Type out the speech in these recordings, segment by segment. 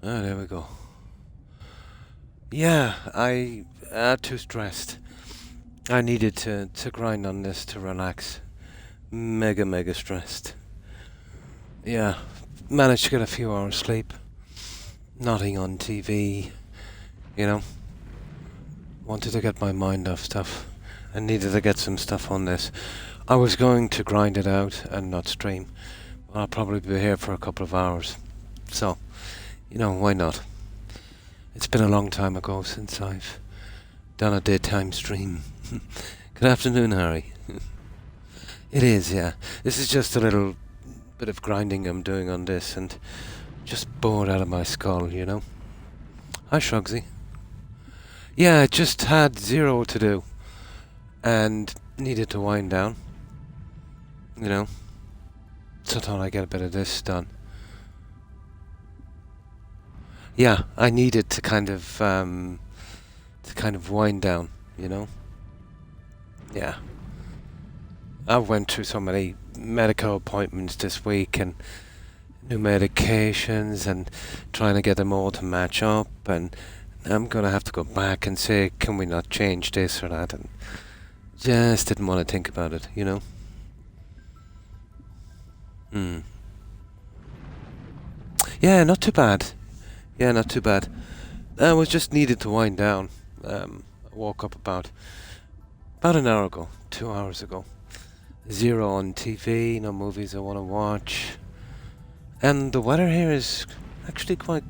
Ah, there we go. Yeah, I too stressed. I needed to grind on this to relax. Mega stressed. Yeah, managed to get a few hours sleep. Nothing on TV, you know. Wanted to get my mind off stuff. I needed to get some stuff on this. I was going to grind it out and not stream. But I'll probably be here for a couple of hours. So, why not? It's been a long time ago since I've done a daytime stream. Good afternoon, Harry. It is, yeah. This is just a little bit of grinding I'm doing on this and just bored out of my skull, Hi, Shrugsy. Yeah, I just had zero to do and needed to wind down, So I thought I'd get a bit of this done. Yeah, I needed to kind of wind down, Yeah. I went through so many medical appointments this week and new medications and trying to get them all to match up, and I'm going to have to go back and say, can we not change this or that? And just didn't want to think about it, Yeah, not too bad. Yeah, not too bad. I was just needed to wind down. I woke up about an hour ago, 2 hours ago. Zero on TV, no movies I want to watch. And the weather here is actually quite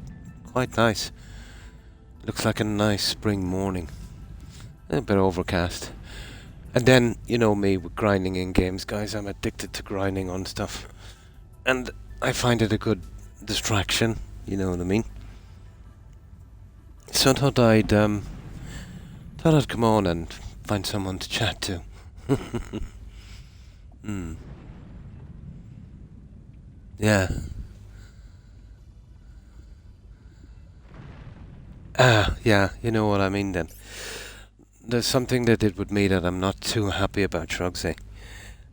nice. Looks like a nice spring morning. A bit overcast. And then, me with grinding in games, guys, I'm addicted to grinding on stuff. And I find it a good distraction, you know what I mean? So I thought I'd come on and find someone to chat to. Yeah. Yeah, you know what I mean then. There's something they did with me that I'm not too happy about, Shrugsy.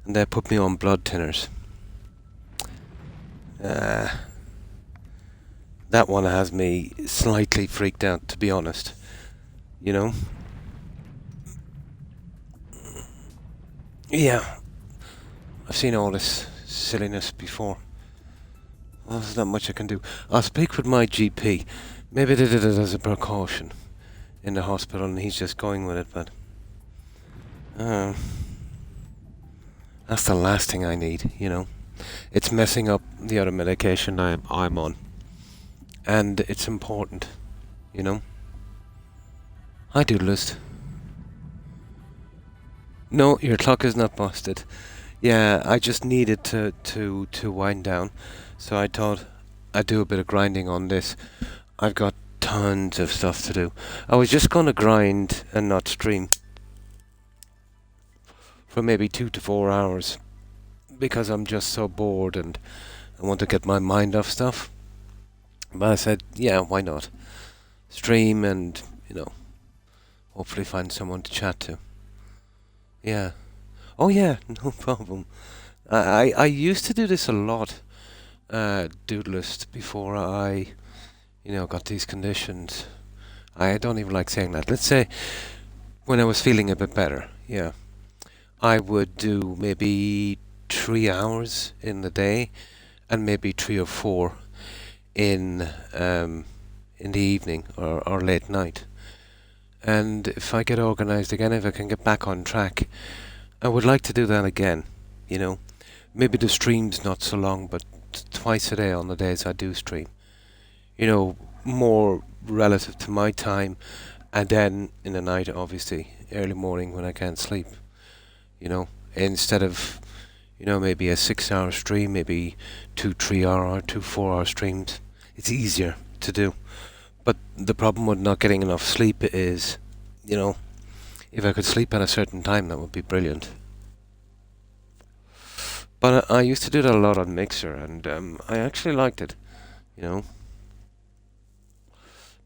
And they put me on blood thinners. That one has me slightly freaked out, to be honest. Yeah. I've seen all this silliness before. Well, there's not much I can do. I'll speak with my GP. Maybe they did it as a precaution in the hospital and he's just going with it, but... that's the last thing I need, It's messing up the other medication I'm on. And it's important, Hi, Doodlist. No, your clock is not busted. Yeah, I just needed to wind down, so I thought I'd do a bit of grinding on this. I've got tons of stuff to do. I was just going to grind and not stream for maybe 2 to 4 hours because I'm just so bored and I want to get my mind off stuff. But I said, yeah, why not? Stream and, hopefully find someone to chat to. Yeah. Oh yeah, no problem. I used to do this a lot, Doodlist, before I, got these conditions. I don't even like saying that. Let's say when I was feeling a bit better, yeah. I would do maybe 3 hours in the day and maybe 3 or 4 in the evening or late night. And if I get organised again, if I can get back on track, I would like to do that again, Maybe the stream's not so long, but twice a day on the days I do stream. More relative to my time, and then in the night, obviously, early morning when I can't sleep, Instead of, maybe a 6-hour stream, maybe 2 3-hour or 2 4-hour streams. It's easier to do. But the problem with not getting enough sleep is, if I could sleep at a certain time, that would be brilliant. But I used to do that a lot on Mixer, and I actually liked it,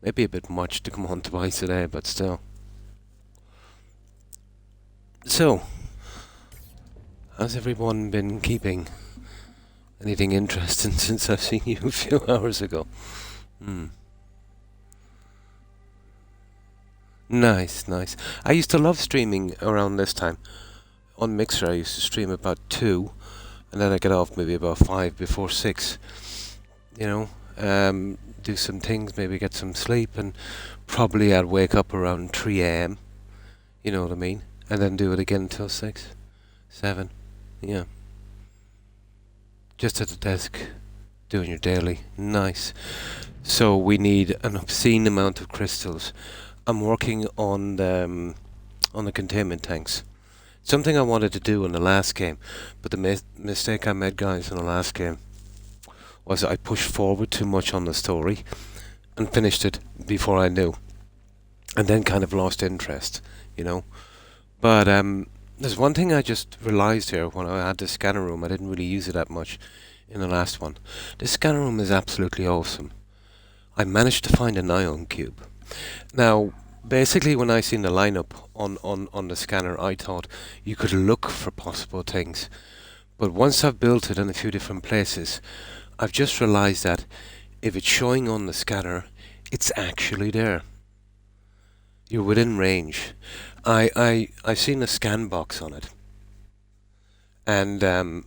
Maybe a bit much to come on twice a day, but still. So, how's everyone been keeping? Anything interesting since I've seen you a few hours ago? Nice, nice. I used to love streaming around this time. On Mixer, I used to stream about 2, and then I get off maybe about 5 before 6. You know, do some things, maybe get some sleep, and probably I'd wake up around 3 a.m. You know what I mean? And then do it again until 6, 7. Yeah. Just at the desk, doing your daily. Nice. So we need an obscene amount of crystals. I'm working on the containment tanks. Something I wanted to do in the last game, but the mistake I made, guys, in the last game was I pushed forward too much on the story and finished it before I knew, and then kind of lost interest, you know. But there's one thing I just realised here when I had the scanner room. I didn't really use it that much in the last one. This scanner room is absolutely awesome. I managed to find an ion cube. Now, basically, when I seen the lineup on the scanner, I thought you could look for possible things. But once I've built it in a few different places, I've just realised that if it's showing on the scanner, it's actually there. You're within range. I've seen a scan box on it, and I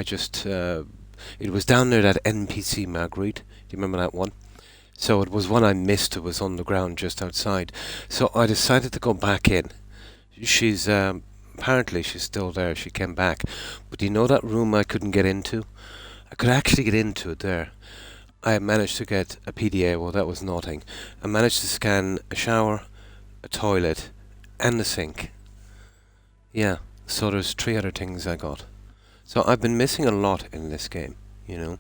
just it was down there, that NPC Marguerite. Do you remember that one? So it was one I missed. It was on the ground just outside. So I decided to go back in. She's apparently she's still there. She came back, but you know that room I couldn't get into? I could actually get into it there. I managed to get a PDA. Well, that was nothing. I managed to scan a shower, a toilet, and a sink. Yeah. So there's 3 other things I got. So I've been missing a lot in this game, you know,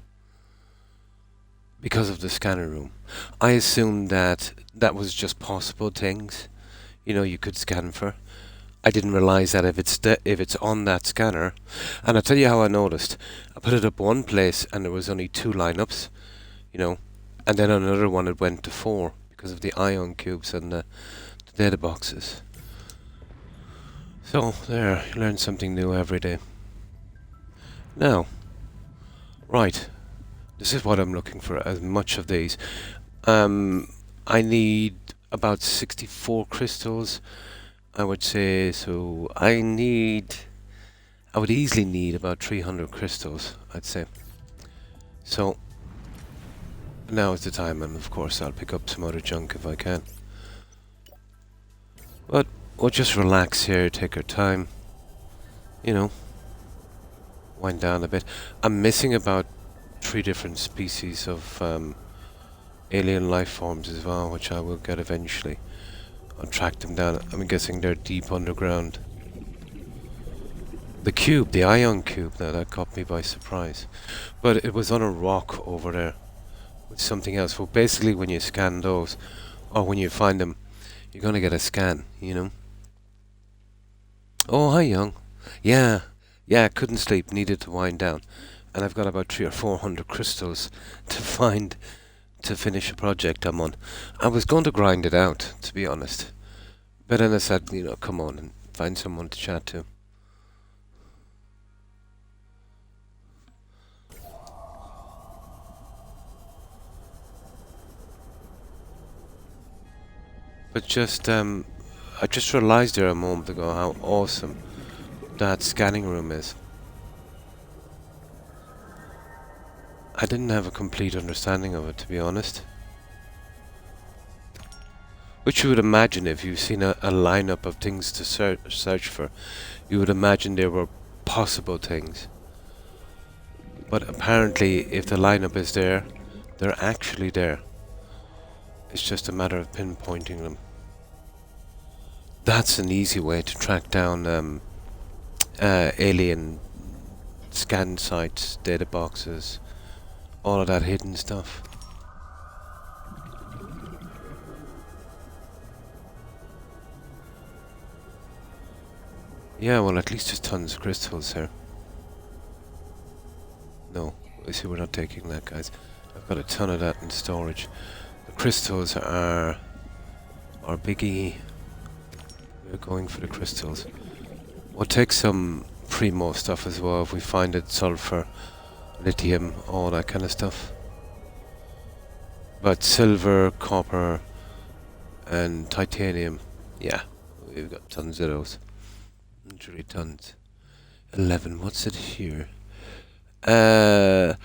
because of the scanner room. I assumed that that was just possible things, you know, you could scan for. I didn't realise that if it's on that scanner, and I'll tell you how I noticed. I put it up one place and there was only 2 lineups, you know, and then on another one it went to 4 because of the ion cubes and the data boxes. So there, you learn something new every day. Now, right, this is what I'm looking for, as much of these. I need about 64 crystals, I would say, so I would easily need about 300 crystals, I'd say. So, now is the time, and of course I'll pick up some other junk if I can. But we'll just relax here, take our time, you know, wind down a bit. I'm missing about 3 different species of alien life forms as well, which I will get eventually. I'll track them down. I'm guessing they're deep underground. The cube, the ion cube, now that caught me by surprise. But it was on a rock over there with something else. Well, basically when you scan those, or when you find them, you're gonna get a scan, you know. Oh, hi, Young. Yeah, couldn't sleep, needed to wind down. And I've got about 300 or 400 crystals to find to finish a project I'm on. I was going to grind it out, to be honest. But then I said, you know, come on and find someone to chat to. But just, I just realised there a moment ago how awesome that scanning room is. I didn't have a complete understanding of it, to be honest. Which you would imagine if you've seen a lineup of things to search for. You would imagine there were possible things. But apparently, if the lineup is there, they're actually there. It's just a matter of pinpointing them. That's an easy way to track down alien scan sites, data boxes, all of that hidden stuff. Yeah, well, at least there's tons of crystals here. No, I see we're not taking that, guys. I've got a ton of that in storage. The crystals are biggie. We're going for the crystals. We'll take some primo stuff as well if we find it, sulfur, lithium, all that kind of stuff. But silver, copper, And titanium, yeah, we've got tons of those. Literally tons. 11, what's it here? I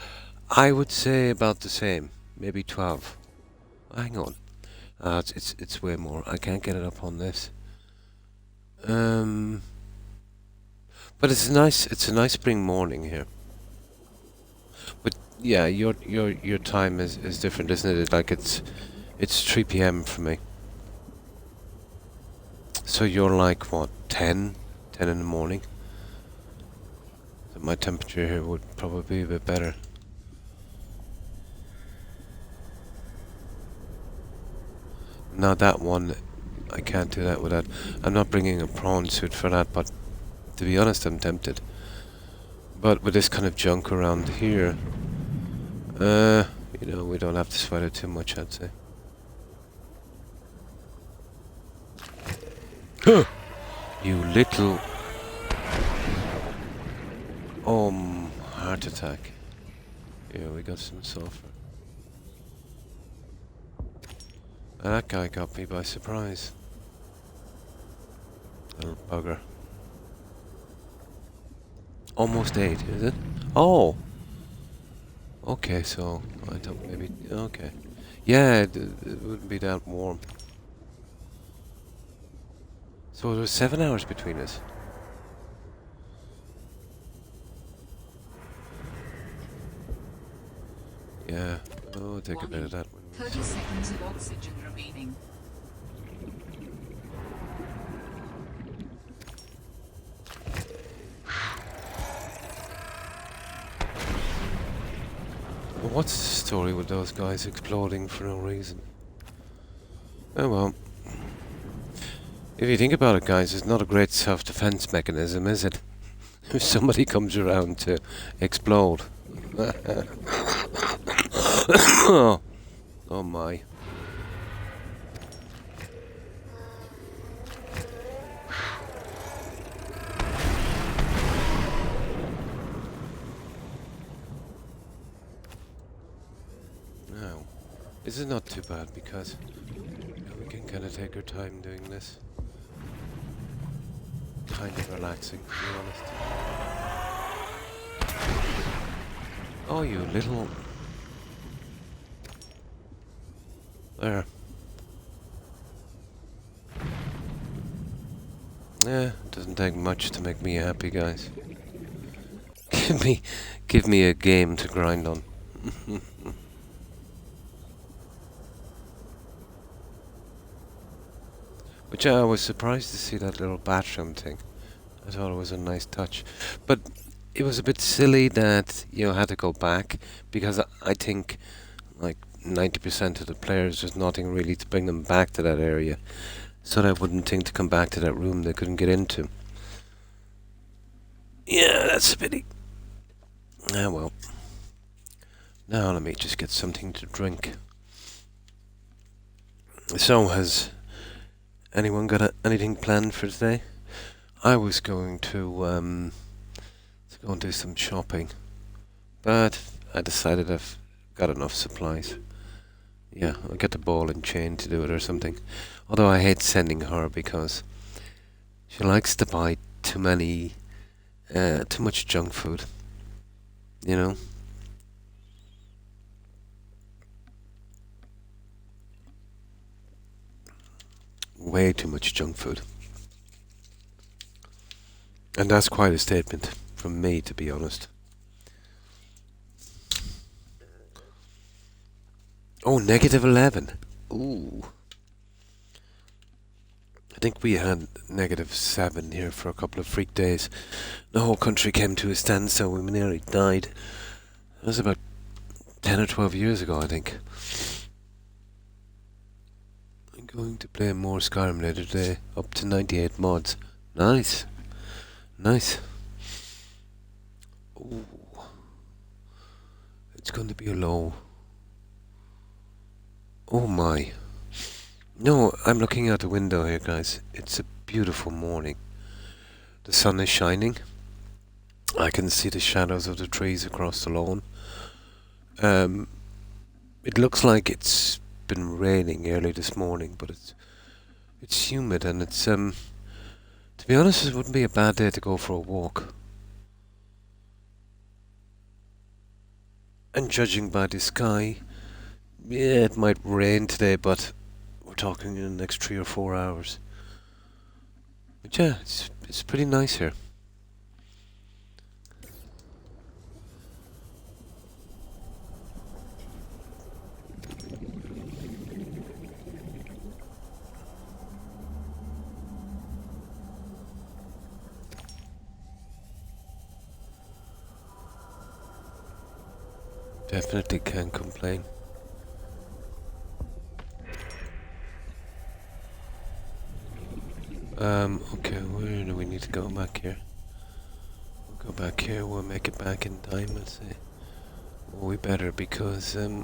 would say about the same, maybe 12. Hang on. It's way more. I can't get it up on this. But it's nice. It's a nice spring morning here. But yeah, your time is different, isn't it? Like it's 3 p.m. for me. So you're like what, 10 in the morning? So my temperature here would probably be a bit better. Now that one, I can't do that with that. I'm not bringing a prawn suit for that, but to be honest, I'm tempted. But with this kind of junk around here, you know, we don't have to sweat it too much, I'd say. Huh! You little... heart attack. Yeah, we got some sulfur. That guy got me by surprise. Little bugger. Almost 8, is it? Oh! Okay, so I thought maybe... Okay. Yeah, it wouldn't be that warm. So there was 7 hours between us. Yeah. Oh, take a bit of that one. 30 seconds of oxygen remaining. Well, what's the story with those guys exploding for no reason? Oh well. If you think about it, guys, it's not a great self-defense mechanism, is it? If somebody comes around to explode. Oh my. Now, this is not too bad because we can kind of take our time doing this. Kind of relaxing, to be honest. Oh, you little... There. Yeah, it doesn't take much to make me happy, guys. Give me a game to grind on. Which I was surprised to see that little bathroom thing. I thought it was a nice touch. But it was a bit silly that, you know, had to go back, because I think, like, 90% of the players, there's nothing really to bring them back to that area. So they wouldn't think to come back to that room they couldn't get into. Yeah, that's a pity. Ah, well. Now let me just get something to drink. So, has anyone got anything planned for today? I was going to go and do some shopping, but I decided I've got enough supplies. Yeah, I'll get the ball and chain to do it or something. Although I hate sending her because she likes to buy too much junk food. You know? Way too much junk food. And that's quite a statement from me, to be honest. Oh, -11. Ooh. I think we had -7 here for a couple of freak days. The whole country came to a standstill. We nearly died. That was about 10 or 12 years ago, I think. I'm going to play more Skyrim later today. Up to 98 mods. Nice. Nice. Ooh. It's going to be a low. Oh my. No, I'm looking out the window here, guys. It's a beautiful morning. The sun is shining. I can see the shadows of the trees across the lawn. It looks like it's been raining early this morning, but It's humid and it's to be honest, it wouldn't be a bad day to go for a walk. And judging by the sky, yeah, it might rain today, but we're talking in the next 3 or 4 hours. But yeah, it's pretty nice here. Definitely can't complain. Okay, where do we need to go back here? We'll go back here, we'll make it back in time, let's see. Well, we better, because, we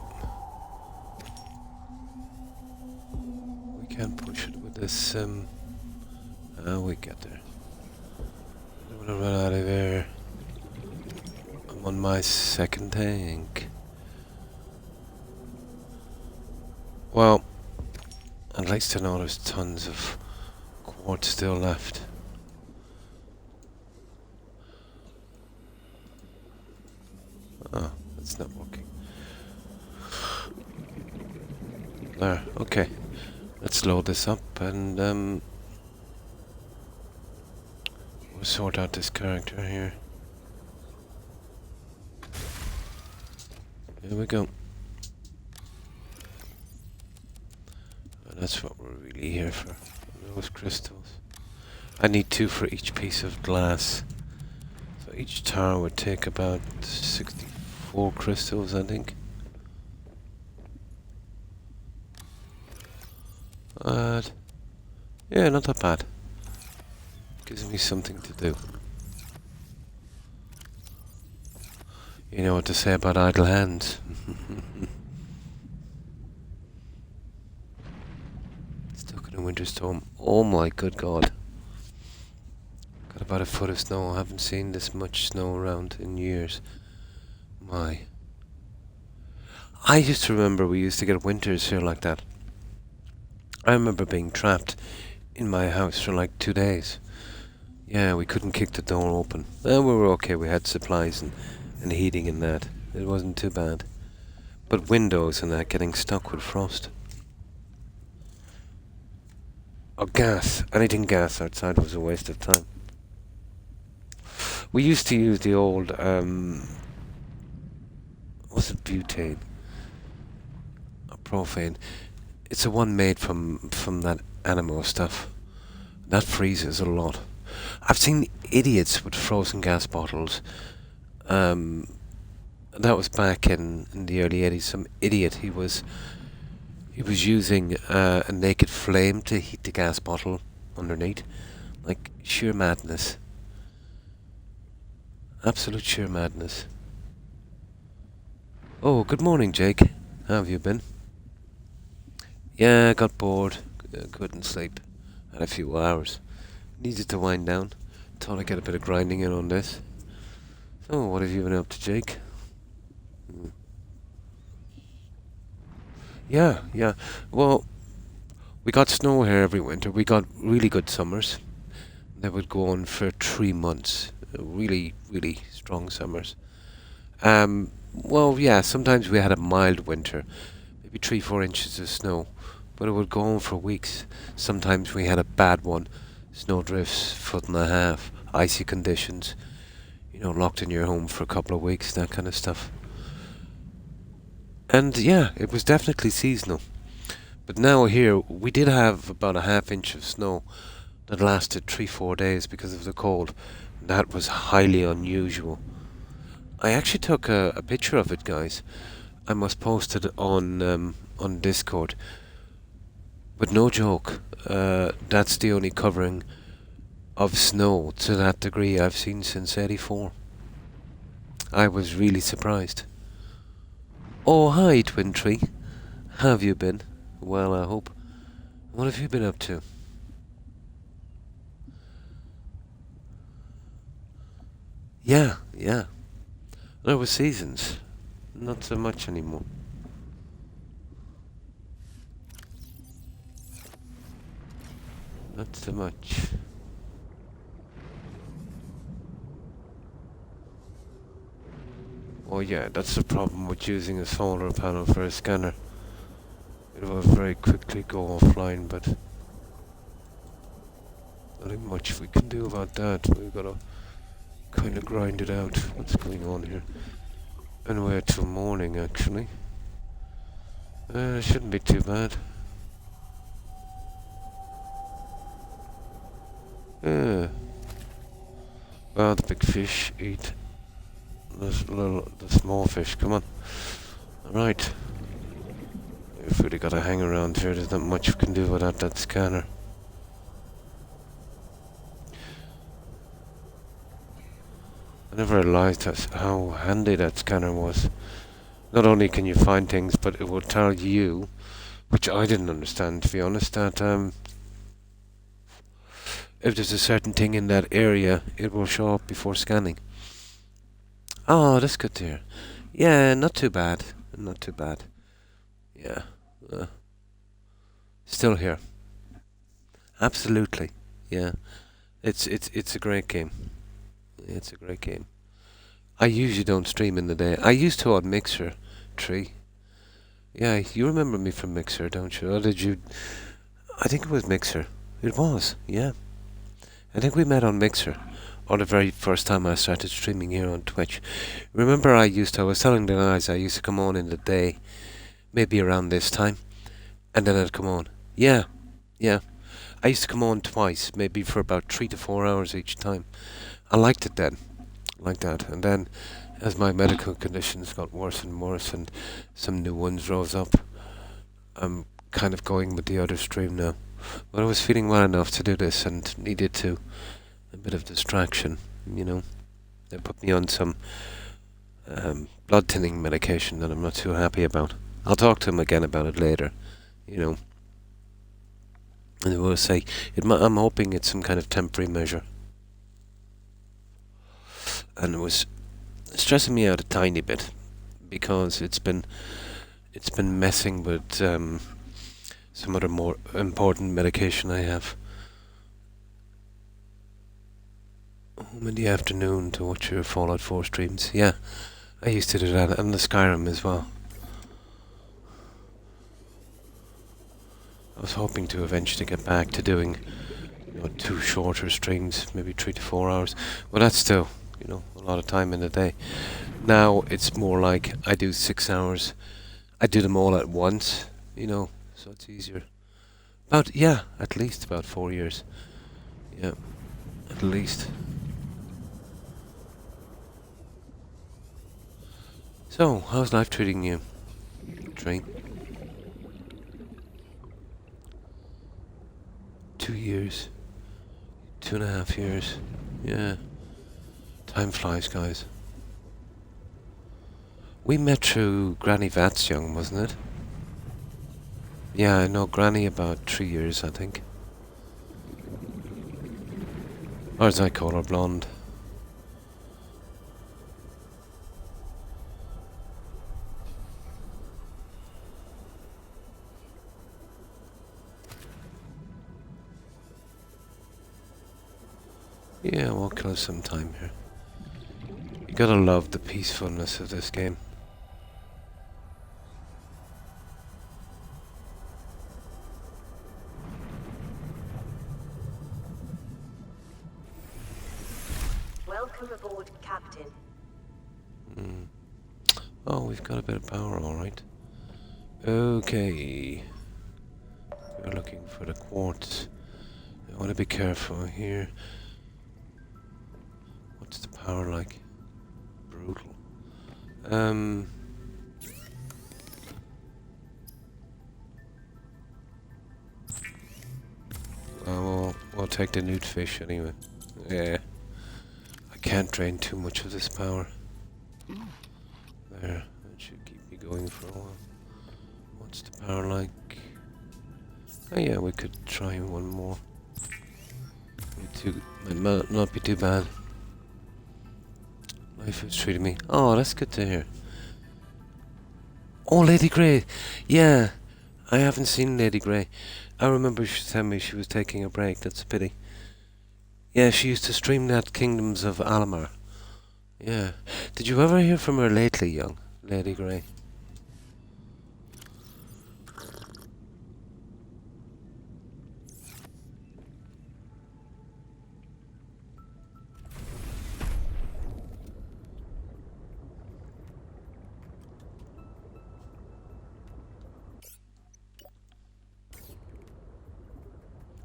can't push it with this, we get there. I'm gonna run out of air. I'm on my second tank. Well, I'd like to know there's tons of quartz still left. Oh, that's not working. There, okay. Let's load this up and we'll sort out this character here. Here we go. And that's what we're really here for. Those crystals. I need 2 for each piece of glass. So each tower would take about 64 crystals, I think. Yeah, not that bad. Gives me something to do. You know what to say about idle hands. Stuck in a winter storm. Oh my good god. Got about a foot of snow. I haven't seen this much snow around in years. My. I used to remember we used to get winters here like that. I remember being trapped in my house for like 2 days. Yeah, we couldn't kick the door open. We were okay, we had supplies and heating and that. It wasn't too bad. But windows and that, getting stuck with frost. Oh, gas. Anything gas outside was a waste of time. We used to use the old, what's it, butane? Or profane. It's the one made from that animal stuff. That freezes a lot. I've seen idiots with frozen gas bottles. That was back in the early 80s. Some idiot, he was using a naked flame to heat the gas bottle underneath. Like, sheer madness. Absolute sheer madness. Oh, good morning, Jake. How have you been? Yeah, got bored. Couldn't sleep. Had a few hours. Needed to wind down. Thought I'd get a bit of grinding in on this. So, what have you been up to, Jake? Yeah. Well, we got snow here every winter. We got really good summers. They would go on for 3 months. Really, really strong summers. Well, yeah, sometimes we had a mild winter. Maybe 3-4 inches of snow. But it would go on for weeks. Sometimes we had a bad one. Snow drifts, 1.5 foot, icy conditions. You know, locked in your home for a couple of weeks, that kind of stuff. And yeah, it was definitely seasonal. But now here, we did have about a half inch of snow that lasted 3-4 days because of the cold. That was highly unusual. I actually took a picture of it, guys. I must post it on Discord. But no joke, that's the only covering of snow to that degree I've seen since '84. I was really surprised. Oh, hi, Twin Tree. How have you been? Well, I hope. What have you been up to? Yeah. There were seasons. Not so much anymore. Not so much. Oh yeah, that's the problem with using a solar panel for a scanner. It will very quickly go offline, but nothing much we can do about that. We've got to kind of grind it out. What's going on here? Anyway, till morning actually. Shouldn't be too bad. Well, the big fish eat the small fish. Come on. Alright. We've really got to hang around here. There's not much we can do without that scanner. I never realised how handy that scanner was. Not only can you find things, but it will tell you, which I didn't understand to be honest, that if there's a certain thing in that area, it will show up before scanning. Oh, that's good to hear. Yeah, not too bad. Not too bad. Yeah. Still here. Absolutely. Yeah. It's a great game. It's a great game. I usually don't stream in the day. I used to on Mixer Tree. Yeah, you remember me from Mixer, don't you? Or did you? I think it was Mixer. It was, yeah. I think we met on Mixer. Or the very first time I started streaming here on Twitch. Remember I was telling the guys I used to come on in the day, maybe around this time, and then I'd come on. Yeah. I used to come on twice, maybe for about 3 to 4 hours each time. I liked it then, like that. And then, as my medical conditions got worse and worse, and some new ones rose up, I'm kind of going with the other stream now. But I was feeling well enough to do this, and needed to. A bit of distraction, you know. They put me on some blood thinning medication that I'm not too happy about. I'll talk to him again about it later, you know. And I will say, I'm hoping it's some kind of temporary measure. And it was stressing me out a tiny bit because it's been messing with some other more important medication I have. Home in the afternoon to watch your Fallout 4 streams. Yeah, I used to do that, and the Skyrim as well. I was hoping to eventually get back to doing, 2 shorter streams, maybe 3 to 4 hours. But that's still, a lot of time in the day. Now it's more like I do 6 hours. I do them all at once, so it's easier. At least about 4 years. Yeah, at least. So, how's life treating you, Train? 2 years. 2.5 years. Yeah. Time flies, guys. We met through Granny Vats Young, wasn't it? Yeah, I know Granny about 3 years, I think. Or as I call her, Blonde. Yeah, we'll kill some time here. You gotta love the peacefulness of this game. Welcome aboard, Captain. Oh, we've got a bit of power, alright. Okay. We're looking for the quartz. I want to be careful here. What's the power like? Brutal. We'll take the newt fish anyway. Yeah. I can't drain too much of this power. There. That should keep me going for a while. What's the power like? Oh yeah, we could try one more. Might not be too bad. Life is treating me. Oh, that's good to hear. Oh, Lady Grey. Yeah. I haven't seen Lady Grey. I remember she told me she was taking a break. That's a pity. Yeah, she used to stream that Kingdoms of Alamar. Yeah. Did you ever hear from her lately, young Lady Grey?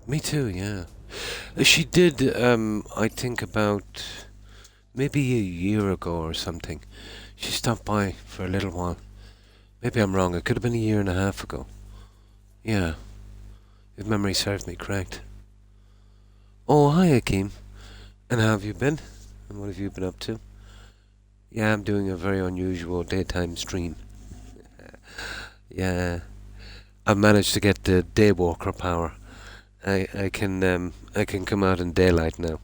Me too, yeah. She did, I think about maybe a year ago or something. She stopped by for a little while. Maybe I'm wrong. It could have been a year and a half ago. Yeah, if memory serves me correct. Oh, hi, Akeem. And how have you been? And what have you been up to? Yeah, I'm doing a very unusual daytime stream. Yeah, I've managed to get the daywalker power. I can come out in daylight now.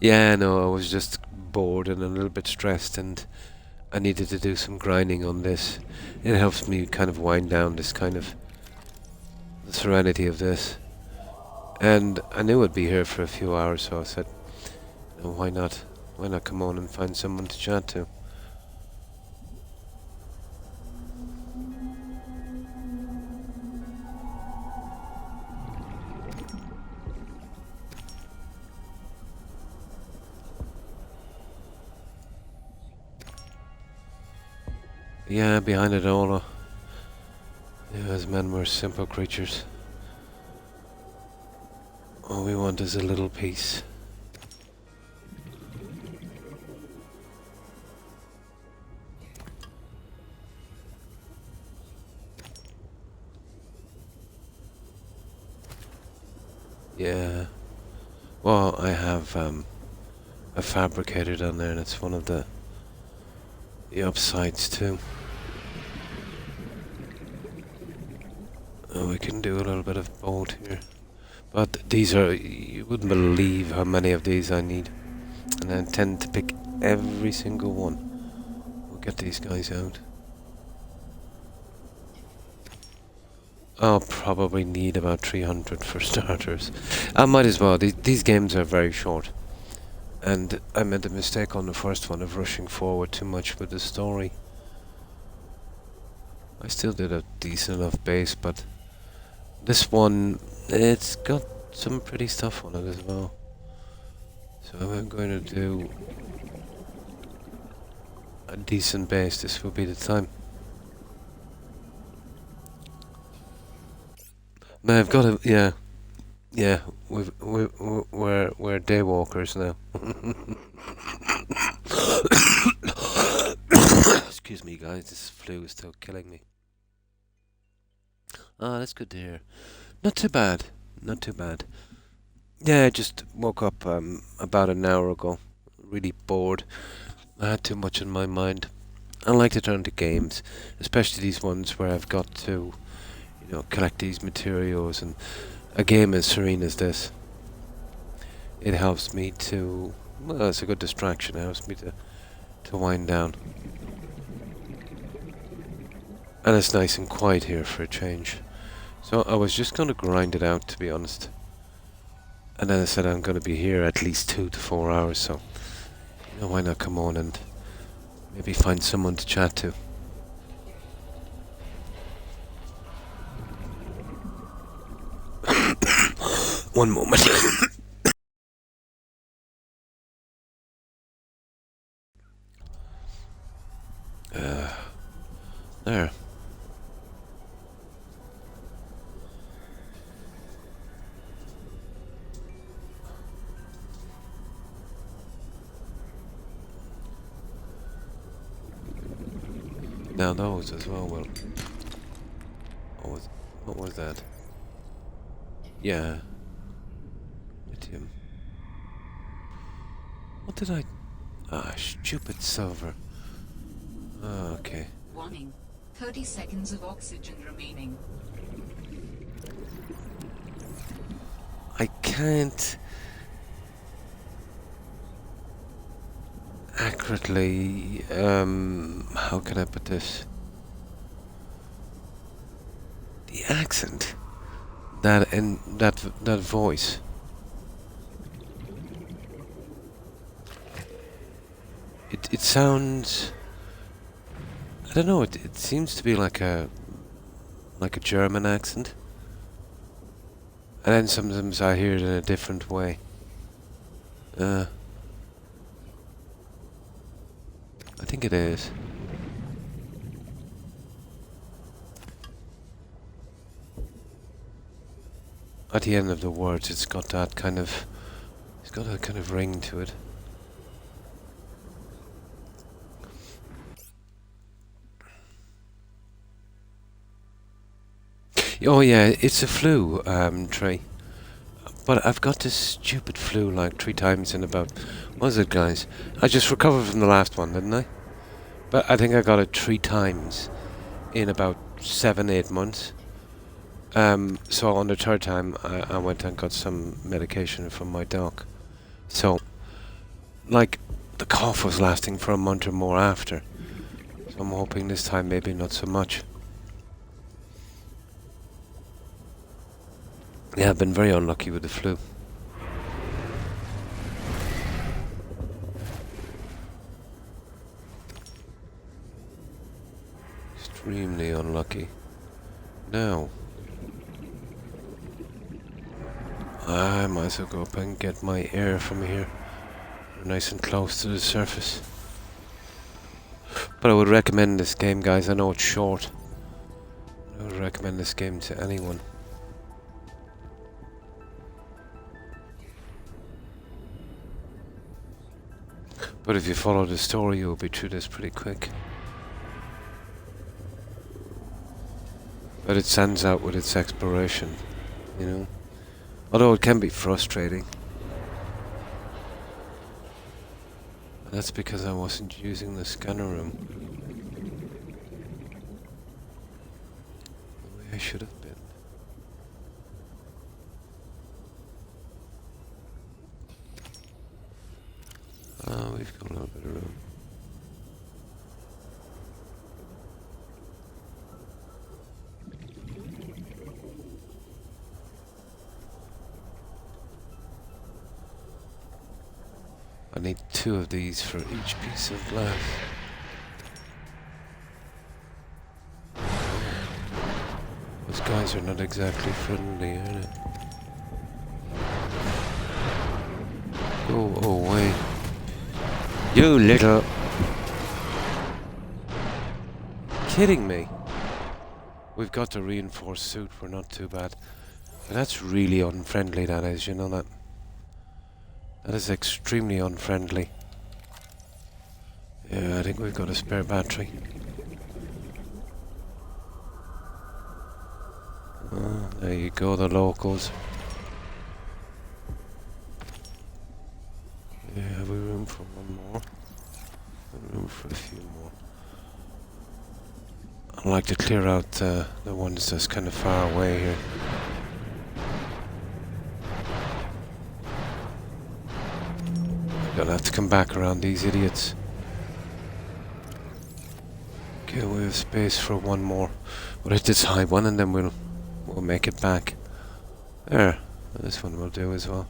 Yeah, no, I was just bored and a little bit stressed, and I needed to do some grinding on this. It helps me kind of wind down this kind of the serenity of this. And I knew I'd be here for a few hours, so I said, "No, why not? Why not come on and find someone to chat to?" Yeah, behind it all, as men were simple creatures. All we want is a little peace. Yeah. Well, I have a fabricator down there, and it's one of the upsides too. Oh, we can do a little bit of bolt here. But these are, you wouldn't believe how many of these I need. And I tend to pick every single one. We'll get these guys out. I'll probably need about 300 for starters. I might as well. These games are very short. And I made the mistake on the first one of rushing forward too much with the story. I still did a decent enough base, but this one, it's got some pretty stuff on it as well. So I'm going to do a decent base. This will be the time. No, I've got a, yeah, we're daywalkers now. Excuse me, guys, this flu is still killing me. Ah, that's good to hear. Not too bad, not too bad. Yeah, I just woke up about an hour ago, really bored. I had too much on my mind. I like to turn to games, especially these ones where I've got to, collect these materials, and a game as serene as this. It helps me to, well, it's a good distraction. It helps me to wind down. And it's nice and quiet here for a change. So I was just going to grind it out, to be honest. And then I said I'm going to be here at least 2 to 4 hours, so why not come on and maybe find someone to chat to. One moment. There. Now those as well will... What was that? Yeah. Lithium. What did I... Ah, stupid silver. Oh, okay. Warning. 30 seconds of oxygen remaining. I can't accurately, how can I put this? The accent, that voice. It sounds. I don't know. It seems to be like a German accent, and then sometimes I hear it in a different way. I think it is. At the end of the words, it's got that kind of ring to it. Oh yeah, it's a flu tree. But I've got this stupid flu like 3 times in about... What was it, guys? I just recovered from the last one, didn't I? But I think I got it 3 times in about 7-8 months. So on the 3rd time, I went and got some medication from my doc. So, like, the cough was lasting for a month or more after. So I'm hoping this time maybe not so much. Yeah, I've been very unlucky with the flu. Extremely unlucky. Now, I might as well go up and get my air from here. We're nice and close to the surface. But I would recommend this game, guys. I know it's short. I would recommend this game to anyone. But if you follow the story, you'll be through this pretty quick. But it stands out with its exploration, you know. Although it can be frustrating. And that's because I wasn't using the scanner room the way I should have been. Oh, we've got a little bit of room. I need 2 of these for each piece of glass. Those guys are not exactly friendly, are they? Go away. You little... Kidding me? We've got the reinforced suit, we're not too bad. But that's really unfriendly, that is, you know that? That is extremely unfriendly. Yeah, I think we've got a spare battery. Oh, there you go, the locals. Yeah, have we room for one more? Room for a few more. I'd like to clear out the ones that's kind of far away here. Gonna have to come back around these idiots. Okay, we have space for one more. We'll hit this high one and then we'll make it back. There. This one will do as well.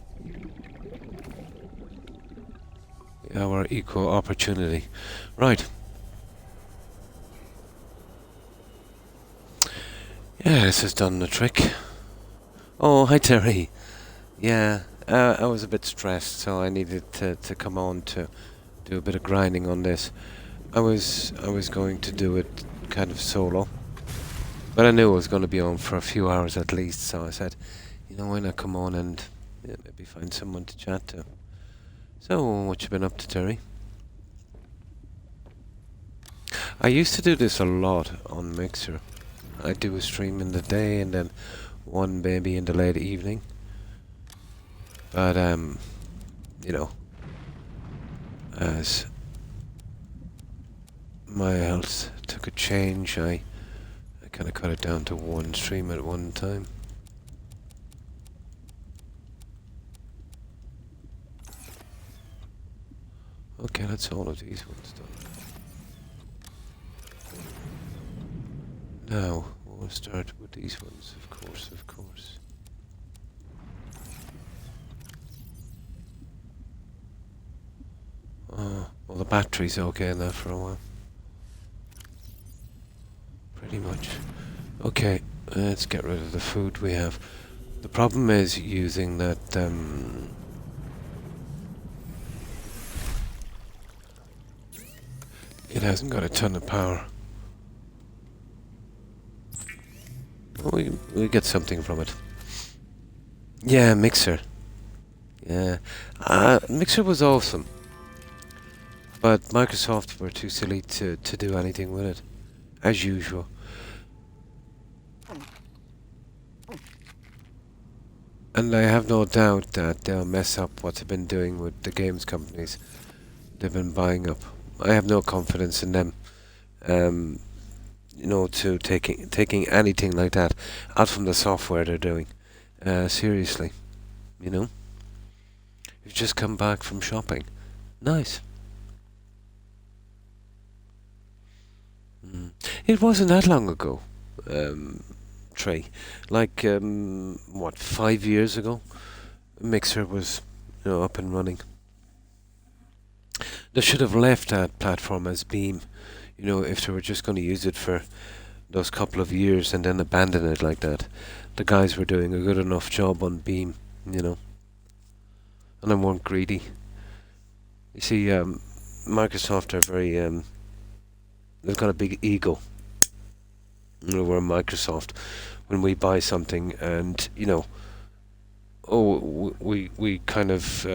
Our equal opportunity. Right. Yeah, this has done the trick. Oh, hi Terry. Yeah. I was a bit stressed, so I needed to come on to do a bit of grinding on this. I was going to do it kind of solo, but I knew I was going to be on for a few hours at least, so I said, you know, why not come on and maybe find someone to chat to. So, what you been up to, Terry? I used to do this a lot on Mixer. I'd do a stream in the day and then one maybe in the late evening. But, you know, as my health took a change, I kind of cut it down to one stream at one time. Okay, that's all of these ones done. Now, what We'll start with these ones, of course, of course. Oh, well, the battery's okay now for a while. Pretty much. Okay, let's get rid of the food we have. The problem is using that, it hasn't got a ton of power. Well, we get something from it. Yeah, Mixer. Yeah. Mixer was awesome. But Microsoft were too silly to do anything with it. As usual. And I have no doubt that they'll mess up what they've been doing with the games companies they've been buying up. I have no confidence in them. You know, to taking anything like that out from the software they're doing. Seriously. You know? You've just come back from shopping. Nice. It wasn't that long ago, Trey. Like, what, 5 years ago? Mixer was, you know, up and running. They should have left that platform as Beam, you know, if they were just going to use it for those couple of years and then abandon it like that. The guys were doing a good enough job on Beam, you know. And they weren't greedy. You see, Microsoft are very, they've got a big ego. You know, we're Microsoft. When we buy something and, you know, we kind of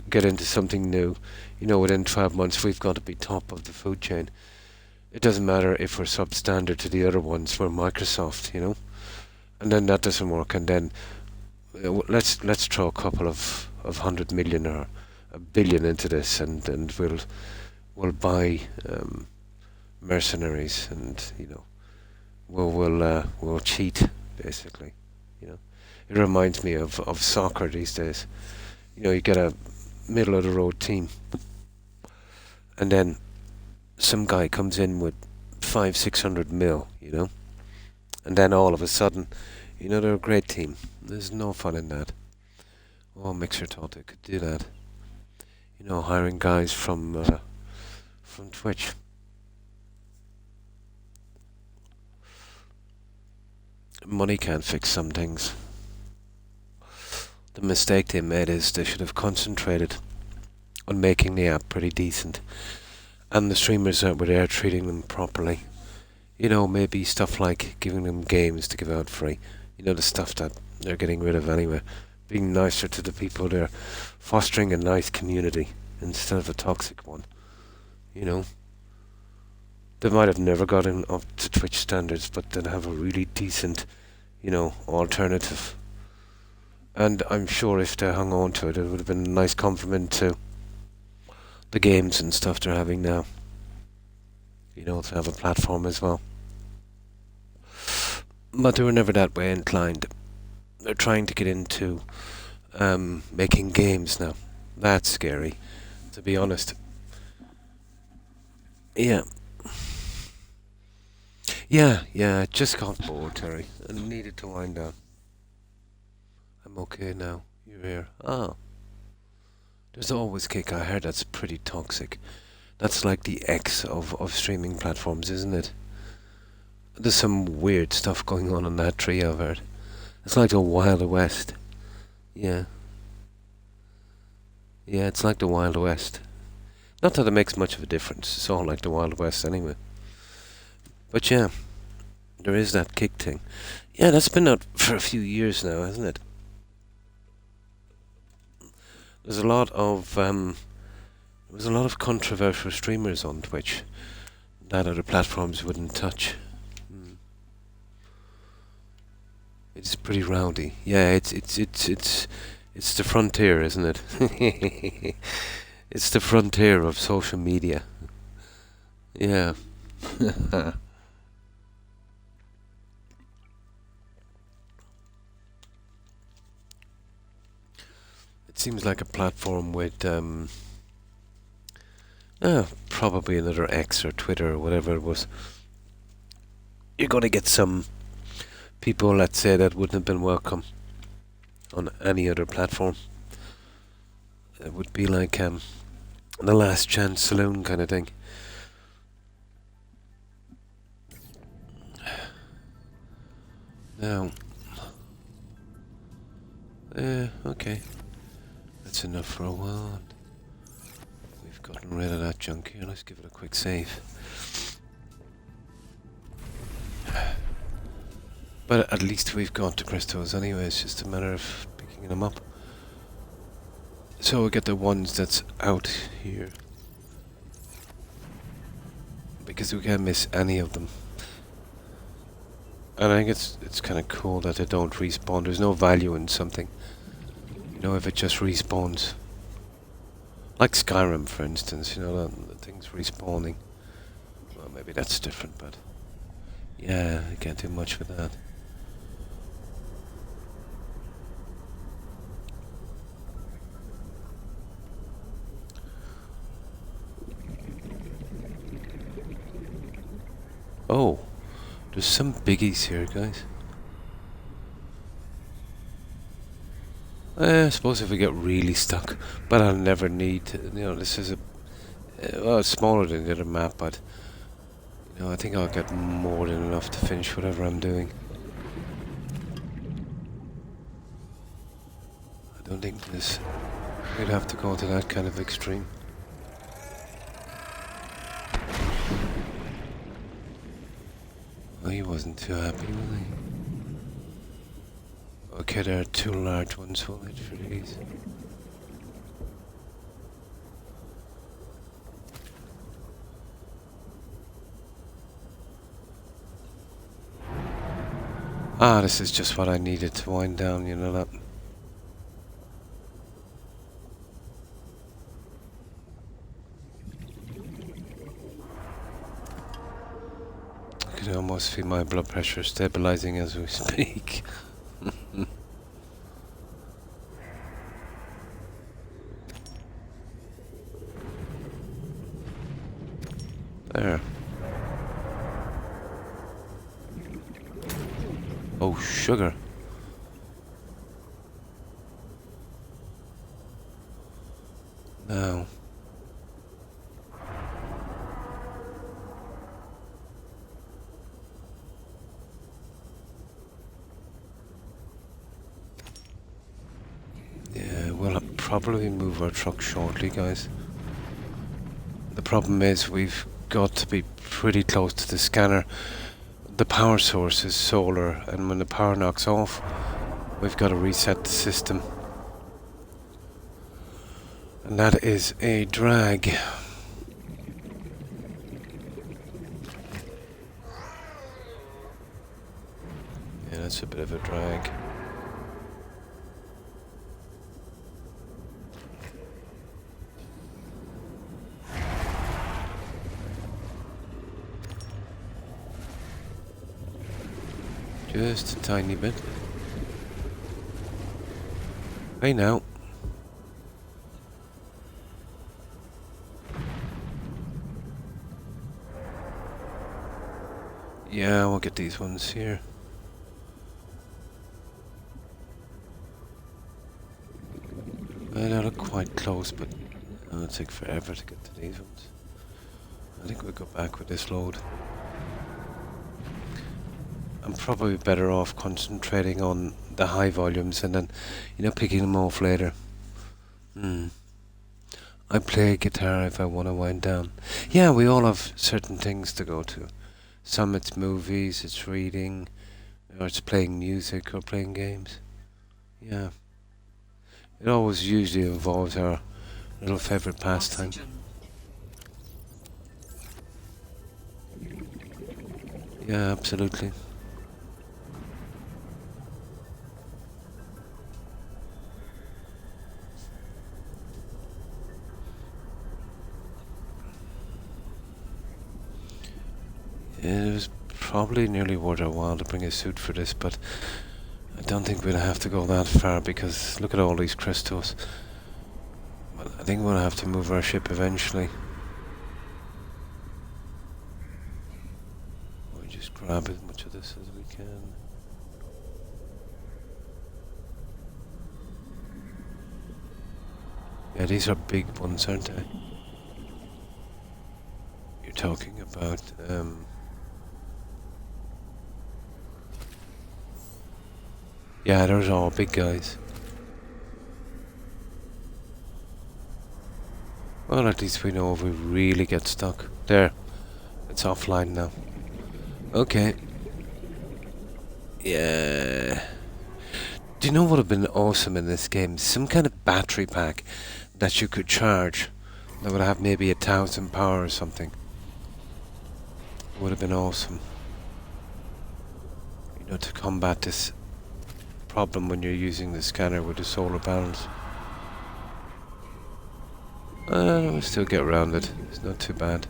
get into something new, you know, within 12 months we've got to be top of the food chain. It doesn't matter if we're substandard to the other ones, we're Microsoft, you know. And then that doesn't work, and then let's throw a couple of 100 million or a billion into this, and we'll buy mercenaries, and you know, we'll cheat basically. You know, it reminds me of soccer these days. You know, you get a middle of the road team, and then some guy comes in with 500-600 mil, you know, and then all of a sudden, you know, they're a great team. There's no fun in that. Oh, Mixer thought they could do that. You know, hiring guys from Twitch. Money can't fix some things. The mistake they made is they should have concentrated on making the app pretty decent, and the streamers that were there treating them properly. You know, maybe stuff like giving them games to give out free. You know, the stuff that they're getting rid of anyway. Being nicer to the people there. Fostering a nice community instead of a toxic one. You know. They might have never gotten up to Twitch standards, but they'd have a really decent, you know, alternative. And I'm sure if they hung on to it, it would have been a nice compliment to the games and stuff they're having now. You know, to have a platform as well. But they were never that way inclined. They're trying to get into making games now. That's scary, to be honest. Yeah. Yeah, I just got bored, Terry. I needed to wind down. I'm okay now. You're here. Oh. There's always Kick. I heard that's pretty toxic. That's like the X of streaming platforms, isn't it? There's some weird stuff going on in that tree, I've heard. It's like the Wild West. Yeah. Yeah, it's like the Wild West. Not that it makes much of a difference. It's all like the Wild West anyway. But yeah, there is that Kick thing. Yeah, that's been out for a few years now, hasn't it? There's a lot of controversial streamers on Twitch that other platforms wouldn't touch. It's pretty rowdy. Yeah, it's the frontier, isn't it? It's the frontier of social media. Yeah. It seems like a platform with probably another X or Twitter or whatever it was. you're going to get some people, let's say, that wouldn't have been welcome on any other platform. It would be like the Last Chance Saloon kind of thing. Now, okay, that's enough for a while. We've gotten rid of that junk here. Let's give it a quick save. But at least we've got the crystals anyway. It's just a matter of picking them up. So we get the ones that's out here, because we can't miss any of them. And I think it's kind of cool that they don't respawn. There's no value in something, you know, if it just respawns. Like Skyrim, for instance, you know, the things respawning. Well, maybe that's different, but yeah, I can't do much with that. Oh, there's some biggies here, guys. I suppose if we get really stuck, but I'll never need to, you know, this is a, well, it's smaller than the other map, but, you know, I think I'll get more than enough to finish whatever I'm doing. I don't think we'd have to go to that kind of extreme. Well, he wasn't too happy, was he? Okay, there are two large ones. We'll head for these. Ah, this is just what I needed to wind down, you know that. I can almost feel my blood pressure stabilizing as we speak. There. Oh, sugar. Now. Yeah, we'll probably move our truck shortly, guys. The problem is we've got to be pretty close to the scanner. The power source is solar, and when the power knocks off, we've got to reset the system. And that is a drag. Yeah, that's a bit of a drag. Just a tiny bit. Hey now. Yeah, we'll get these ones here. They look quite close, but it'll take forever to get to these ones. I think we'll go back with this load. I'm probably better off concentrating on the high volumes and then, you know, picking them off later. I play guitar if I want to wind down. Yeah, we all have certain things to go to. Some it's movies, it's reading, or it's playing music or playing games. Yeah. It always usually involves our little favorite pastime. Oxygen. Yeah, absolutely. It was probably nearly worth our while to bring a suit for this, but I don't think we'll have to go that far because look at all these crystals. Well, I think we'll have to move our ship eventually. We just grab grab as much of this as we can. Yeah, these are big ones, aren't they? You're talking about, yeah, those are all big guys. Well, at least we know if we really get stuck. There. It's offline now. Okay. Yeah. Do you know what would have been awesome in this game? Some kind of battery pack that you could charge that would have maybe 1,000 power or something. Would have been awesome. You know, to combat this problem when you're using the scanner with the solar panels. We'll still get around it. It's not too bad.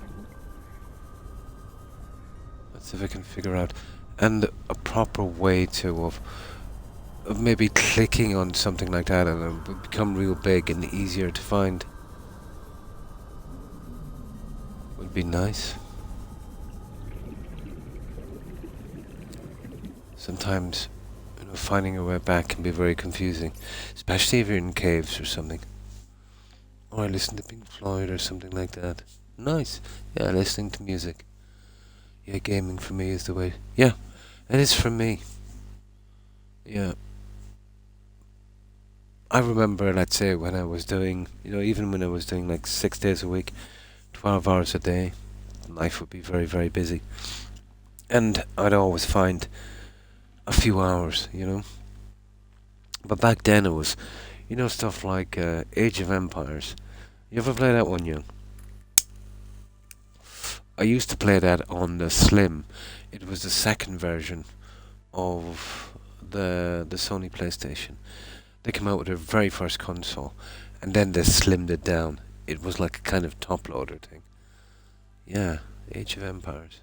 Let's see if I can figure out. And a proper way to of maybe clicking on something like that and it would become real big and easier to find. Would be nice. Sometimes, you know, finding your way back can be very confusing, especially if you're in caves or something. Or I listen to Pink Floyd or something like that. Nice. Yeah, listening to music. Yeah, gaming for me is the way. Yeah, it is for me. Yeah. I remember, let's say, when I was doing, you know, even when I was doing like 6 days a week, 12 hours a day, life would be very, very busy. And I'd always find a few hours, you know. But back then it was, you know, stuff like Age of Empires. You ever play that one, young? I used to play that on the Slim. It was the second version of the Sony PlayStation. They came out with their very first console, and then they slimmed it down. It was like a kind of top loader thing. Yeah, Age of Empires.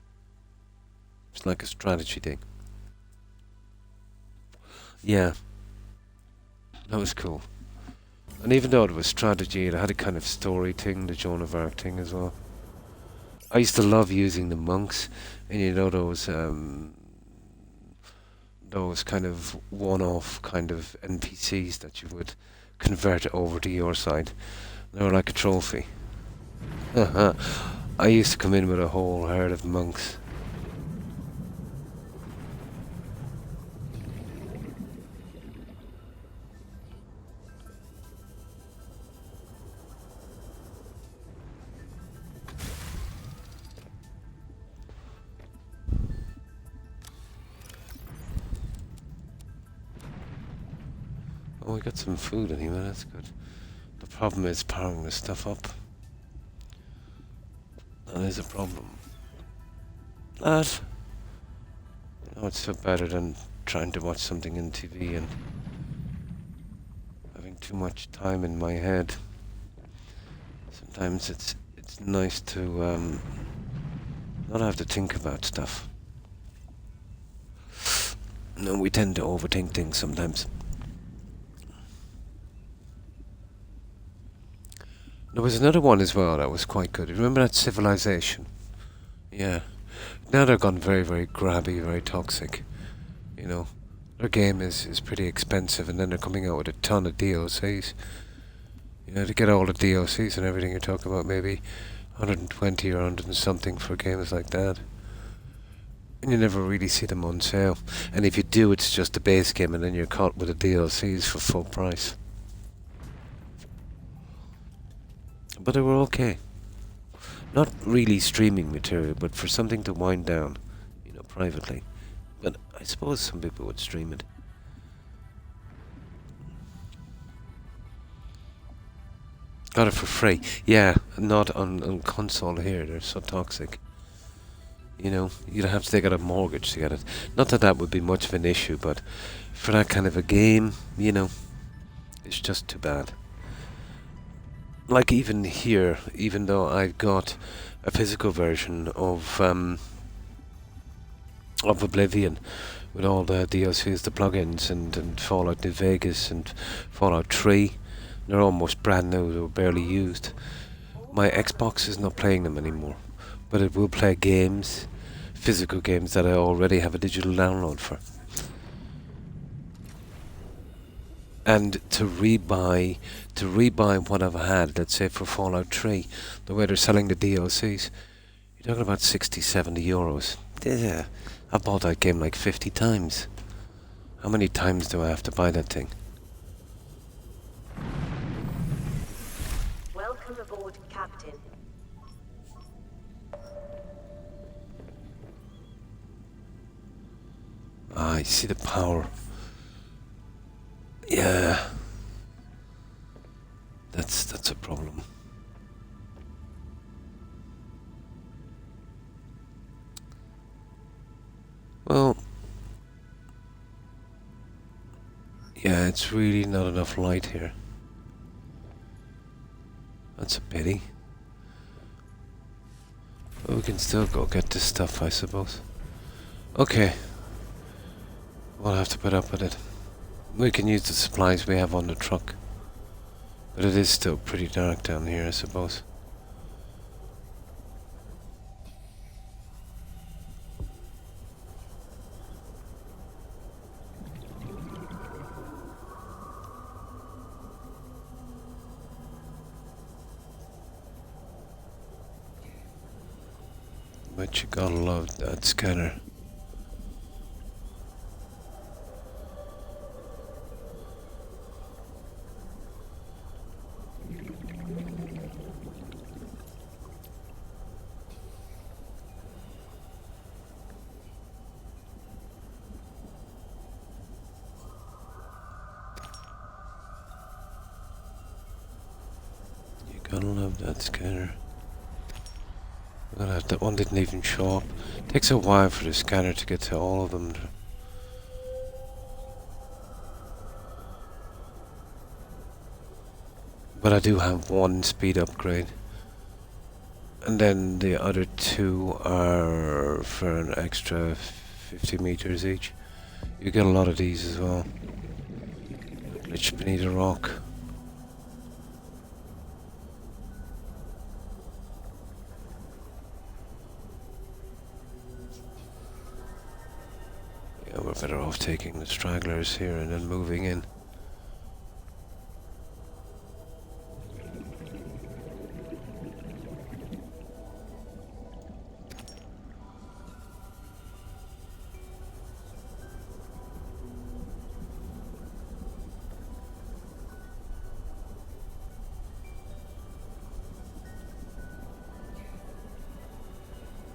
It's like a strategy thing. Yeah, that was cool. And even though it was strategy, it had a kind of story thing, the Joan of Arc thing as well. I used to love using the monks, and you know those kind of one-off kind of NPCs that you would convert over to your side. They were like a trophy. I used to come in with a whole herd of monks. Oh, we got some food anyway, that's good. The problem is powering this stuff up. That is a problem. That, you know, it's so better than trying to watch something on TV and having too much time in my head. Sometimes it's nice to not have to think about stuff. No, we tend to overthink things sometimes. There was another one as well that was quite good. Remember that Civilization? Yeah. Now they're gone very, very grabby, very toxic. You know, their game is pretty expensive, and then they're coming out with a ton of DLCs. You know, to get all the DLCs and everything, you're talking about maybe 120 or 100 and something for games like that. And you never really see them on sale. And if you do, it's just the base game, and then you're caught with the DLCs for full price. But they were okay. Not really streaming material, but for something to wind down, you know, privately. But I suppose some people would stream it. Got it for free. Yeah, not on console here. They're so toxic. You know, you'd have to take out a mortgage to get it. Not that that would be much of an issue, but for that kind of a game, you know, it's just too bad. Like even here, even though I've got a physical version of Oblivion with all the DLCs, the plugins, and Fallout New Vegas and Fallout 3, they're almost brand new, they were barely used. My Xbox is not playing them anymore, but it will play games physical games that I already have a digital download for. And to rebuy what I've had, let's say for Fallout 3, the way they're selling the DLCs, you're talking about 60, 70 euros. Yeah, I've bought that game like 50 times. How many times do I have to buy that thing? Welcome aboard, Captain. Ah, I see the power. Yeah. That's a problem. Well, yeah, it's really not enough light here. That's a pity. But we can still go get this stuff, I suppose. Okay. We'll have to put up with it. We can use the supplies we have on the truck. But it is still pretty dark down here, I suppose. But you gotta love that scanner. You gotta love that scanner. That one didn't even show up. Takes a while for the scanner to get to all of them. But I do have one speed upgrade. And then the other two are for an extra 50 meters each. You get a lot of these as well. Glitch beneath a rock. Yeah, we're better off taking the stragglers here and then moving in.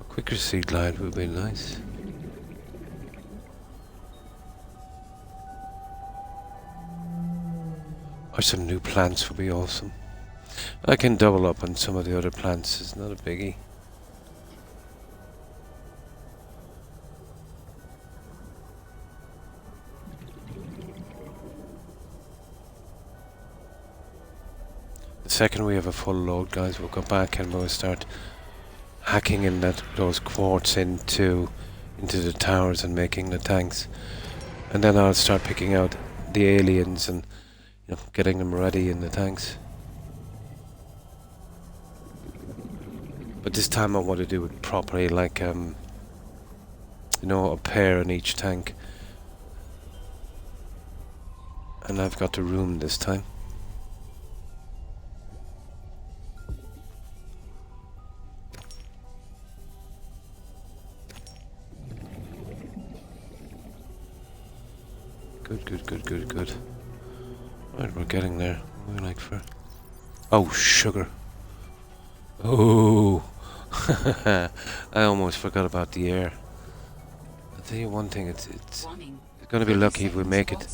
A quicker sea glide would be nice. Or some new plants would be awesome. I can double up on some of the other plants, it's not a biggie. The second we have a full load, guys, we'll go back and we'll start hacking in those quartz into the towers and making the tanks. And then I'll start picking out the aliens and getting them ready in the tanks. But this time I want to do it properly, like a pair in each tank. And I've got the room this time. Good. Right, we're getting there. What do we like for? Oh, sugar. Oh, I almost forgot about the air. I'll tell you one thing, it's gonna be lucky if we make it.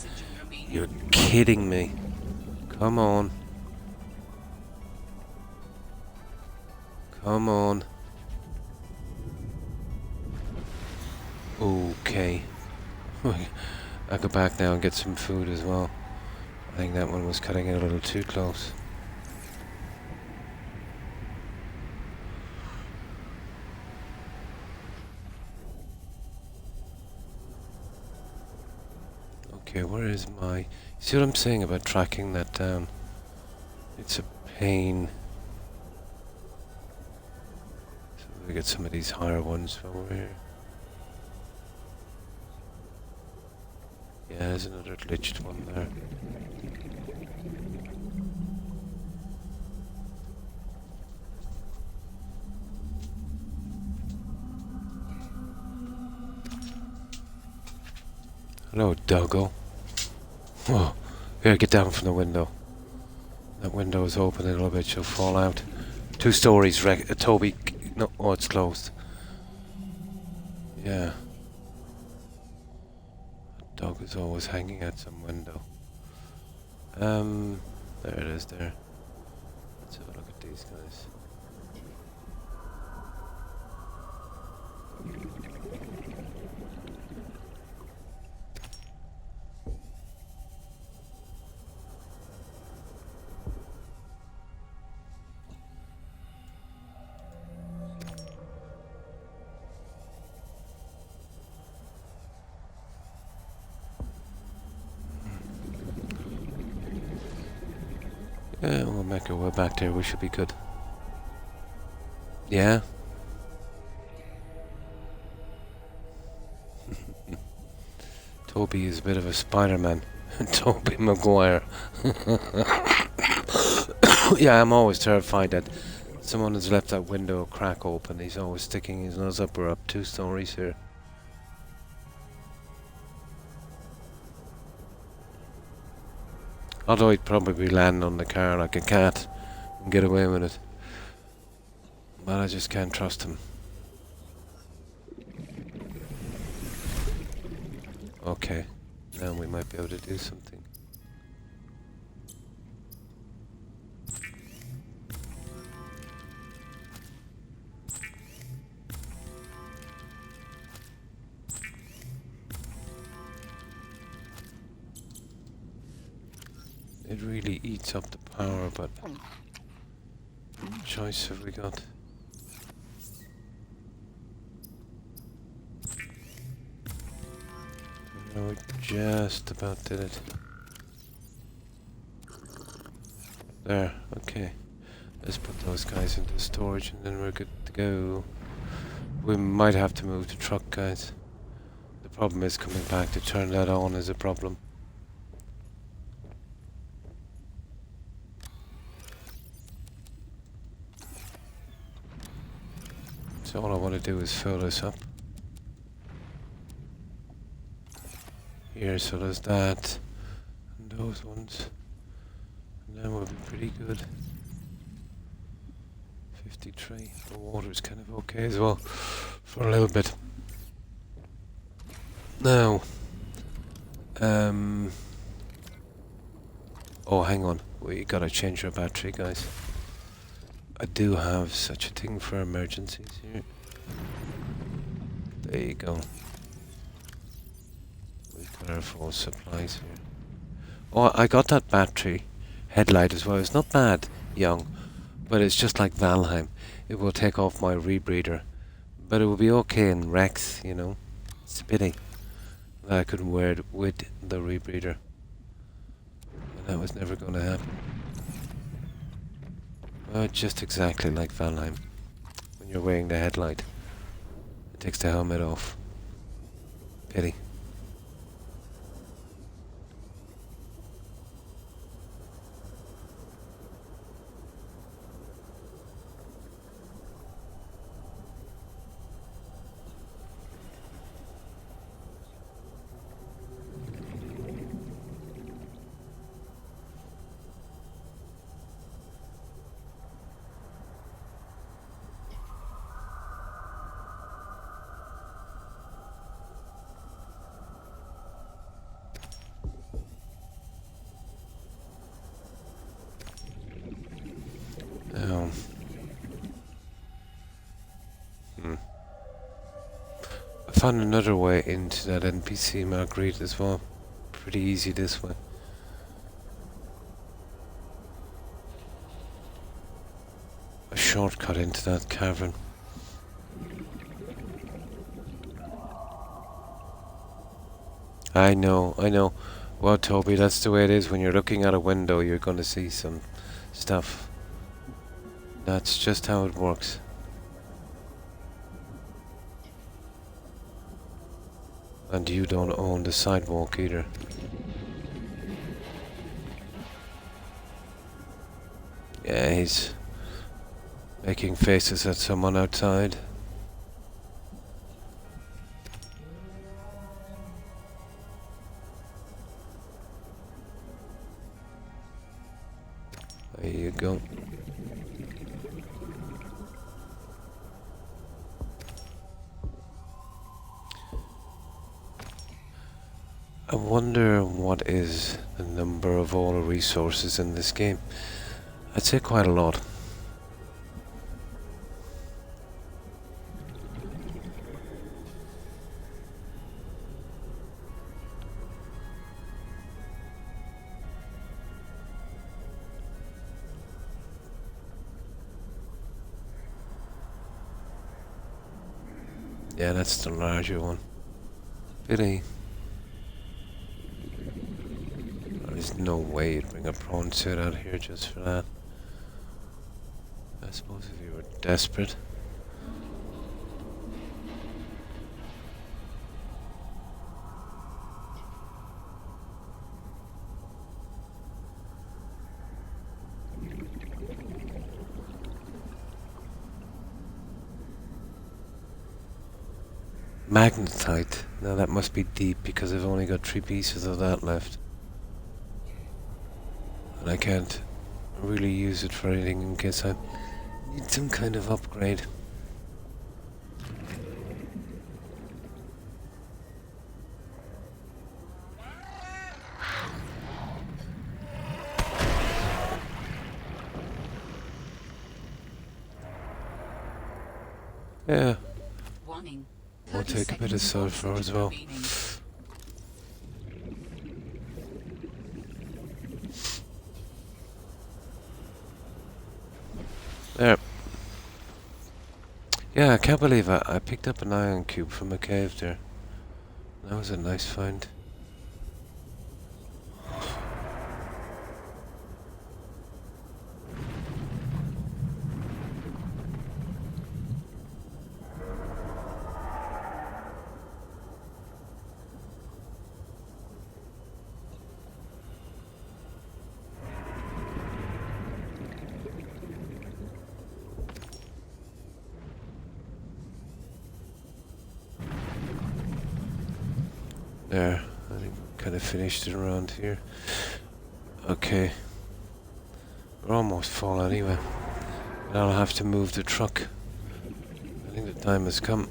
You're kidding me. Come on. Come on. Okay. I'll go back now and get some food as well. I think that one was cutting it a little too close. Okay, where is my... See what I'm saying about tracking that down? It's a pain. So we get some of these higher ones while we're here. Yeah, there's another glitched one there. Hello, doggo. Whoa. Here, get down from the window. That window is open a little bit, she'll fall out. 2 stories, Toby. No, oh, it's closed. Yeah. That dog is always hanging out some window. There it is there. Let's have a look at these guys. Yeah, we'll make our way back there, we should be good. Yeah? Toby is a bit of a Spider-Man. Toby Maguire. Yeah, I'm always terrified that someone has left that window crack open. He's always sticking his nose up. We're up 2 stories here. Although he'd probably land on the car like a cat and get away with it. But I just can't trust him. Okay, now we might be able to do something. It really eats up the power, but what choice have we got? No, we just about did it. There, okay. Let's put those guys into storage and then we're good to go. We might have to move the truck, guys. The problem is coming back to turn that on is a problem. So all I want to do is fill this up. Here, so there's that. And those ones. And then we'll be pretty good. 53. The water's kind of okay as well. For a little bit. Now. Oh, hang on. We gotta change our battery, guys. I do have such a thing for emergencies here. There you go. We've got our full supplies here. Oh, I got that battery headlight as well. It's not bad, young, but it's just like Valheim. It will take off my rebreather, but it will be okay in Rex, you know. It's a pity that I couldn't wear it with the rebreather. And that was never going to happen. Just exactly like Valheim. When you're wearing the headlight, it takes the helmet off. Pity. I found another way into that NPC Marguerite as well. Pretty easy this way. A shortcut into that cavern. I know. Well, Toby, that's the way it is. When you're looking out a window, you're going to see some stuff. That's just how it works. 'Cause And you don't own the sidewalk either. Yeah, he's making faces at someone outside. There you go. I wonder what is the number of all resources in this game. I'd say quite a lot. Yeah, that's the larger one. Really? There's no way you'd bring a prawn suit out here just for that. I suppose if you were desperate. Magnetite. Now that must be deep because I've only got 3 pieces of that left. And I can't really use it for anything in case I need some kind of upgrade. Yeah, Warning. we'll 30 take a bit of seconds of sulfur as oxygen well. remaining. There. Yeah, I can't believe I picked up an iron cube from a cave there. That was a nice find. There, I think we kind of finished it around here. Okay. We're almost full anyway. And I'll have to move the truck. I think the time has come.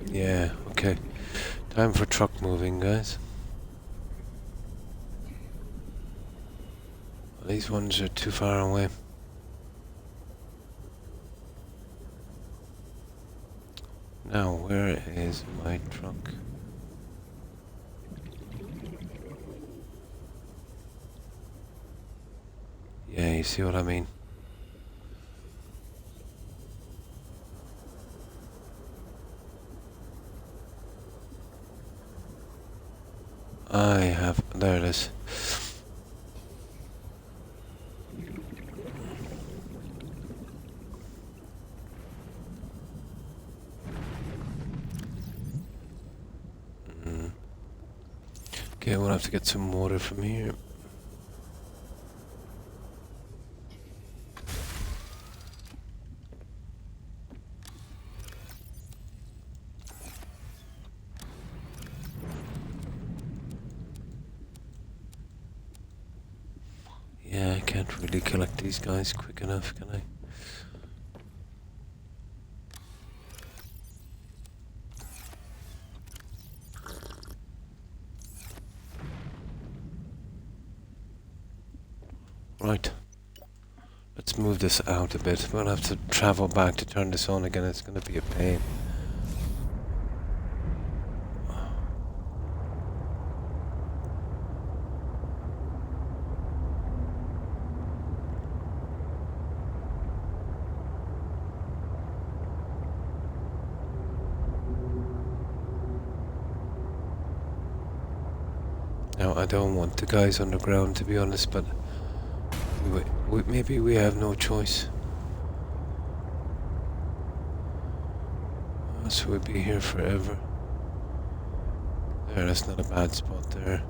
Yeah, okay. Time for truck moving, guys. These ones are too far away. Now, where is my truck? Yeah, you see what I mean? There it is. Okay, we'll have to get some water from here. Yeah, I can't really collect these guys quick enough, can I? Right. Let's move this out a bit. We'll have to travel back to turn this on again. It's going to be a pain. Now, I don't want the guys underground, to be honest, but maybe we have no choice. So we'll be here forever. There, that's not a bad spot there.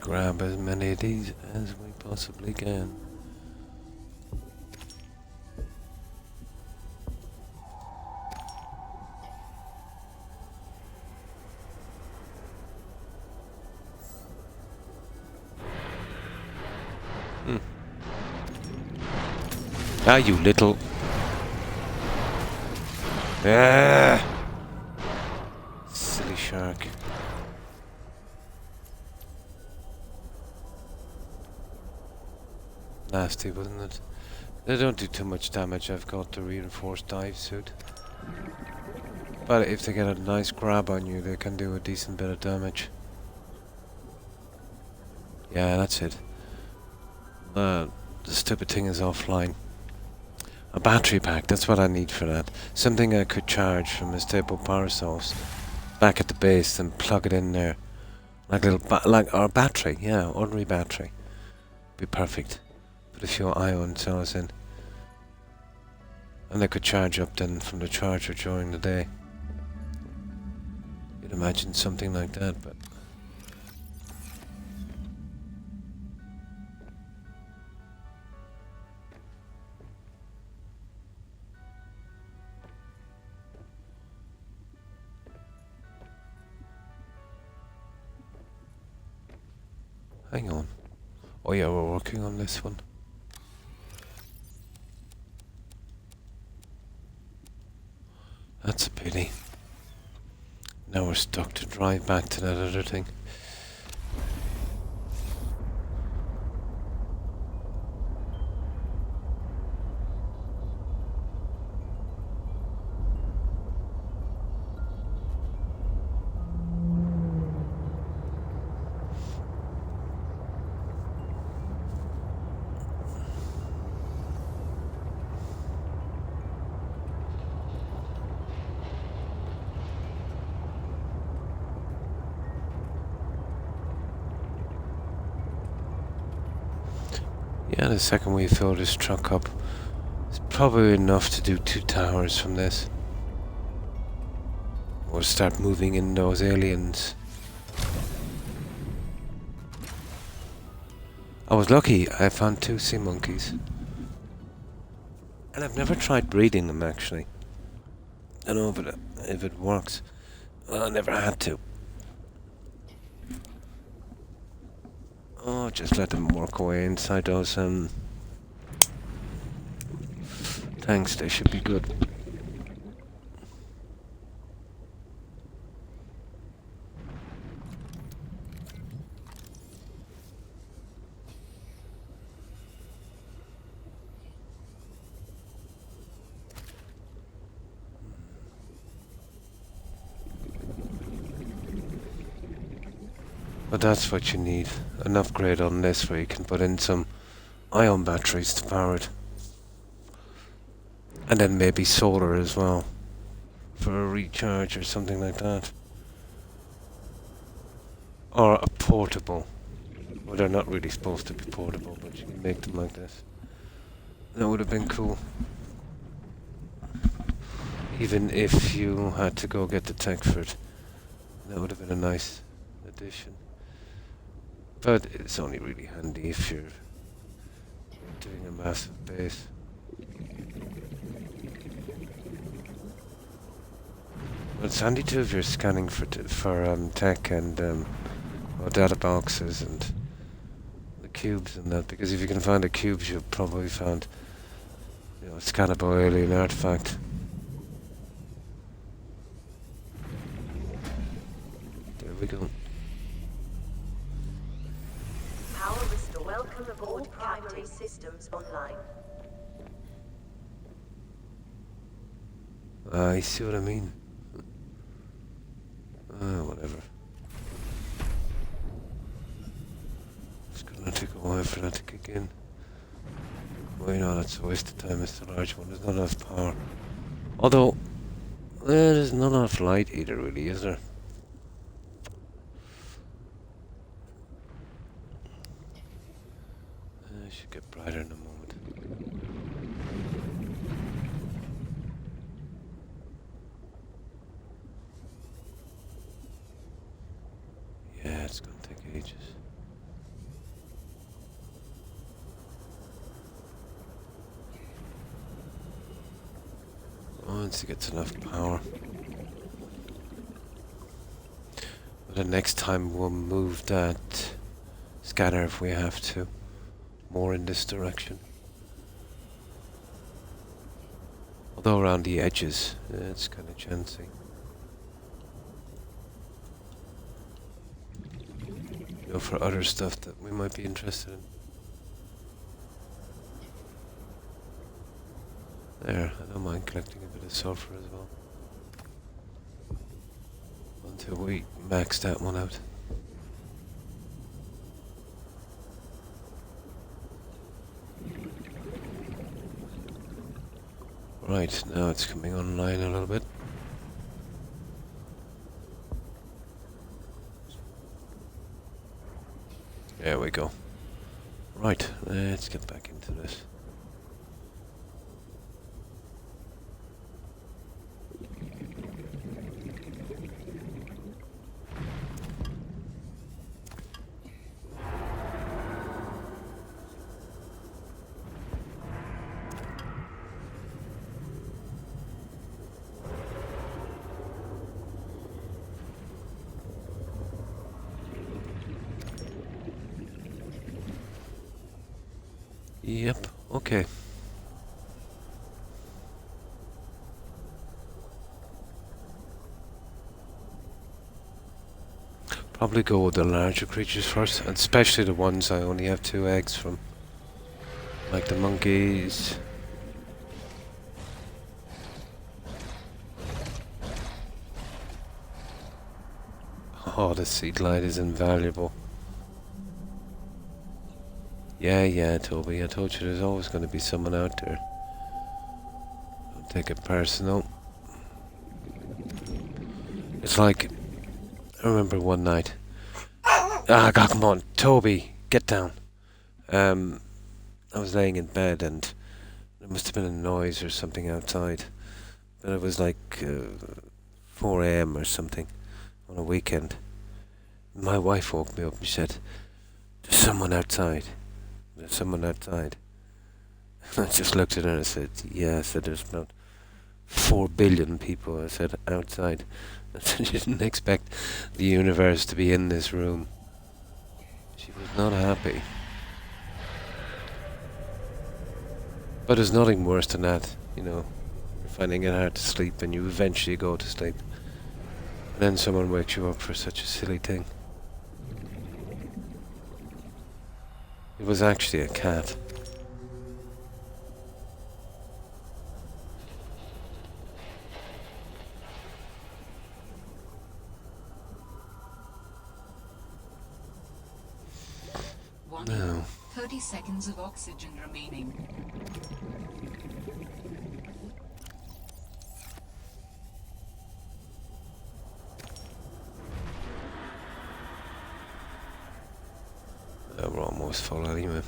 Grab as many of these as we possibly can. Ah, you little... Ah! Silly shark. Nasty, wasn't it? They don't do too much damage. I've got the reinforced dive suit. But if they get a nice grab on you, they can do a decent bit of damage. Yeah, that's it. The stupid thing is offline. A battery pack, that's what I need for that. Something I could charge from a stable power source back at the base and plug it in there. Like a little like our battery, yeah, ordinary battery. Be perfect. Put a few ion cells in. And they could charge up then from the charger during the day. You'd imagine something like that, but... Hang on. Oh yeah, we're working on this one. That's a pity. Now we're stuck to drive back to that other thing. Yeah, the second we fill this truck up, it's probably enough to do 2 towers from this. Or start moving in those aliens. I was lucky, I found 2 sea monkeys. And I've never tried breeding them actually. I don't know if it works. Well, I never had to. Oh, just let them work away inside those tanks, they should be good. But that's what you need, an upgrade on this where you can put in some ion batteries to power it. And then maybe solar as well, for a recharge or something like that. Or a portable. Well, they're not really supposed to be portable, but you can make them like this. That would have been cool. Even if you had to go get the tech for it, that would have been a nice addition. But it's only really handy if you're doing a massive base. Well, it's handy too if you're scanning for tech and data boxes and the cubes and that, because if you can find the cubes, you've probably found, you know, a scannable alien artifact. There we go. Power restored. All primary systems online. I see what I mean. Whatever. It's gonna take a while for that to kick in. Why not? It's a waste of time. It's the large one. There's not enough power. Although, there's not enough light either, really, is there? It should get brighter in a moment. Yeah, it's gonna take ages. Once it gets enough power. But the next time we'll move that scanner if we have to. More in this direction. Although around the edges, it's kind of chancy. You know, for other stuff that we might be interested in. There, I don't mind collecting a bit of sulfur as well. Until we max that one out. Right, now it's coming online a little bit. There we go. Right, let's get back into this. Yep, okay. Probably go with the larger creatures first, and especially the ones I only have 2 eggs from. Like the monkeys. Oh, the sea glide is invaluable. Yeah, Toby, I told you there's always going to be someone out there. Don't take it personal. It's like, I remember one night. God, come on, Toby, get down. I was laying in bed and there must have been a noise or something outside. But it was like 4 AM or something on a weekend. My wife woke me up and she said, "There's someone outside. There's someone outside." I just looked at her and I said, "Yeah," I said, "there's about 4 billion people," I said, "outside." I said, "You didn't expect the universe to be in this room." She was not happy. But there's nothing worse than that, you know. You're finding it hard to sleep and you eventually go to sleep. And then someone wakes you up for such a silly thing. It was actually a cat. No. 30 seconds of oxygen remaining. We're almost full anyway.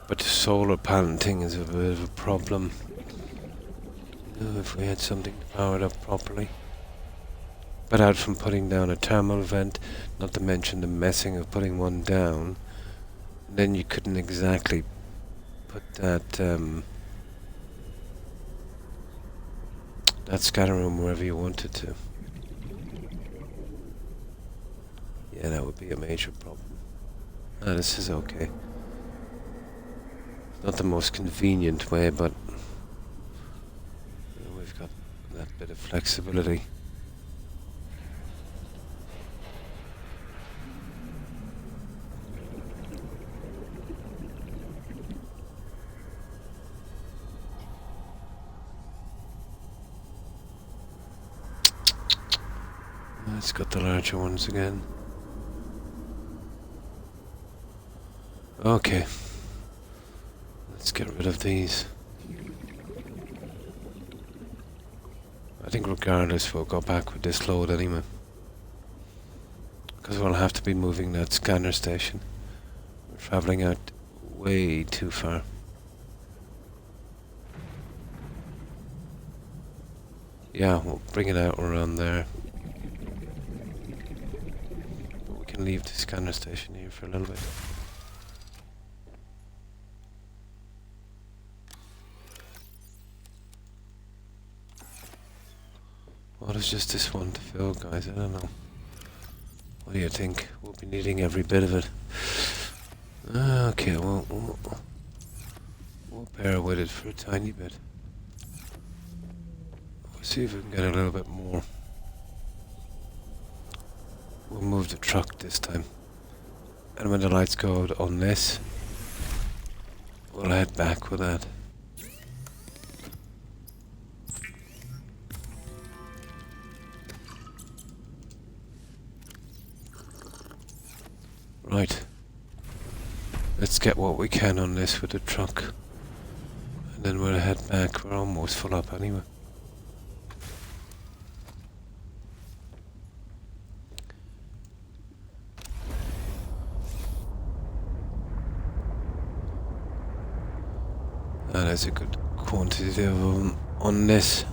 But the solar panel thing is a bit of a problem. You know, if we had something to power it up properly. But out from putting down a thermal vent, not to mention the messing of putting one down, then you couldn't exactly put that that scatter room wherever you wanted to. Yeah, that would be a major problem. Ah, this is okay. Not the most convenient way, but you know, we've got that bit of flexibility. It's got the larger ones again. Okay. Let's get rid of these. I think regardless we'll go back with this load anyway. Because we'll have to be moving that scanner station. We're travelling out way too far. Yeah, we'll bring it out around there. But we can leave the scanner station here for a little bit. What is just this one to fill, guys? I don't know. What do you think? We'll be needing every bit of it. Okay, we'll bear with it for a tiny bit. We'll see if we can get a little bit more. We'll move the truck this time. And when the lights go out on this, we'll head back with that. Right. Let's get what we can on this with the truck. And then we'll head back. We're almost full up anyway. And there's a good quantity of them on this.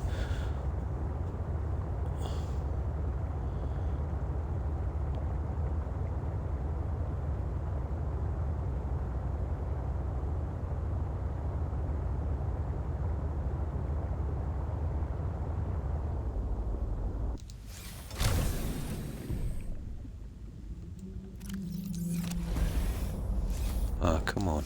Ah, come on.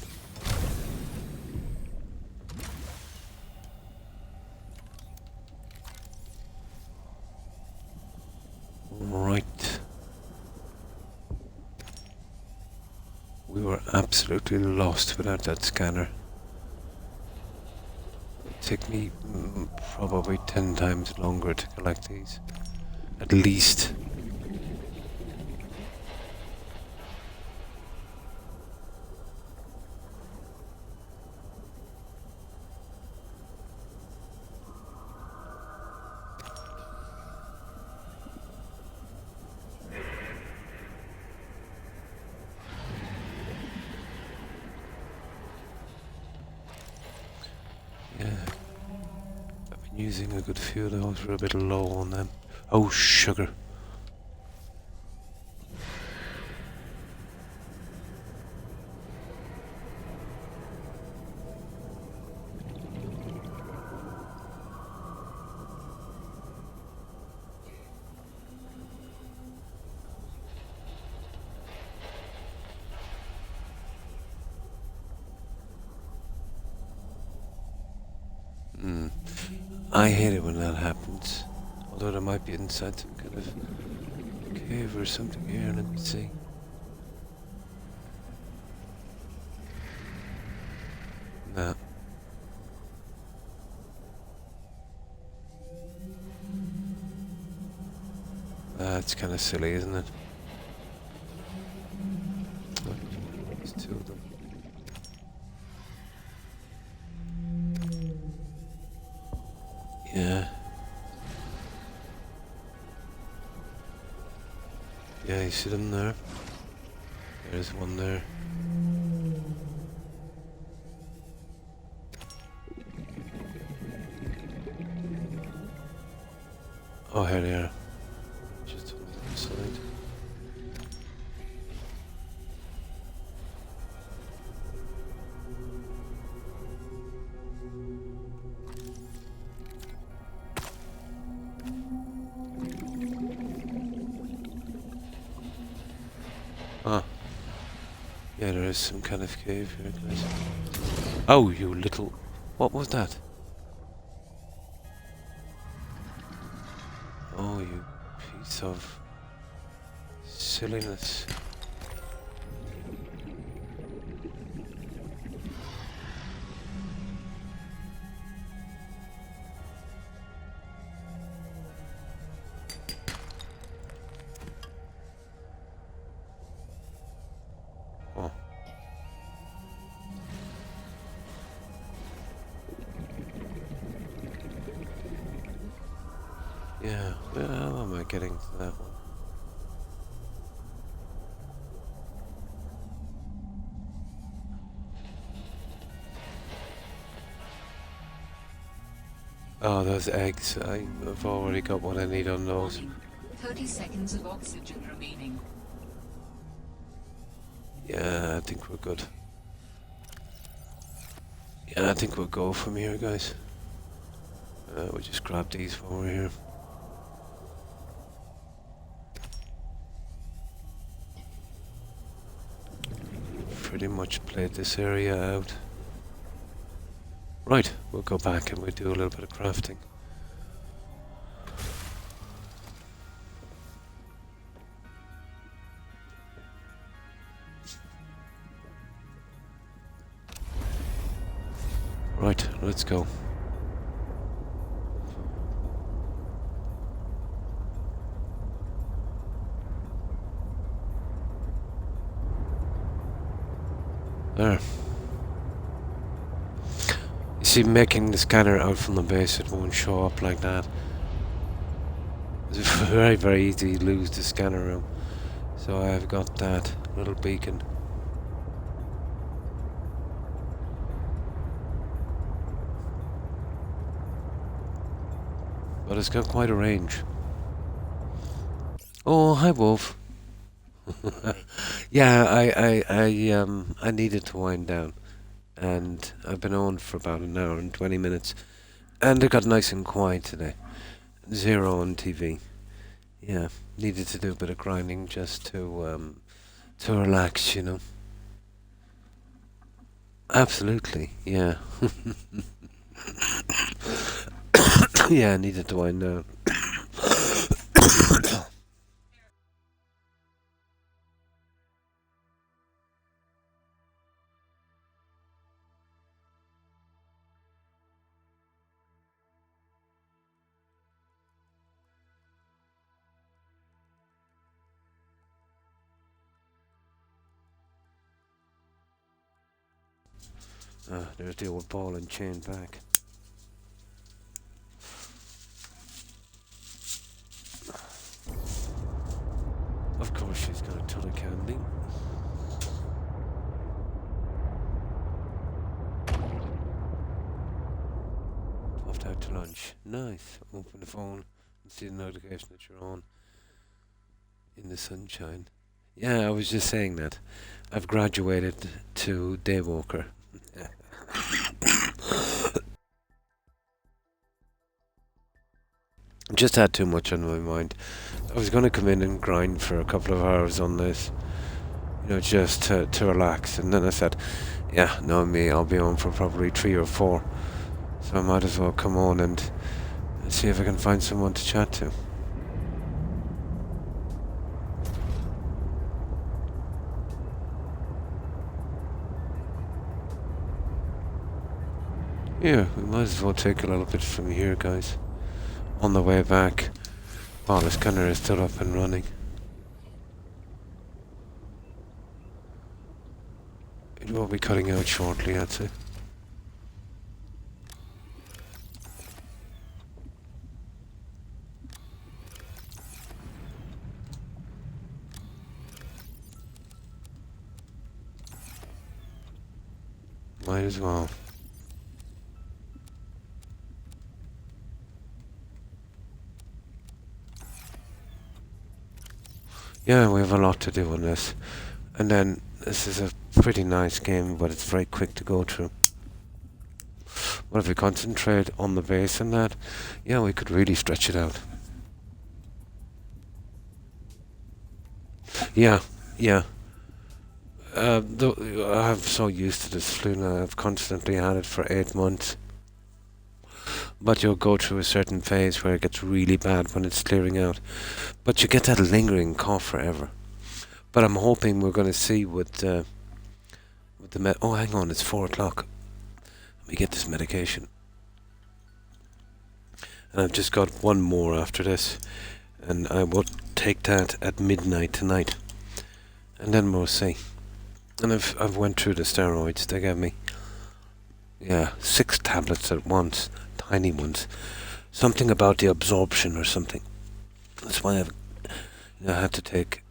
Right. We were absolutely lost without that scanner. It'd take me probably 10 times longer to collect these. At least. Yeah, I've been using a good few of those. We're a bit low on them. Oh, sugar. I hate it when that happens. Although there might be inside some kind of cave or something here. Let me see. No. That's kind of silly, isn't it? Oh, there's two of them. Yeah. Yeah, you see them there? There's one there. Oh, here they are. Just on the other side. Ah. Yeah, there is some kind of cave here, guys. Oh, you little... What was that? Oh, you piece of silliness. Yeah, well, how am I getting to that one? Oh, those eggs. I've already got what I need on those. Warning. 30 seconds of oxygen remaining. Yeah, I think we're good. Yeah, I think we'll go from here, guys. We'll just grab these while we're here. Pretty much played this area out. Right, we'll go back and we'll do a little bit of crafting. Right, let's go. There. You see, making the scanner out from the base, it won't show up like that. It's very, very easy to lose the scanner room. So I've got that little beacon. But it's got quite a range. Oh, hi, Wolf. Yeah, I needed to wind down, and I've been on for about an hour and 20 minutes, and it got nice and quiet today. Zero on TV. Yeah, needed to do a bit of grinding just to relax, you know. Absolutely, yeah. Yeah, I needed to wind down. There's the old ball and chain back. Of course she's got a ton of candy. Off out to lunch. Nice. Open the phone and see the notification that you're on in the sunshine. Yeah, I was just saying that. I've graduated to daywalker. Just had too much on my mind. I was going to come in and grind for a couple of hours on this, you know, just to relax. And then I said, yeah, no, me, I'll be on for probably 3 or 4. So I might as well come on and see if I can find someone to chat to. Yeah, we might as well take a little bit from here, guys. On the way back. Oh, the scanner is still up and running. It will be cutting out shortly, I'd say. Might as well. Yeah, we have a lot to do on this. And then, this is a pretty nice game, but it's very quick to go through. But if we concentrate on the base and that, yeah, we could really stretch it out. Yeah, yeah. I'm so used to this flu now. I've constantly had it for 8 months. But you'll go through a certain phase where it gets really bad when it's clearing out. But you get that lingering cough forever. But I'm hoping we're going to see with the oh, hang on, it's 4 o'clock. Let me get this medication. And I've just got one more after this. And I will take that at midnight tonight. And then we'll see. And I've went through the steroids. They gave me, yeah, 6 tablets at once. Tiny ones. Something about the absorption or something. That's why I had to take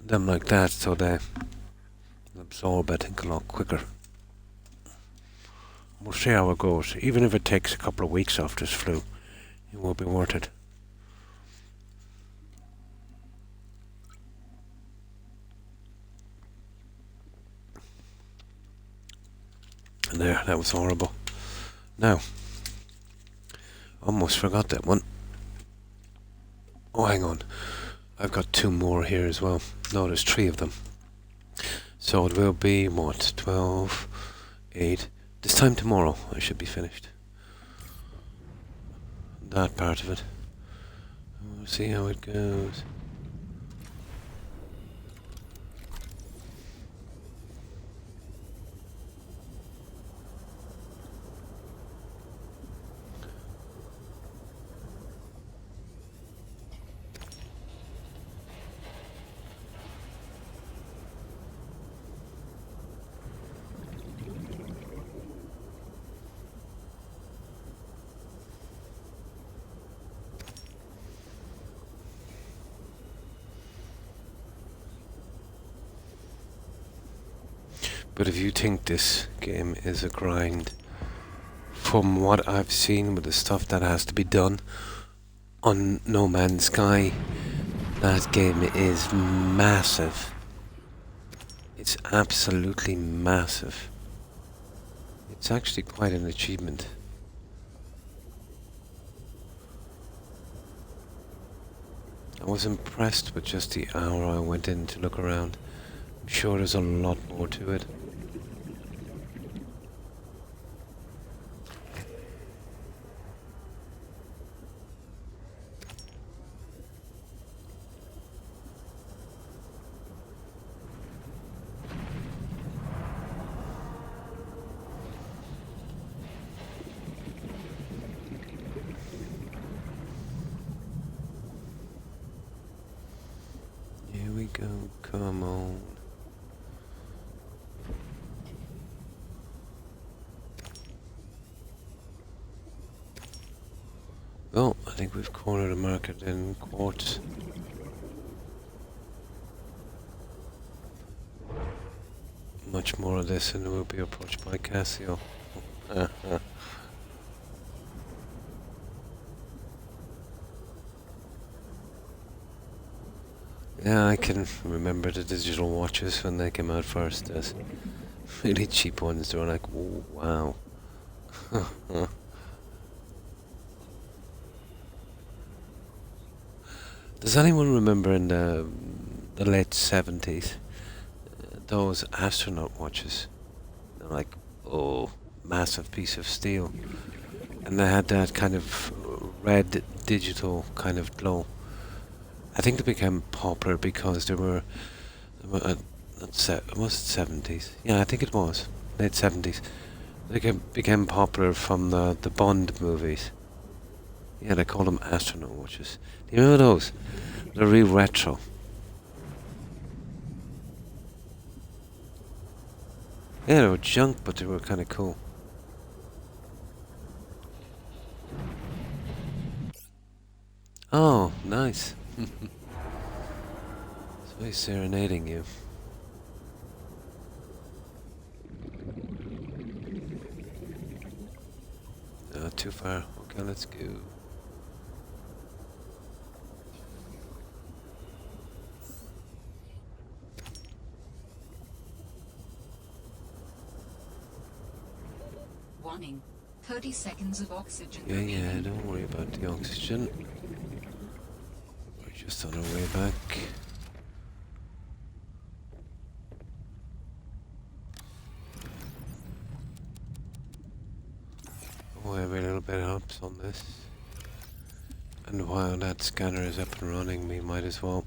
them like that, so they absorb, I think, a lot quicker. We'll see how it goes. Even if it takes a couple of weeks off this flu, it will be worth it. And there, that was horrible. Now, almost forgot that one. Oh, hang on. I've got 2 more here as well. No, there's 3 of them. So it will be, what, 12, 8. This time tomorrow I should be finished. That part of it. We'll see how it goes. But if you think this game is a grind, from what I've seen with the stuff that has to be done on No Man's Sky, that game is massive. It's absolutely massive. It's actually quite an achievement. I was impressed with just the hour I went in to look around. I'm sure there's a lot more to it. Here we go, come on. Well, I think we've cornered the market in quartz. Much more of this and we'll be approached by Casio. Yeah, I can remember the digital watches when they came out first. There's really cheap ones. They were like, oh, wow. Does anyone remember in the late 70s those astronaut watches? They're like, oh, massive piece of steel, and they had that kind of red digital kind of glow. I think they became popular because they were was it 70s? Yeah, I think it was late 70s. They became popular from the Bond movies. Yeah, they call them astronaut watches. Do you remember those? They're real retro. Yeah, they were junk, but they were kind of cool. Oh, nice. So he's serenading you. Not too far. Okay, let's go. Warning. 30 seconds of oxygen Yeah, remaining. don't worry about the oxygen. We're just on our way back. Oh, every little bit helps on this. And while that scanner is up and running, we might as well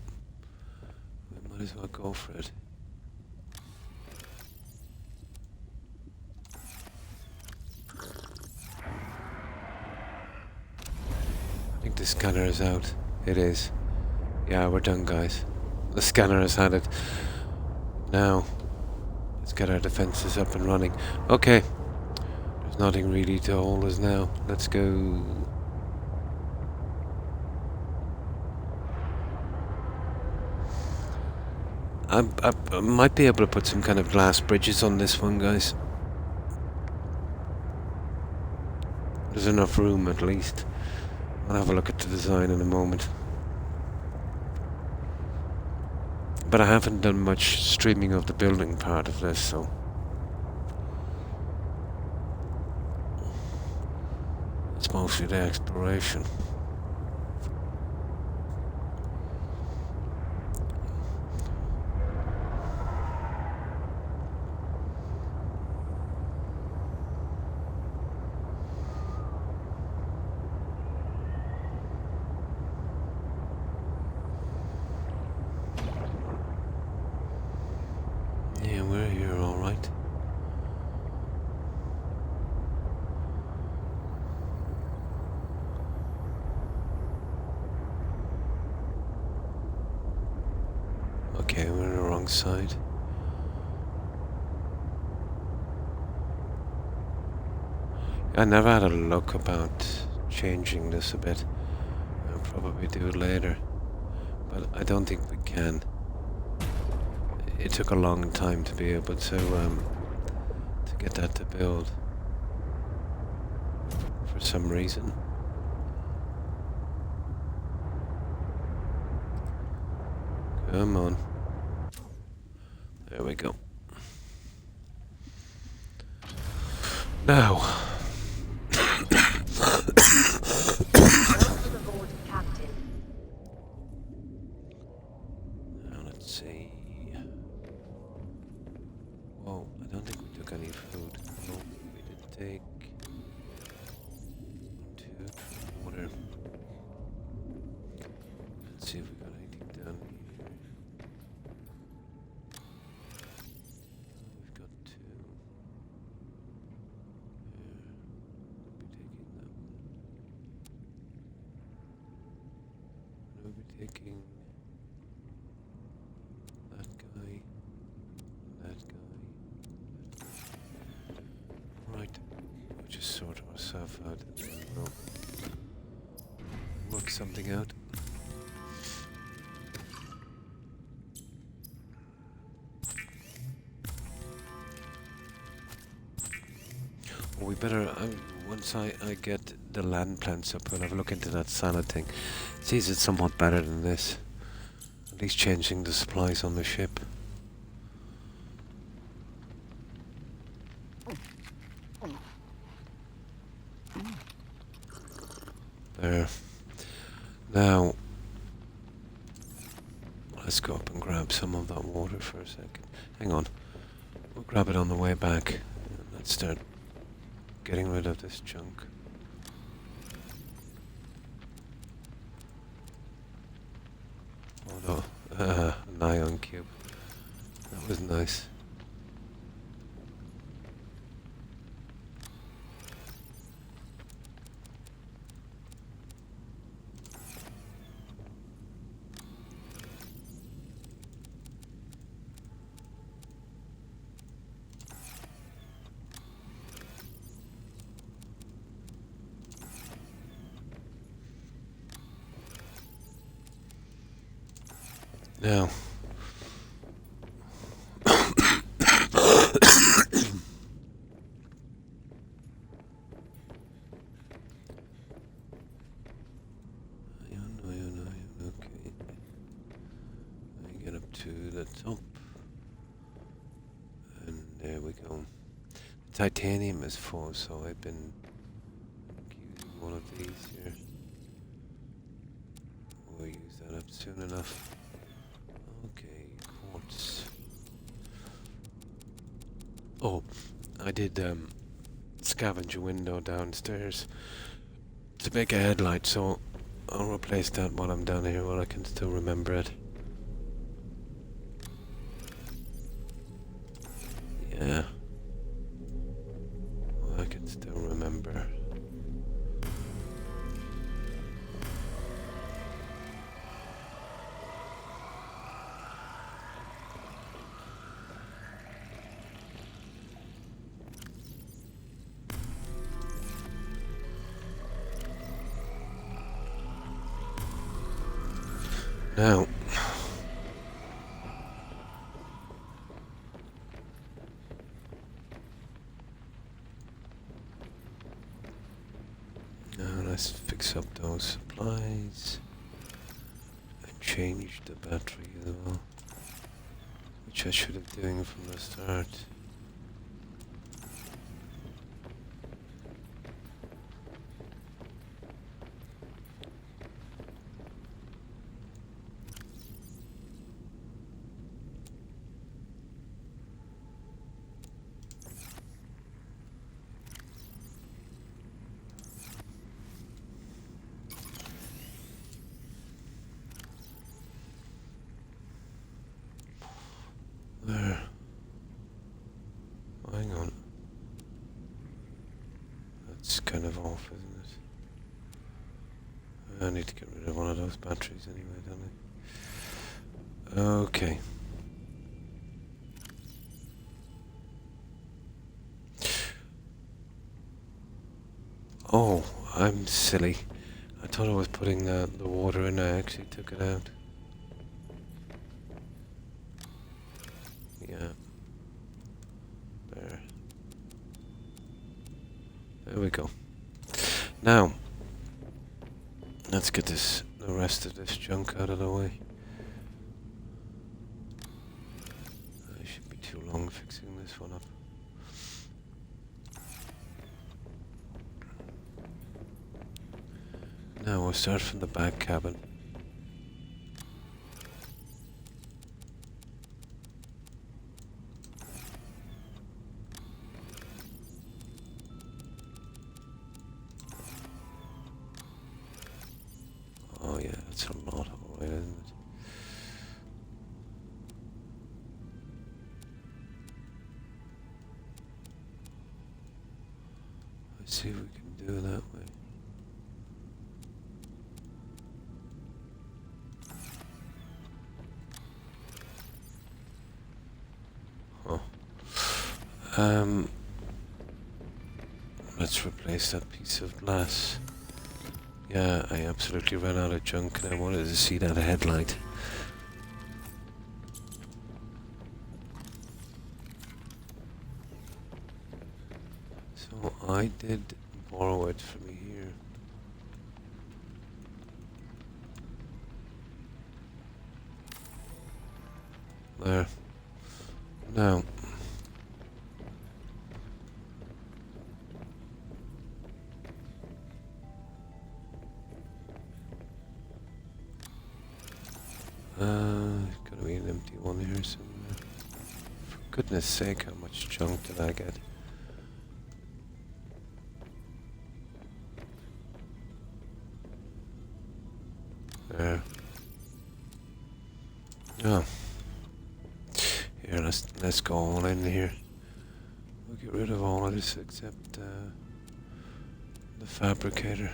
go for it. I think the scanner is out. It is. Yeah, we're done, guys. The scanner has had it. Now, let's get our defenses up and running. Okay. There's nothing really to hold us now. Let's go. I might be able to put some kind of glass bridges on this one, guys. There's enough room, at least. I'll have a look at the design in a moment. But I haven't done much streaming of the building part of this, so... It's mostly the exploration. Yeah, we're here, all right. Okay, we're on the wrong side. I never had a look about changing this a bit. I'll probably do it later, but I don't think we can. It took a long time to be able to get that to build for some reason. Come on. There we go. Now. Welcome aboard, Captain. Now let's see. Whoa, I don't think we took any food. No, we did take 2 water. Let's see if we got anything done here. We've got 2. We'll be taking that guy, that guy. Right, we'll just sort ourselves out and then we'll work something out. Well, we better, once I get the land plants up, we'll have a look into that salad thing. See, is it somewhat better than this? At least changing the supplies on the ship. There. Now, let's go up and grab some of that water for a second. Hang on. We'll grab it on the way back. Let's start getting rid of this junk. Oh no, an ion cube. That was nice. Now, okay. I get up to the top, and there we go. Titanium is full, so I've been using one of these here. We'll use that up soon enough. Okay, quartz. Oh, I did scavenge a window downstairs to make a headlight, so I'll replace that while I'm down here while I can still remember it. Yeah. Well, I can still remember. Now, supplies. I changed the battery as well, which I should have doing from the start. There. Oh, hang on. That's kind of off, isn't it? I need to get rid of one of those batteries anyway, don't I? Okay. Oh, I'm silly. I thought I was putting the water in, I actually took it out. Yeah. There we go. Now, let's get the rest of this junk out of the way. I should be too long fixing this one up. Now we'll start from the back cabin. Oh yeah, that's a lot, alright, isn't it? Let's see if we can do it that way. Huh. Let's replace that piece of glass. Yeah, I absolutely ran out of junk and I wanted to see that headlight. So I did borrow it from here. There. Now. Gotta be an empty one here somewhere. For goodness sake, how much junk did I get? There. Oh. Here, let's go all in here. We'll get rid of all of this except the fabricator.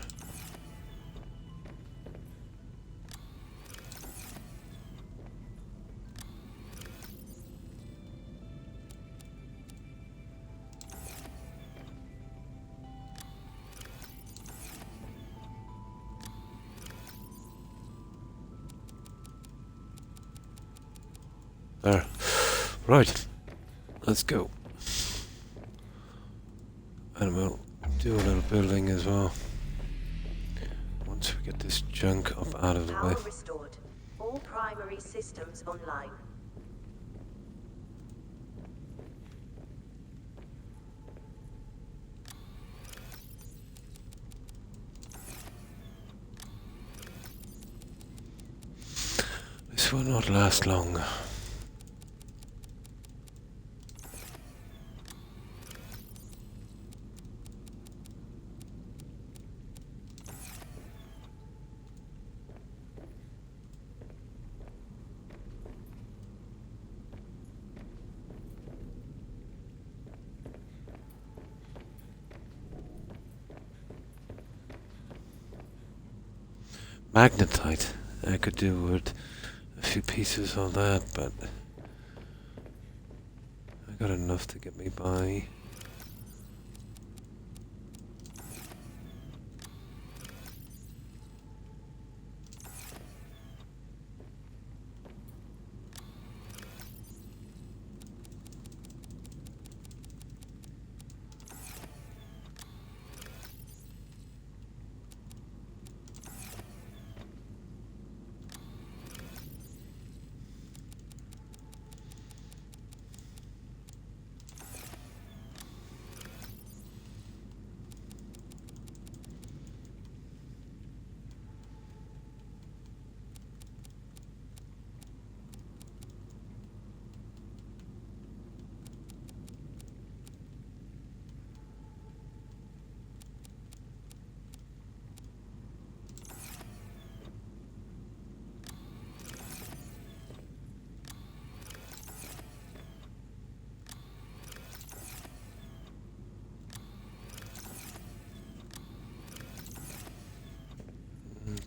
There. Right. Let's go. And we'll do a little building as well. Once we get this junk up out of the way. Power restored. All primary systems online. This will not last long. Magnetite. I could do with a few pieces of that, but I got enough to get me by.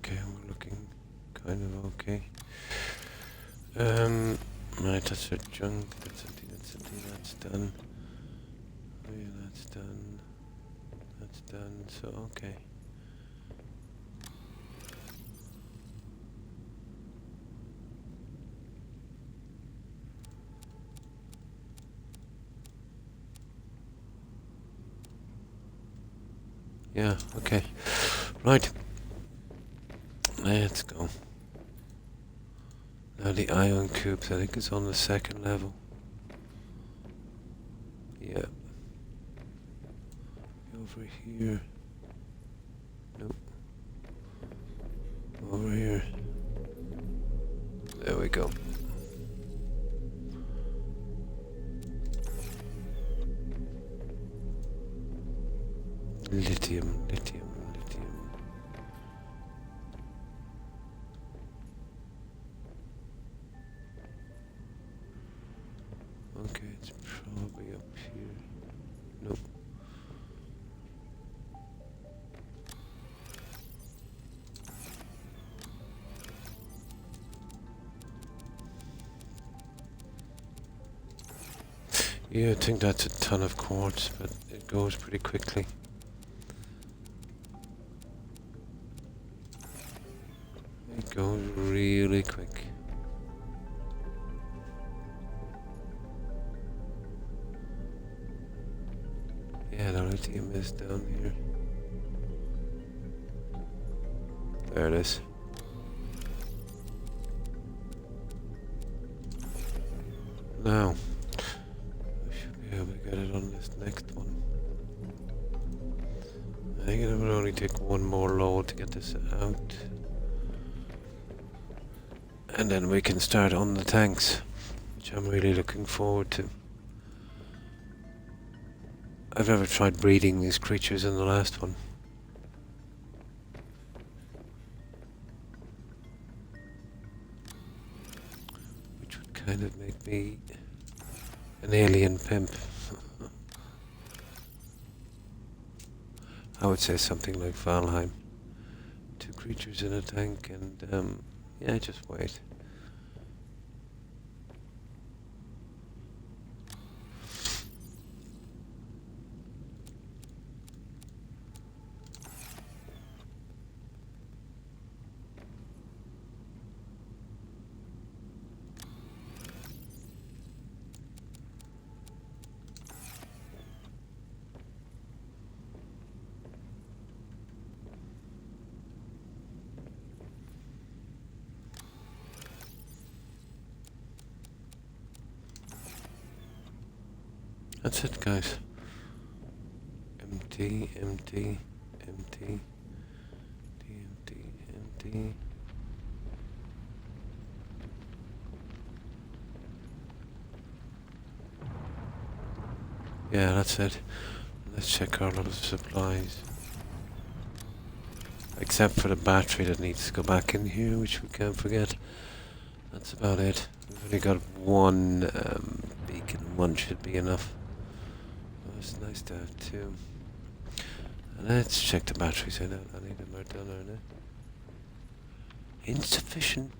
Okay, we're looking kind of okay. Right, that's our junk. That's empty. That's empty. That's done. Oh yeah, that's done. That's done. So okay. Yeah. Okay. Right. Let's go. Now the ion cubes, I think it's on the second level. Yeah. Over here. Nope. Over here. There we go. Lithium, lithium, lithium. Okay, it's probably up here. Nope. Yeah, I think that's a ton of quartz, but it goes pretty quickly. It goes really quick. Yeah, the lithium is down here. There it is. Now, we should be able to get it on this next one. I think it will only take one more load to get this out. And then we can start on the tanks, which I'm really looking forward to. I've never tried breeding these creatures in the last one. Which would kind of make me an alien pimp. I would say something like Valheim. 2 creatures in a tank and yeah, just wait. That's it, guys. Empty, empty, empty, empty, empty. Yeah, that's it. Let's check our little supplies. Except for the battery that needs to go back in here, which we can't forget. That's about it. We've only got one beacon. One should be enough. Oh, it's nice to have 2. And let's check the batteries. I don't any of them are done, are they? Insufficient.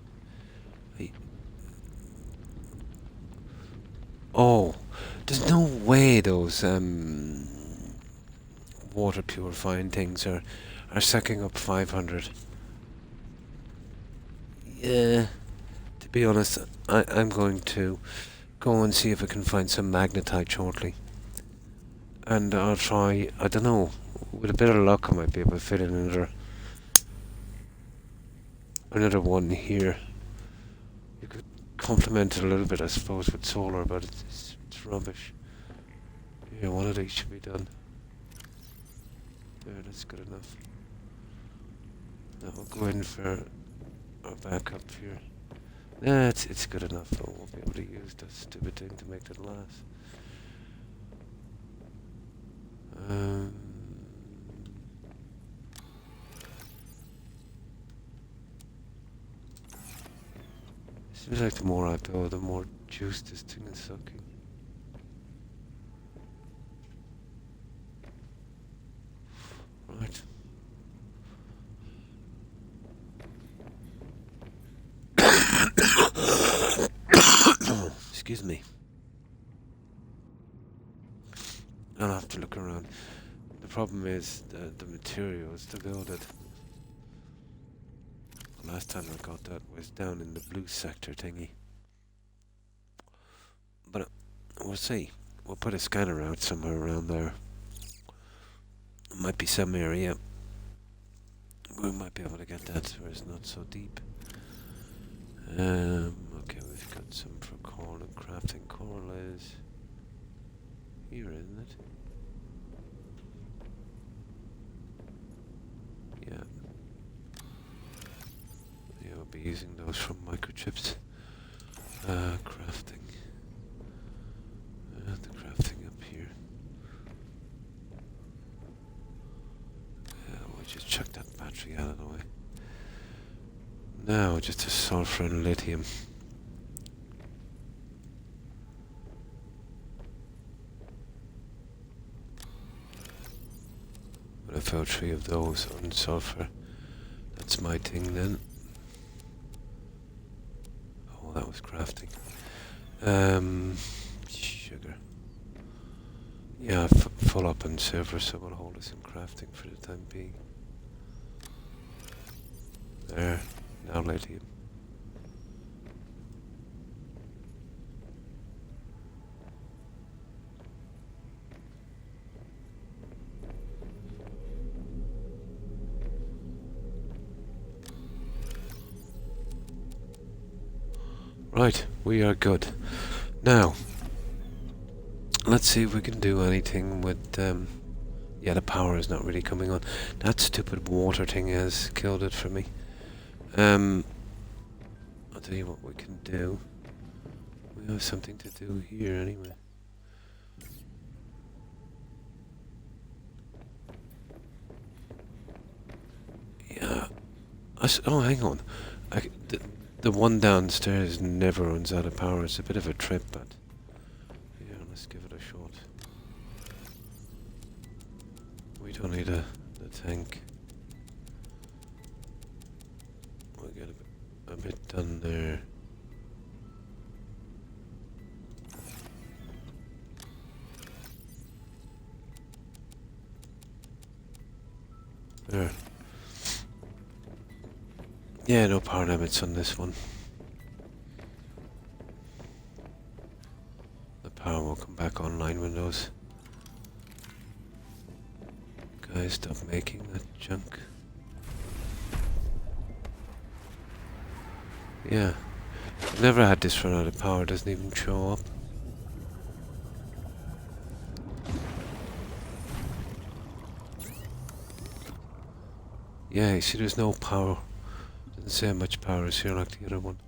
Wait. Oh, there's no way those water purifying things are sucking up 500. Yeah. To be honest, I'm going to go and see if I can find some magnetite shortly. And I'll try, I don't know, with a bit of luck I might be able to fit in another one here. You could complement it a little bit, I suppose, with solar, but it's rubbish. Yeah, one of these should be done. There, that's good enough. Now we'll go in for our backup here. Nah, it's good enough. I won't be able to use that stupid thing to make that last. Seems like the more I go, the more juice this thing is sucking. Right. Excuse me. I'll have to look around. The problem is the materials to build it. The last time I got that was down in the blue sector thingy. But we'll see. We'll put a scanner out somewhere around there. It might be some area. We might be able to get that where it's not so deep. Okay, we've got some for coral and crafting. Coral is here, isn't it? Yeah. Yeah, we'll be using those from microchips. Crafting. The crafting up here. We'll just chuck that battery out of the way. Now, just a sulfur and lithium. But I found 3 of those on sulfur. That's my thing then. Oh, that was crafting. Sugar. Yeah, full up on silver, so we'll hold us in crafting for the time being. There. Now lithium. Right, we are good. Now, let's see if we can do anything with, yeah, the power is not really coming on. That stupid water thing has killed it for me. I'll tell you what we can do. We have something to do here anyway. Yeah. Oh, hang on. The one downstairs never runs out of power. It's a bit of a trip, but yeah, let's give it a shot. We don't need the tank. We'll get a bit done there. There. Yeah, no power limits on this one. The power will come back online when those guys stop making that junk. Yeah. I've never had this run out of power, it doesn't even show up. Yeah, you see there's no power. Doesn't say how much power is here like the other one.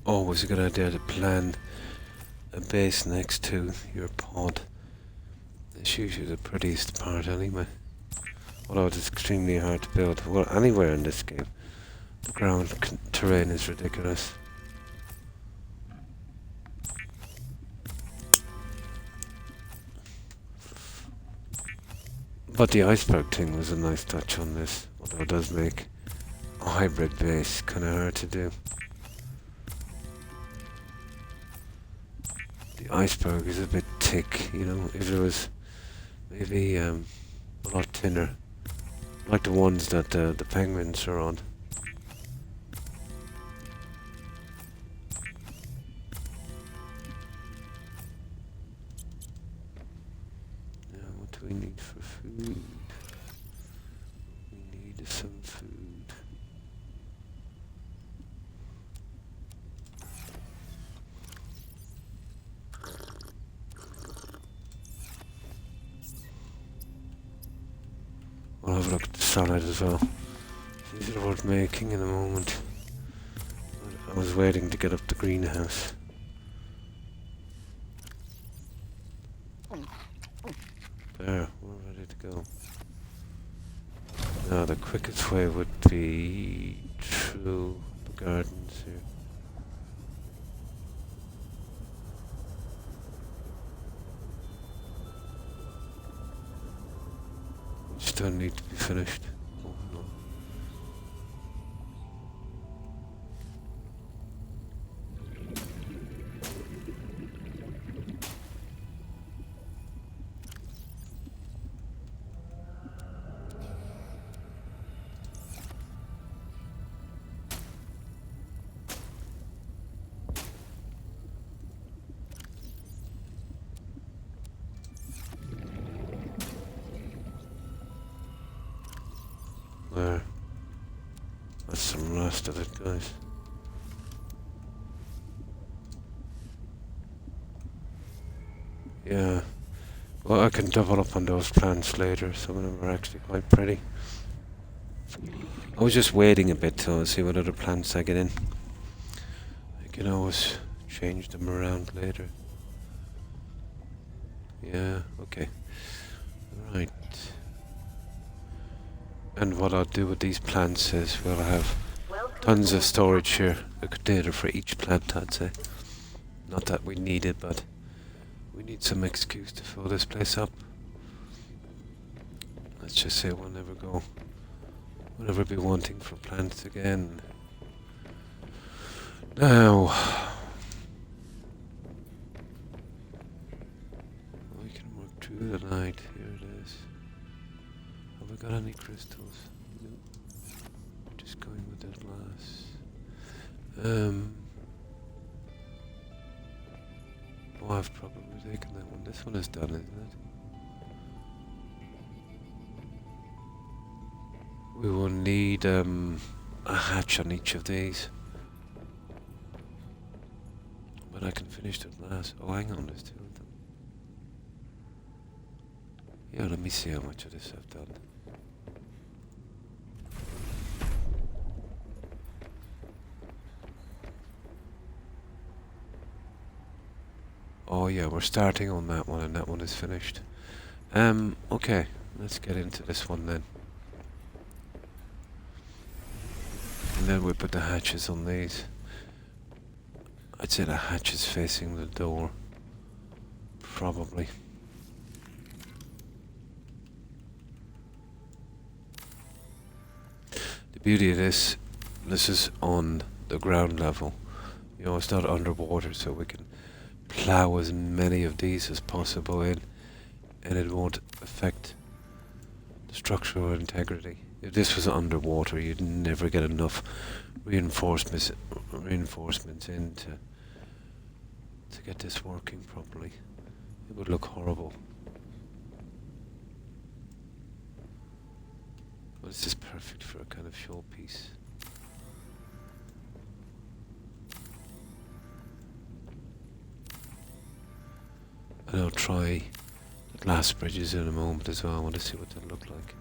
Always a good idea to plan a base next to your pod. It's usually the prettiest part anyway. Although it's extremely hard to build. Well, anywhere in this game. The ground terrain is ridiculous. But the iceberg thing was a nice touch on this. Although it does make a hybrid base kind of hard to do. The iceberg is a bit thick, you know, if it was maybe a lot thinner, like the ones that the penguins are on. Now, what do we need for food? We need some food. We'll have a look at the salad as well. These are worth making in a moment. I was waiting to get up the greenhouse. There, we're ready to go. Now the quickest way would be through the gardens here. Which don't need to be finished. Oh no. There. That's some rest of it, guys. Yeah. Well, I can double up on those plants later. Some of them are actually quite pretty. I was just waiting a bit to see what other plants I get in. I can always change them around later. Yeah, okay. Right. And what I'll do with these plants is we'll have tons of storage here. A container for each plant, I'd say. Not that we need it, but we need some excuse to fill this place up. Let's just say we'll never go. We'll never be wanting for plants again. Now, we can work through the night. Here it is. Have we got any crystals? No. Just going with that glass. Oh, I've probably taken that one. This one is done, isn't it? We will need a hatch on each of these. But I can finish the glass. Oh, hang on, there's two of them. Yeah, let me see how much of this I've done. Oh yeah, we're starting on that one and that one is finished. Okay, let's get into this one then. And then we put the hatches on these. I'd say the hatch is facing the door. Probably. The beauty of this is on the ground level. You know, it's not underwater, so we can plow as many of these as possible in, and it won't affect the structural integrity. If this was underwater, you'd never get enough reinforcements in to get this working properly. It would look horrible. But it's just perfect for a kind of showpiece. And I'll try the glass bridges in a moment as well. I want to see what they look like.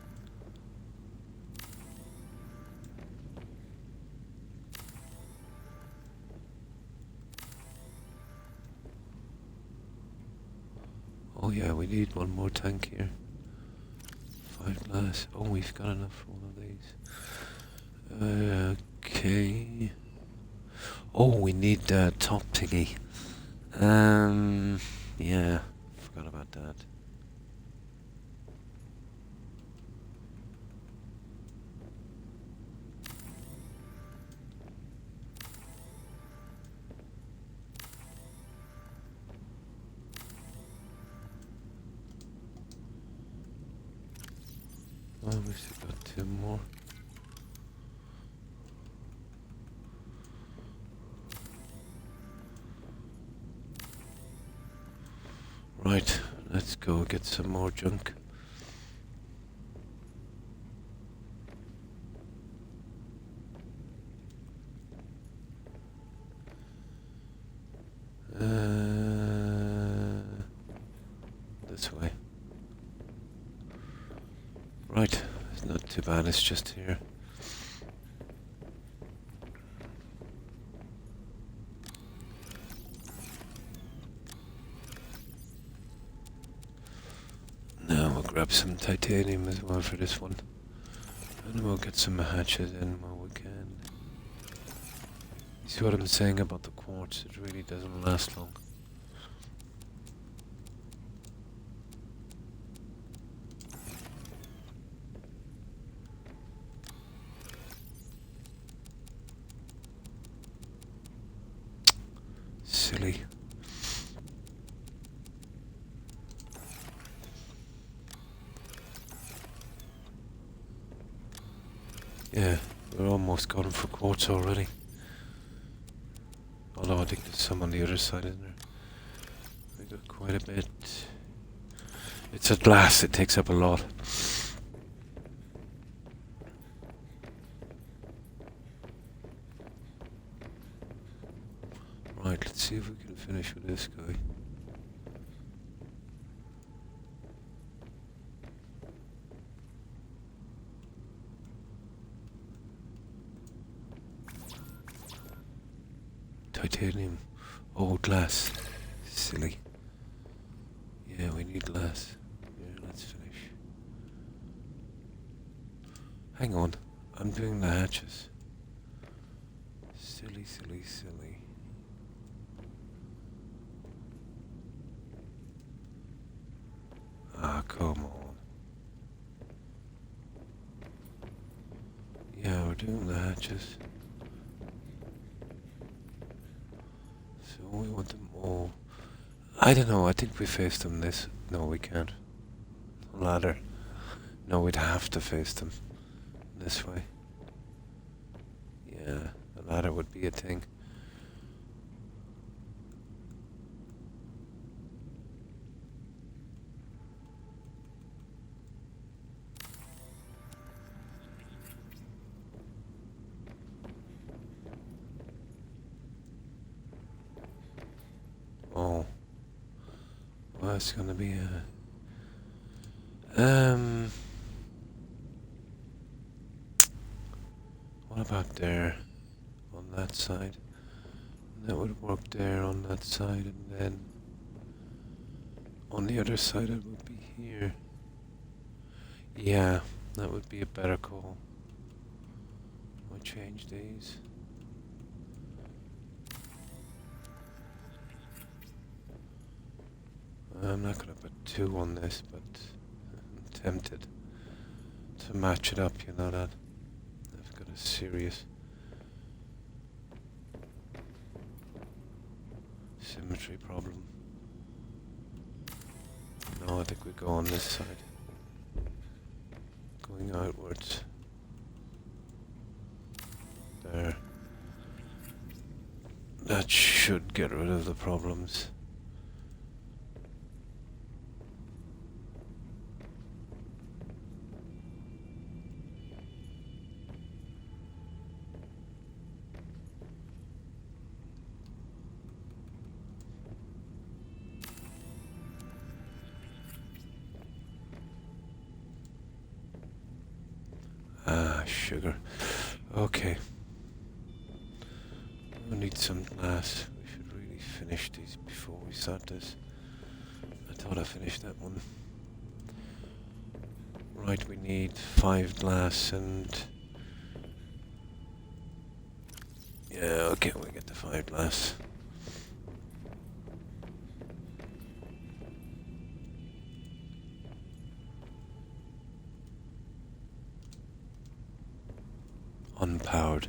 Oh yeah, we need one more tank here. 5 glass. Oh, we've got enough for one of these. Okay. Oh, we need the top thingy. Yeah, forgot about that. Oh, we still got 2 more. Right, let's go get some more junk. This way. Right, it's not too bad, it's just here. Now grab some titanium as well for this one. And we'll get some hatches in while we can. See what I'm saying about the quartz? It really doesn't last long. Silly. Yeah, we're almost gone for quartz already. Although I think there's some on the other side, isn't there? We got quite a bit. It's a glass, it takes up a lot. Right, let's see if we can finish with this guy. Titanium. Oh, glass. Silly. Yeah, we need glass. Yeah, let's finish. Hang on. I'm doing the hatches. Silly, silly, silly. Ah, come on. Yeah, we're doing the hatches. So we want them all. I don't know, I think we face them this. No, we can't. Ladder. No, we'd have to face them this way. Yeah, the ladder would be a thing. Oh. Well, it's gonna be a... What about there? On that side? That would work there on that side, and then... On the other side it would be here. Yeah, that would be a better call. I'll change these. I'm not gonna put 2 on this, but I'm tempted to match it up, you know that. I've got a serious symmetry problem. No, I think we go on this side. Going outwards. There. That should get rid of the problems. Ah, sugar. Okay. We need some glass. We should really finish these before we start this. I thought I finished that one. Right, we need 5 glass and... Yeah, okay, we get the 5 glass. Unpowered.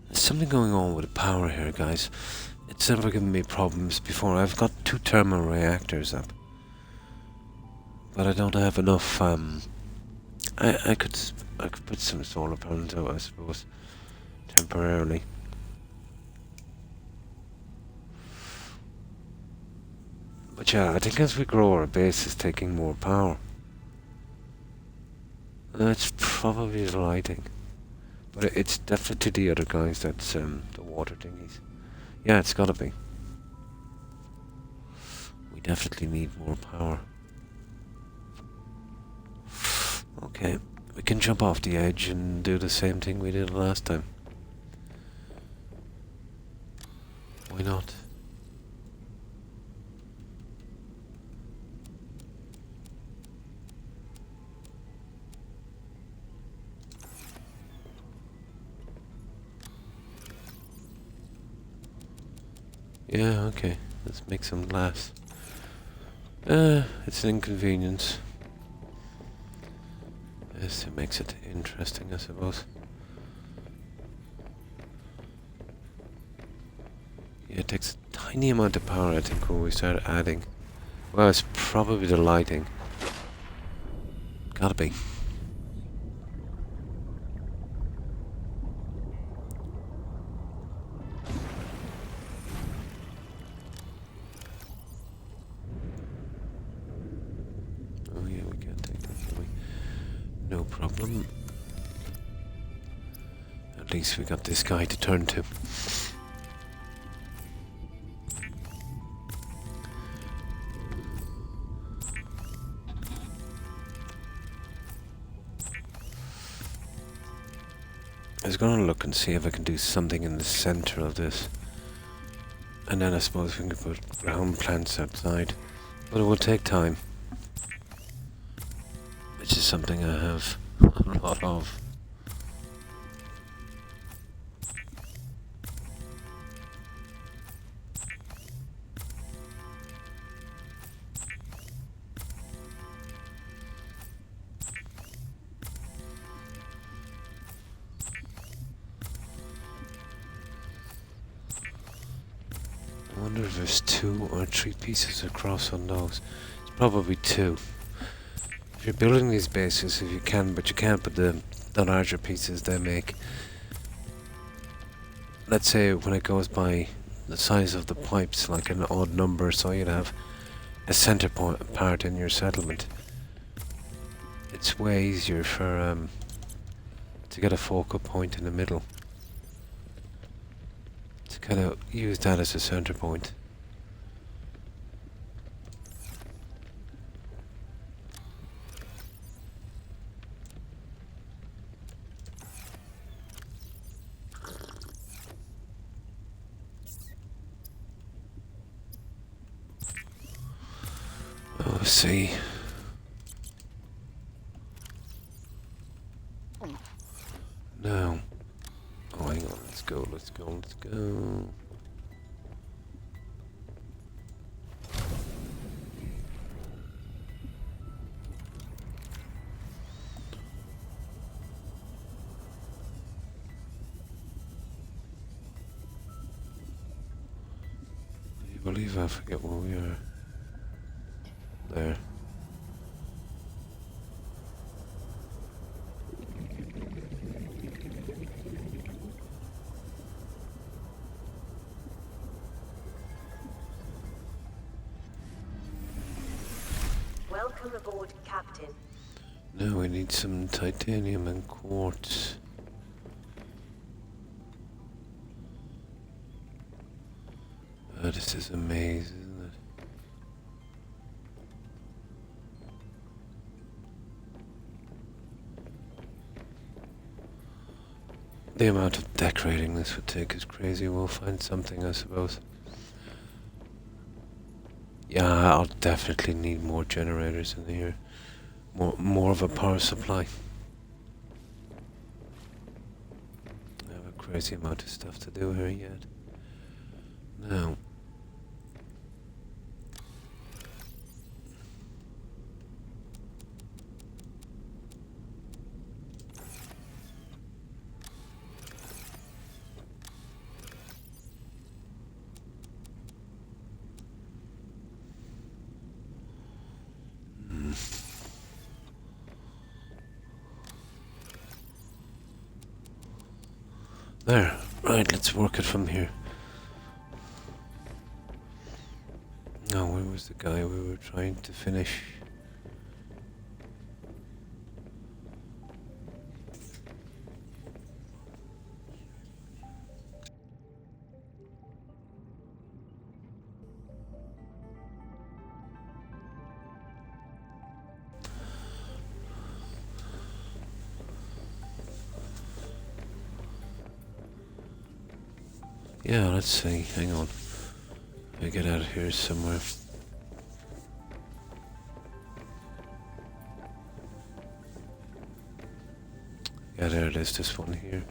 There's something going on with the power here, guys. It's never given me problems before. I've got 2 thermal reactors up. But I don't have enough, I could put some solar panels out, I suppose. Temporarily. But yeah, I think as we grow our base is taking more power. It's probably the lighting. But it's definitely the other guys that's the water thingies. Yeah, it's gotta be. We definitely need more power. Okay, we can jump off the edge and do the same thing we did last time. Why not? Yeah, okay. Let's make some glass. It's an inconvenience. Yes, it makes it interesting, I suppose. Yeah, it takes a tiny amount of power, I think, when we start adding. Well, it's probably the lighting. Gotta be. Oh yeah, we can't take that, can we? No problem. At least we got this guy to turn to. I was gonna look and see if I can do something in the center of this. And then I suppose we can put ground plants outside. But it will take time. Which is something I have a lot of. I wonder if there's 2 or 3 pieces across on those. It's probably 2. If you're building these bases, if you can, but you can't put the larger pieces they make. Let's say when it goes by the size of the pipes, like an odd number, so you'd have a center part in your settlement. It's way easier for to get a focal point in the middle. To kind of use that as a center point. Oh, let's see. No. Oh, hang on. Let's go. Let's go. Let's go. Do you believe I forget where we are? There. Welcome aboard, Captain. Now we need some titanium and quartz. Oh, this is a maze, isn't it? The amount of decorating this would take is crazy. We'll find something, I suppose. Yeah, I'll definitely need more generators in here. More of a power supply. I have a crazy amount of stuff to do here yet. Now. There. Right, let's work it from here. Now, where was the guy we were trying to finish? Yeah, let's see. Hang on. Let me get out of here somewhere. Yeah, there it is, this one here.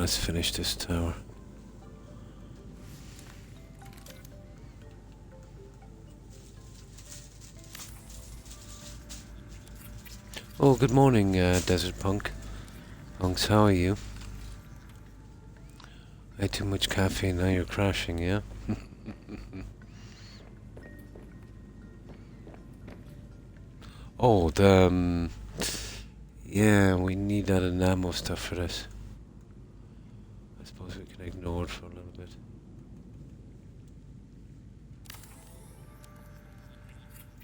let's finish this tower. Oh, good morning, Desert Punks, how are you? I had too much caffeine, now you're crashing, yeah? Oh, yeah, we need that enamel stuff for this. I suppose we can ignore it for a little bit.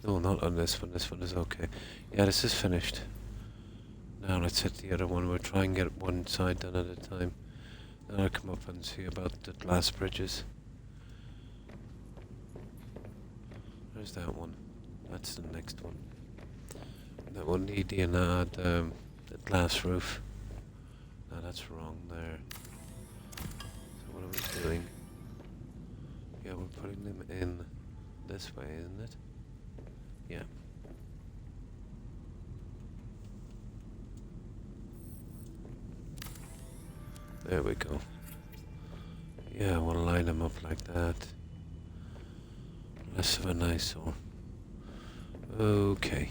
No, not on this one. This one is okay. Yeah, this is finished. Now let's hit the other one. We'll try and get one side done at a time. Then I'll come up and see about the glass bridges. There's that one. That's the next one. That will need the glass roof. No, that's wrong there. So what are we doing? Yeah, we're putting them in this way, isn't it? Yeah. There we go. Yeah, we'll line them up like that. Less of an eyesore. Okay.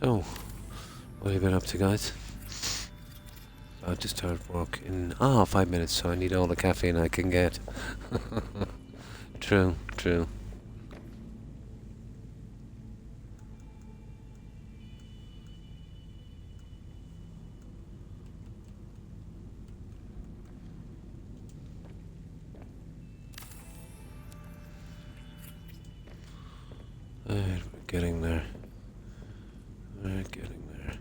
So, what have you been up to, guys? I just started work in 5 minutes, so I need all the caffeine I can get. True. We're getting there. We're getting there.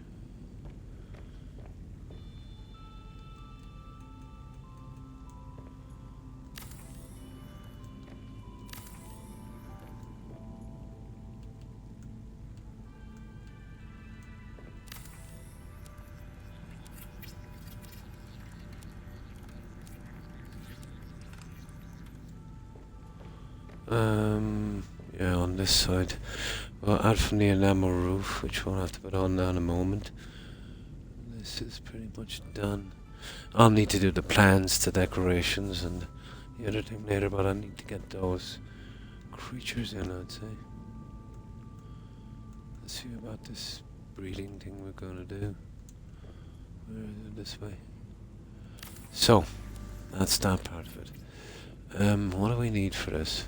Yeah, on this side. Well, out from the enamel roof, which we'll have to put on now in a moment. This is pretty much done. I'll need to do the plans, the decorations, and the other thing later, but I need to get those creatures in, I'd say. Let's see about this breeding thing we're gonna do. Where is it? This way. So, that's that part of it. What do we need for this?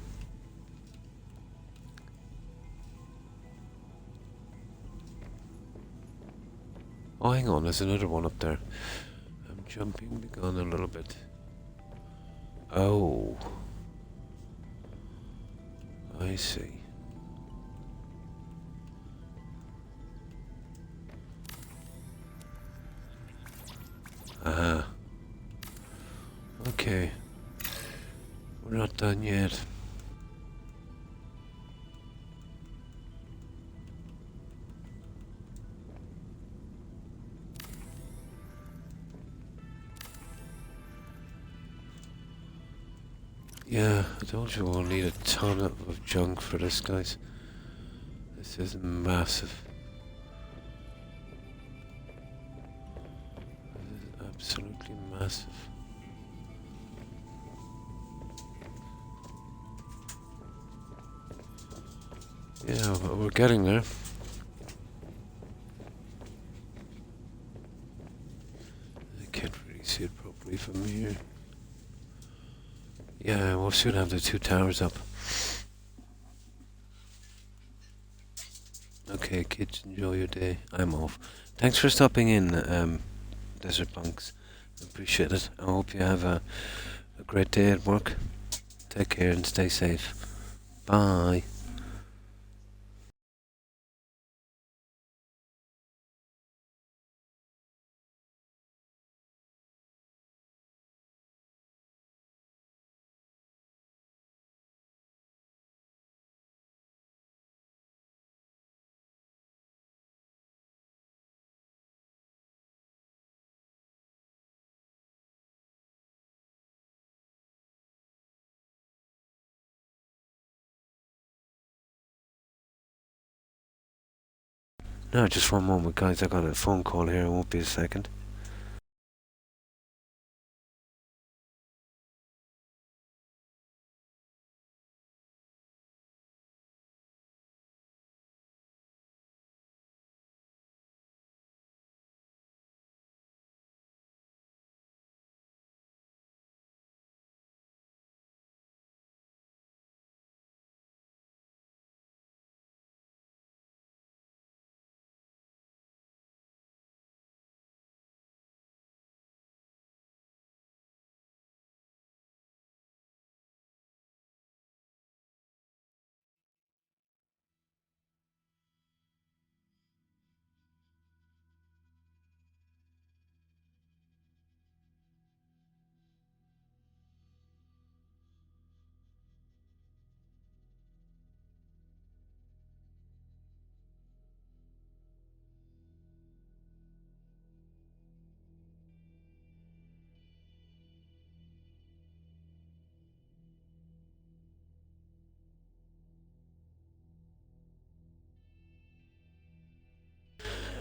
Oh, hang on, there's another one up there. I'm jumping the gun a little bit. Oh. I see. Aha. Okay. We're not done yet. Yeah, I told you we'll need a ton of junk for this, guys. This is massive. This is absolutely massive. Yeah, but we're getting there. I can't really see it properly from here. Yeah, we'll soon have the 2 towers up. Okay, kids, enjoy your day. I'm off. Thanks for stopping in, Desert Punks. Appreciate it. I hope you have a great day at work. Take care and stay safe. Bye. No, just one moment, guys. I got a phone call here. It won't be a second.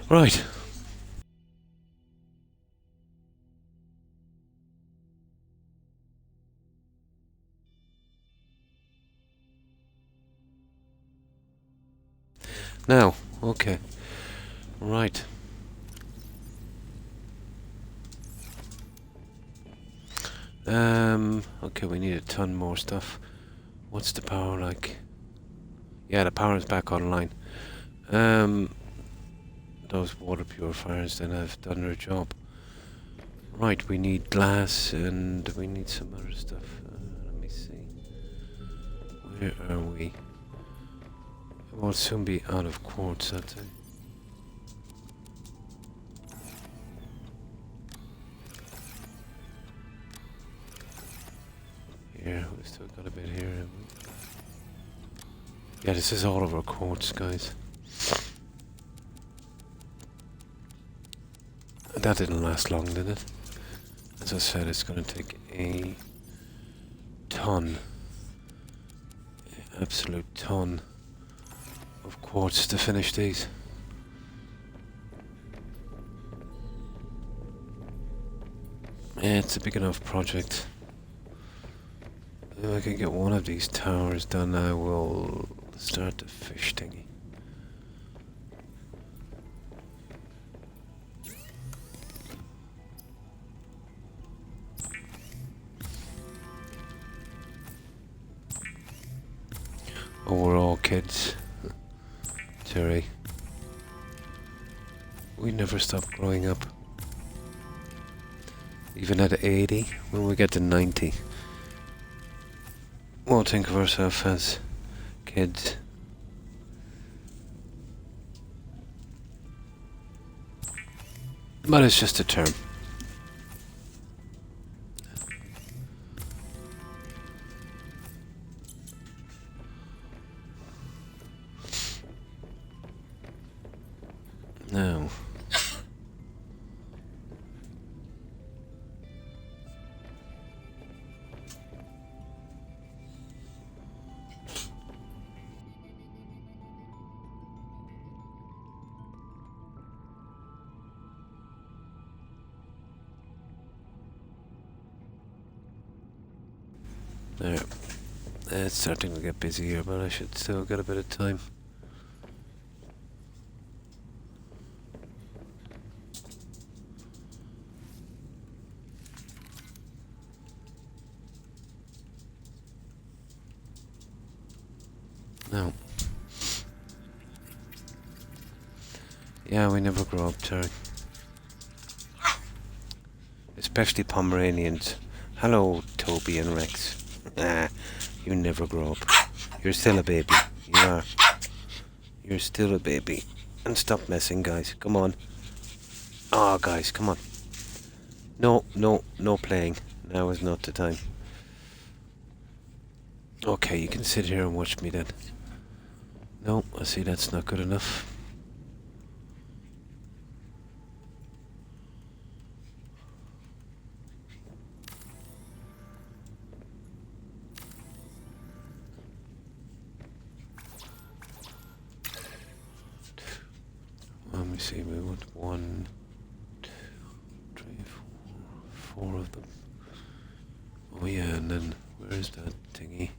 Right. Now, okay. Right. Okay, we need a ton more stuff. What's the power like? Yeah, the power is back online. Those water purifiers then have done their job. Right, we need glass and we need some other stuff. Let me see. Where are we? We'll soon be out of quartz, I'd say. Here, we've still got a bit here. Haven't we? Yeah, this is all of our quartz, guys. That didn't last long, did it? As I said, it's going to take a ton, absolute ton of quartz to finish these. It's a big enough project. If I can get one of these towers done, I will start the fish thingy. Oh, we're all kids. Terry. We never stop growing up. Even at 80, when we get to 90, we'll think of ourselves as kids. But it's just a term. Now. There. It's starting to get busy here, but I should still get a bit of time. No. Yeah, we never grow up, Terry. Especially Pomeranians. Hello, Toby and Rex. Ah, you never grow up. You're still a baby. You are. You're still a baby. And stop messing, guys. Come on. Oh, guys, come on. No, no, no playing. Now is not the time. Okay, you can sit here and watch me then. No, I see that's not good enough. see, we want 1, 2, 3, 4, 4 of them. Oh yeah, and then where's that thingy?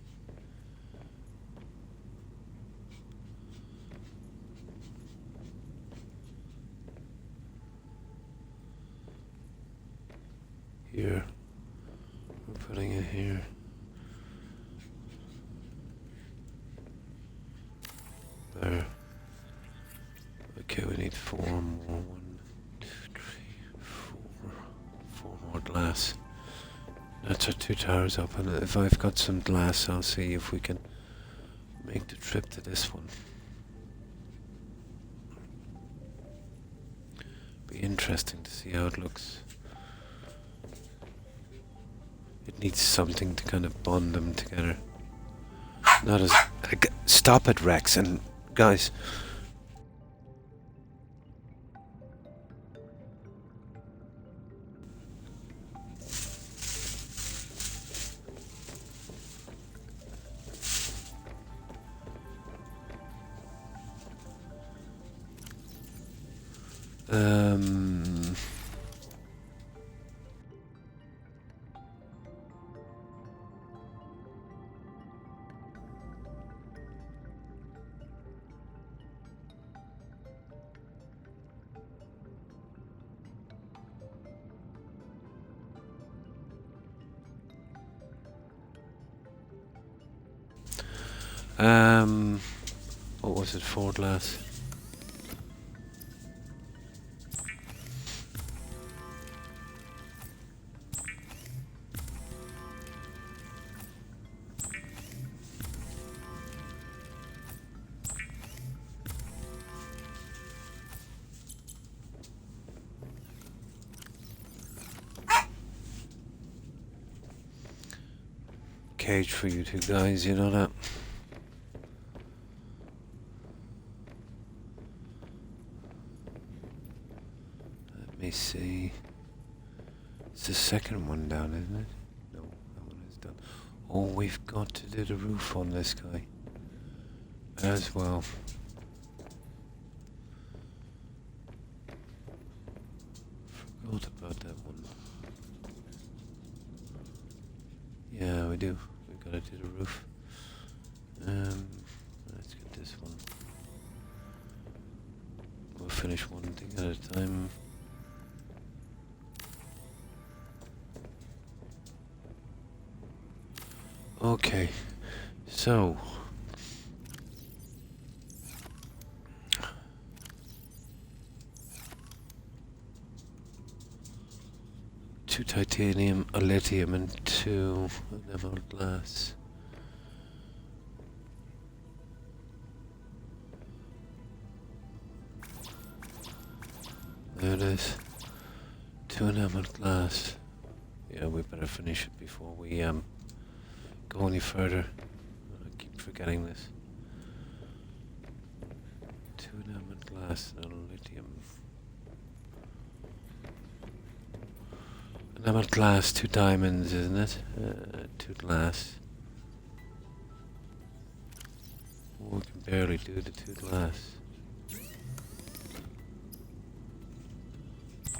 Here. We're putting it here. There. Okay, we need 4 more. 1, 2, 3, 4. 4 more glass. That's our 2 towers up, and if I've got some glass, I'll see if we can make the trip to this one. Be interesting to see how it looks. It needs something to kind of bond them together. Not as... Stop it, Rex, and guys. What was it, 4 glass? Cage for you two guys, you know that? Let me see. It's the second one down, isn't it? No, that one is done. Oh, we've got to do the roof on this guy as well. Forgot about that one. Yeah, we do. We gotta do the roof. Let's get this one. We'll finish one thing at a time. Okay, so two titanium, a lithium, and 2 emerald glass. There it is. 2 emerald glass. Yeah, we better finish it before we go any further. I keep forgetting this. 2 emerald glass and a lithium. An emerald glass, 2 diamonds, isn't it? 2 glass. Oh, we can barely do the 2 glass.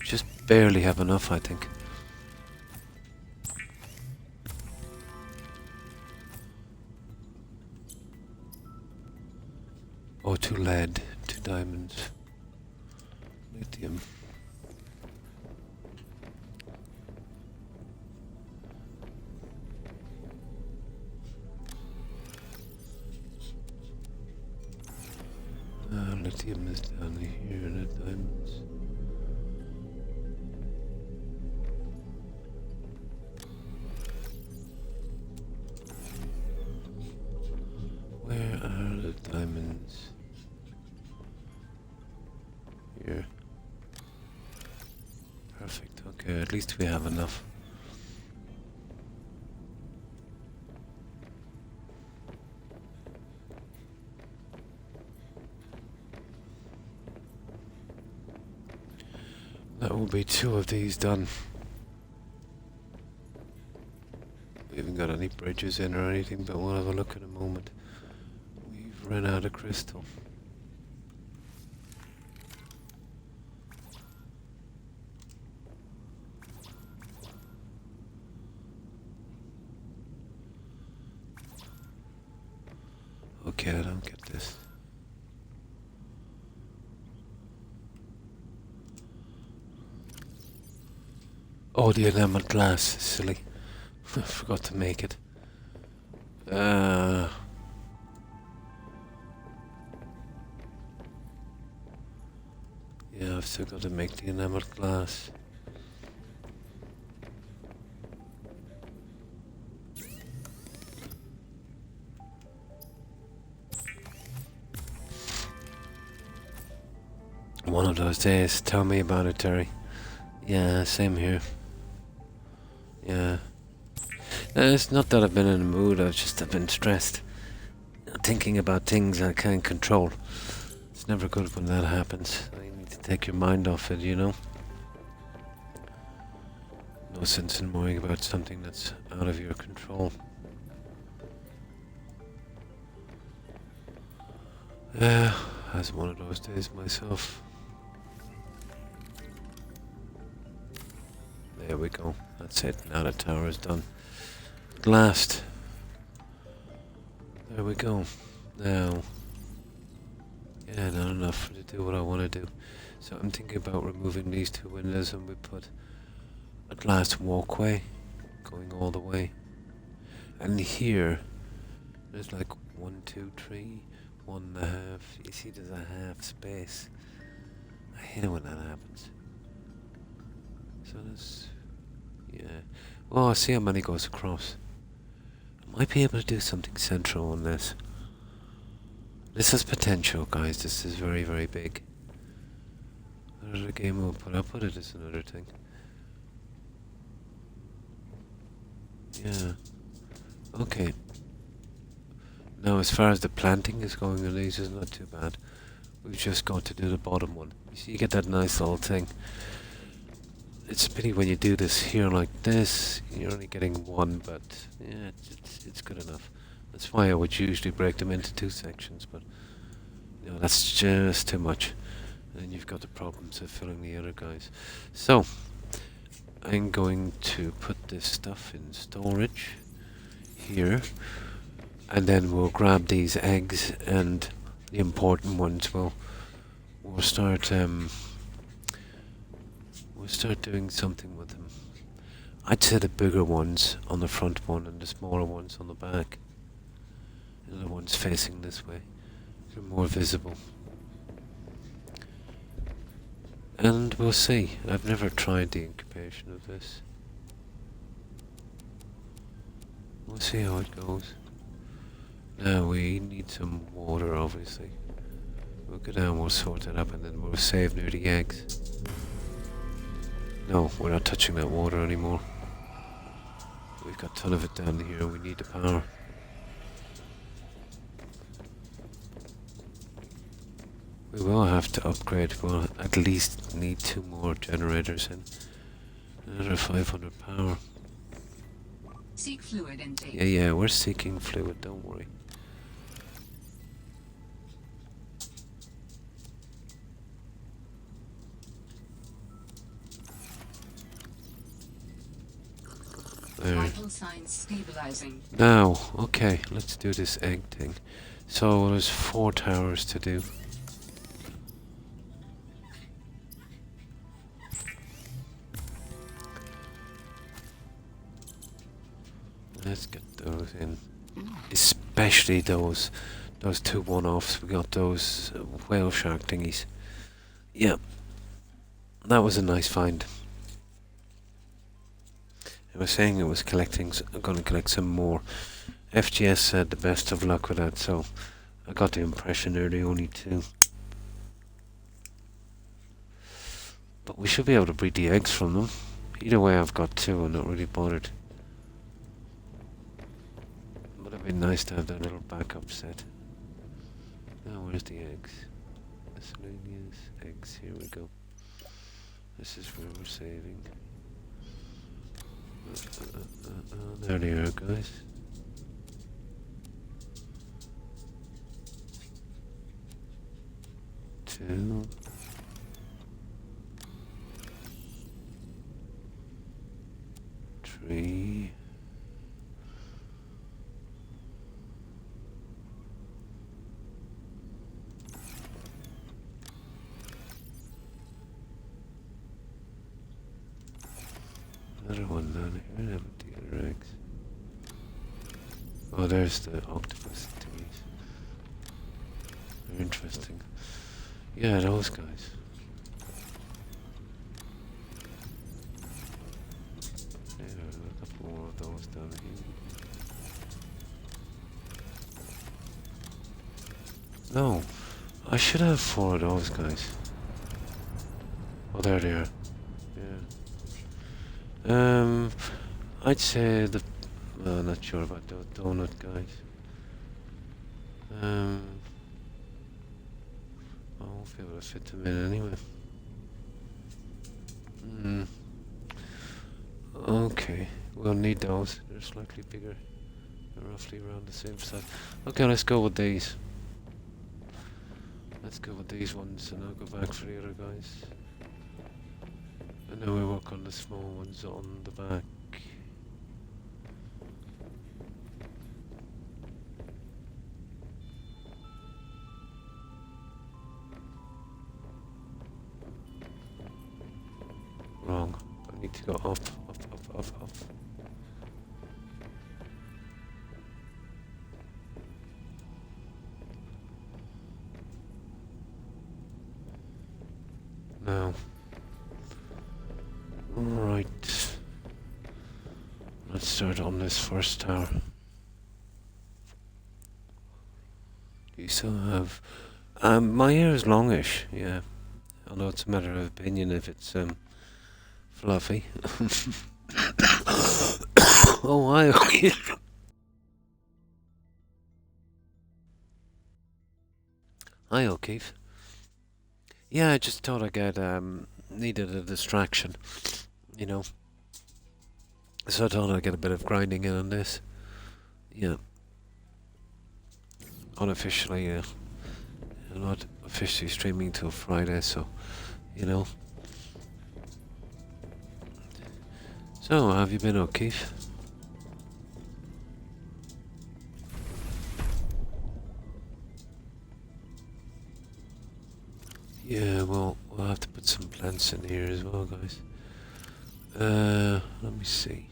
Just barely have enough, I think. Oh, 2 lead, 2 diamonds, lithium. Lithium is down here, and the diamonds. Where are the diamonds? Here. Perfect, okay, at least we have enough. That will be 2 of these done. We haven't got any bridges in or anything, but we'll have a look in a moment. We've run out of crystal. Oh, the enamel glass. Silly. I forgot to make it. Yeah, I've still got to make the enamel glass. One of those days. Tell me about it, Terry. Yeah, same here. Yeah. It's not that I've been in the mood, I've been stressed. Thinking about things I can't control. It's never good when that happens. You need to take your mind off it, you know? No sense in worrying about something that's out of your control. Yeah, that's one of those days myself. There we go. That's it. Now the tower is done. At last. There we go. Now. Yeah, not enough to do what I want to do. So I'm thinking about removing these two windows and we put a glass walkway going all the way. And here, there's like 1, 2, 3, 1.5. You see, there's a half space. I hate it when that happens. So that's, yeah. Oh, I see how many goes across. I might be able to do something central on this. This has potential, guys. This is very, very big. Another game we'll put up with it is another thing. Yeah. Okay. Now, as far as the planting is going on these, is not too bad. We've just got to do the bottom one. You see, you get that nice little thing. It's a pity when you do this here like this, you're only getting one, but yeah, it's good enough. That's why I would usually break them into 2 sections, but you know, that's just too much. And then you've got the problems of filling the other guys. So, I'm going to put this stuff in storage here, and then we'll grab these eggs and the important ones. We'll start doing something with them. I'd say the bigger ones on the front one and the smaller ones on the back. The ones facing this way. They're more visible. And we'll see. I've never tried the incubation of this. We'll see how it goes. Now we need some water, obviously. We'll go down, we'll sort it up, and then we'll save near the eggs. No, we're not touching that water anymore. We've got a ton of it down here, we need the power. We will have to upgrade, we'll at least need 2 more generators and another 500 power. Seek fluid intake. Yeah, we're seeking fluid, don't worry. There. Vital signs stabilizing. Now, okay, let's do this egg thing. So there's 4 towers to do. Let's get those in. Especially those 2 one-offs. We got those whale shark thingies. Yeah, that was a nice find. I was saying it was collecting. I'm going to collect some more. FGS said the best of luck with that, so I got the impression they're the only 2. But we should be able to breed the eggs from them. Either way, I've got 2. I'm not really bothered. But it'd be nice to have that little backup set. Now, where's the eggs? Miscellaneous eggs. Here we go. This is where we're saving. There they are, guys. Two. Three. another one down here. Empty other eggs. Oh, there's the octopus thingies. They're interesting. Yeah, those guys. There, a couple more of those down here. No, I should have 4 of those guys. Oh, there they are. Yeah. I'd say the. Well, not sure about those donut guys. I won't be able to fit them in anyway. Okay, we'll need those. They're slightly bigger. They're roughly around the same size. Okay, let's go with these. Let's go with these ones and I'll go back for the other guys. And then we work on the small ones on the back. Wrong. I need to go up. Now. Right. Let's start on this first tower. Do you still have... my hair is longish, yeah. Although it's a matter of opinion if it's, fluffy. Oh, hi. Hi, O'Keefe. Yeah, I just thought I got, needed a distraction, you know. So I thought I'd get a bit of grinding in on this. Yeah. Unofficially, I'm not officially streaming till Friday, so, you know. So, how have you been, O'Keefe? Yeah, well, we'll have to put some plants in here as well, guys. Let me see.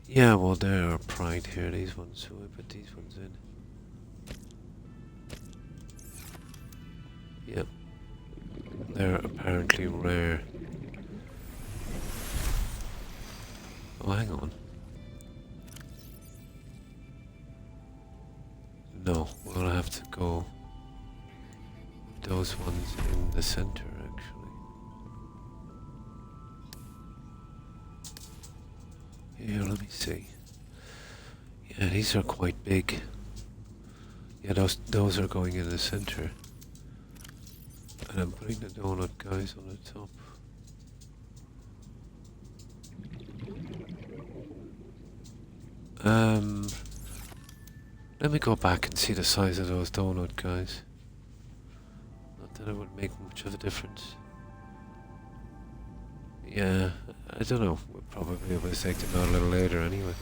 Yeah, well, there are pride here, these ones, so I put these ones in. Yep. They're apparently rare. Oh, hang on. No, we'll have to go those ones in the center, actually. Here, let me see. Yeah, these are quite big. Yeah, those are going in the center. And I'm putting the donut guys on the top. Let me go back and see the size of those donut guys. Not that it would make much of a difference. Yeah, I don't know. We'll probably be able to take them out a little later anyway.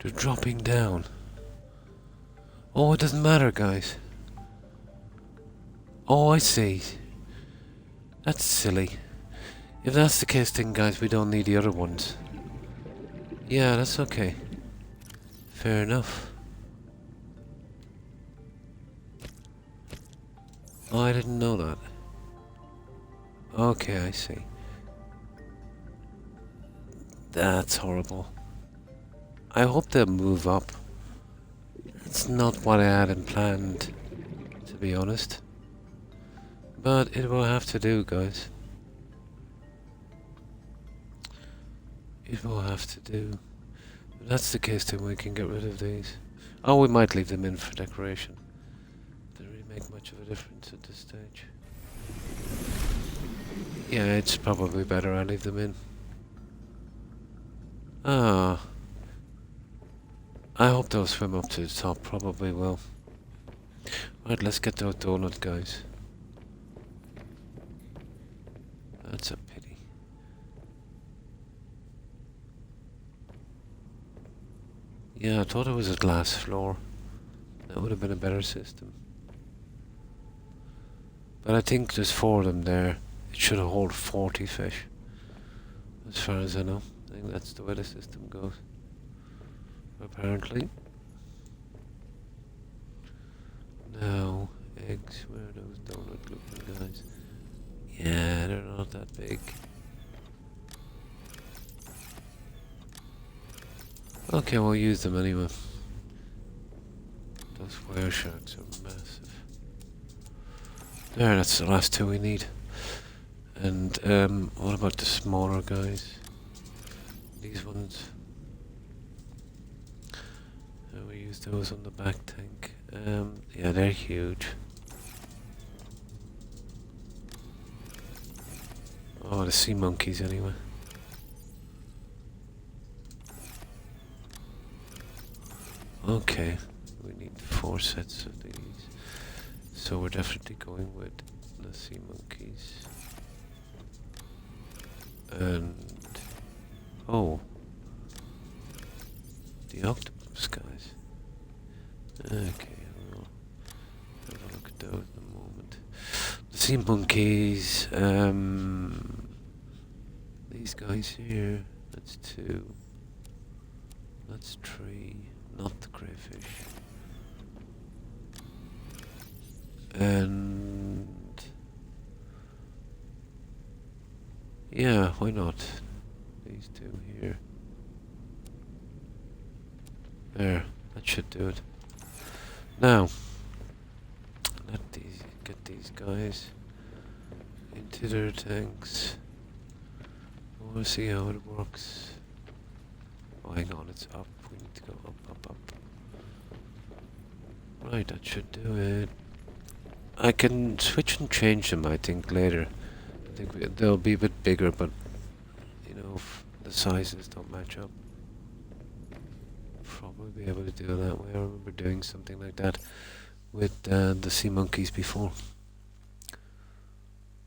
They're dropping down. Oh, it doesn't matter, guys. Oh, I see. That's silly. If that's the case, then, guys, we don't need the other ones. Yeah, that's okay. Fair enough. Oh, I didn't know that. Okay, I see. That's horrible. I hope they'll move up. It's not what I had in planned, to be honest. But it will have to do, guys. It will have to do. If that's the case, then we can get rid of these. Oh, we might leave them in for decoration. Doesn't really make much of a difference at this stage. Yeah, it's probably better I leave them in. Ah. I hope they'll swim up to the top, probably will. Right, let's get those donut guys. That's a pity. Yeah, I thought it was a glass floor. That would have been a better system. But I think there's 4 of them there. It should hold 40 fish. As far as I know. I think that's the way the system goes. Apparently. Now, eggs. Where are those donut looking guys? Yeah, they're not that big. Okay, we'll use them anyway. Those whale sharks are massive. There, that's the last 2 we need. And what about the smaller guys? These ones. We use those on the back tank. Yeah, they're huge. Oh, the sea monkeys anyway. Okay, we need 4 sets of these. So we're definitely going with the sea monkeys. And oh, the octopus guys. Okay, I'll have a look at those in a moment. The sea monkeys. These guys here. That's 2. That's 3. Not the crayfish. And yeah, why not? These 2 here. There, that should do it. Now, get these guys into their tanks. I want to see how it works. Oh, hang on, it's up. We need to go up. Right, that should do it. I can switch and change them, I think, later. I think they'll be a bit bigger, but, you know, if the sizes don't match up. Probably be able to do it that way. I remember doing something like that with the sea monkeys before.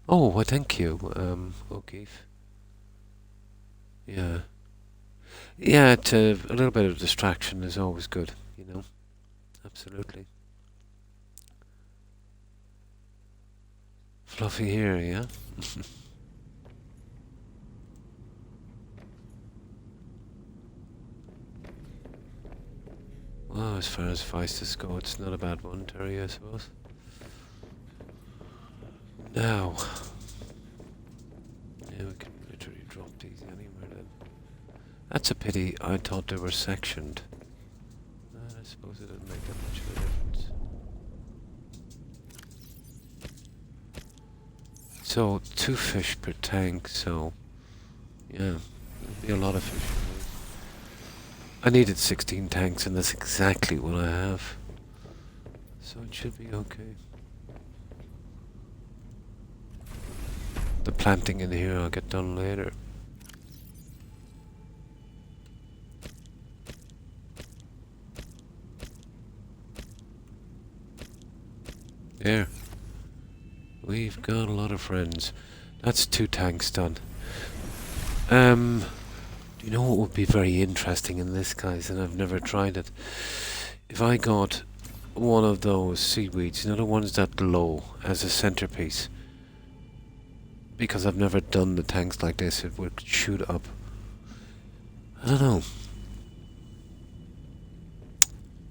Oh, well, thank you, O'Keefe. Yeah. Yeah, a little bit of distraction is always good, you know. Absolutely. Fluffy here, yeah? Well, as far as Feistus go, it's not a bad one, Terry, I suppose. Now. Yeah, we can literally drop these anywhere then. That's a pity, I thought they were sectioned. I suppose it doesn't make that much of a difference. So, 2 fish per tank, so yeah, there'll be a lot of fish. I needed 16 tanks and that's exactly what I have. So it should be okay. The planting in here I'll get done later. There. We've got a lot of friends. That's 2 tanks done. Do you know what would be very interesting in this, guys, and I've never tried it? If I got one of those seaweeds, you know, the ones that glow, as a centerpiece. Because I've never done the tanks like this, it would shoot up. I don't know.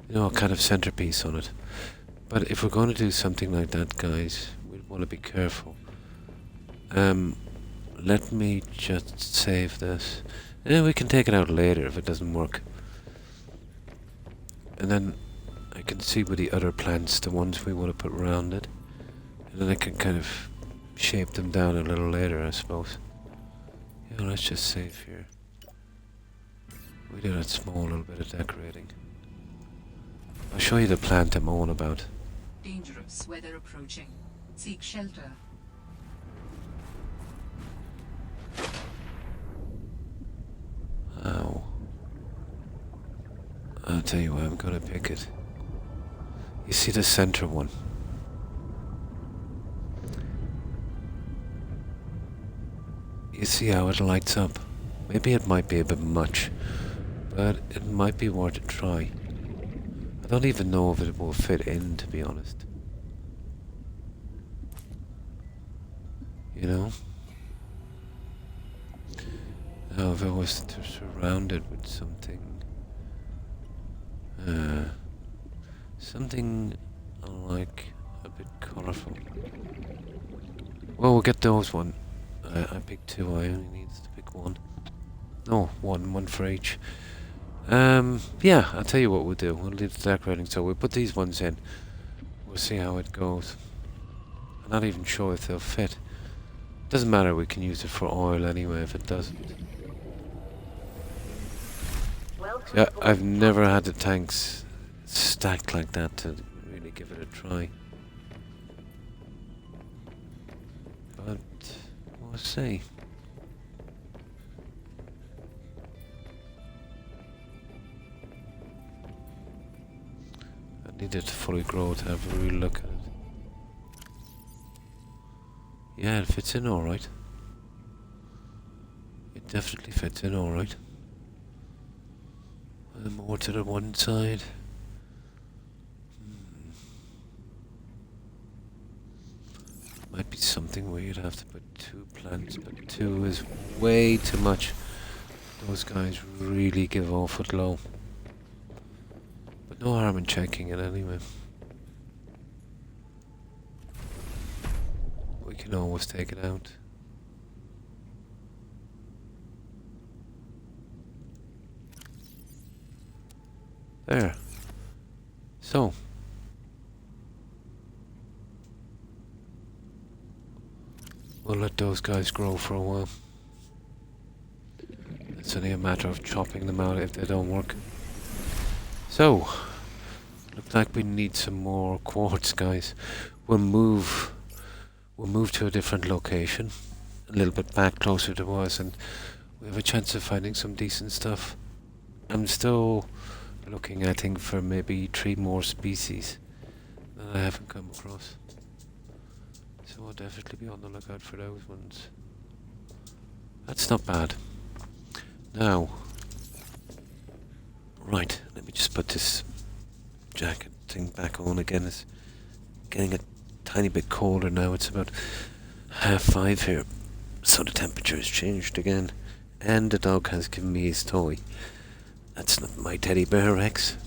You know, a kind of centerpiece on it. But if we're going to do something like that, guys, we'd want to be careful. Let me just save this. Yeah, we can take it out later if it doesn't work. And then I can see with the other plants, the ones we want to put around it. And then I can kind of shape them down a little later, I suppose. Yeah, let's just save here. We do that small little bit of decorating. I'll show you the plant I'm on about. Dangerous weather approaching. Seek shelter. Ow. I'll tell you what, I'm gonna pick it. You see the center one? You see how it lights up. Maybe it might be a bit much, but it might be worth a try. I don't even know if it will fit in, to be honest. You know? Now, if it was to surround it with something... something like a bit colourful. Well, we'll get those one. I picked two, I only need to pick one. No, one for each. Yeah, I'll tell you what we'll do. We'll leave the decorating, so we'll put these ones in. We'll see how it goes. I'm not even sure if they'll fit. Doesn't matter, we can use it for oil anyway if it doesn't. Yeah, I've never had the tanks stacked like that to really give it a try. But we'll see. I need it to fully grow to have a real look at it. Yeah, it fits in alright. It definitely fits in alright. More to the one side. Might be something where you'd have to put two plants, but two is way too much. Those guys really give off a glow. But no harm in checking it anyway. We can always take it out. There. So. We'll let those guys grow for a while. It's only a matter of chopping them out if they don't work. So. Looks like we need some more quartz, guys. We'll move to a different location. A little bit back closer to us, and we have a chance of finding some decent stuff. I'm still looking, I think, for maybe 3 more species that I haven't come across. So I'll definitely be on the lookout for those ones. That's not bad. Now, right, let me just put this jacket thing back on again. It's getting a tiny bit colder now. It's about 5:30 here, so the temperature has changed again. And the dog has given me his toy. That's not my teddy bear, Rex.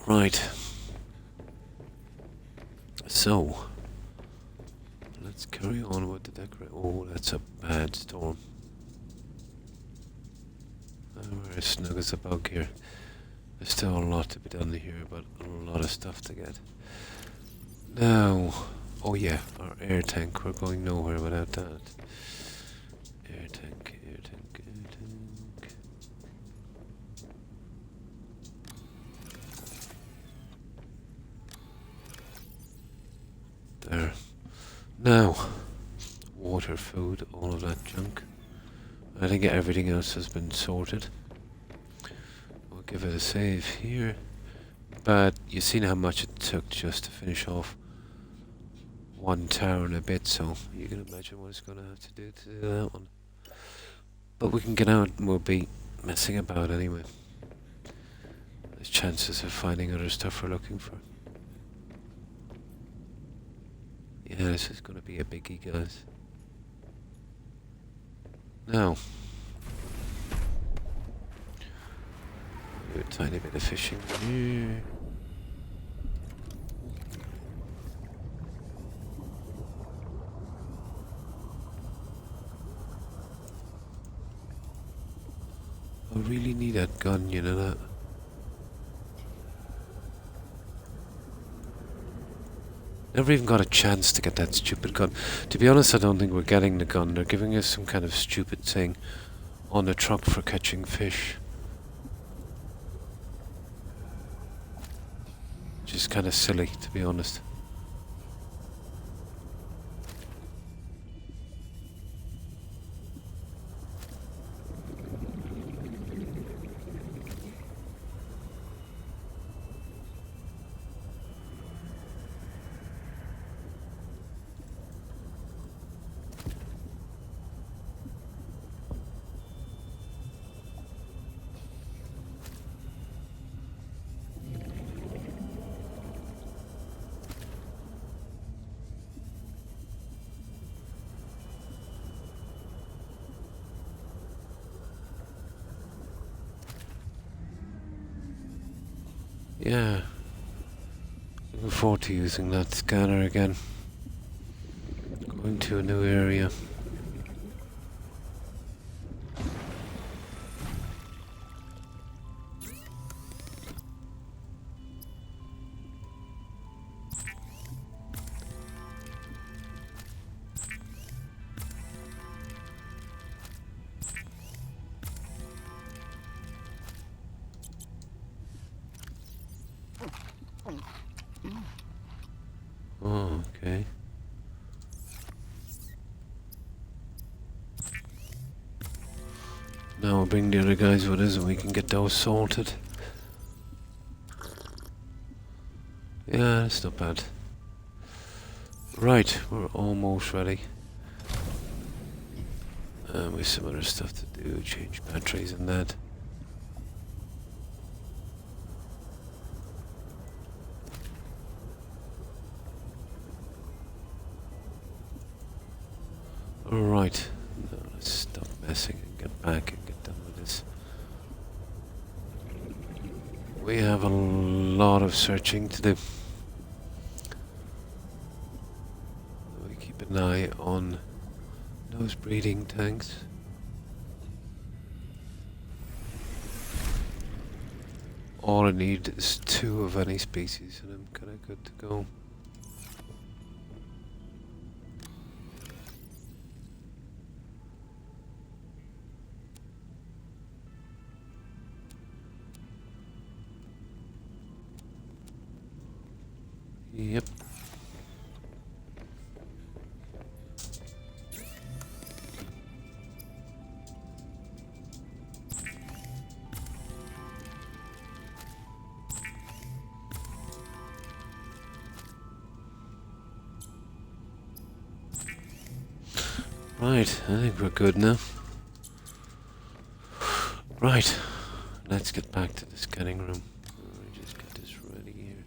Right. So, let's carry on with the decoration. Oh, that's a bad storm. We're as snug as a bug here. There's still a lot to be done here, but a lot of stuff to get. Now, oh yeah, our air tank. We're going nowhere without that. Air tank, air tank, air tank. There. Now, water, food, all of that junk. I think everything else has been sorted. We'll give it a save here. But you've seen how much it took just to finish off one tower and a bit, so you can imagine what it's going to have to do that one. But we can get out and we'll be messing about anyway. There's chances of finding other stuff we're looking for. Yeah, this is going to be a biggie, guys. Now, do a tiny bit of fishing here. I really need that gun, you know that? Never even got a chance to get that stupid gun. To be honest, I don't think we're getting the gun. They're giving us some kind of stupid thing on the truck for catching fish. Which is kind of silly, to be honest. Yeah. Looking forward to using that scanner again. Going to a new area. Oh, okay. Now we'll bring the other guys with us and we can get those sorted. Yeah, that's not bad. Right, we're almost ready. With some other stuff to do, change batteries and that. Alright, now let's stop messing and get back and get done with this. We have a lot of searching to do. We keep an eye on those breeding tanks. All I need is 2 of any species and I'm kinda good to go. Yep. Right, I think we're good now. Right, let's get back to the scanning room. Let me just get this ready here.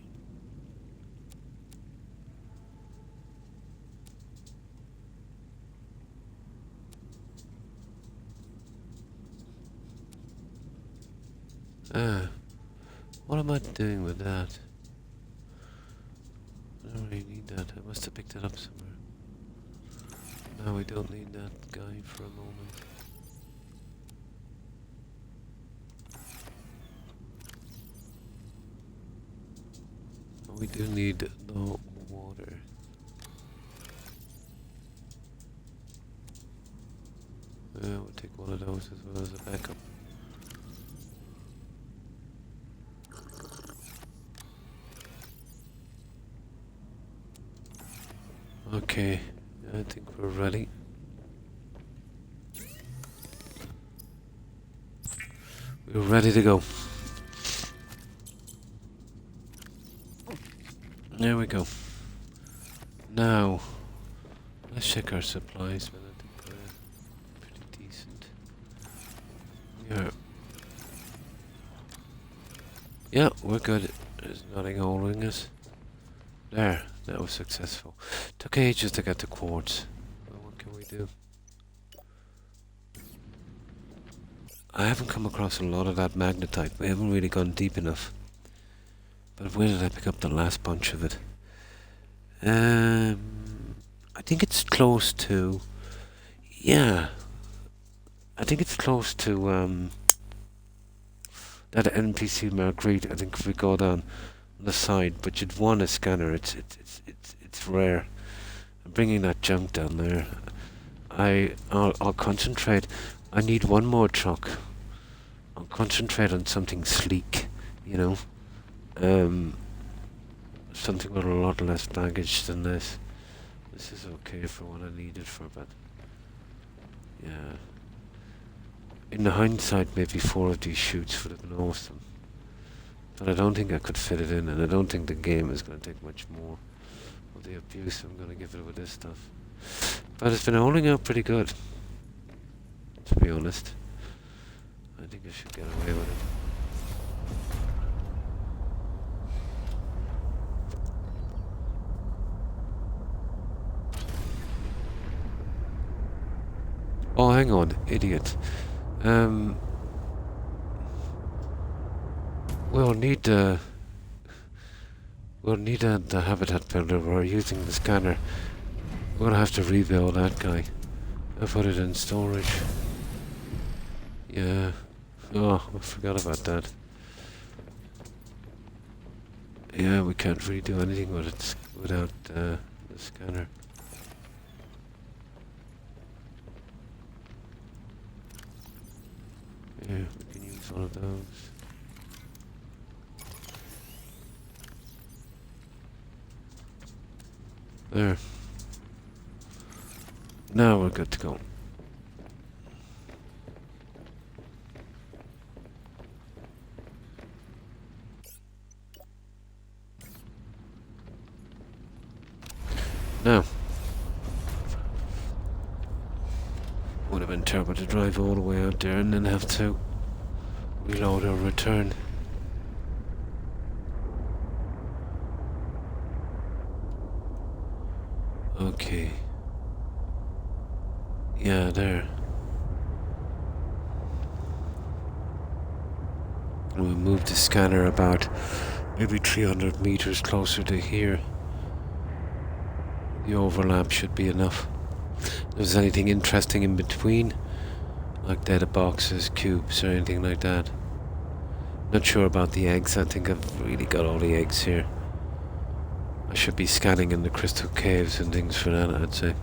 What am I doing with that? I don't really need that. I must have picked it up somewhere. No, we don't need that guy for a moment. We do need the water. Yeah, we'll take one of those as well as a backup. Okay, I think we're ready. We're ready to go. There we go. Now, let's check our supplies, but I think they're pretty decent. Yeah, we're good. There's nothing holding us. There, that was successful. Took ages to get the quartz. Well, what can we do? I haven't come across a lot of that magnetite. We haven't really gone deep enough. But where did I pick up the last bunch of it? I think it's close to... Yeah. I think it's close to, that NPC Marguerite. I think if we go down the side, but you'd want a scanner. It's rare. I'm bringing that junk down there. I'll concentrate. I need one more truck. I'll concentrate on something sleek, you know. Something with a lot less baggage than this. This is okay for what I need it for, but yeah. In the hindsight, maybe 4 of these chutes would have been awesome. But I don't think I could fit it in, and I don't think the game is going to take much more of the abuse I'm going to give it with this stuff. But it's been holding out pretty good, to be honest. I think I should get away with it. Oh, hang on, idiot. We'll need the We'll need the habitat builder. We're using the scanner. We're gonna have to rebuild that guy. I put it in storage. Yeah. Oh, I forgot about that. Yeah, we can't really do anything with it without the scanner. Yeah, we can use one of those. There. Now we're good to go. Now. Would have been terrible to drive all the way out there and then have to reload or return. Okay. Yeah, there. And we'll move the scanner about maybe 300 meters closer to here. The overlap should be enough. If there's anything interesting in between, like data boxes, cubes, or anything like that. Not sure about the eggs. I think I've really got all the eggs here. I should be scanning in the crystal caves and things for that, I'd say.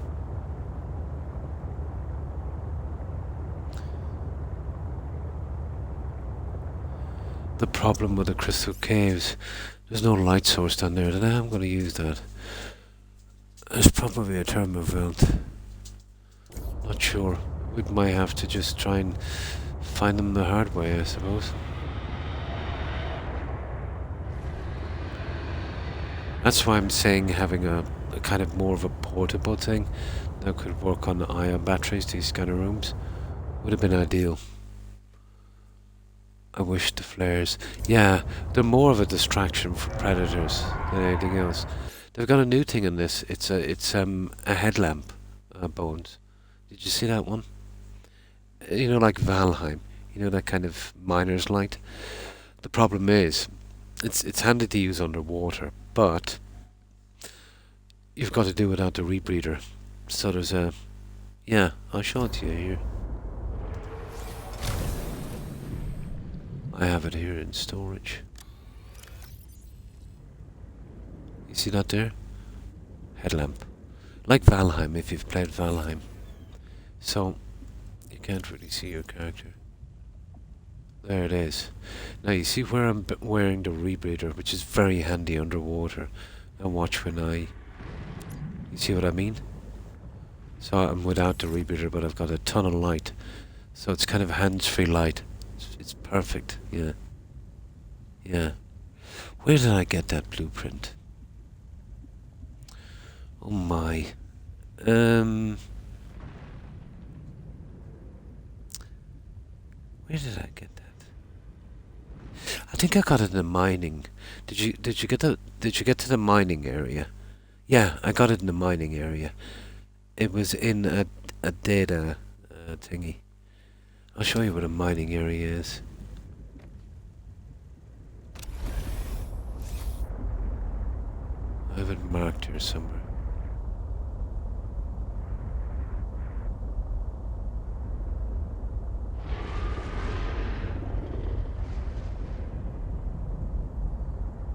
The problem with the crystal caves, there's no light source down there, and I'm going to use that. There's probably a thermobelt. Not sure. We might have to just try and find them the hard way, I suppose. That's why I'm saying having a kind of more of a portable thing that could work on the ion batteries, these scanner rooms, would have been ideal. I wish the flares... Yeah, they're more of a distraction for predators than anything else. They've got a new thing in this. It's a headlamp, Bones. Did you see that one? You know, like Valheim. You know, that kind of miner's light. The problem is, it's handy to use underwater, but you've got to do it without the rebreather. So there's a... Yeah, I'll show it to you here. I have it here in storage. You see that there? Headlamp. Like Valheim, if you've played Valheim. So, you can't really see your character. There it is. Now you see where I'm wearing the rebreather, which is very handy underwater. Now watch when I... You see what I mean? So I'm without the rebreather, but I've got a ton of light. So it's kind of hands-free light. It's perfect, yeah. Yeah. Where did I get that blueprint? Oh my. Where did I get that? I think I got it in the mining. Did you get to the mining area? Yeah, I got it in the mining area. It was in a data thingy. I'll show you what a mining area is. I have it marked here somewhere.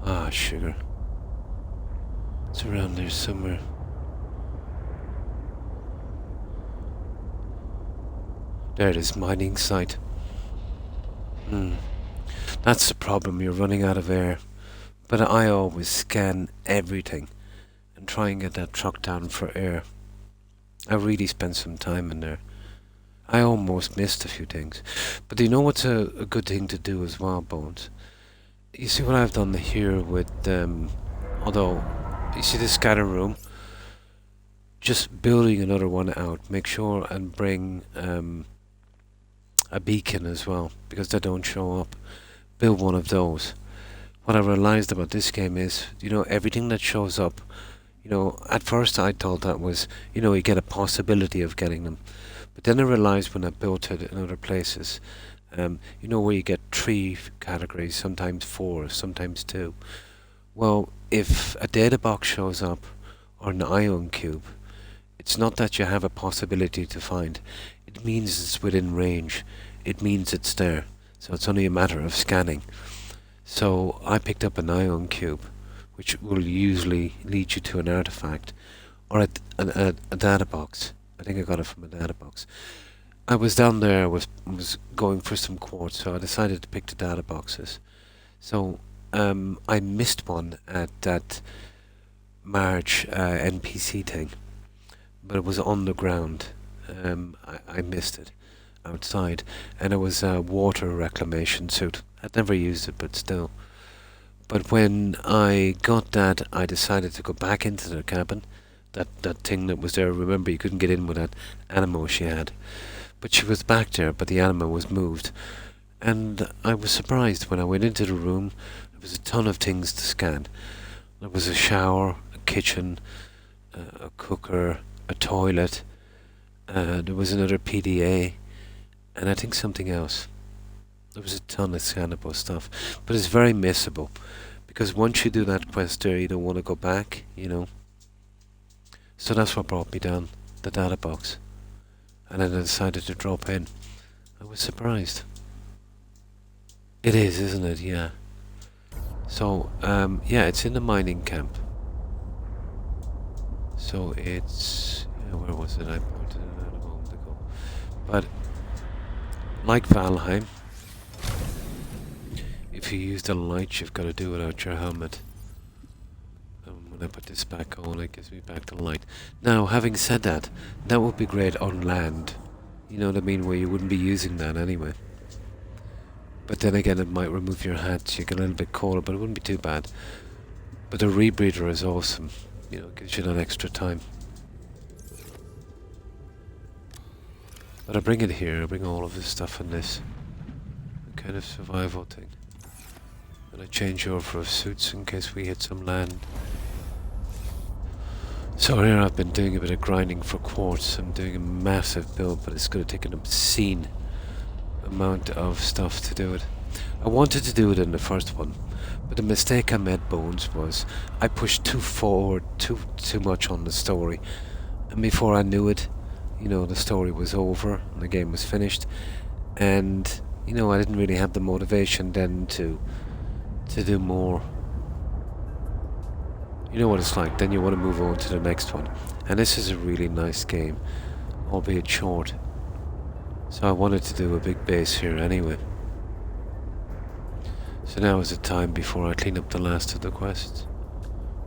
Ah, sugar. It's around there somewhere. There it is, mining site. That's the problem, you're running out of air. But I always scan everything and try and get that truck down for air. I really spent some time in there. I almost missed a few things. But you know what's a good thing to do as well, Bones? You see what I've done here with, although, you see the scanner room? Just building another one out. Make sure and bring a beacon as well, because they don't show up. Build one of those. What I realized about this game is, you know, everything that shows up, you know, at first I thought that was, you know, you get a possibility of getting them. But then I realized when I built it in other places, you know, where you get 3 categories, sometimes 4, sometimes 2. Well, if a data box shows up or an ion cube, it's not that you have a possibility to find. It means it's within range. It means it's there. So it's only a matter of scanning. So I picked up an ion cube, which will usually lead you to an artifact or a data box. I think I got it from a data box. I was down there, was going for some quartz, so I decided to pick the data boxes. So I missed one at that March NPC thing, but it was on the ground. I missed it outside, and it was a water reclamation suit. I'd never used it, but still. But when I got that, I decided to go back into the cabin. That thing that was there, remember you couldn't get in with that animo she had. But she was back there, but the anima was moved. And I was surprised when I went into the room. There was a ton of things to scan. There was a shower, a kitchen, a cooker, a toilet. There was another PDA, and I think something else. There was a ton of scannable stuff. But it's very missable, because once you do that quest there, you don't want to go back, you know. So that's what brought me down, the data box. And then I decided to drop in. I was surprised. It is, isn't it? Yeah. So, yeah, it's in the mining camp. So it's... yeah, where was it? I pointed it out a moment ago. But, like Valheim, if you use the light, you've got to do it without your helmet. When I put this back on, it gives me back the light. Now, having said that, that would be great on land. You know what I mean? Where you wouldn't be using that anyway. But then again, it might remove your hat, so you get a little bit colder, but it wouldn't be too bad. But the rebreather is awesome. You know, it gives you that extra time. But I bring it here, I bring all of this stuff in this kind of survival thing. And I change over for suits in case we hit some land. So here I've been doing a bit of grinding for quartz. I'm doing a massive build, but it's going to take an obscene amount of stuff to do it. I wanted to do it in the first one, but the mistake I made, Bones, was I pushed too forward, too much on the story. And before I knew it, you know, the story was over and the game was finished. And, you know, I didn't really have the motivation then to do more. You know what it's like, then you want to move on to the next one. And this is a really nice game, albeit short. So I wanted to do a big base here anyway. So now is the time before I clean up the last of the quests.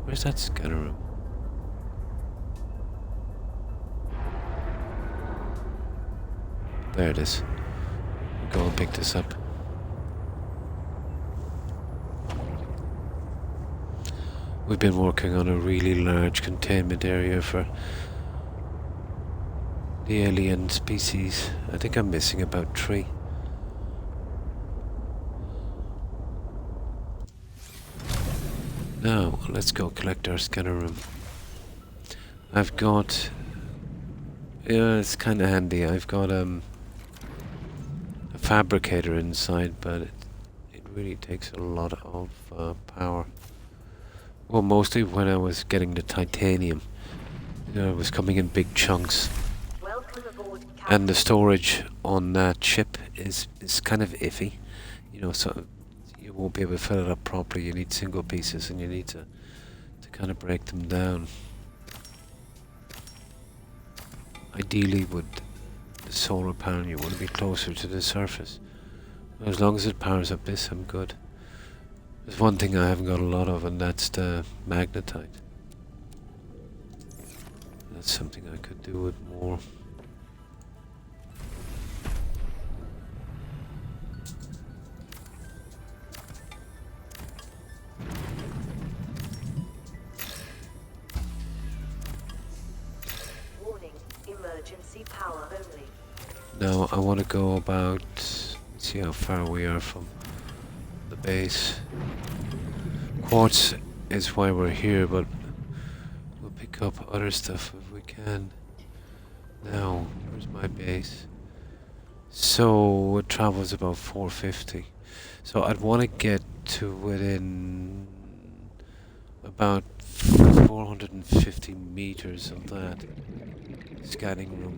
Where's that scanner room? There it is. Go and pick this up. We've been working on a really large containment area for the alien species. I think I'm missing about 3. Now, let's go collect our scanner room. I've got... yeah, it's kind of handy. I've got a fabricator inside, but it really takes a lot of power. Well, mostly when I was getting the titanium. You know, it was coming in big chunks. Welcome aboard, And the storage on that ship is kind of iffy. You know, so you won't be able to fill it up properly. You need single pieces and you need to kind of break them down. Ideally with the solar panel you want to be closer to the surface. As long as it powers up this, I'm good. There's one thing I haven't got a lot of, and that's the magnetite. That's something I could do with more. Warning, emergency power only. Now I want to go about, let's see how far we are from the base. Quartz is why we're here, but we'll pick up other stuff if we can. Now, where's my base? So it travels about 450. So I'd want to get to within about 450 meters of that scanning room.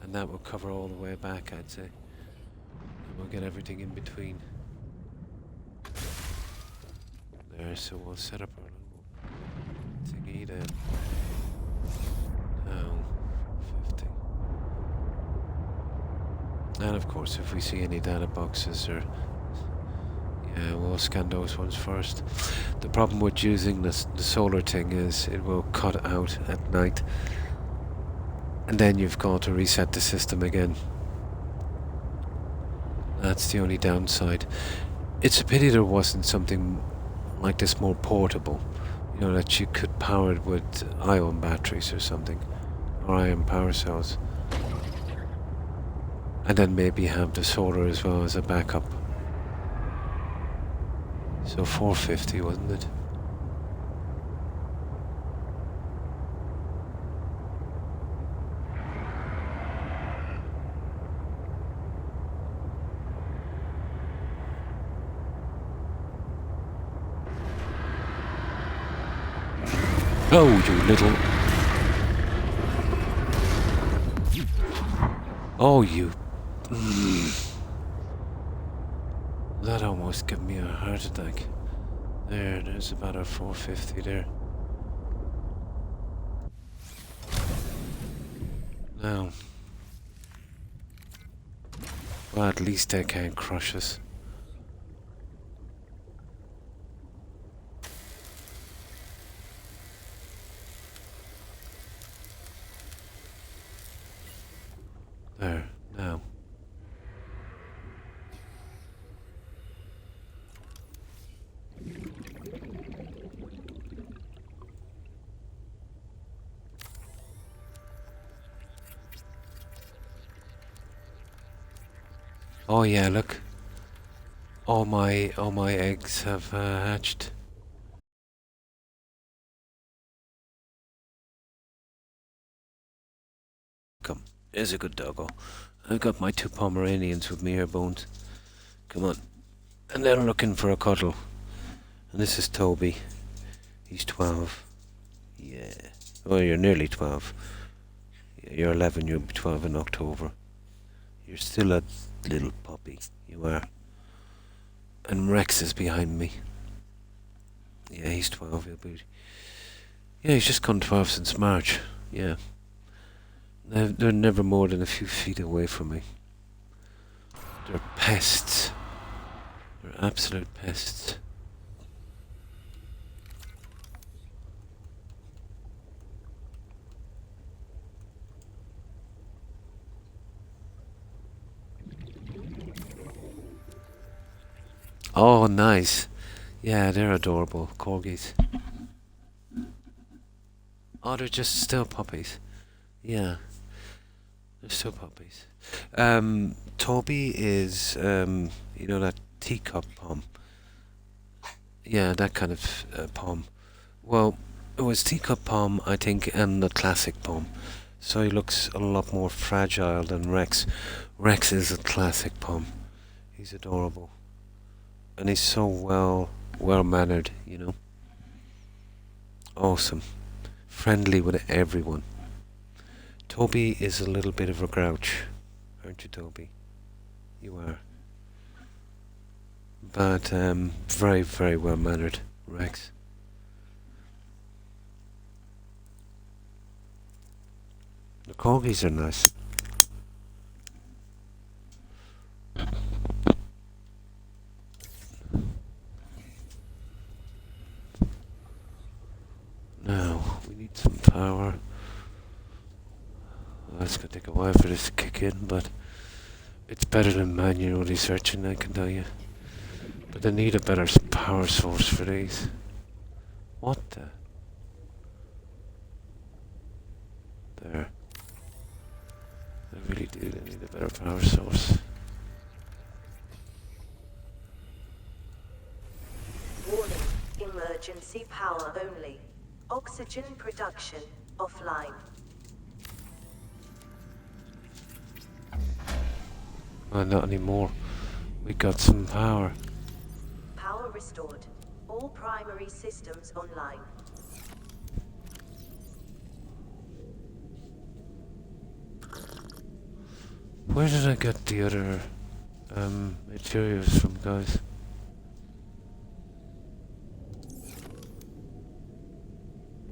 And that will cover all the way back, I'd say. And we'll get everything in between. There, so we'll set up our little thingy then. Now, 50. And of course, if we see any data boxes or... yeah, we'll scan those ones first. The problem with using the solar thing is it will cut out at night. And then you've got to reset the system again. That's the only downside. It's a pity there wasn't something like this more portable. You know, that you could power it with ion batteries or something. Or ion power cells. And then maybe have the solar as well as a backup. So 450, wasn't it? Oh, you little... oh, you... that almost gave me a heart attack. There's about a 450 there. Now... well, at least they can't crush us. There, now. Oh yeah, look. All my eggs have hatched. Come, here's a good doggo. I've got my 2 Pomeranians with me here, Bones. Come on. And they're looking for a cuddle. And this is Toby. He's 12. Yeah. Well, you're nearly 12. Yeah, you're 11, you'll be 12 in October. You're still a little puppy. You are. And Rex is behind me. Yeah, he's 12. He'll be... yeah, he's just gone 12 since March. Yeah. They're never more than a few feet away from me. They're pests. They're absolute pests. Oh, nice. Yeah, they're adorable. Corgis. Oh, they're just still puppies. Yeah. They're still puppies. Toby is, you know, that teacup pom. Yeah, that kind of pom. Well, it was teacup pom, I think, and the classic pom. So he looks a lot more fragile than Rex. Rex is a classic pom. He's adorable. And he's so well-mannered, you know. Awesome. Friendly with everyone. Toby is a little bit of a grouch, aren't you, Toby? You are. But very, very well-mannered, Rex. The corgis are nice. Now, we need some power. Well, it's going to take a while for this to kick in, but it's better than manually searching, I can tell you. But I need a better power source for these. What the? There. I really do need a better power source. Warning. Emergency power only. Oxygen production offline. Well, not anymore. We got some power. Power restored. All primary systems online. Where did I get the other materials from, guys?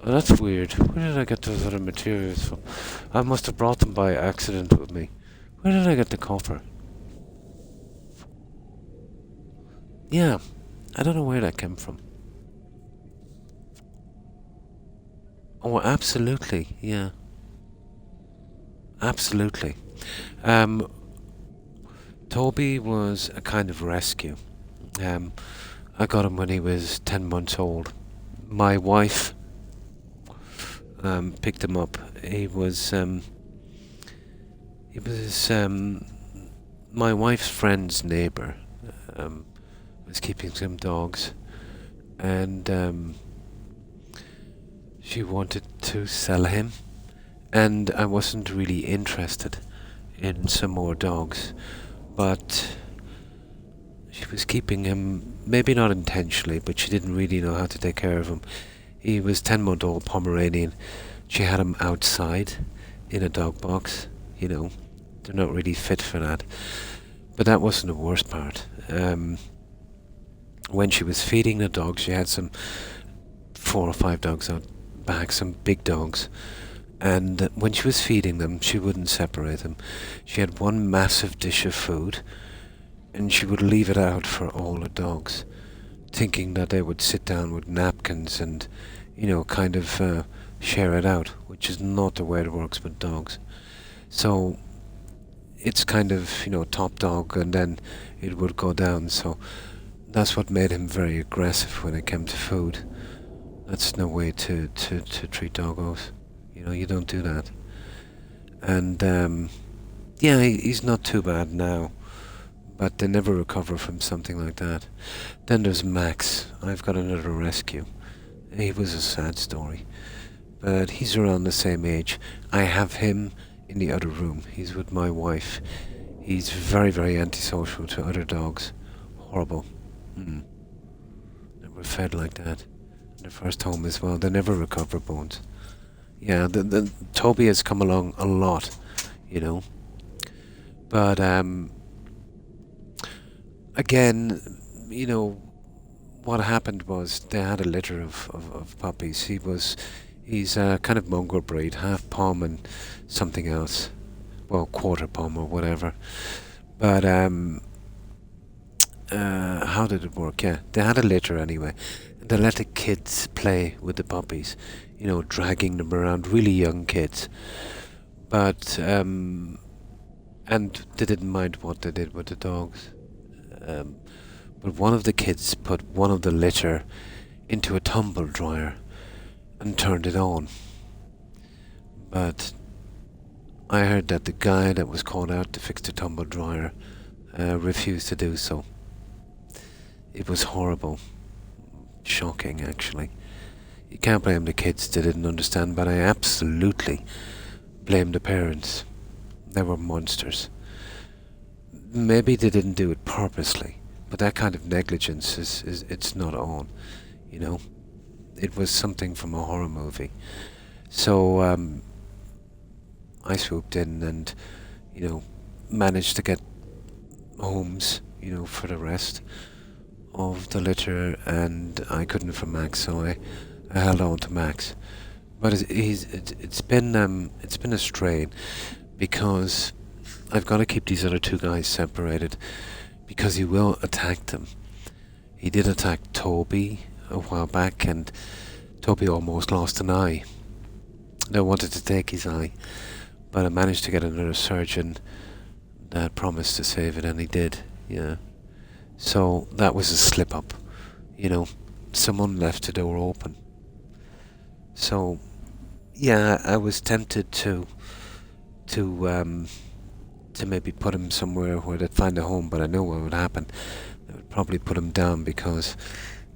Oh, that's weird. Where did I get those other materials from? I must have brought them by accident with me. Where did I get the copper? Yeah, I don't know where that came from. Oh, absolutely, yeah. Absolutely. Toby was a kind of rescue. I got him when he was 10 months old. My wife picked him up. He was my wife's friend's neighbour. Was keeping some dogs, and she wanted to sell him, and I wasn't really interested in some more dogs, but she was keeping him, maybe not intentionally, but she didn't really know how to take care of him. He was 10-month-old Pomeranian. She had him outside in a dog box. You know, they're not really fit for that. But that wasn't the worst part. When she was feeding the dogs, she had some 4 or 5 dogs out back, some big dogs. And when she was feeding them, she wouldn't separate them. She had one massive dish of food, and she would leave it out for all the dogs, thinking that they would sit down with napkins and, kind of share it out, which is not the way it works with dogs. So it's kind of, top dog, and then it would go down. So that's what made him very aggressive when it came to food. That's no way to treat doggos. You don't do that. And yeah, he's not too bad now, but they never recover from something like that. Then there's Max. I've got another rescue. He was a sad story, but he's around the same age. I have him in the other room. He's with my wife. He's very, very antisocial to other dogs. Horrible. They were fed like that. In the first home as well. They never recover bones. Yeah, the Toby has come along a lot, But again, what happened was they had a litter of puppies. He's a kind of mongrel breed, half Pom and something else. Well, quarter Pom or whatever. But how did it work? Yeah, they had a litter anyway. They let the kids play with the puppies, dragging them around, really young kids. But and they didn't mind what they did with the dogs. But one of the kids put one of the litter into a tumble dryer and turned it on. But I heard that the guy that was called out to fix the tumble dryer refused to do so. It was horrible. Shocking, actually. You can't blame the kids, they didn't understand, but I absolutely blame the parents. They were monsters. Maybe they didn't do it purposely, but that kind of negligence it's not on, It was something from a horror movie. So I swooped in and, managed to get homes, for the rest of the litter, and I couldn't for Max, so I held on to Max. But it's been a strain, because I've got to keep these other 2 guys separated, because he will attack them. He did attack Toby a while back, and Toby almost lost an eye. They wanted to take his eye, but I managed to get another surgeon that promised to save it, and he did, yeah. So that was a slip up, someone left the door open. So yeah, I was tempted to maybe put him somewhere where they'd find a home, but I knew what would happen. They would probably put him down, because,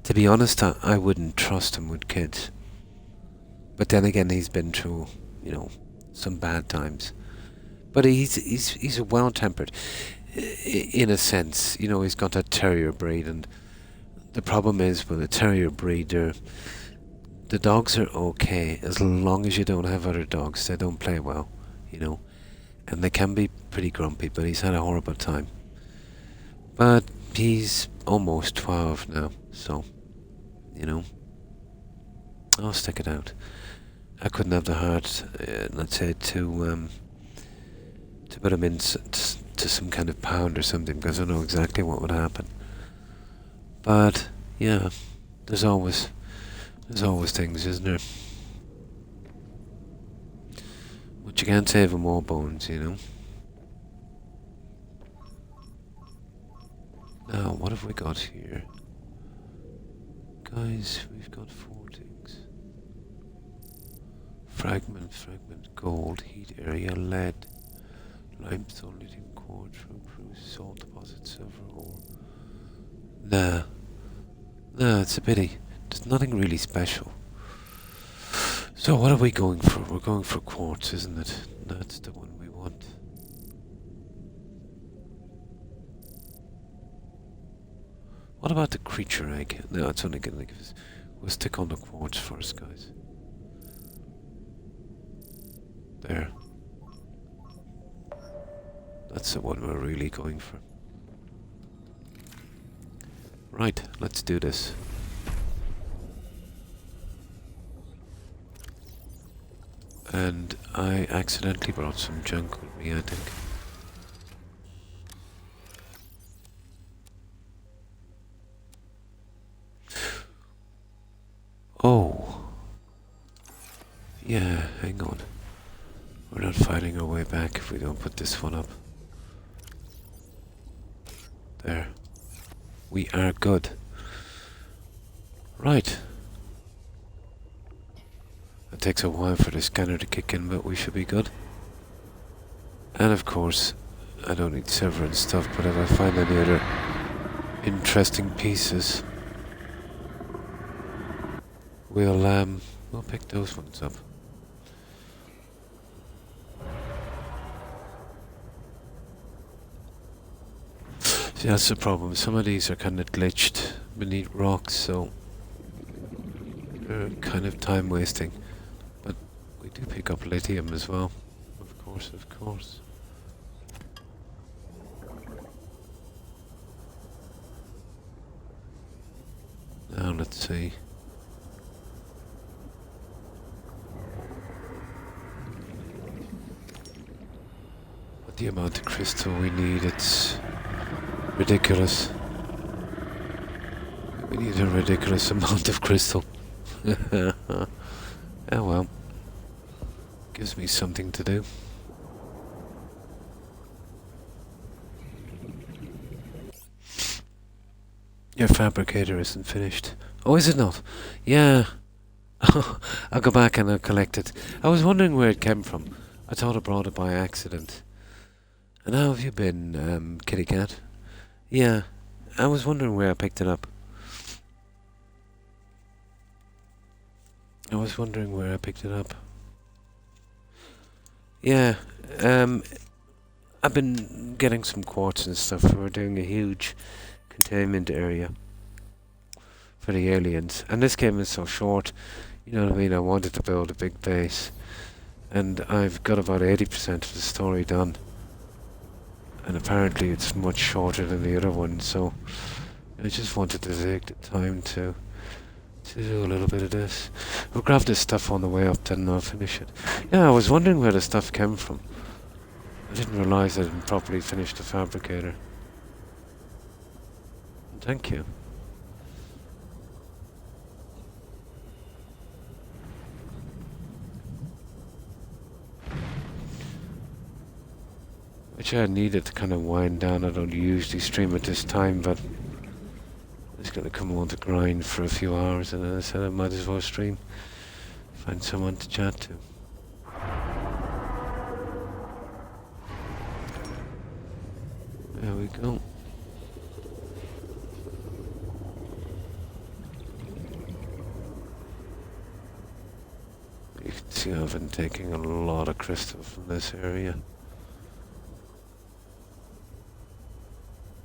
to be honest, I wouldn't trust him with kids. But then again, he's been through, some bad times. But he's a well-tempered, in a sense. He's got that terrier breed, and the problem is with a terrier breed, the dogs are okay as long as you don't have other dogs. They don't play well, you know, and they can be pretty grumpy, but he's had a horrible time. But he's almost 12 now, so, you know, I'll stick it out. I couldn't have the heart, let's say, to put him to some kind of pound or something, because I know exactly what would happen. But yeah, there's always things, isn't there? But you can't save them all bones, you know. Now, what have we got here? Guys, we've got 4 things. Fragment, gold, heat area, lead, limestone, lithium, quartz, salt deposit, silver ore. Nah, it's a pity. There's nothing really special. So what are we going for? We're going for quartz, isn't it? That's the one we want. What about the creature egg? No, it's only gonna give us... We'll stick on the quartz first, guys. There. That's the one we're really going for. Right, let's do this. And I accidentally brought some junk with me, I think. Oh. Yeah, hang on. We're not fighting our way back if we don't put this one up. There. We are good. Right. It takes a while for the scanner to kick in, but we should be good. And of course, I don't need silver and stuff, but if I find any other interesting pieces, we'll pick those ones up. See, that's the problem. Some of these are kind of glitched beneath rocks, so they're kind of time wasting. But we do pick up lithium as well. Of course. Now let's see. What the amount of crystal we need, it's ridiculous. We need a ridiculous amount of crystal. Oh well. Gives me something to do. Your fabricator isn't finished. Oh, is it not? Yeah. I'll go back and I'll collect it. I was wondering where it came from. I thought I brought it by accident. And how have you been, kitty cat? Yeah, I was wondering where I picked it up. Yeah, I've been getting some quartz and stuff. We're doing a huge containment area for the aliens. And this game is so short, you know what I mean? I wanted to build a big base. And I've got about 80% of the story done. And apparently it's much shorter than the other one, so I just wanted to take the time to do a little bit of this. We'll grab this stuff on the way up, then I'll finish it. Yeah, I was wondering where the stuff came from. I didn't realise I didn't properly finish the fabricator. Thank you. Which I needed to kind of wind down. I don't usually stream at this time, but I'm just going to come on to grind for a few hours, and then I said I might as well stream. Find someone to chat to. There we go. You can see I've been taking a lot of crystal from this area.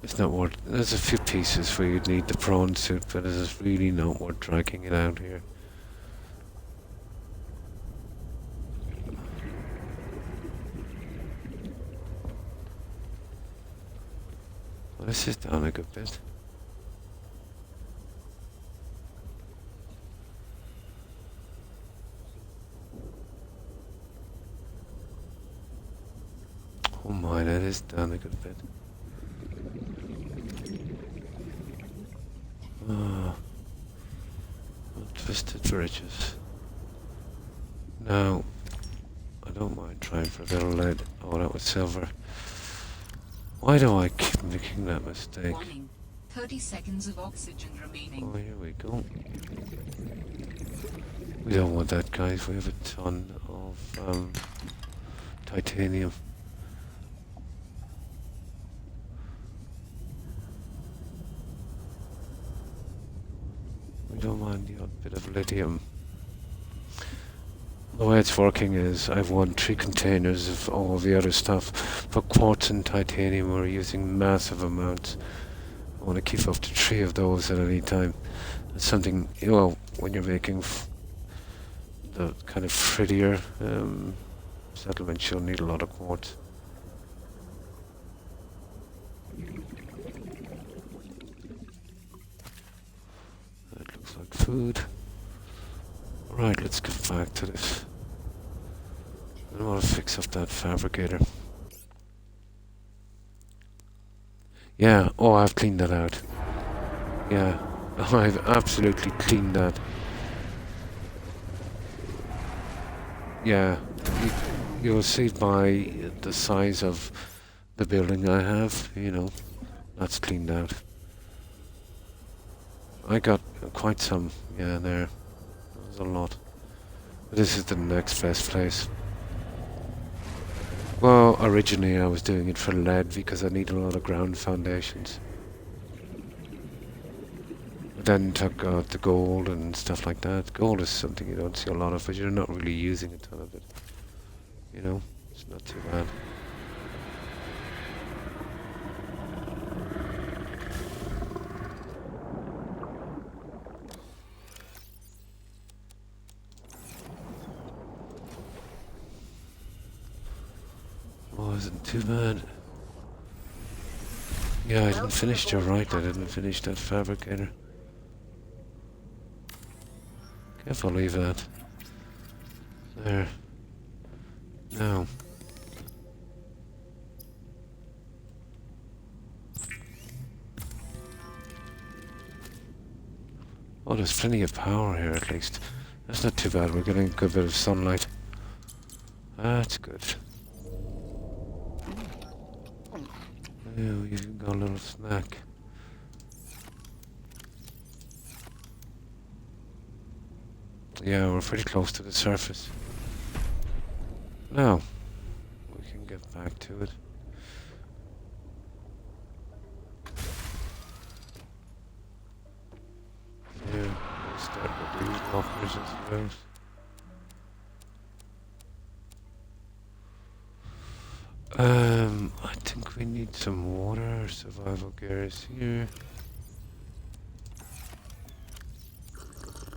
It's not worth. There's a few pieces where you'd need the prawn suit, but it's really not worth dragging it out here. Well, this is down a good bit. Oh my, that is down a good bit. Ah, twisted riches. Now, I don't mind trying for a bit of lead. Oh, that was silver. Why do I keep making that mistake? Warning. 30 seconds of oxygen remaining. Oh, here we go. We don't want that, guys. We have a ton of titanium. We don't mind the odd bit of lithium. The way it's working is I've won 3 containers of all the other stuff. For quartz and titanium we're using massive amounts. I want to keep up to 3 of those at any time. It's something, you know, when you're making the kind of prettier settlements, you'll need a lot of quartz. That looks like food. Right, let's get back to this. I want to fix up that fabricator. Yeah, oh, I've cleaned that out. Yeah, I've absolutely cleaned that. Yeah, you'll see by the size of the building I have, you know, that's cleaned out. I got quite some, yeah, there. A lot. But this is the next best place. Well, originally I was doing it for lead because I need a lot of ground foundations. But then took out the gold and stuff like that. Gold is something you don't see a lot of, but you're not really using a ton of it. You know, it's not too bad. Wasn't too bad. Yeah, I didn't finish, you're right, I didn't finish that fabricator. Careful, leave that. There. Now. Oh, there's plenty of power here at least. That's not too bad, we're getting a good bit of sunlight. That's good. Yeah, we even got a little snack. Yeah, we're pretty close to the surface. Now, we can get back to it. Yeah, we'll start with these lockers, I suppose. I think we need some water. Survival gear is here.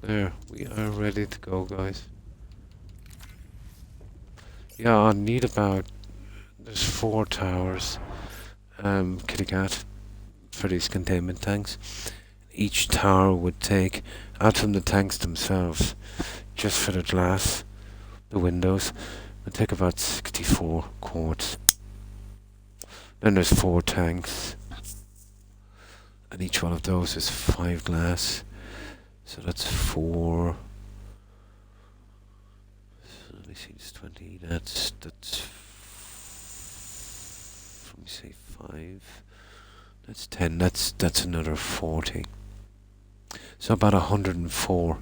There, we are ready to go, guys. Yeah, I need about... There's 4 towers, kitty cat, for these containment tanks. Each tower would take, out from the tanks themselves, just for the glass, the windows, would take about 64 quartz. Then there's 4 tanks, and each one of those is 5 glass, so that's 4. So let me see, it's 20. That's. Let me say 5. That's 10. That's another 40. So about 104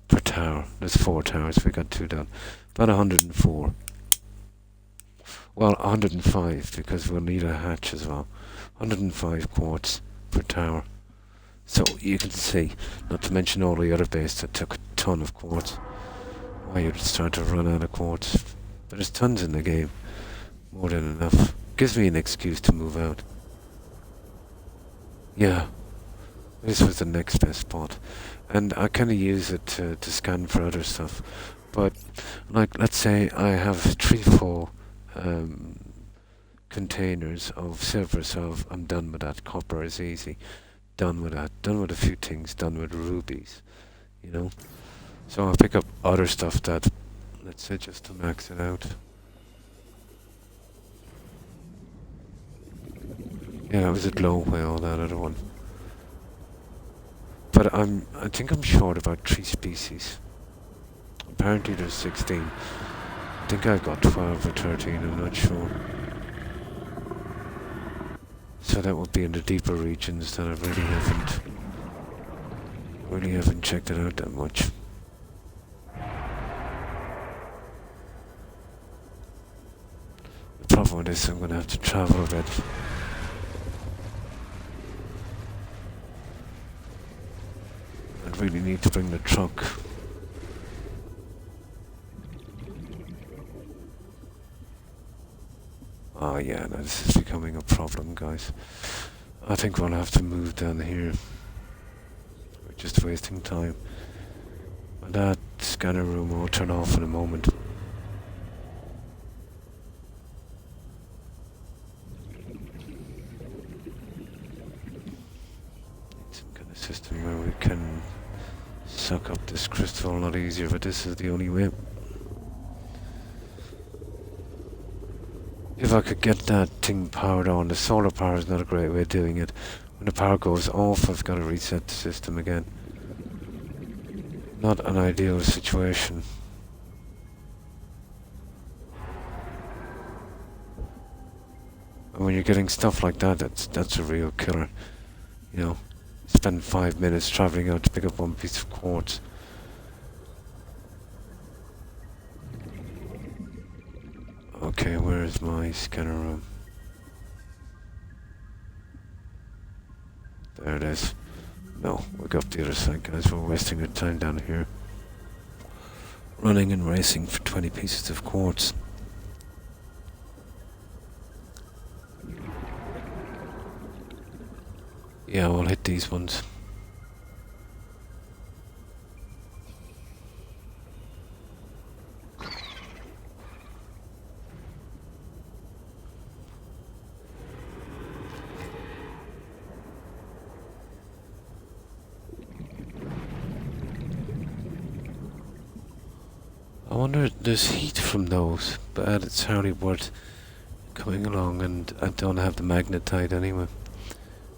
per tower. There's 4 towers. We got 2 done. About 104. Well, 105 because we'll need a hatch as well. 105 quartz per tower. So you can see, not to mention all the other base that took a ton of quartz. Why you'd start to run out of quartz. But there's tons in the game. More than enough. Gives me an excuse to move out. Yeah, this was the next best spot. And I kind of use it to scan for other stuff. But, like, let's say I have 3 full containers of silver, so I'm done with that. Copper is easy. Done with that. Done with a few things. Done with rubies, you know? So I'll pick up other stuff that, let's say, just to max it out. Yeah, it was a glow whale, that other one. But I think I'm short about 3 species. Apparently there's 16. I think I got 12 or 13, I'm not sure. So that would be in the deeper regions that I really haven't checked it out that much. The problem with this, I'm gonna have to travel a bit. I'd really need to bring the truck. Oh yeah, no, this is becoming a problem, guys. I think we'll have to move down here. We're just wasting time. And that scanner room will turn off in a moment. Need some kind of system where we can suck up this crystal a lot easier, but this is the only way. If I could get that thing powered on, the solar power is not a great way of doing it. When the power goes off, I've got to reset the system again. Not an ideal situation. And when you're getting stuff like that, that's a real killer. You know, spend 5 minutes traveling out to pick up one piece of quartz. Okay, where is my scanner room? There it is. No, we'll go up the other side, guys. We're wasting our time down here. Running and racing for 20 pieces of quartz. Yeah, we'll hit these ones. I wonder if there's heat from those, but it's hardly worth coming along, and I don't have the magnetite anyway.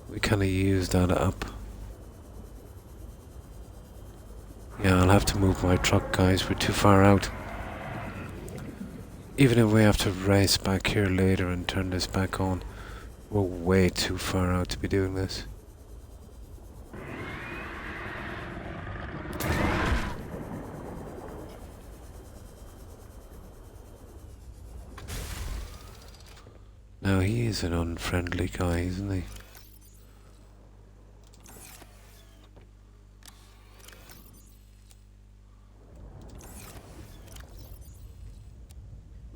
We kinda use that up. Yeah, I'll have to move my truck, guys. We're too far out. Even if we have to race back here later and turn this back on, we're way too far out to be doing this. Now he is an unfriendly guy, isn't he?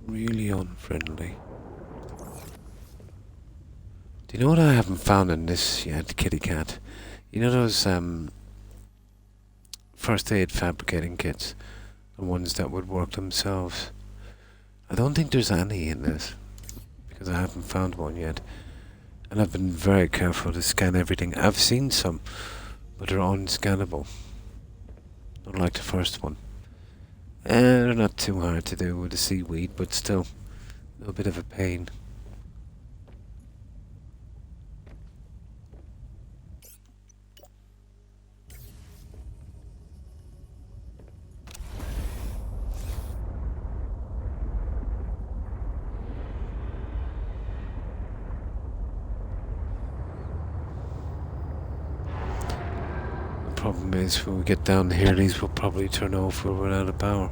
Really unfriendly. Do you know what I haven't found in this yet, kitty cat? You know those first aid fabricating kits? The ones that would work themselves. I don't think there's any in this, because I haven't found one yet. And I've been very careful to scan everything. I've seen some, but they're unscannable. Not like the first one. They're not too hard to do with the seaweed, but still a little bit of a pain. The problem is when we get down here, these will probably turn off when we're out of power.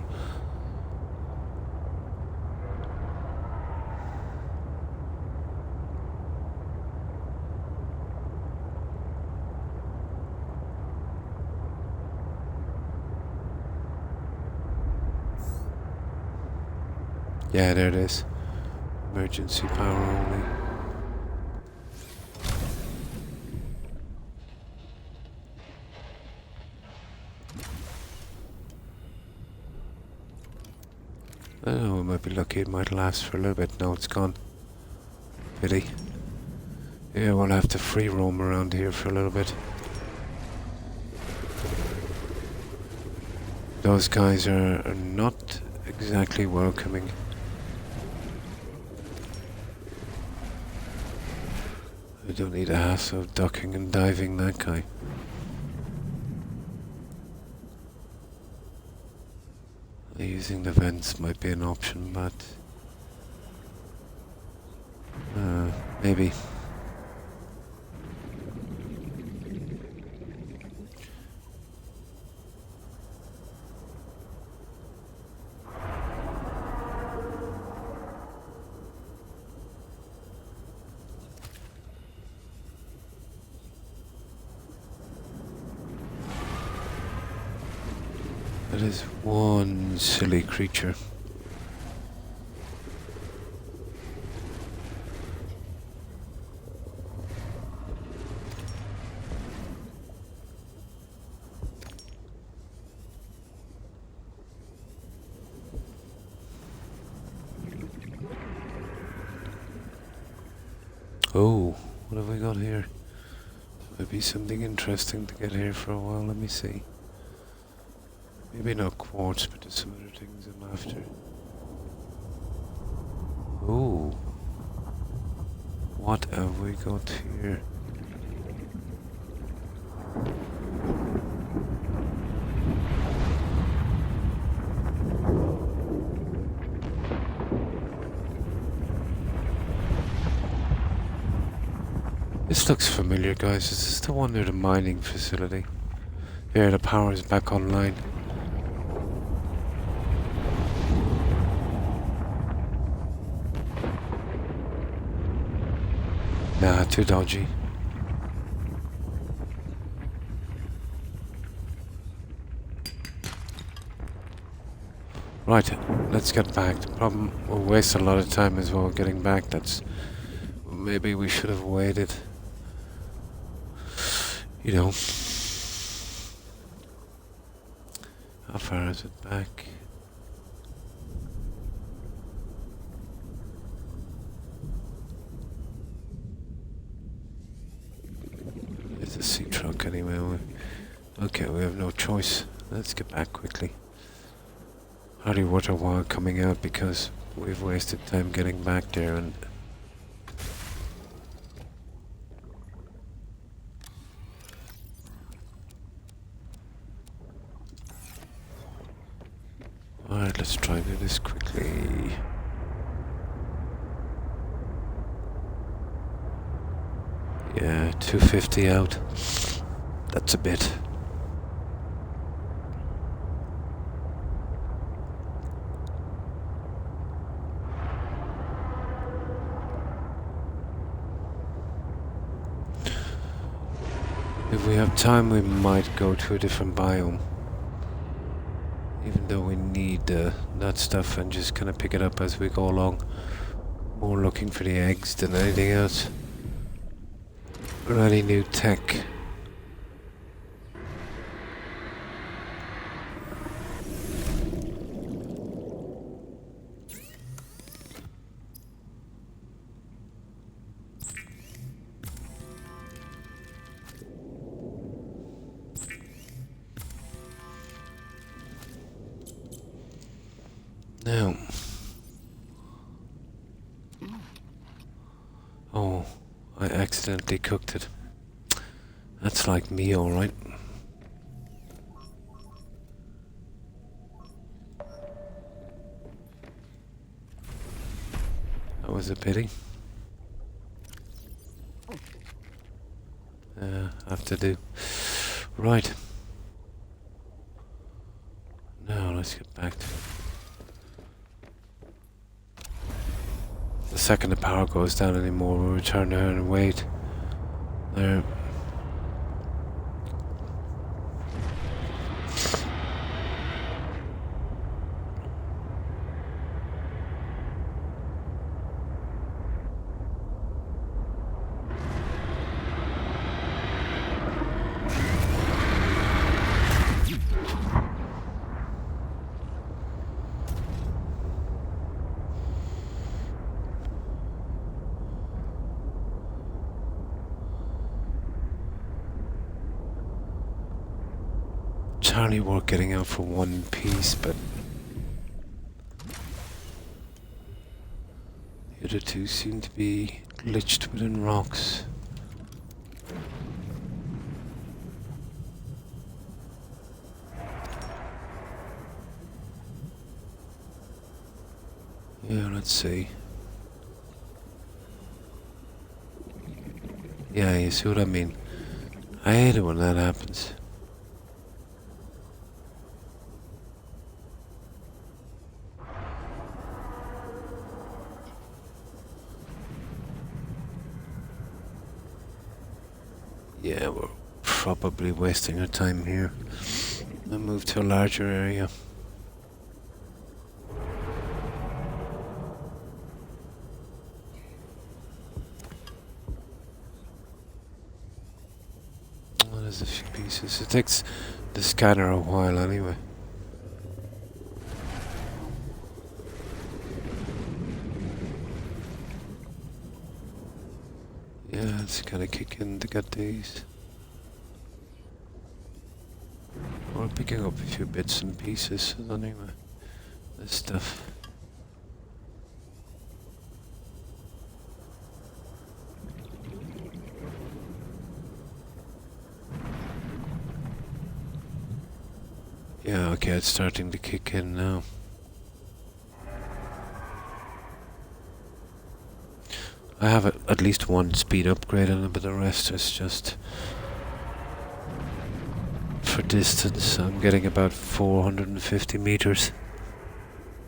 Yeah, there it is. Emergency power only. Oh, we might be lucky it might last for a little bit. No, it's gone. Pity. Yeah, we'll have to free roam around here for a little bit. Those guys are not exactly welcoming. I don't need a hassle of ducking and diving that guy. Using the vents might be an option, but maybe. That is one silly creature. Oh, what have we got here? Might be something interesting to get here for a while. Let me see. Maybe not quartz, but there's some other things I'm after. Oh, what have we got here? This looks familiar, guys. Is this the one near the mining facility? Here, the power is back online. Nah, too dodgy. Right, let's get back. The problem, we'll waste a lot of time as well getting back. That's... maybe we should have waited. You know. How far is it back? It's a sea truck anyway. Okay, we have no choice. Let's get back quickly. Hardly worth a while coming out because we've wasted time getting back there and... Alright, let's try and do this quickly. Yeah, 250 out. That's a bit. If we have time, we might go to a different biome. Even though we need that stuff and just kind of pick it up as we go along. More looking for the eggs than anything else. Or any new tech. Now. Oh, I accidentally cooked it. That's like me, alright. That was a pity. Have to do. Right. Now let's get back to it. The second the power goes down anymore, we'll return there and wait. There. entirely worth getting out for one piece, but the other two seem to be glitched within rocks. Yeah, let's see. Yeah, you see what I mean? I hate it when that happens. Yeah, we're probably wasting our time here. I'll move to a larger area. Oh, there's a few pieces. It takes the scanner a while anyway. Yeah, it's gotta kick in to get these. We're picking up a few bits and pieces anyway. This stuff. Yeah, okay, it's starting to kick in now. I have at least one speed upgrade on it, but the rest is just for distance. I'm getting about 450 meters.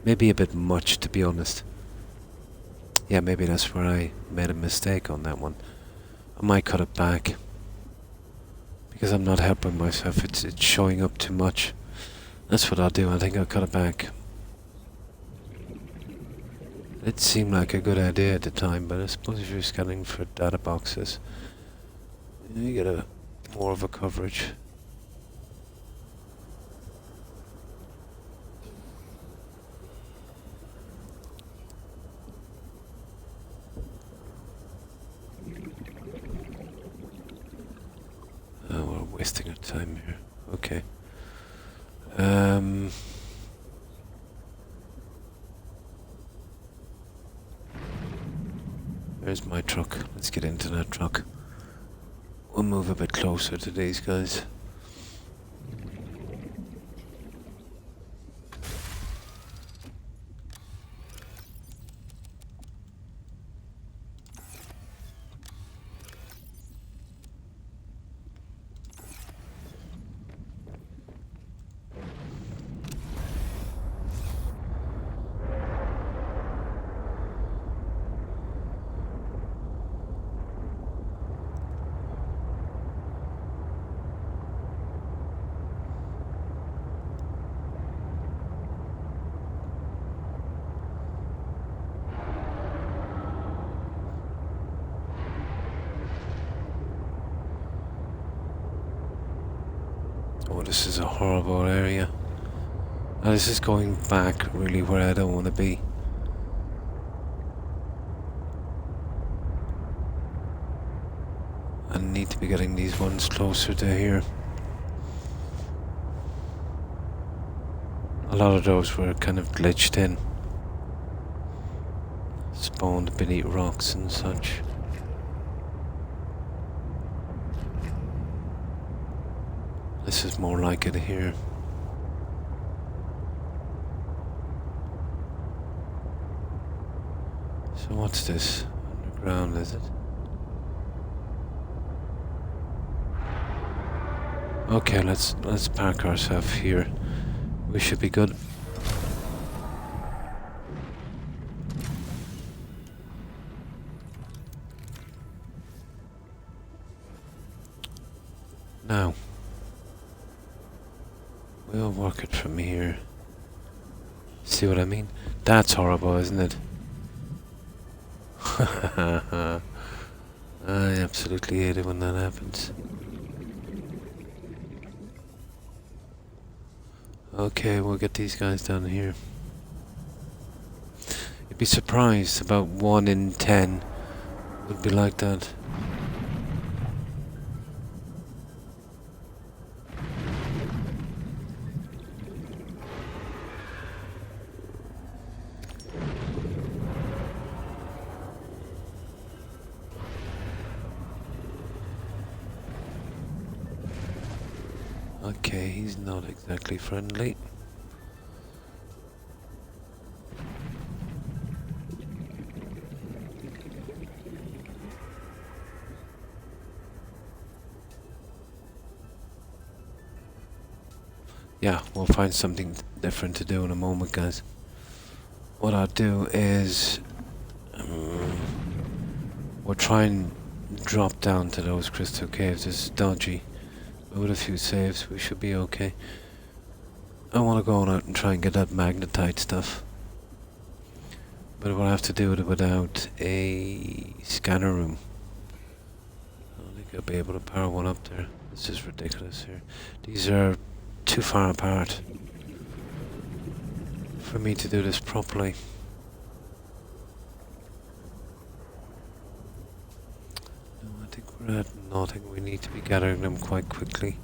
Maybe a bit much, to be honest. Yeah, maybe that's where I made a mistake on that one. I might cut it back. Because I'm not helping myself, it's showing up too much. That's what I'll do, I think I'll cut it back. It seemed like a good idea at the time, but I suppose if you're scanning for data boxes, you get a more of a coverage. Oh, we're wasting our time here. Okay. There's my truck. Let's get into that truck. We'll move a bit closer to these guys. Oh, this is a horrible area. Now, this is going back really where I don't want to be. I need to be getting these ones closer to here. A lot of those were kind of glitched in. Spawned beneath rocks and such. This is more like it here. So what's this? Underground, is it? Okay, let's park ourselves here. We should be good. Now, we'll work it from here. See what I mean? That's horrible, isn't it? I absolutely hate it when that happens. Okay, we'll get these guys down here. You'd be surprised, about 1 in 10 would be like that. Okay, he's not exactly friendly. Yeah, we'll find something different to do in a moment, guys. What I'll do is we'll try and drop down to those crystal caves. It's dodgy, but with a few saves we should be okay. I want to go on out and try and get that magnetite stuff, but we'll have to do it without a scanner room. I don't think I'll be able to power one up there. This is ridiculous here. These are too far apart for me to do this properly. No, I think we're at nothing. We need to be gathering them quite quickly.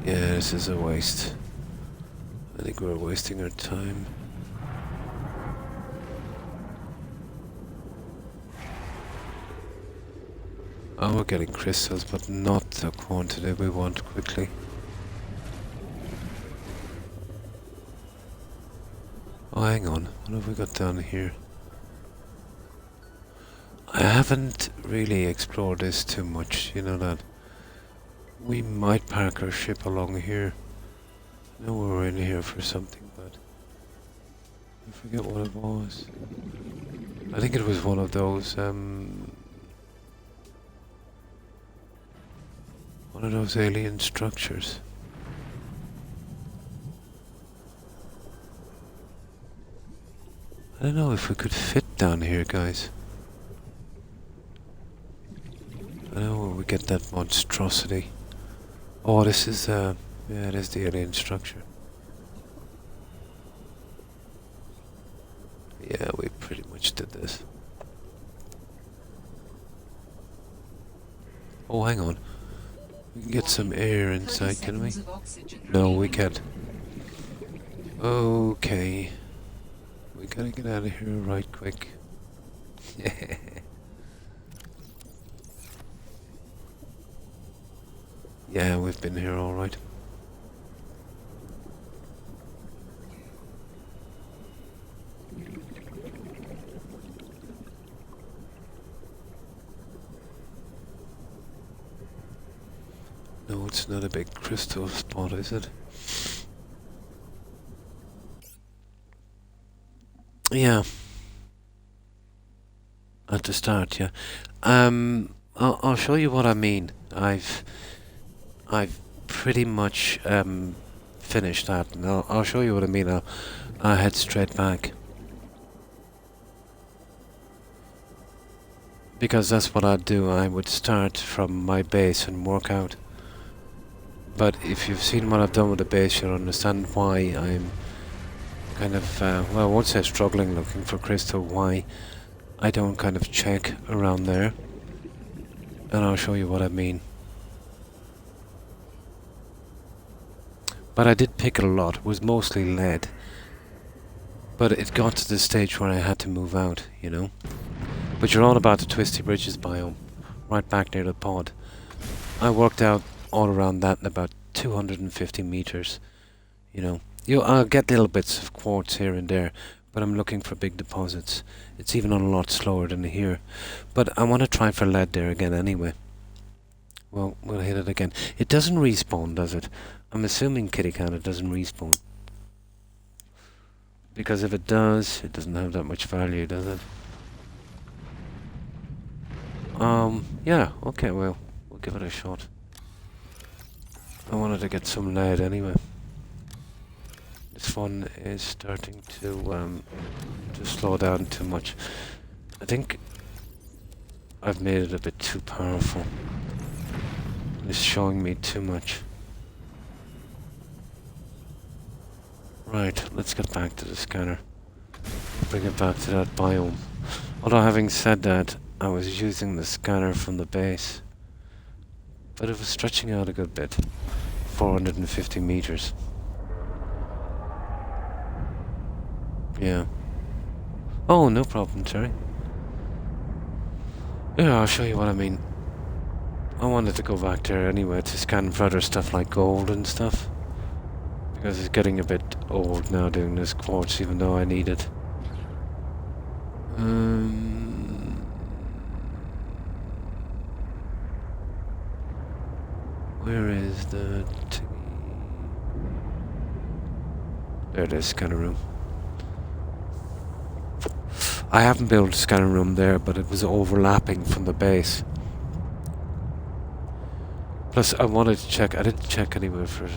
Yeah, this is a waste. I think we're wasting our time. Oh, we're getting crystals, but not the quantity we want quickly. Oh, hang on. What have we got down here? I haven't really explored this too much, you know that. We might park our ship along here. I know we were in here for something, but I forget what it was. I think it was one of those, one of those alien structures. I don't know if we could fit down here, guys. I don't know where we get that monstrosity. Oh, this is, yeah, it is the alien structure. Yeah, we pretty much did this. Oh, hang on. We can get some air inside, can we? No, we can't. Okay. We gotta get out of here right quick. Yeah, we've been here all right. No, it's not a big crystal spot, is it? Yeah. At the start, yeah. I'll show you what I mean. I've pretty much finished that, and I'll show you what I mean. I'll head straight back, because that's what I'd do. I would start from my base and work out. But if you've seen what I've done with the base, you'll understand why I'm kind of, well, I won't say struggling looking for crystal, why I don't kind of check around there. And I'll show you what I mean. But I did pick a lot. It was mostly lead. But it got to the stage where I had to move out, you know. But you're all about the Twisty Bridges biome, right back near the pod. I worked out all around that in about 250 meters, you know. I'll get little bits of quartz here and there, but I'm looking for big deposits. It's even on a lot slower than here. But I want to try for lead there again anyway. Well, we'll hit it again. It doesn't respawn, does it? I'm assuming Kitty Cat it doesn't respawn. Because if it does, it doesn't have that much value, does it? Yeah, okay, well, we'll give it a shot. I wanted to get some lead anyway. This one is starting to slow down too much. I think I've made it a bit too powerful. It's showing me too much. Right, let's get back to the scanner. Bring it back to that biome. Although having said that, I was using the scanner from the base. But it was stretching out a good bit. 450 meters. Yeah. Oh, no problem, Terry. Yeah, I'll show you what I mean. I wanted to go back there anyway to scan for other stuff like gold and stuff. Because it's getting a bit old now doing this quartz, even though I need it. Where is the... There it is, scanner room. I haven't built a scanner room there, but it was overlapping from the base. Plus, I wanted to check. I didn't check anywhere for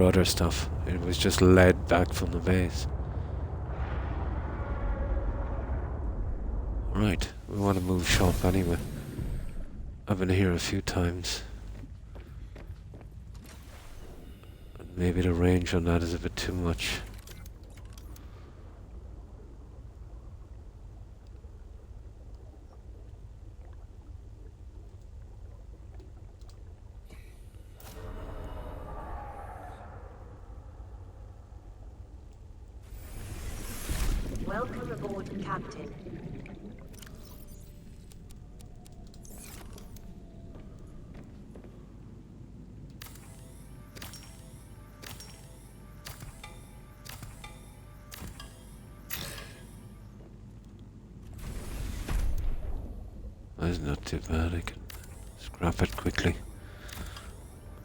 other stuff. It was just led back from the base. Right, we want to move shop anyway. I've been here a few times. Maybe the range on that is a bit too much. Welcome aboard, Captain. That's not too bad. I can scrap it quickly.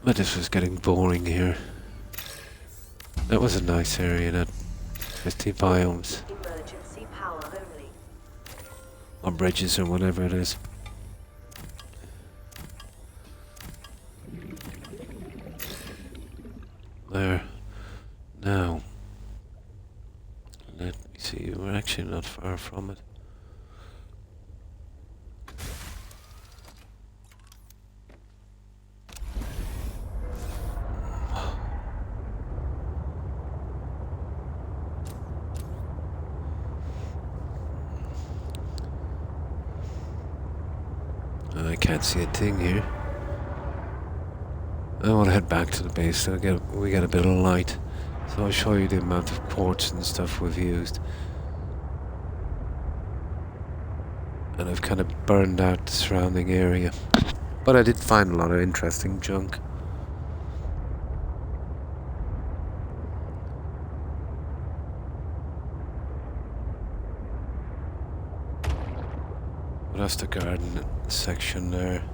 But this was getting boring here. That was a nice area, that 50 biomes. Emergency power only. Or bridges or whatever it is. There. Now. Let me see, we're actually not far from it. I can't see a thing here. I want to head back to the base so we get a bit of light. So I'll show you the amount of quartz and stuff we've used. And I've kind of burned out the surrounding area. But I did find a lot of interesting junk. But that's the garden section there.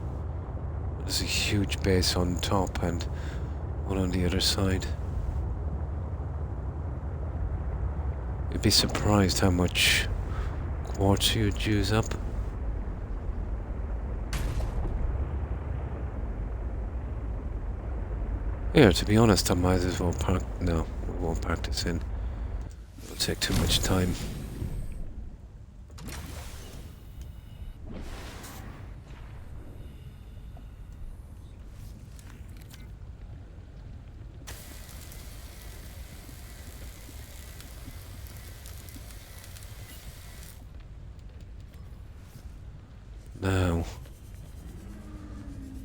There's a huge base on top and one on the other side. You'd be surprised how much quartz you'd use up. Yeah, to be honest, I might as well park... No, we won't park this in. It'll take too much time. Now,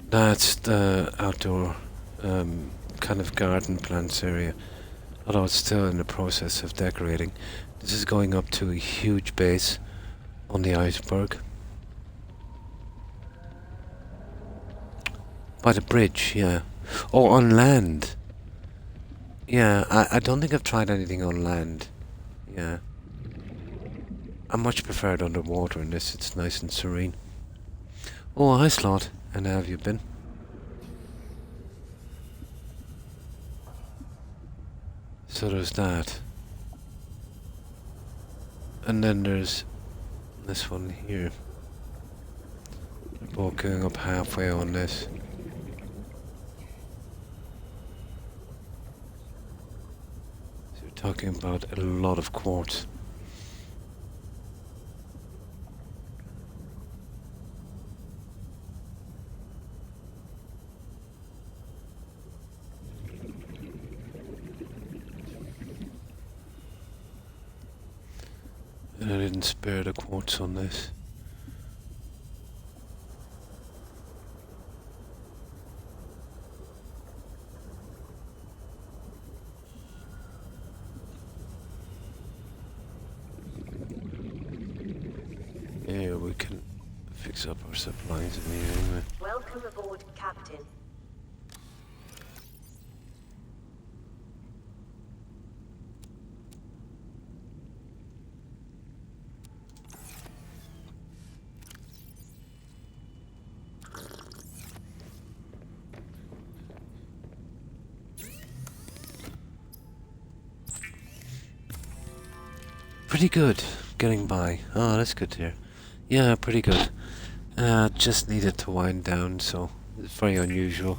that's the outdoor kind of garden plants area, although it's still in the process of decorating. This is going up to a huge base on the iceberg. By the bridge, yeah. Oh, on land. Yeah, I don't think I've tried anything on land. Yeah. I much prefer it underwater in this, it's nice and serene. Oh, hi Slot, and how have you been? So there's that. And then there's this one here. We're both going up halfway on this. So we're talking about a lot of quartz. And I didn't spare the quartz on this. Here we can fix up our supplies in here anyway. Welcome aboard, Captain. Pretty good, getting by. Oh, that's good to hear. Yeah, pretty good. Just needed to wind down, so it's very unusual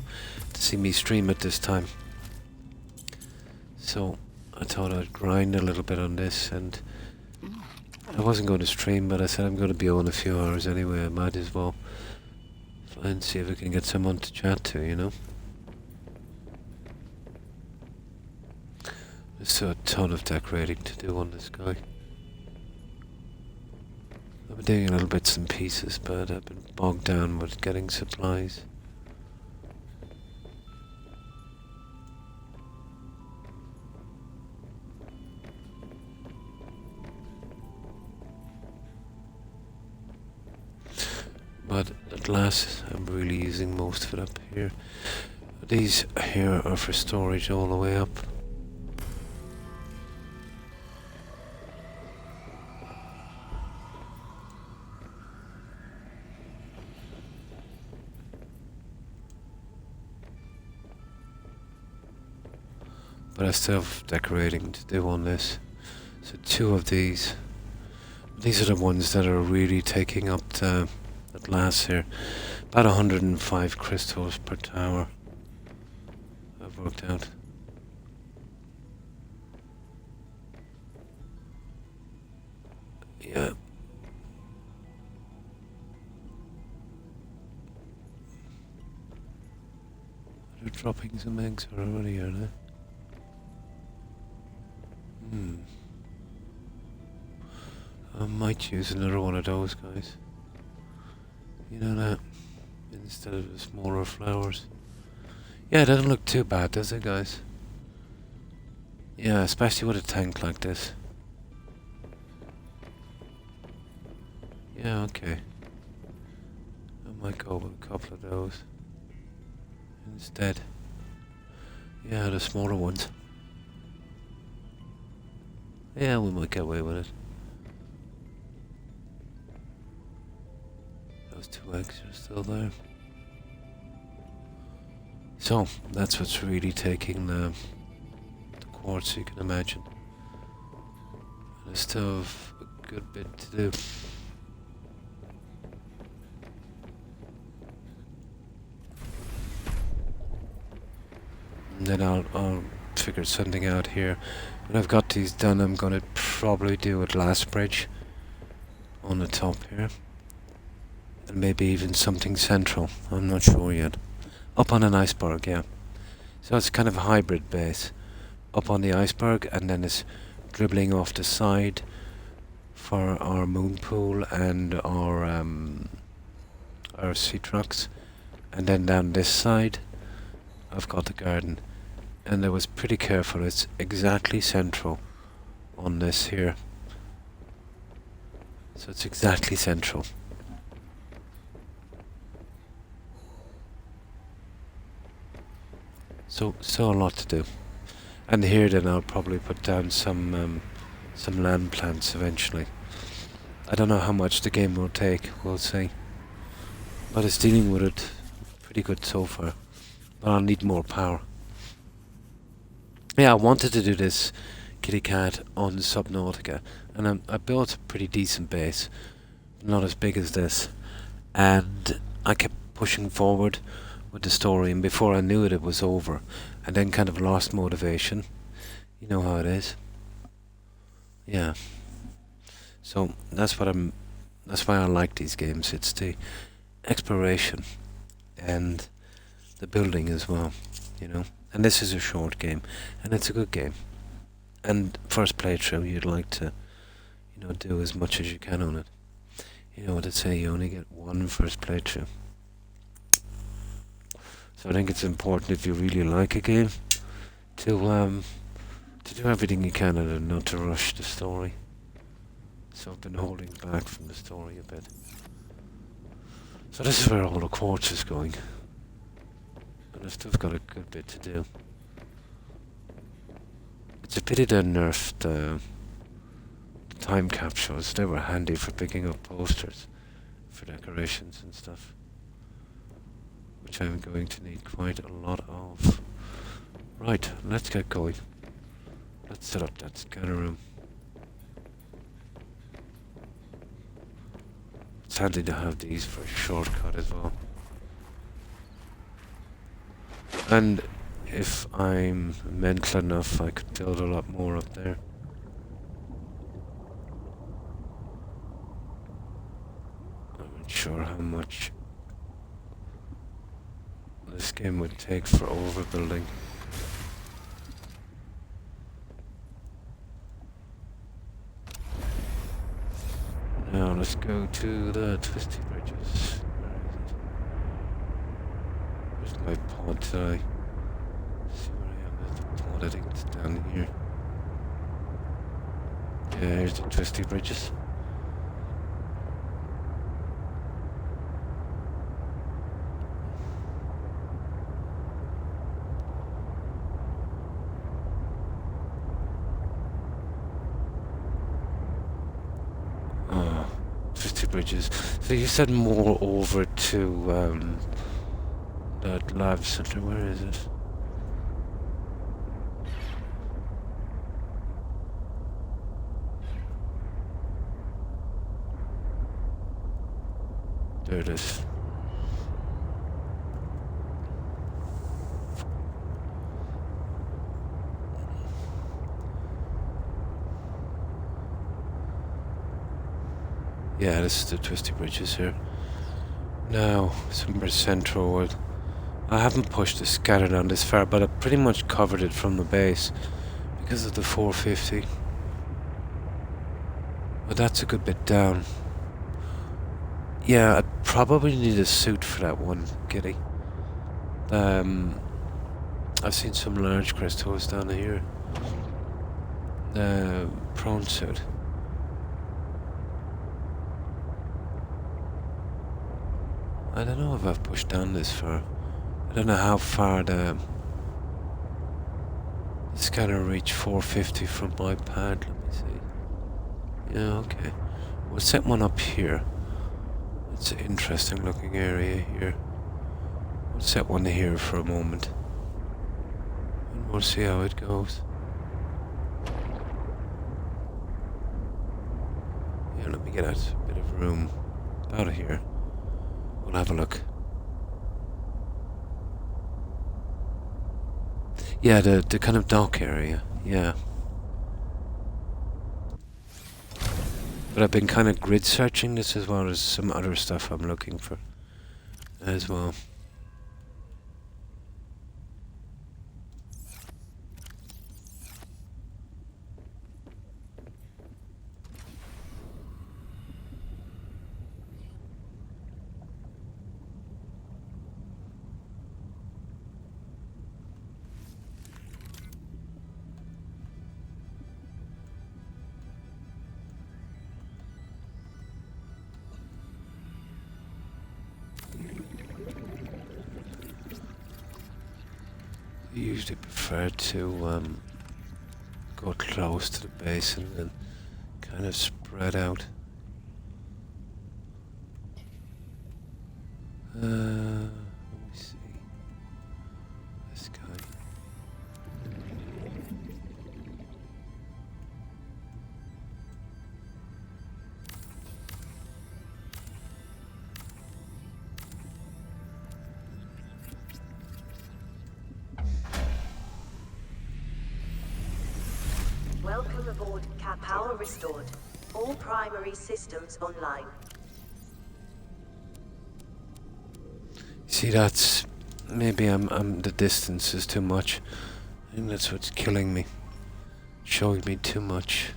to see me stream at this time. So I thought I'd grind a little bit on this, and I wasn't going to stream, but I said I'm going to be on a few hours anyway. I might as well and see if we can get someone to chat to, you know. There's still a ton of decorating to do on this guy. I've been doing little bits and pieces, but I've been bogged down with getting supplies. But at last, I'm really using most of it up here. These here are for storage all the way up. But I still have decorating to do on this. So 2 of these. These are the ones that are really taking up the at last here. About 105 crystals per tower. I've worked out. Yeah. They're dropping some eggs already, are they? I might use another one of those guys. You know that? Instead of the smaller flowers. Yeah, it doesn't look too bad, does it, guys? Yeah, especially with a tank like this. Yeah, okay. I might go with a couple of those instead. Yeah, the smaller ones. Yeah, we might get away with it. Those 2 eggs are still there. So, that's what's really taking the quartz, you can imagine. And I still have a good bit to do. And then I'll figure something out here. When I've got these done, I'm going to probably do a glass bridge on the top here. And maybe even something central. I'm not sure yet. Up on an iceberg, yeah. So it's kind of a hybrid base. Up on the iceberg, and then it's dribbling off the side for our moon pool and our sea trucks. And then down this side, I've got the garden. And I was pretty careful, it's exactly central on this here. So it's exactly central. So still a lot to do. And here then I'll probably put down some land plants eventually. I don't know how much the game will take, we'll see. But it's dealing with it pretty good so far. But I'll need more power. Yeah, I wanted to do this kitty cat on Subnautica, and I built a pretty decent base, not as big as this, and I kept pushing forward with the story, and before I knew it, it was over, and then kind of lost motivation. You know how it is. Yeah. So that's why I like these games. It's the exploration and the building as well, you know. And this is a short game, and it's a good game. And first playthrough, you'd like to, you know, do as much as you can on it. You know what they say, you only get one first playthrough. So I think it's important, if you really like a game, to do everything you can and not to rush the story. so I've been holding back from the story a bit. So this is where all the quartz is going. And I've still got a good bit to do. It's a pity they nerfed the time capsules. They were handy for picking up posters for decorations and stuff, which I'm going to need quite a lot of. Right, let's get going. Let's set up that scanner room. It's handy to have these for a shortcut as well. And if I'm mental enough, I could build a lot more up there. I'm not sure how much this game would take for overbuilding. Now let's go to the twisty bridges. Where is it? Where's my pod today? See where I am with the pod. I think it's down here. Yeah, here's the twisty bridges. Bridges. So you said more over to that lab center. Where is it? There it is. Yeah, this is the twisty bridges here. Now, somewhere central. I haven't pushed the scanner down this far, but I pretty much covered it from the base because of the 450. But that's a good bit down. Yeah, I'd probably need a suit for that one, Giddy. I've seen some large crystals down here. Prawn suit. I don't know if I've pushed down this far. I don't know how far the scanner reached 450 from my pad. Let me see. Yeah, okay. We'll set one up here. It's an interesting looking area here. We'll set one here for a moment. And we'll see how it goes. Yeah, let me get out a bit of room out of here. We'll have a look. Yeah, the kind of dock area, yeah. But I've been kind of grid searching this as well as some other stuff I'm looking for as well. I usually prefer to go close to the base and then kind of spread out. Let me see. This guy. Welcome aboard. Power restored. All primary systems online. See, that's maybe I'm the distance is too much. I think that's what's killing me. Showing me too much.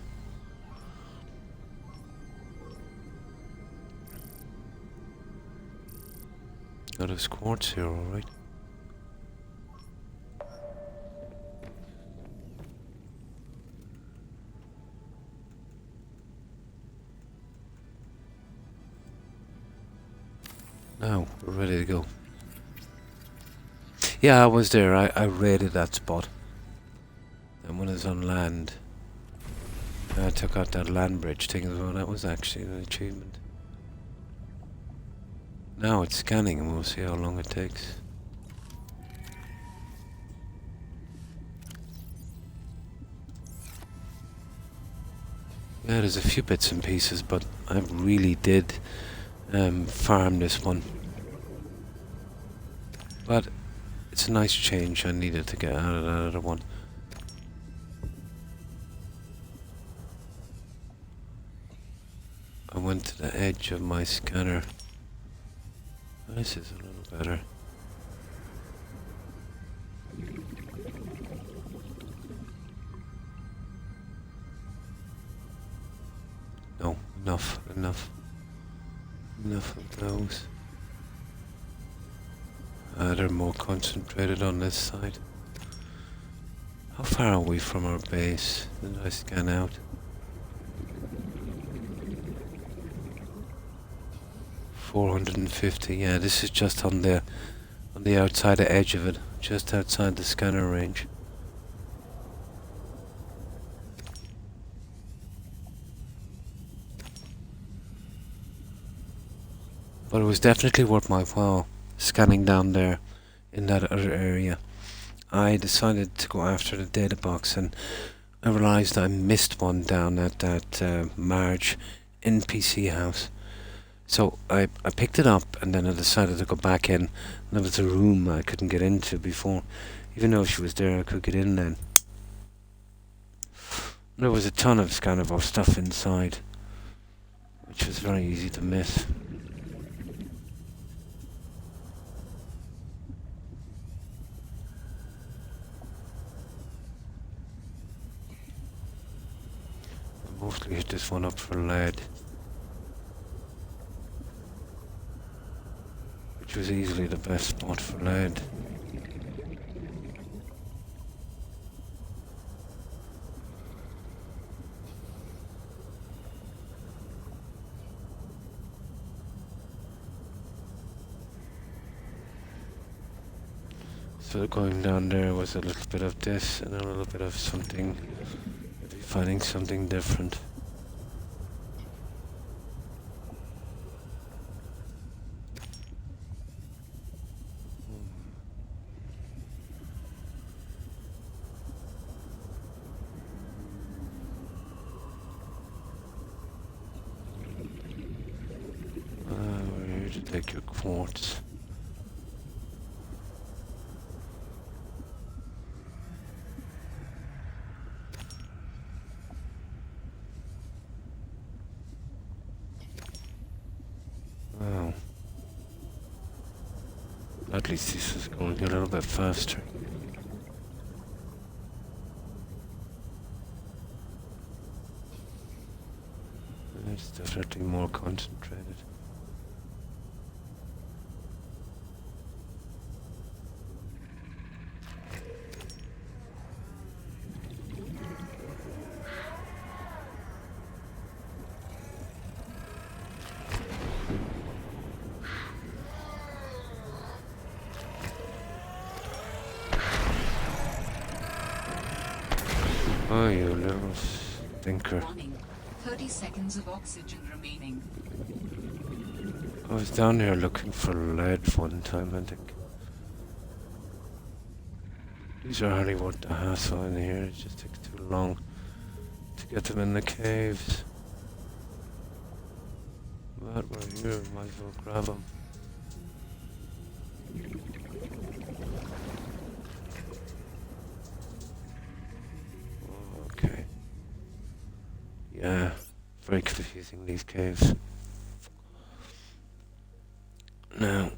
Oh, there's quartz here, alright. Now we're ready to go. Yeah, I was there. I raided that spot. And when I was on land, I took out that land bridge thing as well. That was actually an achievement. Now it's scanning and we'll see how long it takes. Yeah, there's a few bits and pieces, but I really did farm this one. But it's a nice change I needed to get out of that other one. I went to the edge of my scanner. This is a little better. No, enough of those. They're more concentrated on this side. How far are we from our base? Did I scan out? 450. Yeah, this is just on the outside edge of it, just outside the scanner range. But it was definitely worth my while scanning down there in that other area. I decided to go after the data box, and I realised I missed one down at that Marge NPC house. So I picked it up, and then I decided to go back in. And there was a room I couldn't get into before. Even though she was there, I could get in then. There was a ton of scannable stuff inside, which was very easy to miss. I mostly hit this one up for lead, which was easily the best spot for lead. So going down there was a little bit of this and a little bit of something, maybe finding something different. We're here to take your quartz. Wow. At least this is going a little bit faster. It's definitely more concentrated. Oh, you little stinker. Warning. 30 seconds of oxygen remaining. I was down here looking for lead one time, I think. These are hardly worth the hassle in here, it just takes too long to get them in the caves. But we're here, might as well grab them. Okay. Yeah, very confusing, these caves. Now,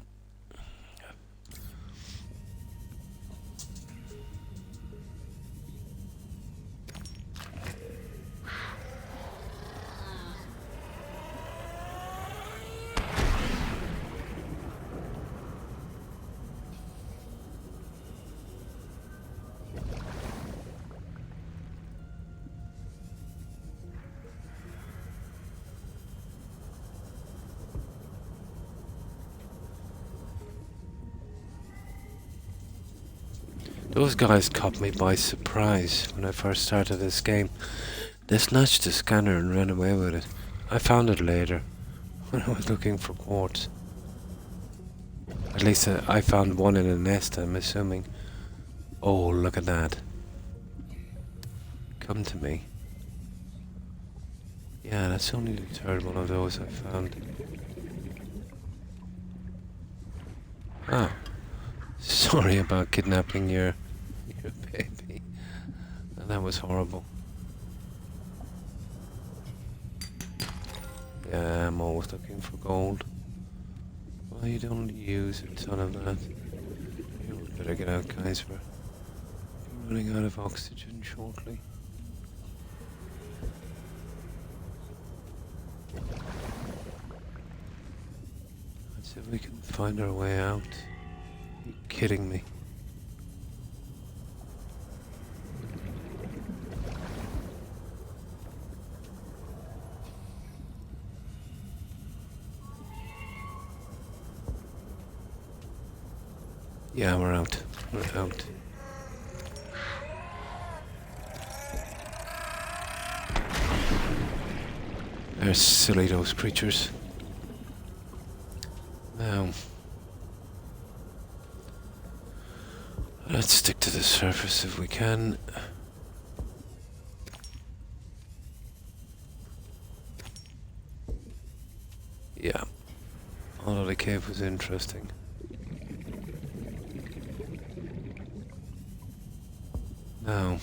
Those guys caught me by surprise when I first started this game. They snatched the scanner and ran away with it. I found it later when I was looking for quartz. At least I found one in a nest, I'm assuming. Oh, look at that. Come to me. Yeah, that's only the third one of those I found. Ah. Sorry about kidnapping your baby. That was horrible. Yeah, I'm always looking for gold. Well, you don't use a ton of that. You better get out, guys. We're running out of oxygen shortly. Let's see if we can find our way out. Are you kidding me? Yeah, we're out. We're out. They're silly, those creatures. Now, let's stick to the surface if we can. Yeah. Although the cave was interesting. Now,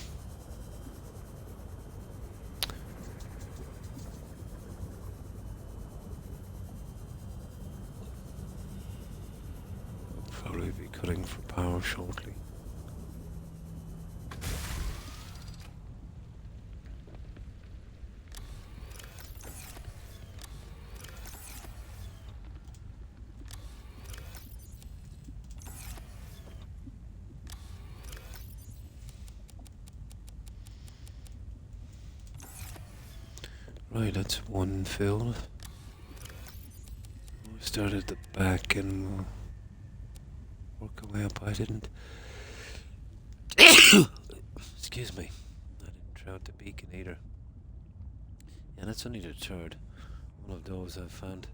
we'll probably be cutting for power shortly. Right, that's one filled. We'll start at the back and we'll work our way up. I didn't... Excuse me. I didn't try out the beacon either. Yeah, that's only the third one of those I've found.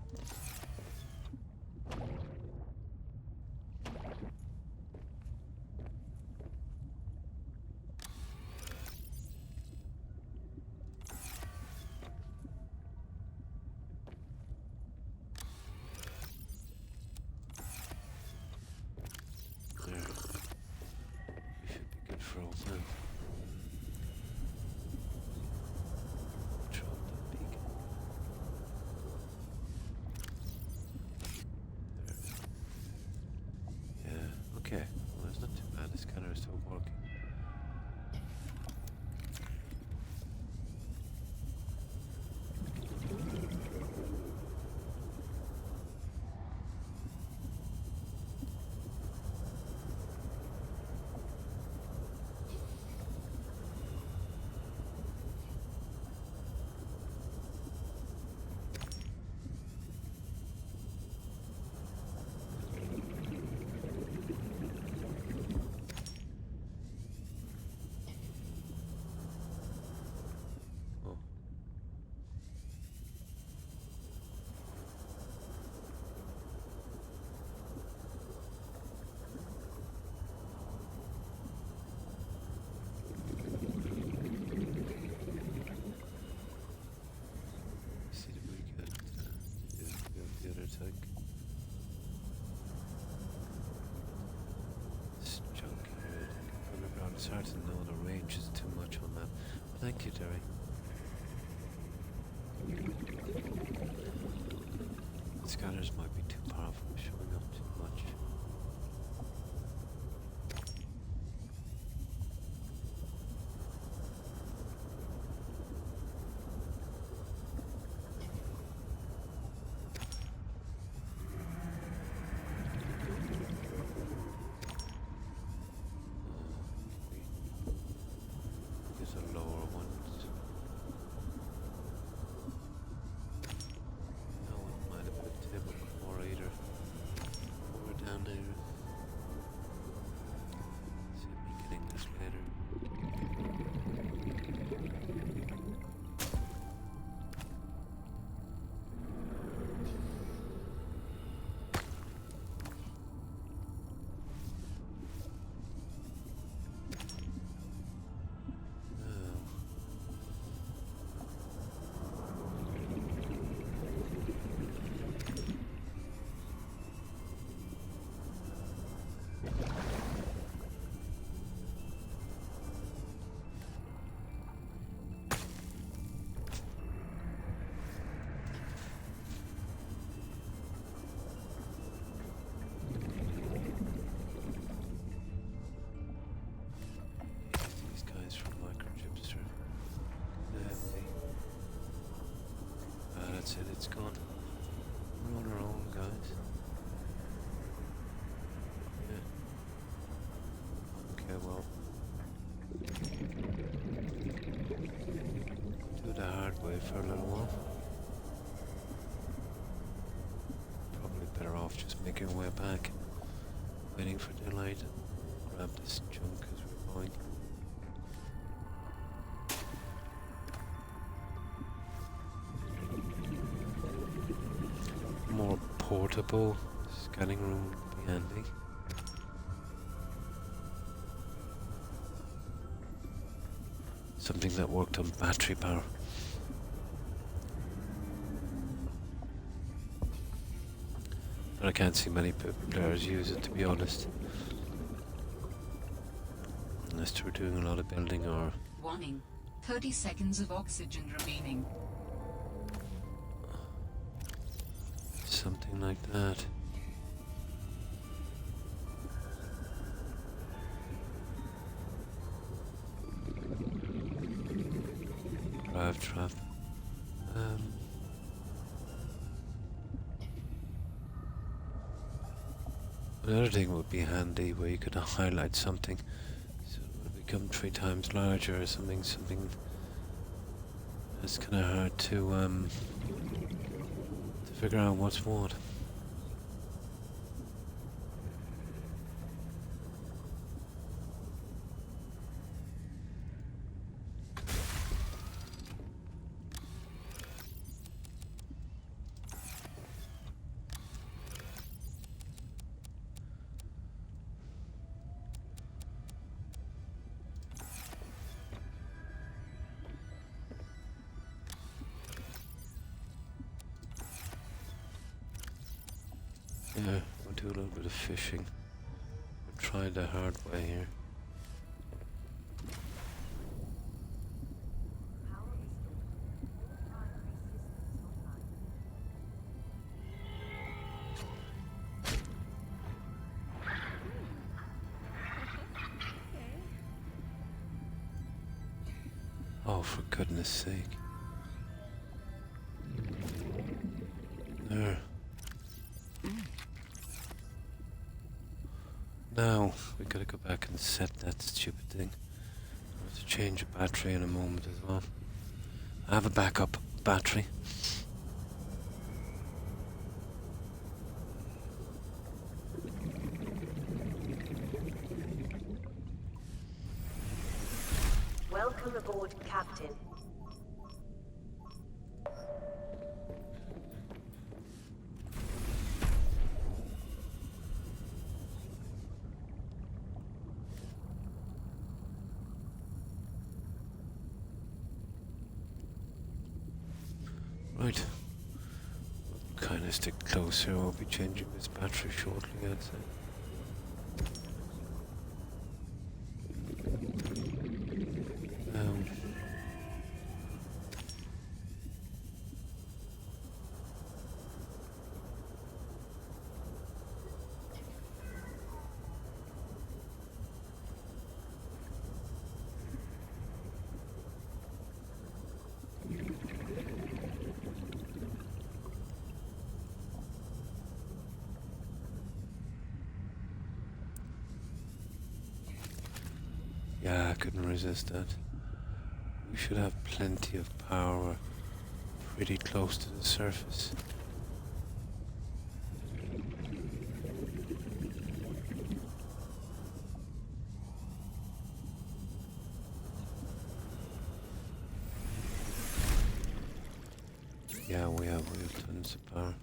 Okay, well that's not too bad, the scanner is still working. It's hard to know, the range is too much on that. Thank you, Terry. The scanners might be too powerful, showing up too much. That's it, it's gone. We're on our own, guys. Yeah. Okay, well. Do the hard way for a little while. Probably better off just making our way back. Waiting for daylight and grab this junk as we're going. More portable scanning room would be handy. Something that worked on battery power. But I can't see many players use it, to be honest. Unless they're doing a lot of building or... Warning. 30 seconds of oxygen remaining. something like that. Drive trap. Another thing would be handy where you could highlight something so it would become 3 times larger or something that's kind of hard to figure out what's what. Yeah, we'll do a little bit of fishing. We'll try the hard way here. Oh, for goodness sake. There. Now, we gotta go back and set that stupid thing. I'll have to change a battery in a moment as well. I have a backup battery. Welcome aboard, Captain. Right. We'll kind of stick closer. I'll be changing this battery shortly, I'd say. Yeah, I couldn't resist that. We should have plenty of power pretty close to the surface. Yeah, we have tons of power.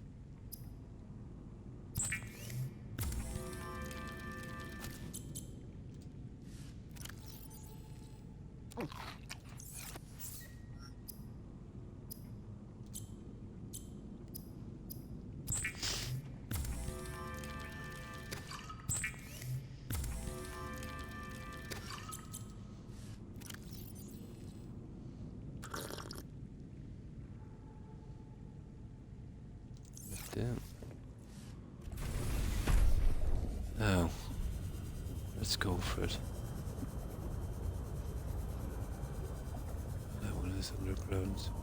Damn. Now, let's go for it. That one is underground somewhere.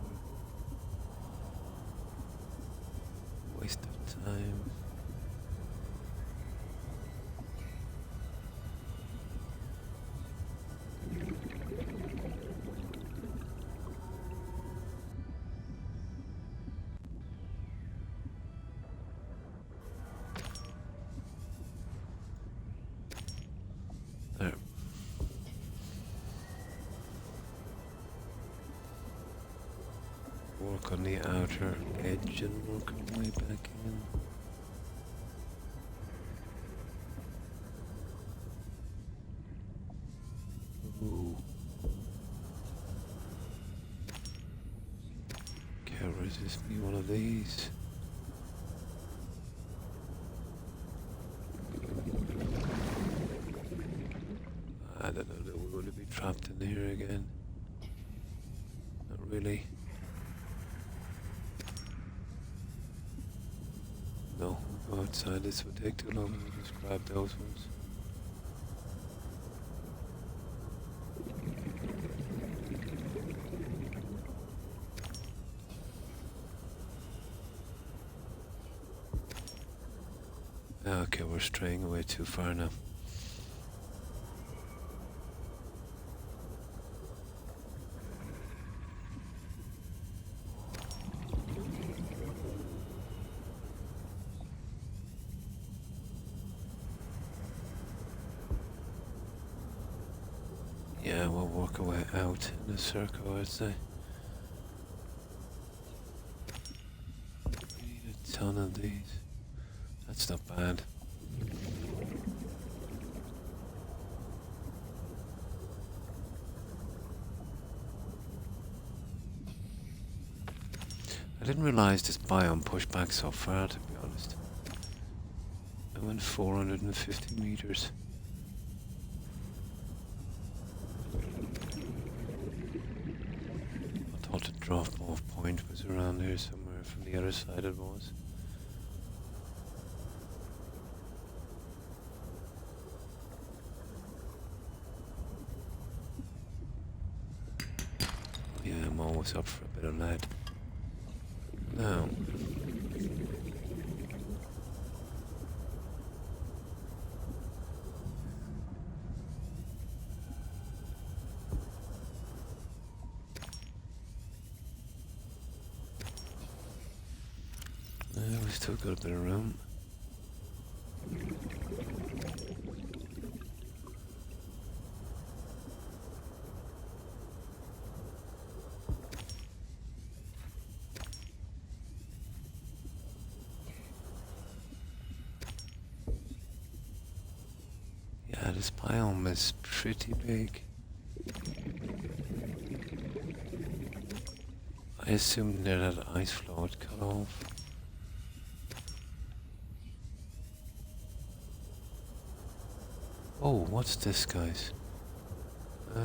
Waste of time. There. Work on the outer edge and work our way back in. Ooh. Can't resist me one of these. I don't know that we're going to be trapped in here again. Not really. No, we'll go outside. This would take too long. We'll just grab those ones. Okay, we're straying away too far now. Yeah, we'll work our way out in a circle, I'd say. We need a ton of these. That's not bad. I didn't realize this biome pushed back so far, to be honest. I went 450 meters. I thought the drop-off point was around here somewhere. From the other side it was. Yeah, I'm always up for a bit of lead. Now, we still got a bit of room. Yeah, this biome is pretty big. I assumed near that ice flow would cut off. Oh, what's this, guys? I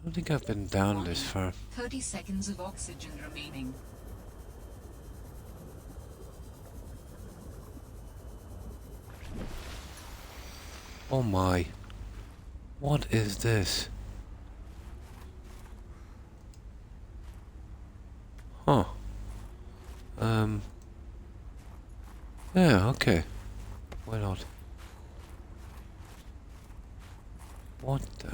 don't think I've been down this far. 30 seconds of oxygen remaining. Oh my. What is this? Huh. Yeah, okay. Why not? What the?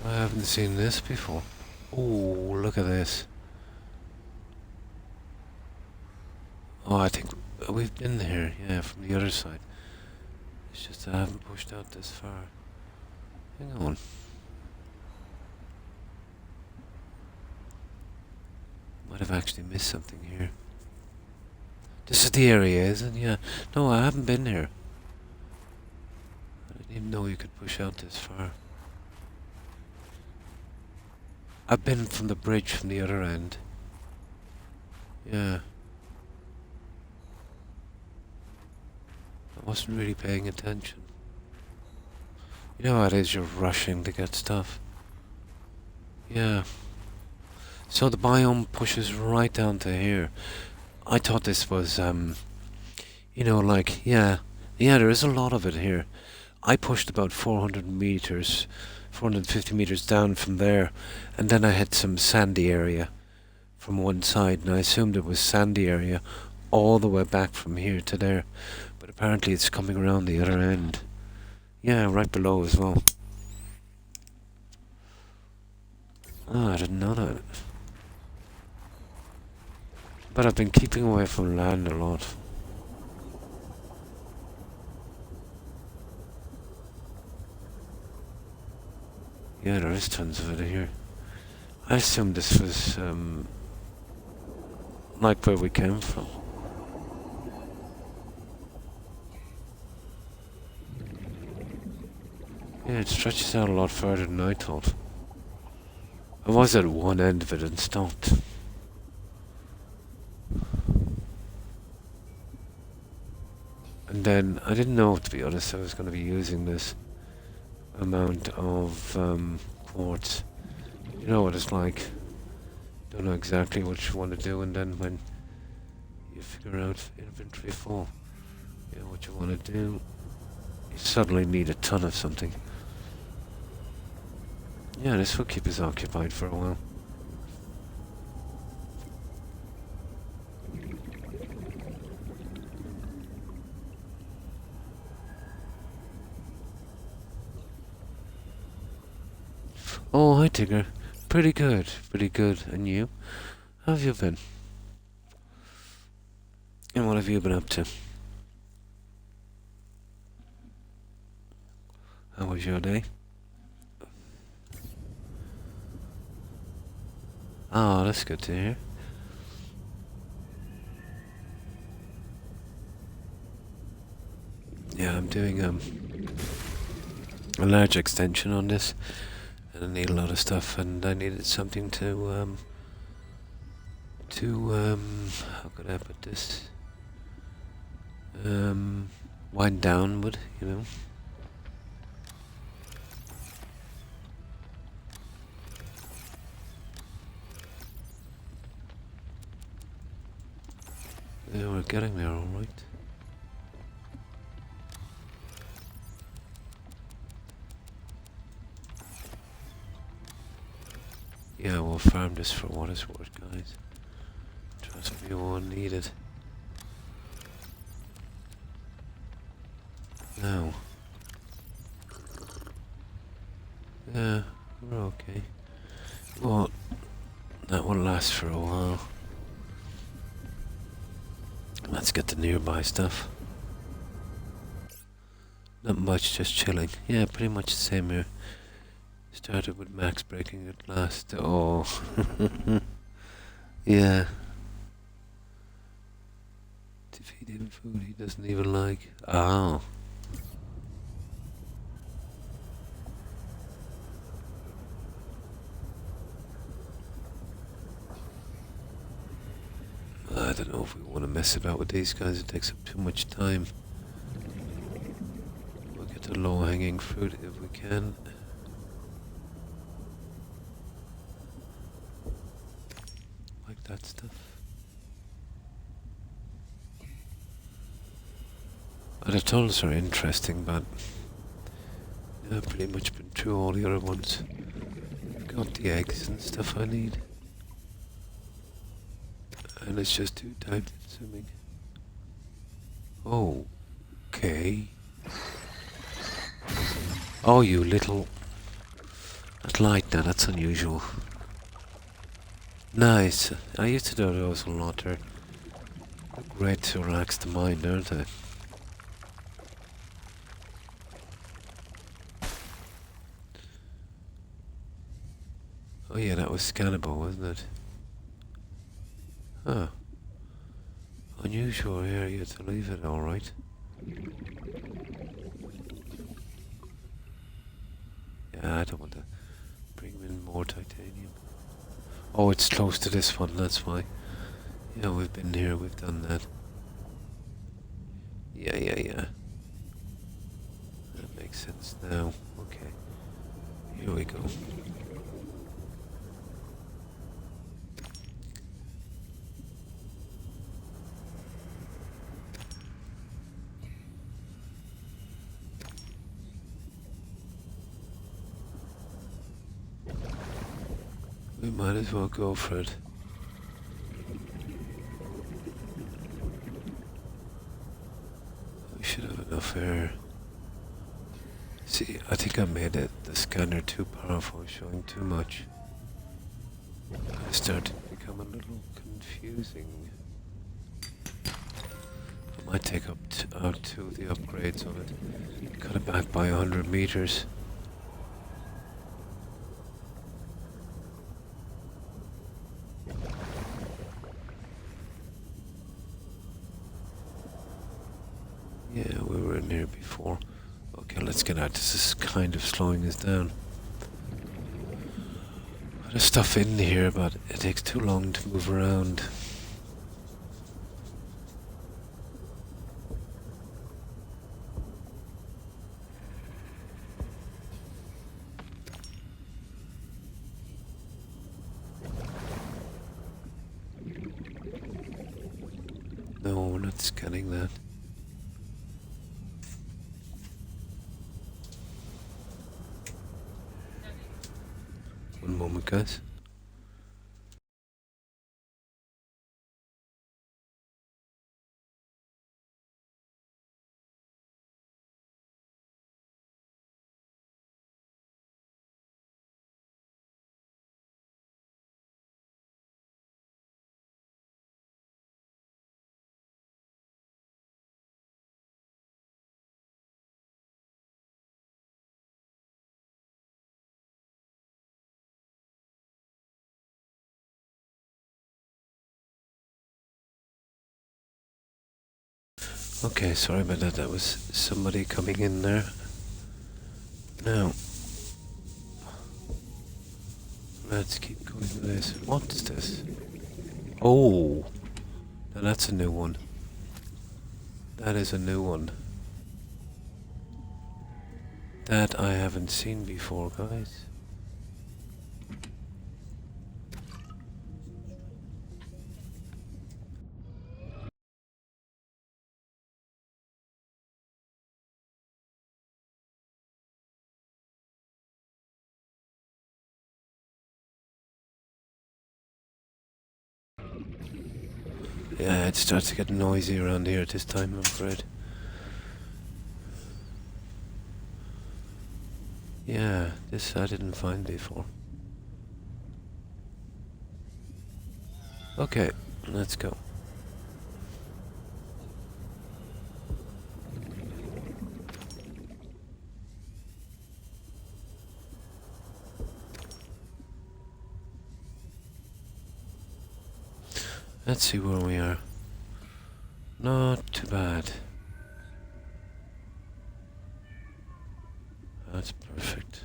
I haven't seen this before. Oh, look at this. Oh, I think we've been here, yeah, from the other side. It's just I haven't pushed out this far. Hang on. Might have actually missed something here. This is the area, isn't it? Yeah. No, I haven't been here. I didn't even know you could push out this far. I've been from the bridge from the other end. Yeah. I wasn't really paying attention. You know how it is, you're rushing to get stuff. Yeah. So the biome pushes right down to here. I thought this was, you know, like, yeah, there is a lot of it here. I pushed about 400 meters, 450 meters down from there, and then I had some sandy area from one side, and I assumed it was sandy area all the way back from here to there, but apparently it's coming around the other end. Yeah, right below as well. Oh, I didn't know that. But I've been keeping away from land a lot. Yeah, there is tons of it here. I assumed this was, like where we came from. Yeah, it stretches out a lot further than I thought. I was at one end of it and stopped. And then, I didn't know, to be honest, I was going to be using this amount of quartz. You know what it's like. Don't know exactly what you want to do, and then when you figure out inventory full, you know what you want to do, you suddenly need a ton of something. Yeah, this will keep us occupied for a while. Oh, hi Tigger. Pretty good, pretty good. And you? How have you been? And what have you been up to? How was your day? Oh, that's good to hear. Yeah, I'm doing a large extension on this, and I need a lot of stuff, and I needed something to how could I put this? Wind down with, you know. Yeah, we're getting there, all right. Yeah, we'll farm this for what it's worth, guys. Trust me, you won't need it. Now. Yeah, we're okay. Well, that will last for a while. Let's get the nearby stuff. Not much, just chilling. Yeah, pretty much the same here. Started with Max breaking it last. Oh. Yeah. To feed him food he doesn't even like. Oh. I don't know if we want to mess about with these guys. It takes up too much time. We'll get the low-hanging fruit if we can. Like that stuff. The tunnels are interesting, but I've pretty much been through all the other ones. Got the eggs and stuff I need. And it's just too time consuming. Oh, okay. Oh, you little... That's light now, that's unusual. Nice. I used to do those a lot. They're great to relax the mind, aren't they? Oh yeah, that was scannable, wasn't it? Huh. Unusual area to leave it, alright. Yeah, I don't want to bring in more titanium. Oh, it's close to this one, that's why. Yeah, we've been here, we've done that. Yeah. That makes sense now. Okay. Here we go. We might as well go for it. We should have enough air. See, I think I made the scanner too powerful, showing too much. I started to become a little confusing. I might take out two of the upgrades on it. Cut it back by 100 meters. Yeah, we were in here before. Okay, let's get out. This is kind of slowing us down. There's stuff in here, but it takes too long to move around. No, we're not scanning that. One moment, guys. Okay, sorry about that. That was somebody coming in there. Now, let's keep going with this. What is this? Oh, now that's a new one. That is a new one. That I haven't seen before, guys. Yeah, it starts to get noisy around here at this time, I'm afraid. Yeah, this I didn't find before. Okay, let's go. Let's see where we are. Not too bad. That's perfect.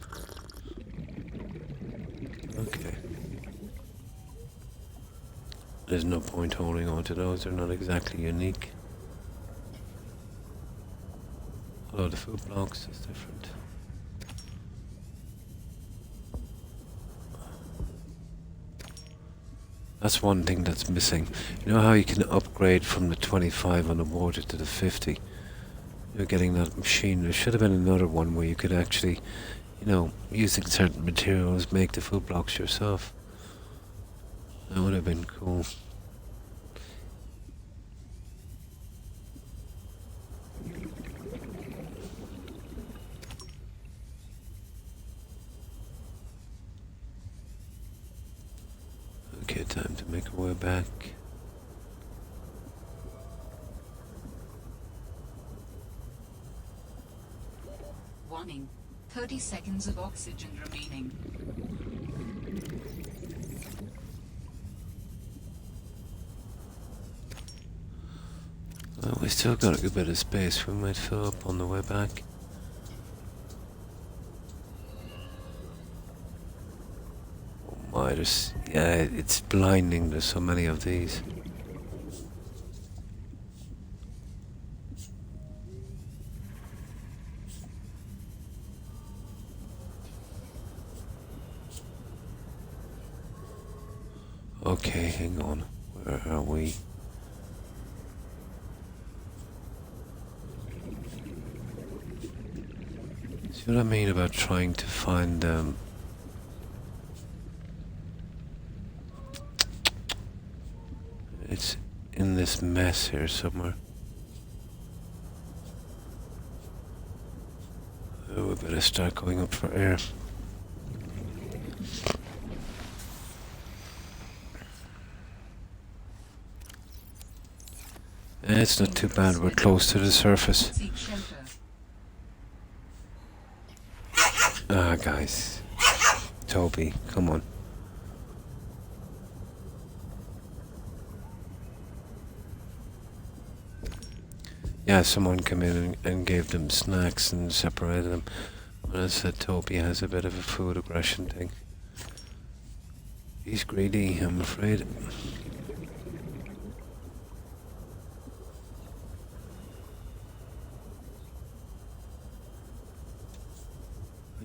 Okay. There's no point holding on to those, they're not exactly unique. Although the food blocks is different. That's one thing that's missing. You know how you can upgrade from the 25 on the water to the 50? You're getting that machine. There should have been another one where you could actually, you know, using certain materials, make the food blocks yourself. That would have been cool. Okay, time to make our way back. Warning. 30 seconds of oxygen remaining. Well, we still got a good bit of space. We might fill up on the way back. Oh my, yeah, it's blinding. There's so many of these. Okay, hang on. Where are we? See what I mean about trying to find It's in this mess here somewhere. Oh, we better start going up for air. It's not too bad, we're close to the surface. Seek shelter. Ah, guys. Toby, come on. Yeah, someone came in and gave them snacks and separated them. But I said Toby has a bit of a food aggression thing. He's greedy, I'm afraid.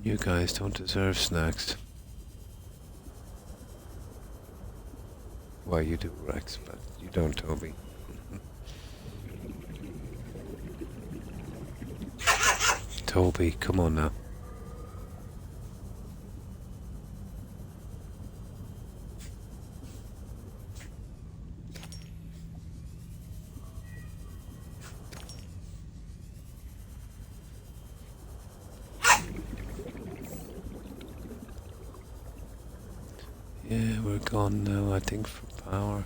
You guys don't deserve snacks. Well, you do, Rex, but you don't, Toby. Toby, come on now. Yeah, we're gone now, I think, for power.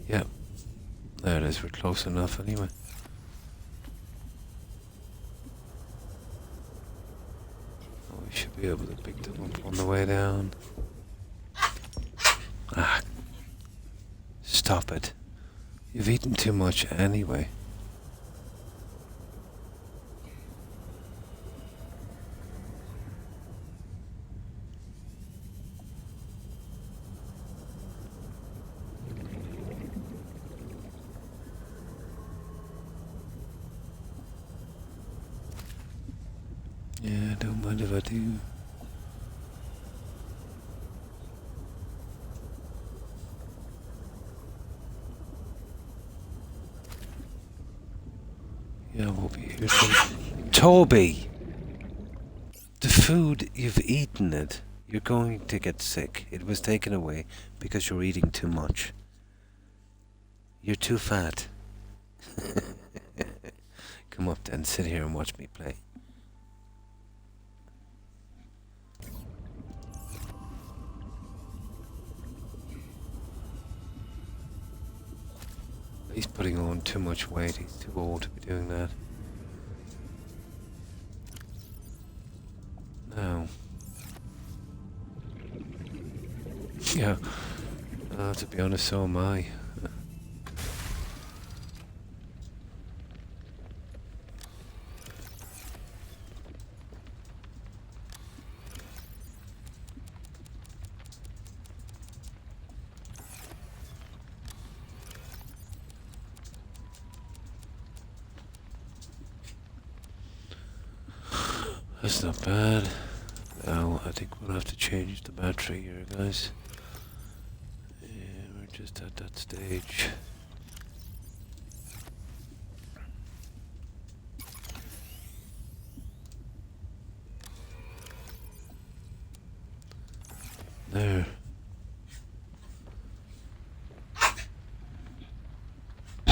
Yeah. There it is, we're close enough anyway. Oh, we should be able to pick them up on the way down. Ah. Stop it. You've eaten too much anyway. Yeah, don't mind if I do. Yeah, we'll be here soon. Toby! The food, you've eaten it. You're going to get sick. It was taken away because you're eating too much. You're too fat. Come up then, sit here and watch me play. He's putting on too much weight. He's too old to be doing that. No. Yeah. To be honest, so am I. That's not bad. Now, I think we'll have to change the battery here, guys. Yeah, we're just at that stage. There.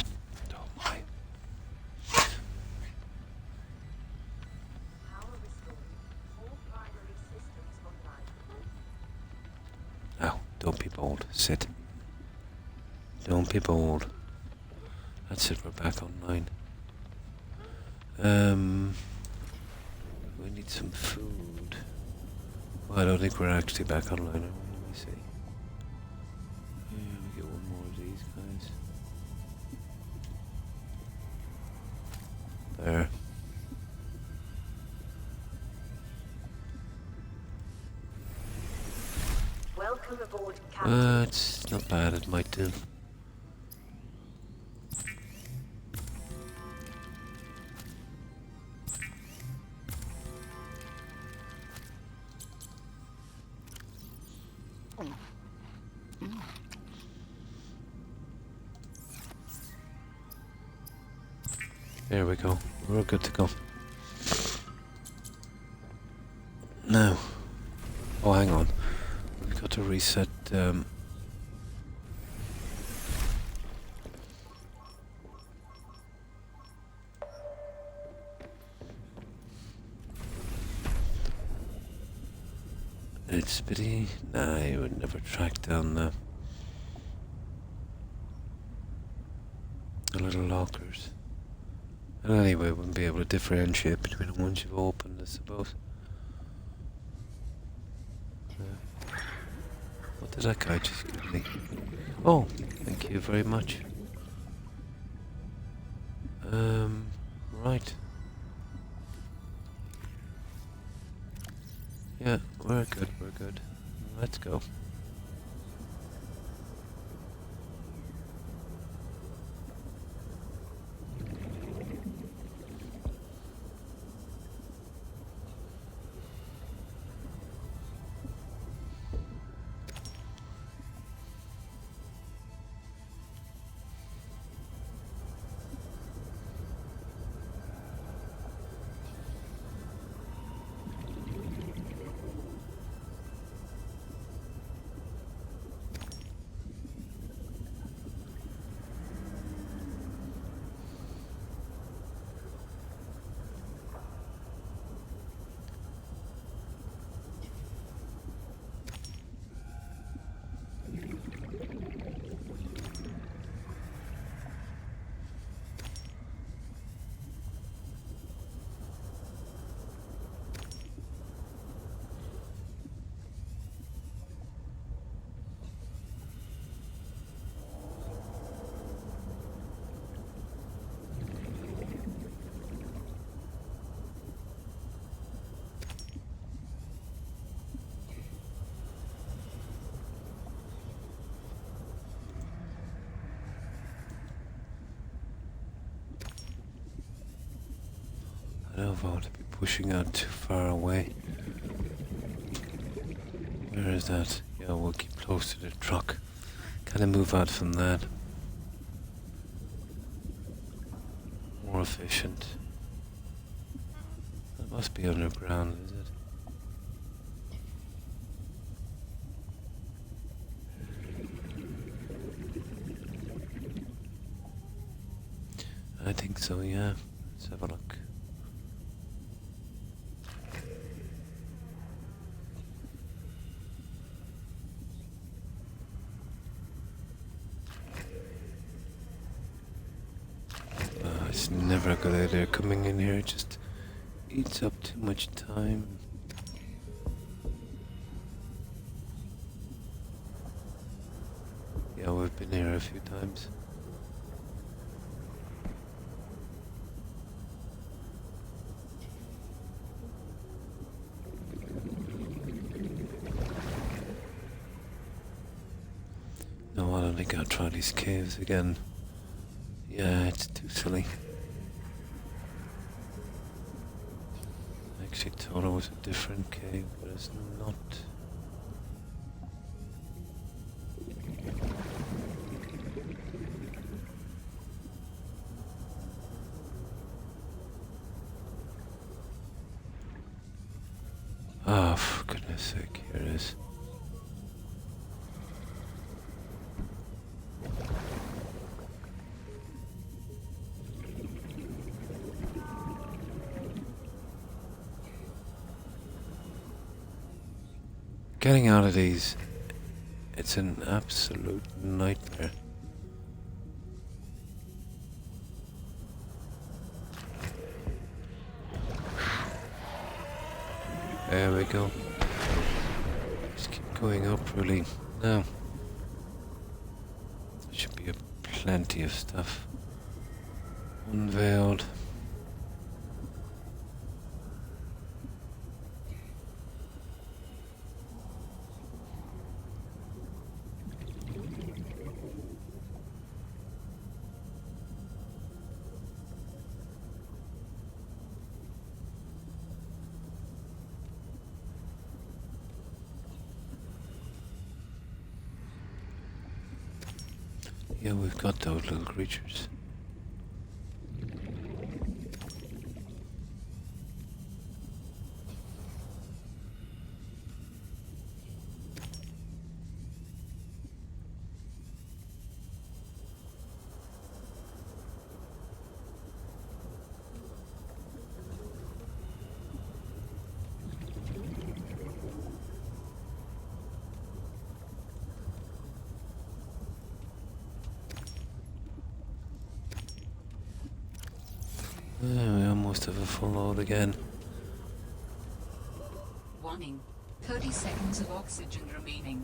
Oh my. Power restored. All primary systems online. Ow, don't be bold. Sit. Don't be bold. That's it, we're back online. We need some food. Well, I don't think we're actually back online. Let me see. Yeah, we get one more of these guys. There. Welcome aboard, Captain. It's not bad, it might do. There we go. We're all good to go. Now. Oh, hang on. We've got to reset. It's pity. Nah, I would never track down the little lockers. And anyway, wouldn't be able to differentiate between the ones you've opened, I suppose. What did that guy just give me? Oh, thank you very much. Right. Yeah, we're good, we're good. Let's go. I don't want to be pushing out too far away. Where is that? Yeah, we'll keep close to the truck. Kind of move out from that. More efficient. That must be underground, is it? I think so, yeah. Let's have a look. It's never a good idea coming in here. It just eats up too much time. Yeah, we've been here a few times. No, I don't think I'll try these caves again. Yeah, it's too silly. I actually thought it was a different cave, but it's not. Ah, for goodness sake, here it is. Getting out of these, it's an absolute nightmare. There we go. Just keep going up, really. Now, there should be plenty of stuff unveiled. Yeah, we've got those little creatures. We almost have a full load again. Warning. 30 seconds of oxygen remaining.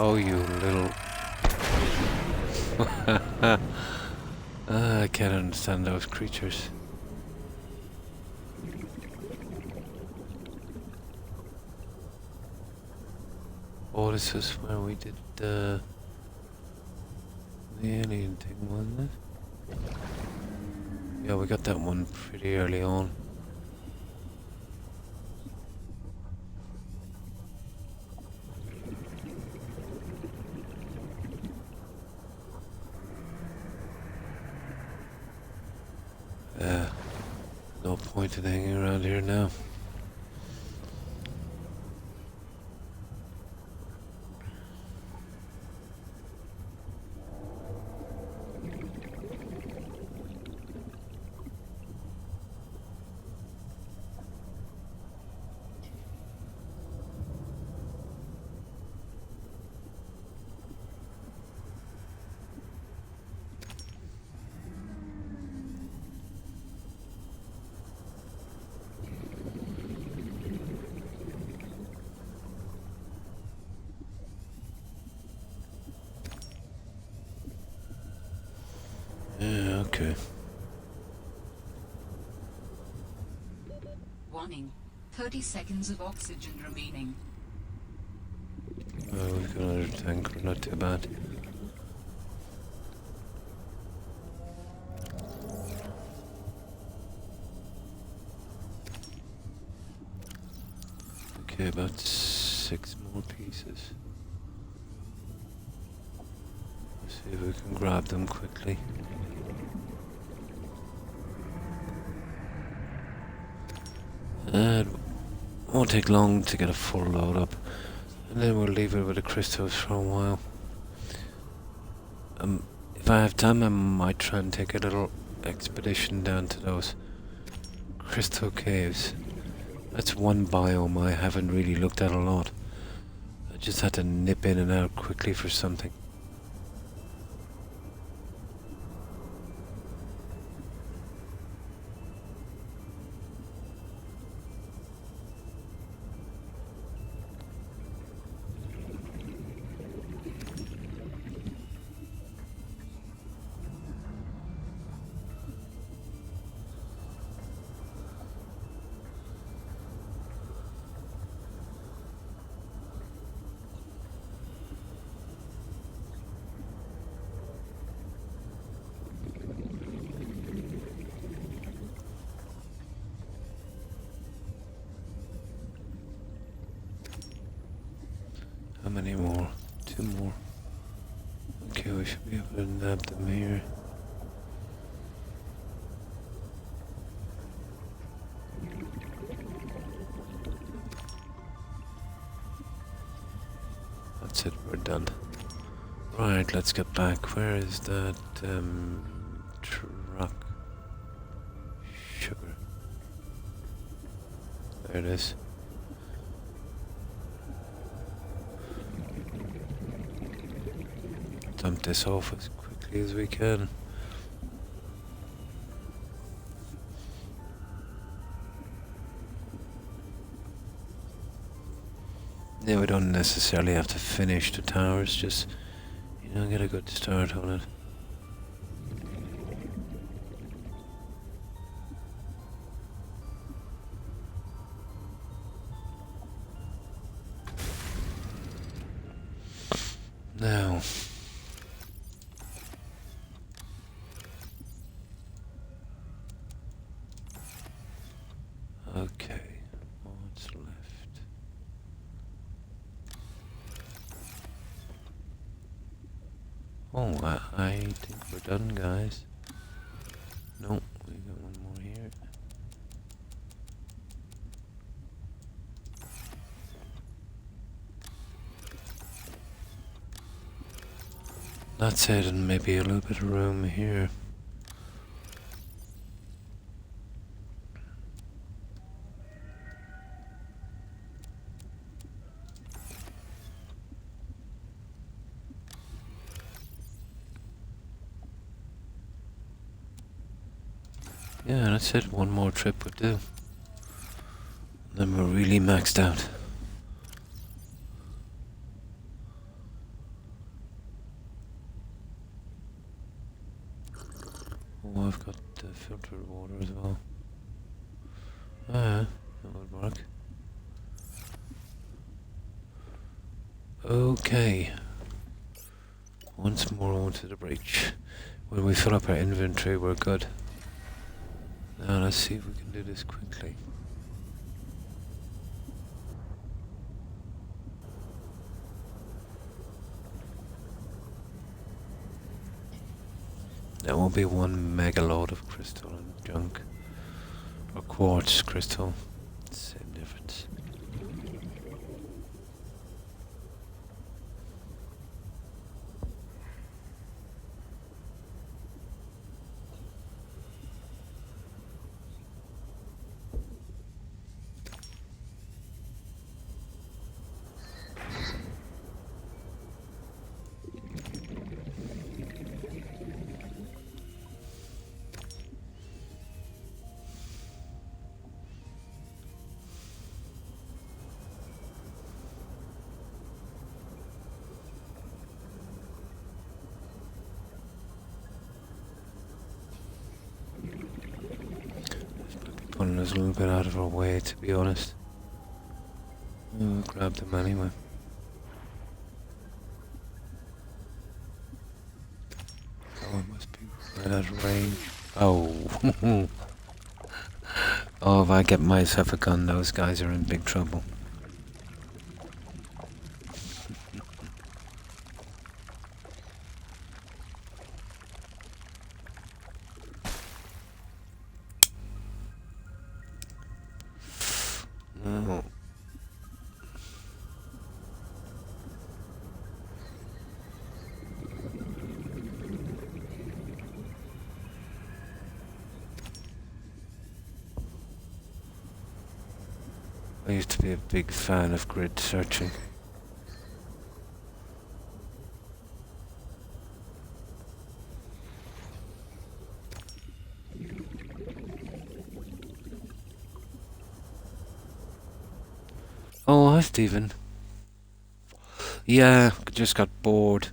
Oh, you little... I can't understand those creatures. Oh, this is where we did the alien thing, wasn't it? Yeah, we got that one pretty early on. No point in hanging around here now. Yeah, okay. Warning. 30 seconds of oxygen remaining. Oh, we've got another tank, not too bad. Okay, about 6 more pieces. Let's see if we can grab them quickly. It won't take long to get a full load up, and then we'll leave it with the crystals for a while. If I have time, I might try and take a little expedition down to those crystal caves. That's one biome I haven't really looked at a lot. I just had to nip in and out quickly for something. How many more? 2 more. Okay, we should be able to nab them here. That's it, we're done. Right, let's get back. Where is that truck? Sugar. There it is. Dump this off as quickly as we can. Yeah, we don't necessarily have to finish the towers, just, you know, get a good start on it. Now, okay, what's left? Oh, I think we're done, guys. That's it, and maybe a little bit of room here. Yeah, that's it. One more trip would do. Then we're really maxed out. Oh, I've got filtered water as well. Ah, that would work. Okay. Once more onto the breach. When we fill up our inventory, we're good. Now let's see if we can do this quickly. That won't be one mega load of crystal and junk. Or quartz crystal. Same difference. Pulling us a little bit out of our way, to be honest. We'll grab them anyway. Oh, it must be right out of range. Oh. Oh, if I get myself a gun, those guys are in big trouble. Oh. I used to be a big fan of grid searching. Oh, hi, Stephen. Yeah, just got bored.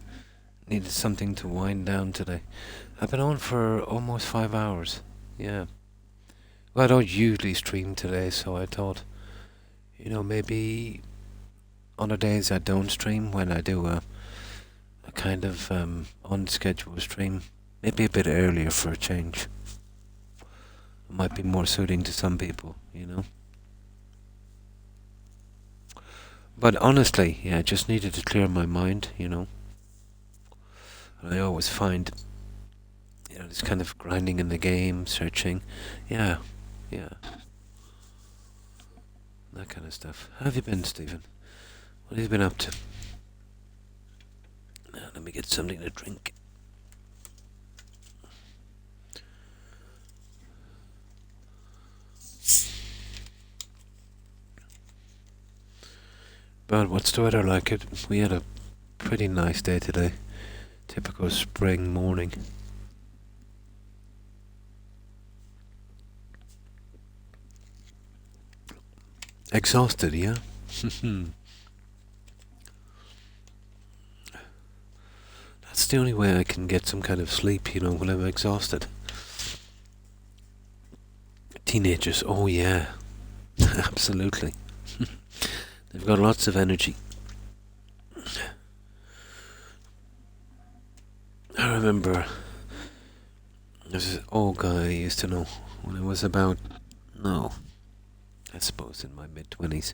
Needed something to wind down today. I've been on for almost 5 hours. Yeah. Well, I don't usually stream today, so I thought, maybe on the days I don't stream, when I do a kind of unscheduled stream, maybe a bit earlier for a change. It might be more suiting to some people, But honestly, yeah, I just needed to clear my mind, And I always find, this kind of grinding in the game, searching, yeah, that kind of stuff. How have you been, Stephen? What have you been up to? Now, let me get something to drink. But what's the weather like? We had a pretty nice day today. Typical spring morning. Exhausted, yeah? That's the only way I can get some kind of sleep, when I'm exhausted. Teenagers, oh yeah. Absolutely. They've got lots of energy. I remember there's this old guy I used to know when I was about, I suppose in my mid-20s.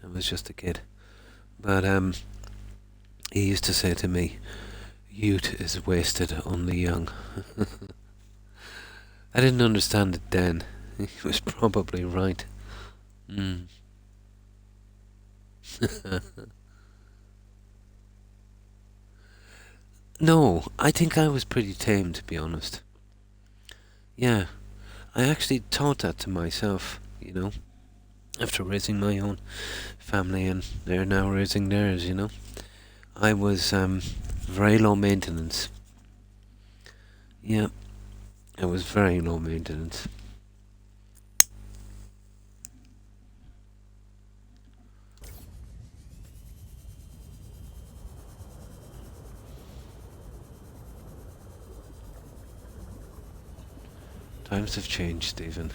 I was just a kid. But he used to say to me, youth is wasted on the young. I didn't understand it then. He was probably right. No, I think I was pretty tame, to be honest. Yeah, I actually taught that to myself, after raising my own family and they're now raising theirs. I was very low maintenance. Yeah, I was very low maintenance. Times have changed, Stephen.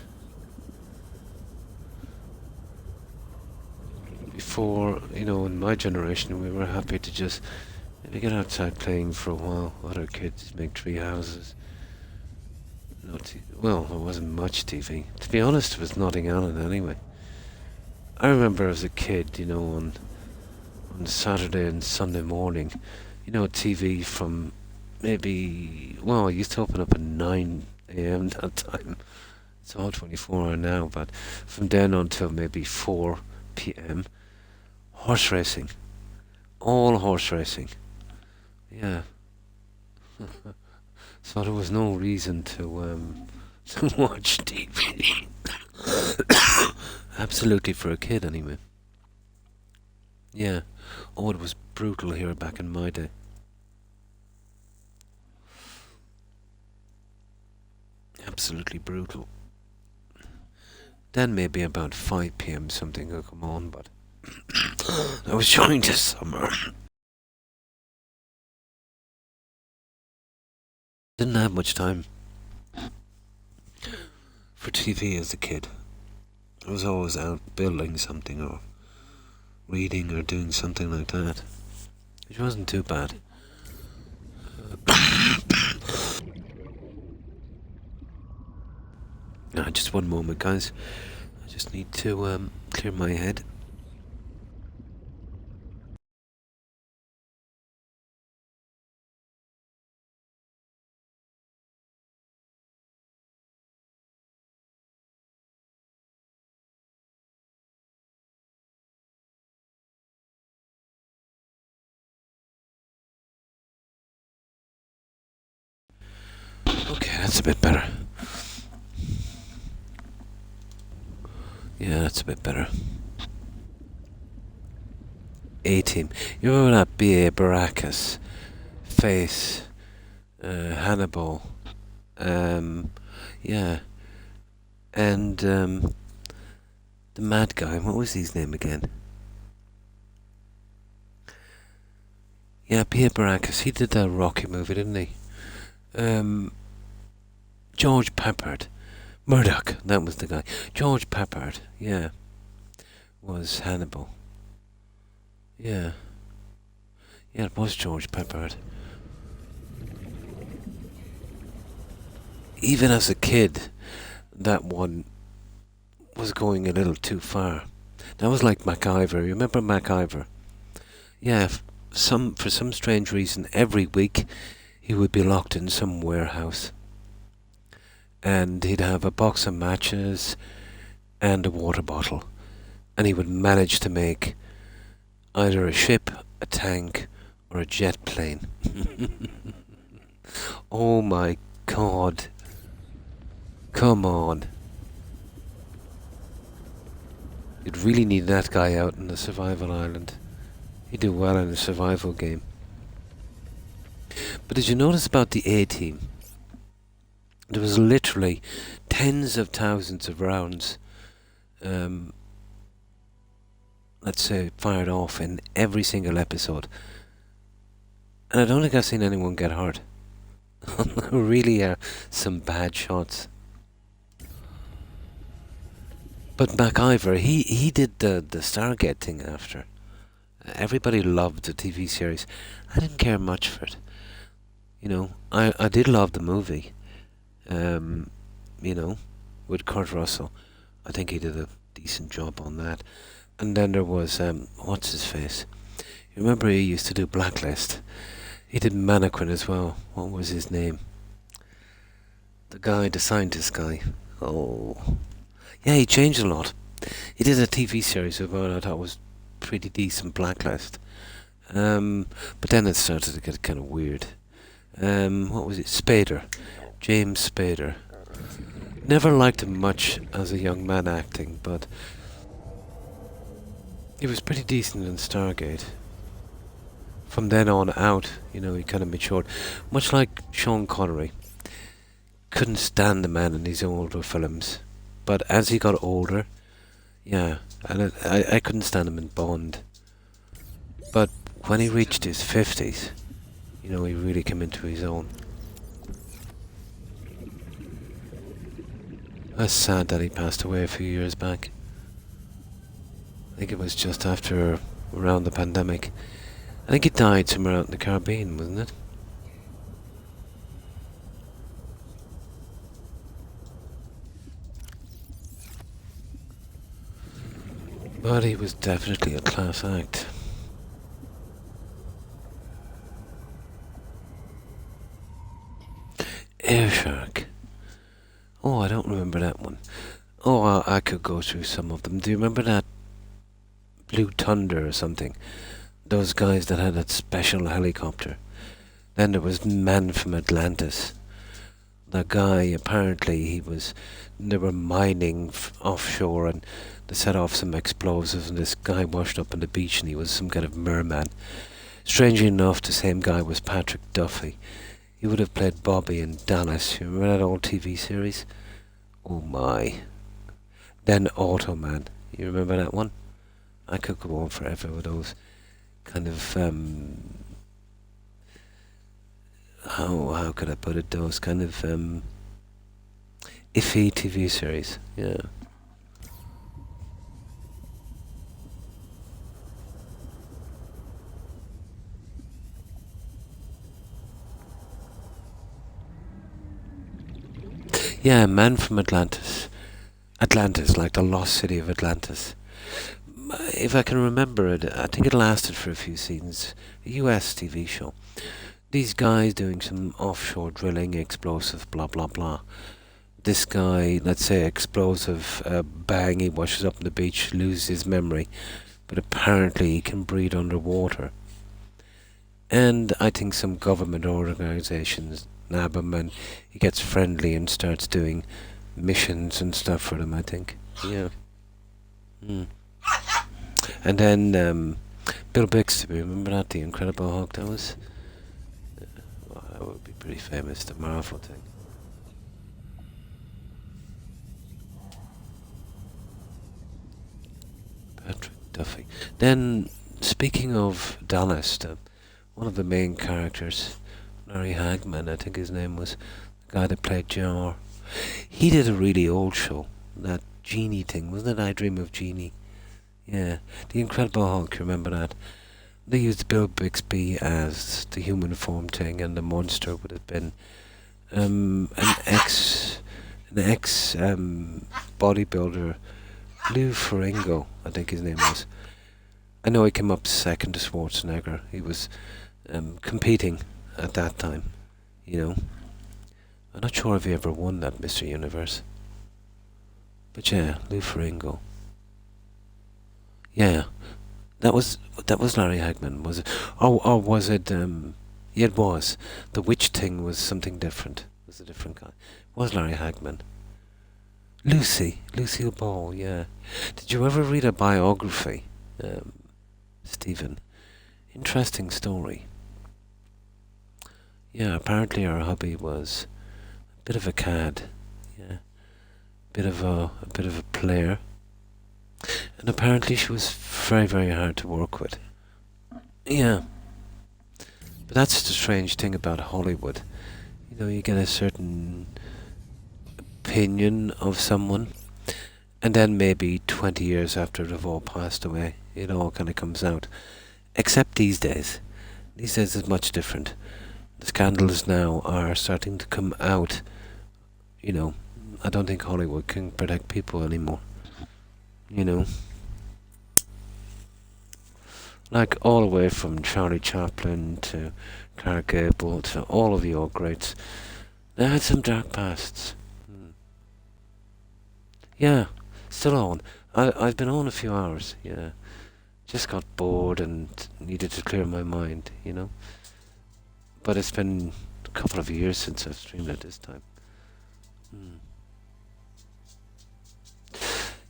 Before, in my generation, we were happy to just maybe get outside playing for a while. Other kids make tree houses. Well, there wasn't much TV. To be honest, there was nothing on it anyway. I remember as a kid, on Saturday and Sunday morning, TV from maybe, well, I used to open up at 9 a.m. that time. It's all 24 hour now, but from then until maybe 4 p.m. Horse racing. All horse racing. Yeah. So there was no reason to to watch TV. Absolutely for a kid, anyway. Yeah. Oh, it was brutal here back in my day. Absolutely brutal. Then maybe about 5 p.m. something will come on, but I was during the summer. Didn't have much time for TV as a kid. I was always out building something or reading or doing something like that, which wasn't too bad. Just one moment, guys. I just need to clear my head. Okay, that's a bit better. Yeah, that's a bit better. A-Team. You remember that B.A. Baracus, Face, Hannibal, yeah, and the mad guy. What was his name again? Yeah, B.A. Baracus. He did that Rocky movie, didn't he? George Peppard. Murdoch, that was the guy. George Peppard, yeah, was Hannibal. Yeah. Yeah, it was George Peppard. Even as a kid, that one was going a little too far. That was like MacIver. You remember MacIver? Yeah, for some strange reason, every week he would be locked in some warehouse. And he'd have a box of matches and a water bottle. And he would manage to make either a ship, a tank, or a jet plane. Oh my god. Come on. You'd really need that guy out in the survival island. He'd do well in a survival game. But did you notice about the A-Team? There was literally tens of thousands of rounds, let's say, fired off in every single episode. And I don't think I've seen anyone get hurt. There really are some bad shots. But MacIver, he did the Stargate thing after. Everybody loved the TV series. I didn't care much for it. I did love the movie. With Kurt Russell. I think he did a decent job on that. And then there was, what's his face? You remember he used to do Blacklist? He did Mannequin as well. What was his name? The scientist guy. Oh. Yeah, he changed a lot. He did a TV series of what I thought was pretty decent, Blacklist. But then it started to get kind of weird. What was it? Spader. James Spader. Never liked him much as a young man acting, but he was pretty decent in Stargate. From then on out, he kind of matured. Much like Sean Connery. Couldn't stand the man in these older films. But as he got older, yeah, and I couldn't stand him in Bond. But when he reached his 50s, he really came into his own. That's sad that he passed away a few years back. I think it was just after, around the pandemic. I think he died somewhere out in the Caribbean, wasn't it? But he was definitely a class act. Air Shark. Oh, I don't remember that one. Oh, I could go through some of them. Do you remember that Blue Thunder or something? Those guys that had that special helicopter. Then there was Man from Atlantis. That guy, apparently, they were mining offshore and they set off some explosives and this guy washed up on the beach and he was some kind of merman. Strangely enough, the same guy was Patrick Duffy. He would have played Bobby in Dallas. You remember that old TV series? Oh my. Then Automan. You remember that one? I could go on forever with those kind of, how could I put it? Those kind of, iffy TV series. Yeah. Yeah, Man from Atlantis. Atlantis, like the lost city of Atlantis. If I can remember it, I think it lasted for a few seasons. A US TV show. These guys doing some offshore drilling, explosive, blah blah blah. This guy, let's say explosive, bang, he washes up on the beach, loses his memory, but apparently he can breathe underwater. And I think some government organisations nab him and he gets friendly and starts doing missions and stuff for them, I think. Yeah. And then Bill Bixby, remember that? The Incredible Hulk, that was... well, that would be pretty famous, the Marvel thing. Patrick Duffy. Then, speaking of Dallas, one of the main characters, Larry Hagman, I think his name was, the guy that played Jar. He did a really old show, that Genie thing, wasn't it? I Dream of Genie. Yeah, The Incredible Hulk, remember that? They used Bill Bixby as the human form thing, and the monster would have been an ex bodybuilder, Lou Ferrigno, I think his name was. I know he came up second to Schwarzenegger. He was competing at that time, I'm not sure if he ever won that Mr. Universe. But yeah, Lou Ferrigno. Yeah, that was Larry Hagman, was it? Or was it? Yeah, it was. The witch thing was something different. It was a different guy. It was Larry Hagman. Lucille Ball. Yeah. Did you ever read a biography, Stephen? Interesting story. Yeah, apparently her hubby was a bit of a cad. Yeah, bit of a player. And apparently she was very, very hard to work with. Yeah. But that's the strange thing about Hollywood. You get a certain opinion of someone, and then maybe 20 years after they've all passed away, it all kind of comes out. Except these days. These days it's much different. The scandals now are starting to come out. I don't think Hollywood can protect people anymore. Like all the way from Charlie Chaplin to Clark Gable to all of the old greats. They had some dark pasts. Yeah, still on. I've been on a few hours, yeah. Just got bored and needed to clear my mind, But it's been couple of years since I've streamed it this time.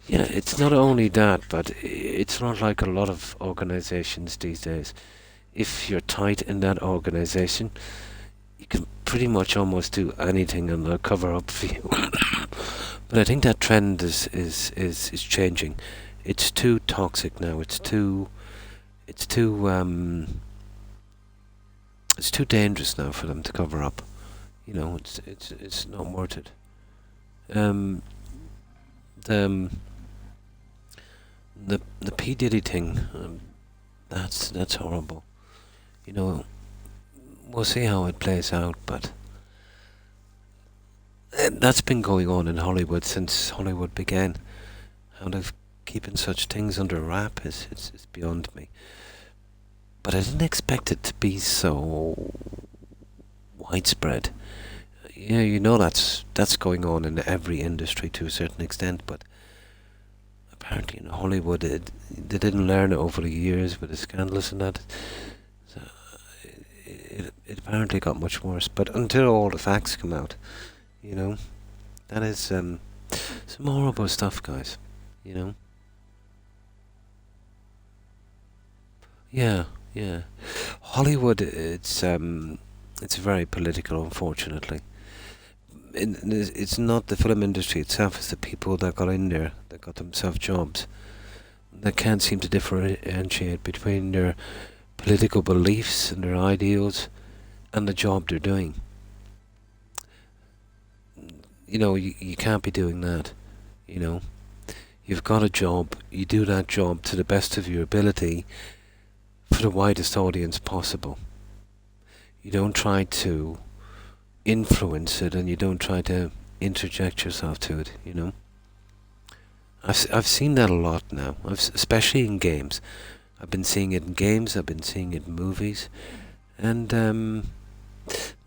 Yeah, it's not only that, but it's not like a lot of organizations these days. If you're tight in that organization, you can pretty much almost do anything and they'll cover up for you. But I think that trend is changing. It's too toxic now. It's too dangerous now for them to cover up. You know, it's not worth it. The P Diddy thing, that's horrible. You know, we'll see how it plays out, but that's been going on in Hollywood since Hollywood began. How they're keeping such things under wrap is beyond me. But I didn't expect it to be so widespread. Yeah, you know that's going on in every industry to a certain extent, but apparently in Hollywood they didn't learn it over the years with the scandals and that. So it apparently got much worse. But until all the facts come out, you know, that is some horrible stuff, guys. You know. Yeah. Hollywood, it's very political, unfortunately. It's not the film industry itself, it's the people that got in there, that got themselves jobs, that can't seem to differentiate between their political beliefs and their ideals and the job they're doing. You know, you can't be doing that, you know. You've got a job, you do that job to the best of your ability for the widest audience possible. You don't try to influence it, and you don't try to interject yourself to it, you know. I've seen that a lot now, especially in games. I've been seeing it in games, I've been seeing it in movies, and the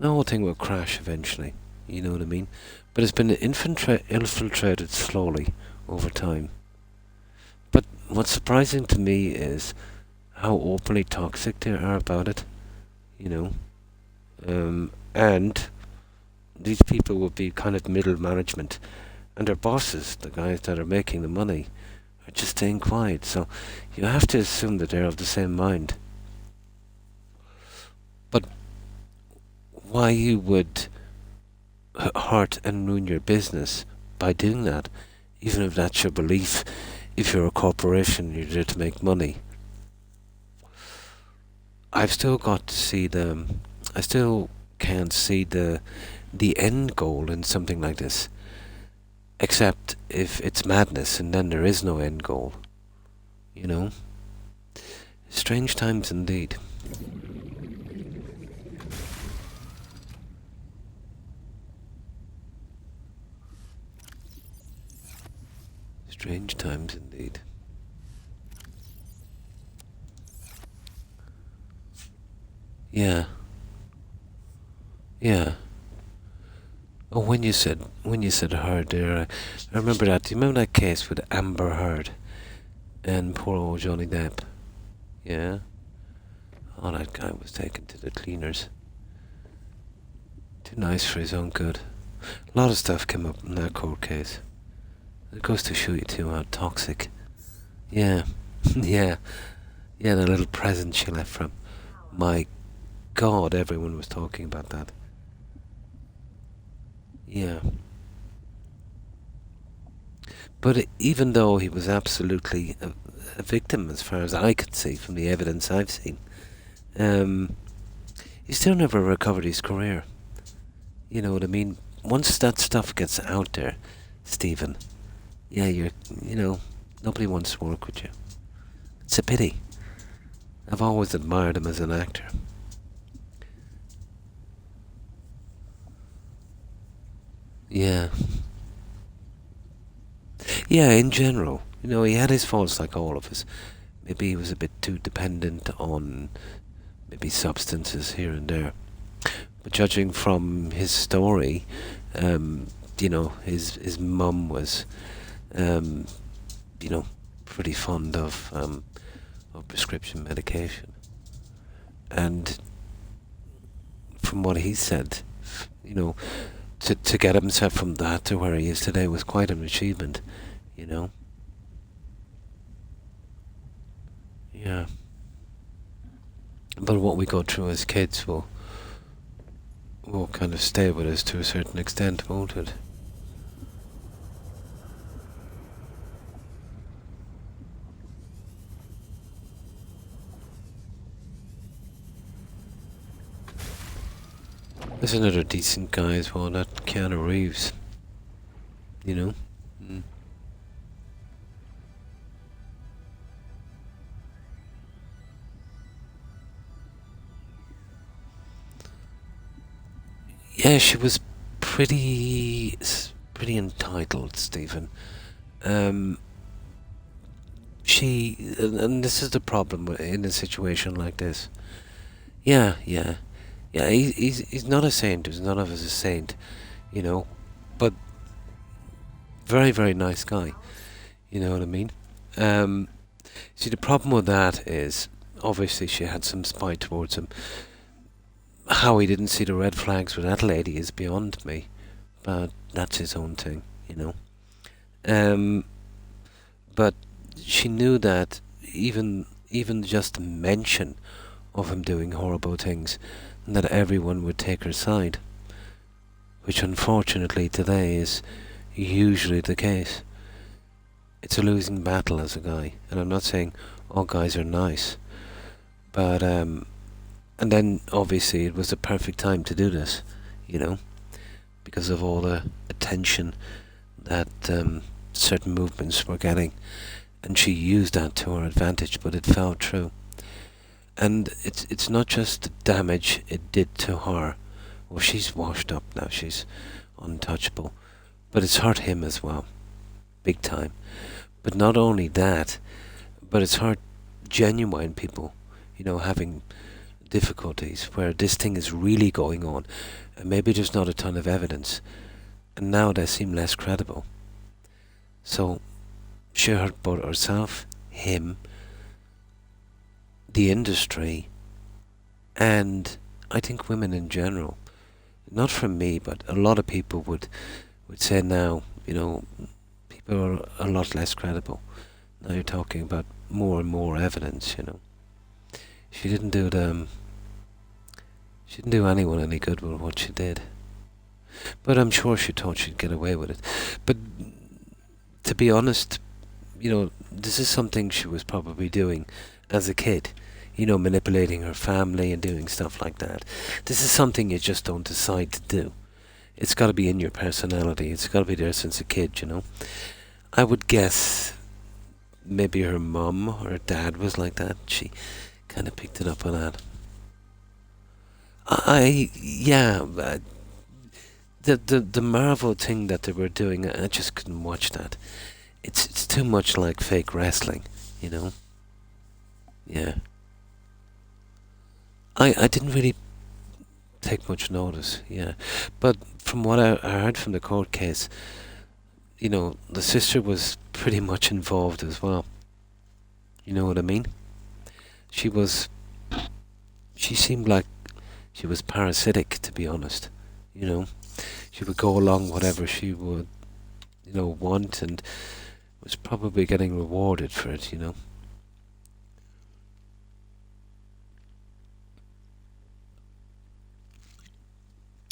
whole thing will crash eventually, you know what I mean? But it's been infiltrated slowly over time. But what's surprising to me is how openly toxic they are about it, you know. And these people will be kind of middle management, and their bosses, the guys that are making the money, are just staying quiet. So you have to assume that they're of the same mind. But why you would hurt and ruin your business by doing that, even if that's your belief, if you're a corporation, you're there to make money. I've still got to see I still can't see the end goal in something like this, except if it's madness and then there is no end goal, you know. Strange times indeed. Strange times indeed. Yeah. Oh, when you said Heard there, I remember that. Do you remember that case with Amber Heard and poor old Johnny Depp? Yeah. Oh, that guy was taken to the cleaners. Too nice for his own good. A lot of stuff came up in that court case. It goes to show you too how toxic. Yeah. Yeah, the little present she left from. My God, everyone was talking about that. Yeah. But even though he was absolutely a victim, as far as I could see from the evidence I've seen, he still never recovered his career. You know what I mean? Once that stuff gets out there, Stephen, yeah, nobody wants to work with you. It's a pity. I've always admired him as an actor. Yeah. Yeah, in general. You know, he had his faults like all of us. Maybe he was a bit too dependent on maybe substances here and there. But judging from his story, his mum was, pretty fond of prescription medication. And from what he said, you know, to get himself from that to where he is today was quite an achievement, you know. Yeah. But what we go through as kids will kind of stay with us to a certain extent, won't it? There's another decent guy as well, that Keanu Reeves, you know. Mm. Yeah, she was pretty entitled, Stephen. Um, and this is the problem in a situation like this. Yeah, yeah, yeah. He's not a saint. There's none of us a saint, you know. But very very nice guy. You know what I mean? Um, See, the problem with that is obviously she had some spite towards him. How he didn't see the red flags with that lady is beyond me, but that's his own thing, you know. Um, but she knew that even just the mention of him doing horrible things, and that everyone would take her side, which unfortunately today is usually the case. It's a losing battle as a guy, and I'm not saying all guys are nice, but and then obviously it was the perfect time to do this, you know, because of all the attention that certain movements were getting, and she used that to her advantage, but it fell through. And it's not just the damage it did to her. Well, she's washed up now, she's untouchable, but it's hurt him as well, big time. But not only that, but it's hurt genuine people, you know, having difficulties where this thing is really going on, and maybe there's not a ton of evidence, and now they seem less credible. So she hurt both herself, him, the industry, and I think women in general. Not from me, but a lot of people would say now, you know, people are a lot less credible. Now you're talking about more and more evidence, you know. She didn't do she didn't do anyone any good with what she did. But I'm sure she thought she'd get away with it. But to be honest, you know, this is something she was probably doing as a kid. You know, manipulating her family and doing stuff like that. This is something you just don't decide to do. It's got to be in your personality. It's got to be there since a kid, you know. I would guess maybe her mum or her dad was like that. She kind of picked it up on that. Yeah, the Marvel thing that they were doing, I just couldn't watch that. It's too much like fake wrestling, you know. Yeah. I didn't really take much notice, yeah. But from what I heard from the court case, you know, the sister was pretty much involved as well. You know what I mean? She was. She seemed like she was parasitic, to be honest. You know, she would go along whatever she would, you know, want, and was probably getting rewarded for it, you know.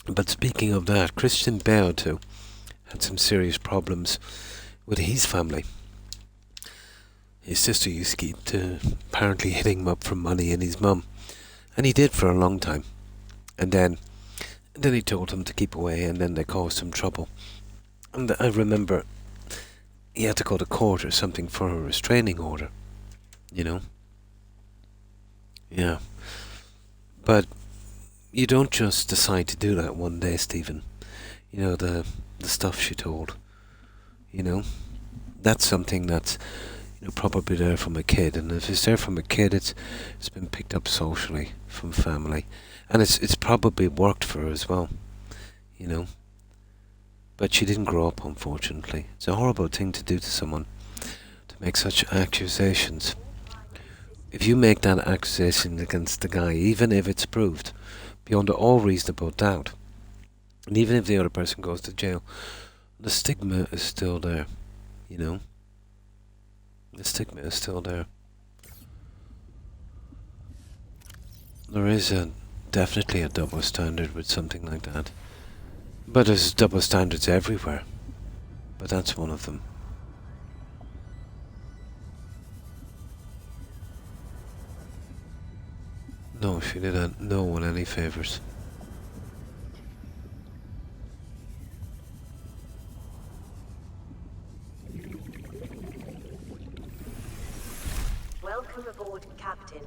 But speaking of that, Christian Bale too had some serious problems with his family. His sister used to keep apparently hitting him up for money, and his mum, and he did for a long time. And then he told him to keep away, and then they caused him trouble. And I remember he had to go to court or something for a restraining order. You know. Yeah. But you don't just decide to do that one day, Stephen. You know, the stuff she told. You know, that's something that's, you know, probably there from a kid, and if it's there from a kid, it's been picked up socially from family, and it's probably worked for her as well. You know, but she didn't grow up, unfortunately. It's a horrible thing to do to someone, to make such accusations. If you make that accusation against the guy, even if it's proved beyond all reasonable doubt, And even if the other person goes to jail, the stigma is still there, you know? The stigma is still there. There is definitely a double standard with something like that. But there's double standards everywhere. But that's one of them. No, she didn't no one any favours. Welcome aboard, Captain.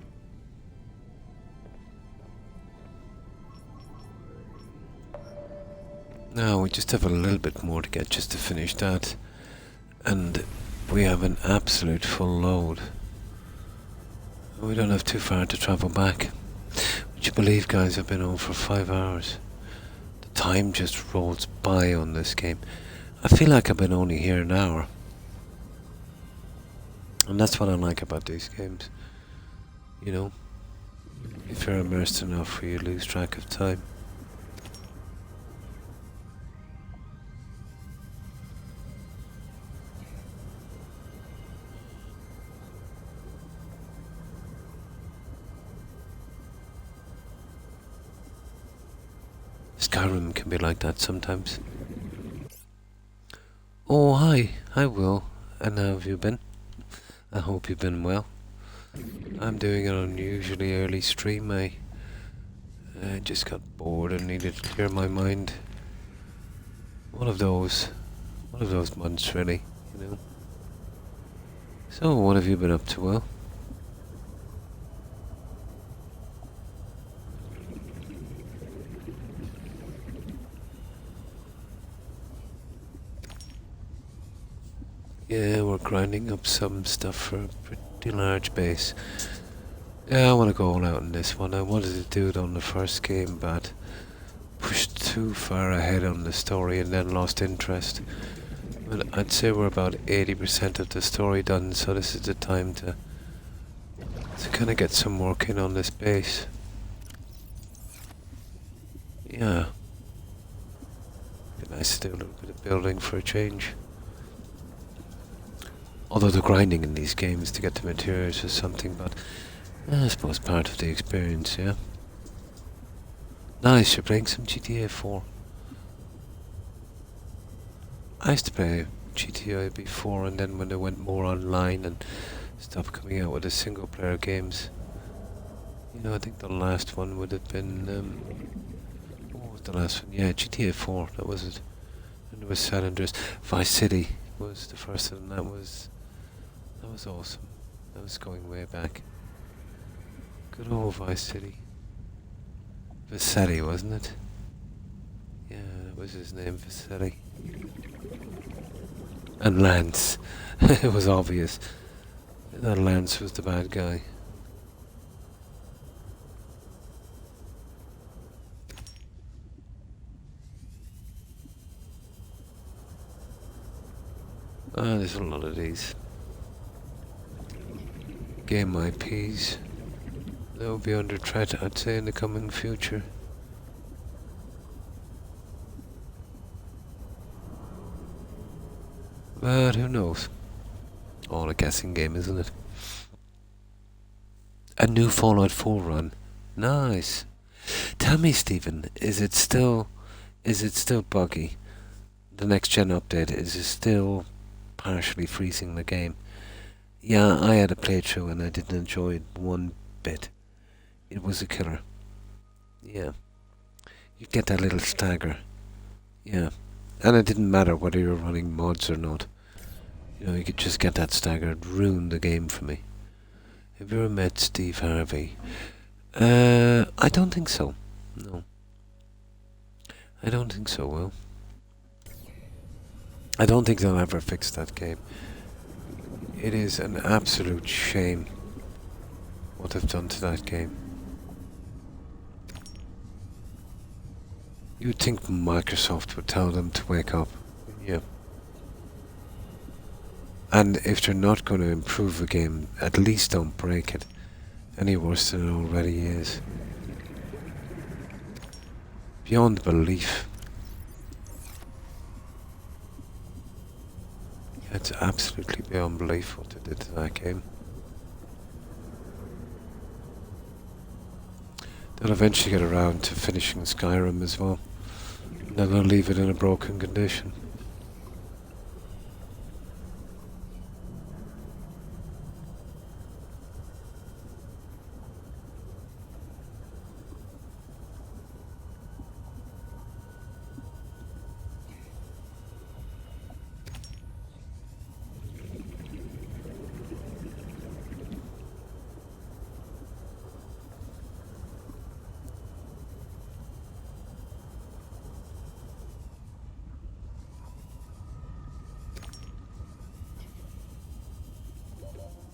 Now we just have a little bit more to get just to finish that. And we have an absolute full load. We don't have too far to travel back. Would you believe, guys, I've been home for 5 hours. The time just rolls by on this game. I feel like I've been only here an hour. And that's what I like about these games. You know, if you're immersed enough where you lose track of time. Skyrim can be like that sometimes. Oh, hi. Hi, Will. And how have you been? I hope you've been well. I'm doing an unusually early stream. I just got bored and needed to clear my mind. One of those months, really, you know. So, what have you been up to, Will? Yeah, we're grinding up some stuff for a pretty large base. Yeah, I want to go all out on this one. I wanted to do it on the first game, but pushed too far ahead on the story and then lost interest. But I'd say we're about 80% of the story done, so this is the time to kind of get some work in on this base. Yeah. Be nice to do a little bit of building for a change. Although the grinding in these games to get the materials is something, but I suppose part of the experience, yeah. Nice, you're playing some GTA 4. I used to play GTA before, and then when they went more online and stopped coming out with the single player games, you know, I think the last one would have been, what was the last one? Yeah, GTA 4, that was it. And there was San Andreas. Vice City was the first one, that was awesome. That was going way back. Good old Vice City. Vassetti, wasn't it? Yeah, that was his name, Vassetti. And Lance. It was obvious that Lance was the bad guy. Ah, there's a lot of these. Game IPs. That will be under threat, I'd say, in the coming future. But who knows? All a guessing game, isn't it? A new Fallout 4 run. Nice. Tell me, Stephen, is it still buggy? The next gen update, is it still partially freezing the game? Yeah, I had a playthrough and I didn't enjoy it one bit. It was a killer. Yeah. You get that little stagger. Yeah. And it didn't matter whether you were running mods or not. You know, you could just get that stagger. It ruined the game for me. Have you ever met Steve Harvey? I don't think so. No. I don't think so, Will. I don't think they'll ever fix that game. It is an absolute shame what they've done to that game. You'd think Microsoft would tell them to wake up. Yeah. And if they're not going to improve the game, at least don't break it any worse than it already is. Beyond belief. It's absolutely beyond belief what they did to that game. They'll eventually get around to finishing Skyrim as well. And then they'll leave it in a broken condition.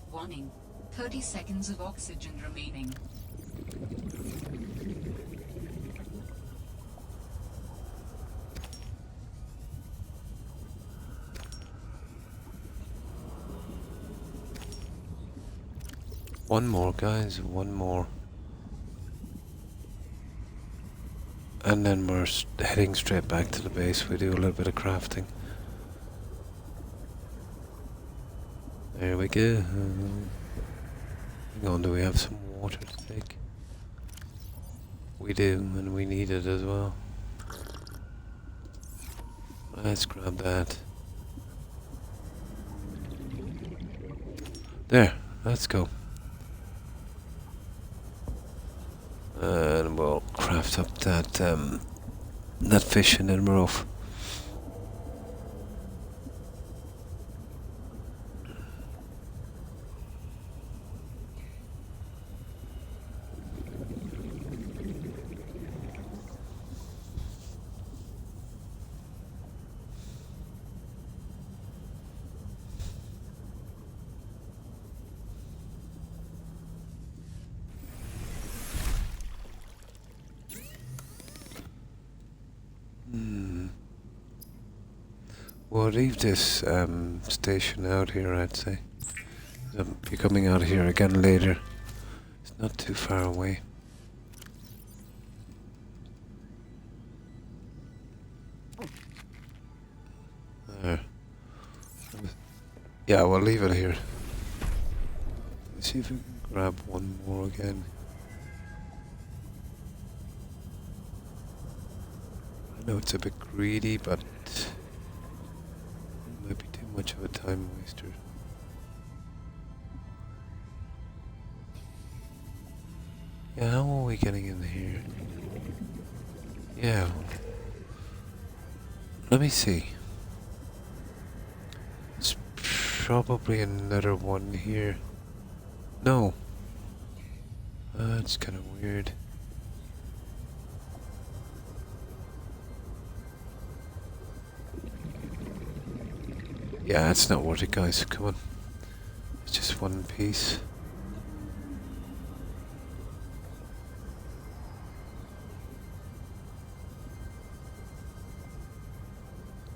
Warning. 30 seconds of oxygen remaining. One more, guys. One more. And then we're heading straight back to the base. We do a little bit of crafting. There we go. Hang on, do we have some water to take? We do, and we need it as well. Let's grab that. There, let's go. And we'll craft up that fish and then we're off. We'll leave this station out here, I'd say. I'll be coming out here again later. It's not too far away. There. Yeah, we'll leave it here. Let's see if we can grab one more again. I know it's a bit greedy, but it might be too much of a time waster. Yeah, how are we getting in here? Yeah. Let me see. It's probably another one here. No. That's kind of weird. Yeah, it's not worth it, guys. Come on. It's just one piece.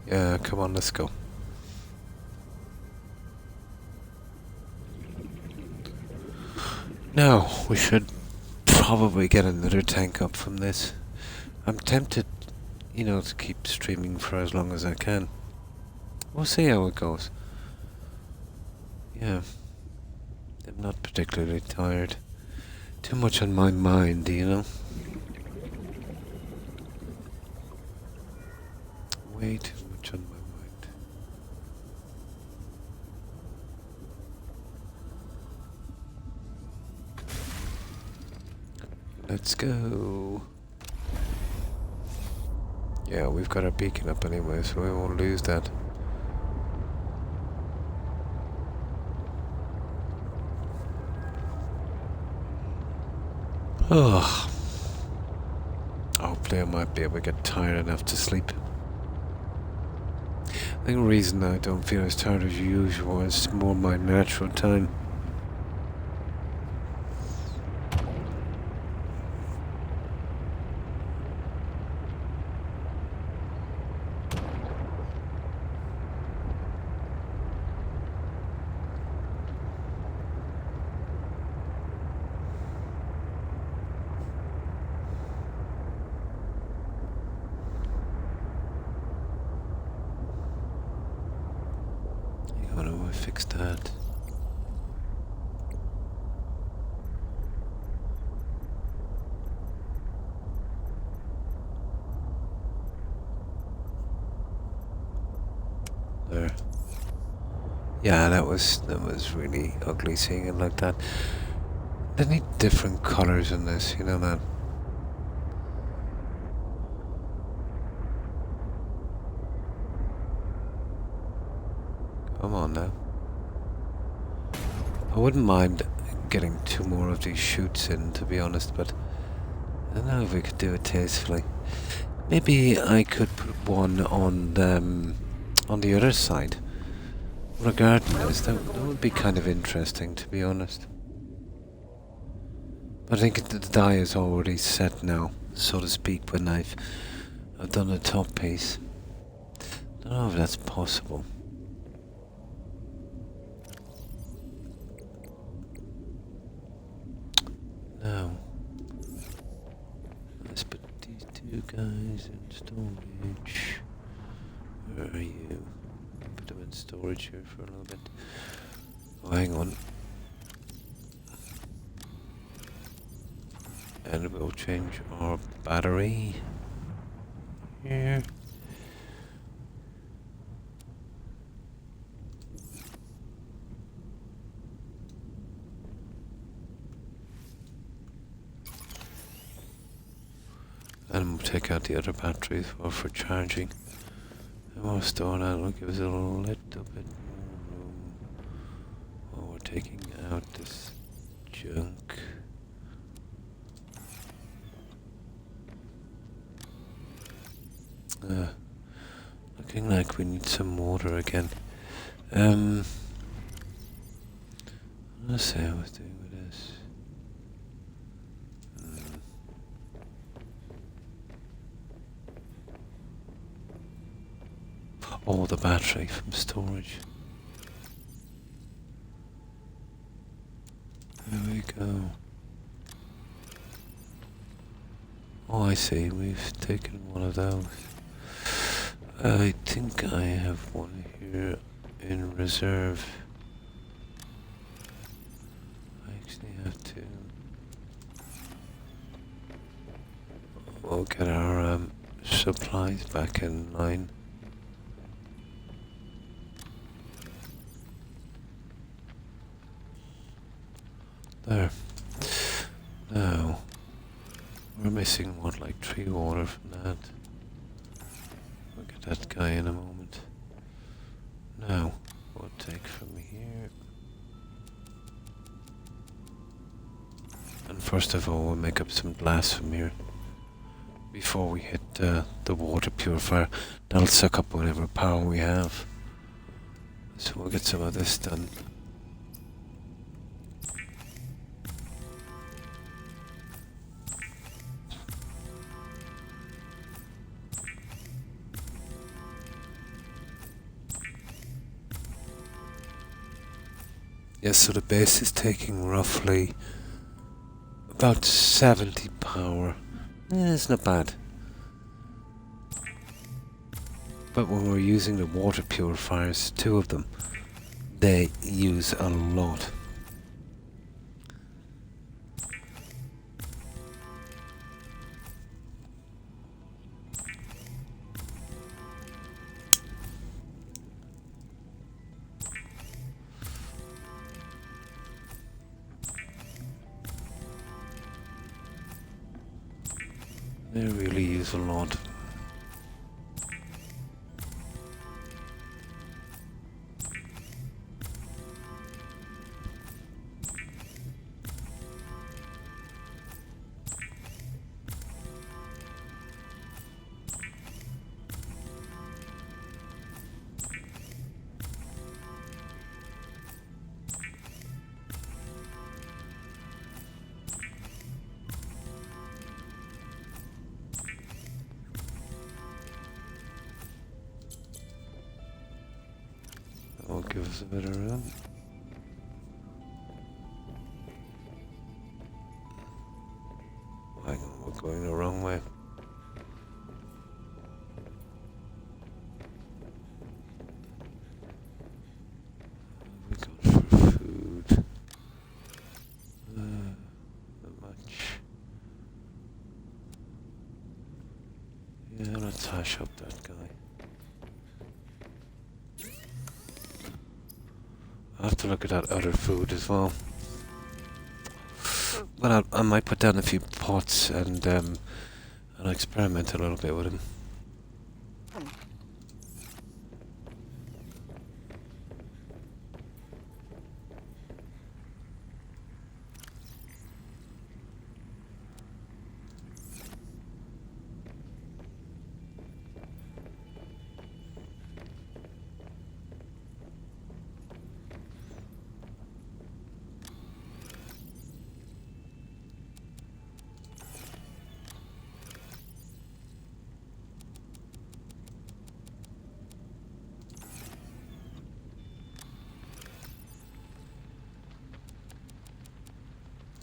Yeah, come on, let's go. Now, we should probably get another tank up from this. I'm tempted, you know, to keep streaming for as long as I can. We'll see how it goes. Yeah. I'm not particularly tired. Too much on my mind, you know? Way too much on my mind. Let's go. Yeah, we've got our beacon up anyway, so we won't lose that. Oh. Hopefully I might be able to get tired enough to sleep. I think the reason I don't feel as tired as usual is more my natural time. I fix that? There. Yeah, that was really ugly seeing it like that. They need different colors in this, you know that. Come on now. I wouldn't mind getting 2 more of these shoots in, to be honest, but I don't know if we could do it tastefully. Maybe I could put one on the other side. What a garden is. That would be kind of interesting, to be honest. But I think the die is already set now, so to speak, when I've done the top piece. I don't know if that's possible. No. Let's put these 2 guys in storage. Where are you? Put them in storage here for a little bit. Oh, hang on. And we'll change our battery here. And we'll take out the other batteries for charging. And we'll store that, will give us a little bit more room while we're taking out this junk. Looking like we need some water again. Let's see how I was doing with this. Oh, the battery from storage. There we go. Oh, I see. We've taken one of those. I think I have one here in reserve. I actually have to. We'll get our supplies back in line. There. Now, we're missing what, like 3 water from that. We'll get that guy in a moment. Now, we'll take from here. And first of all, we'll make up some glass from here. Before we hit the water purifier. That'll suck up whatever power we have. So we'll get some of this done. Yes, so the base is taking roughly about 70 power. It's not bad. But when we're using the water purifiers, 2 of them, they use a lot. They really use a lot. That'll give us a bit of room. Hang on, we're going the wrong way. Yeah, let's hash up that guy. I'll have to look at that other food as well. But I might put down a few pots and experiment a little bit with him.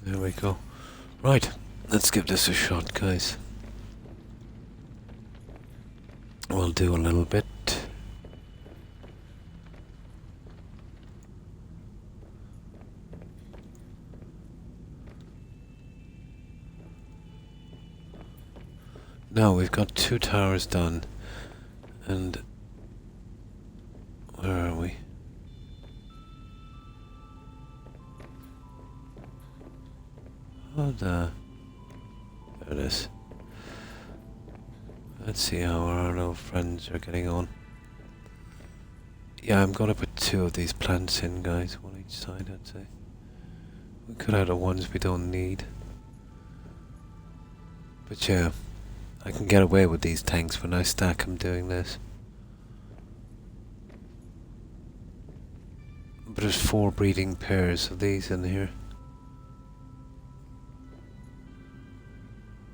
There we go. Right, let's give this a shot, guys. We'll do a little bit. Now we've got 2 towers done. And where are we? Oh, there it is. Let's see how our little friends are getting on. Yeah, I'm gonna put 2 of these plants in, guys. 1 each side, I'd say. We could have the ones we don't need. But yeah, I can get away with these tanks when I stack them doing this. But there's 4 breeding pairs of these in here.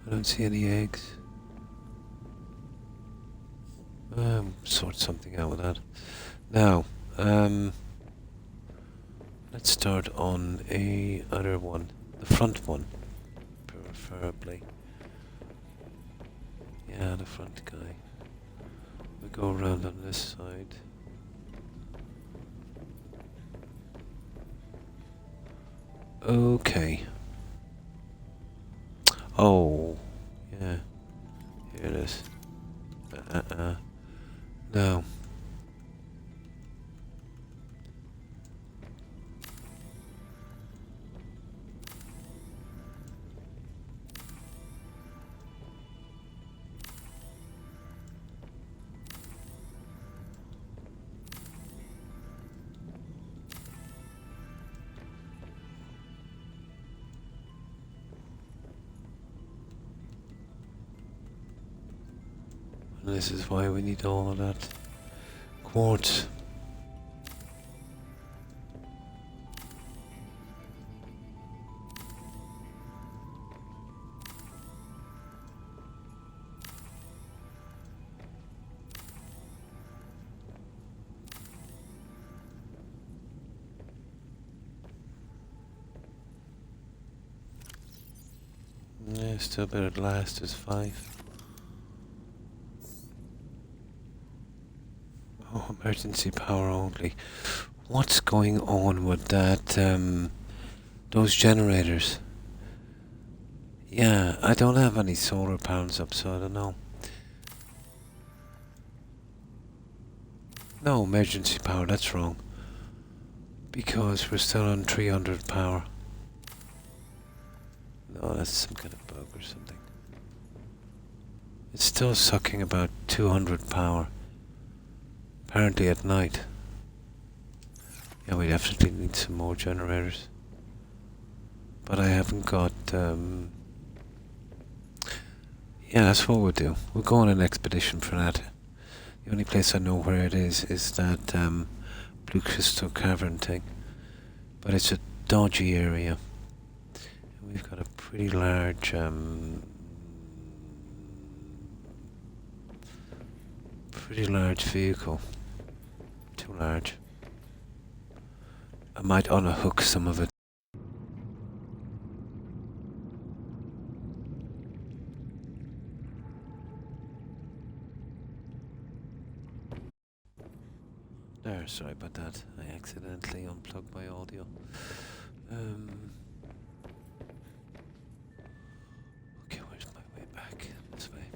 I don't see any eggs. Sort something out with that. Now, let's start on a other one. The front one, preferably. Yeah, the front guy. We go around on this side. Okay. Oh, yeah. Here it is. No. And this is why we need all of that quartz. Yeah, still better at last is 5. Oh, emergency power only. What's going on with that, those generators? Yeah, I don't have any solar panels up, so I don't know. No, emergency power, that's wrong. Because we're still on 300 power. No, that's some kind of bug or something. It's still sucking about 200 power. Apparently at night. Yeah, we definitely need some more generators. But I haven't got, yeah, that's what we'll do. We'll go on an expedition for that. The only place I know where it is that, Blue Crystal Cavern thing. But it's a dodgy area. And we've got a pretty large, vehicle. Too large. I might unhook some of it. There, sorry about that. I accidentally unplugged my audio. Okay, where's my way back? This way.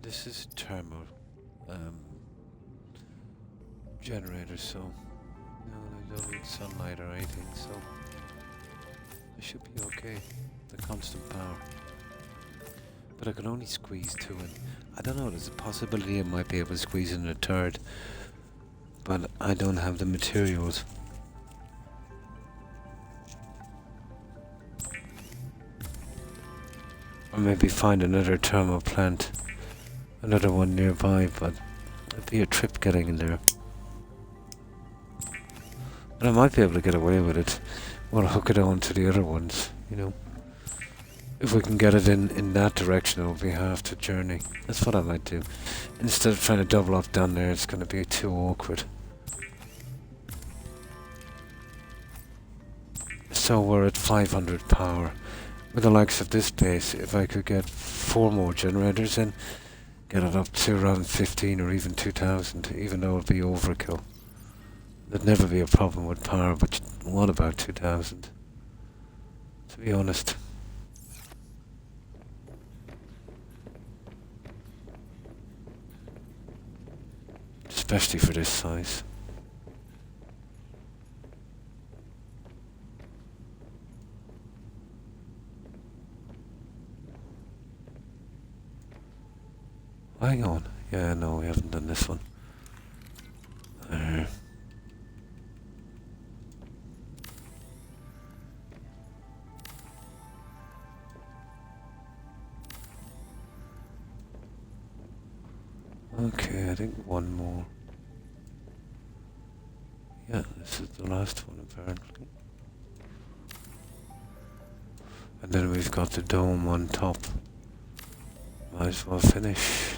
this is thermal generator, so no, they don't need sunlight or anything, so it should be okay. The constant power. But I can only squeeze 2 in. I don't know, there's a possibility I might be able to squeeze in a third, but I don't have the materials. Or maybe find another thermal plant, another one nearby, but it'd be a trip getting in there. But I might be able to get away with it. We'll hook it on to the other ones, you know. If we can get it in that direction, it'll be half the journey. That's what I might do. Instead of trying to double up down there, it's going to be too awkward. So we're at 500 power. With the likes of this base, if I could get 4 more generators in, get it up to around 15 or even 2000, even though it'd be overkill. There'd never be a problem with power, but what about 2000? To be honest. Especially for this size. Hang on. Yeah, no, we haven't done this one. Okay, I think one more. Yeah, this is the last one apparently. And then we've got the dome on top. Might as well finish.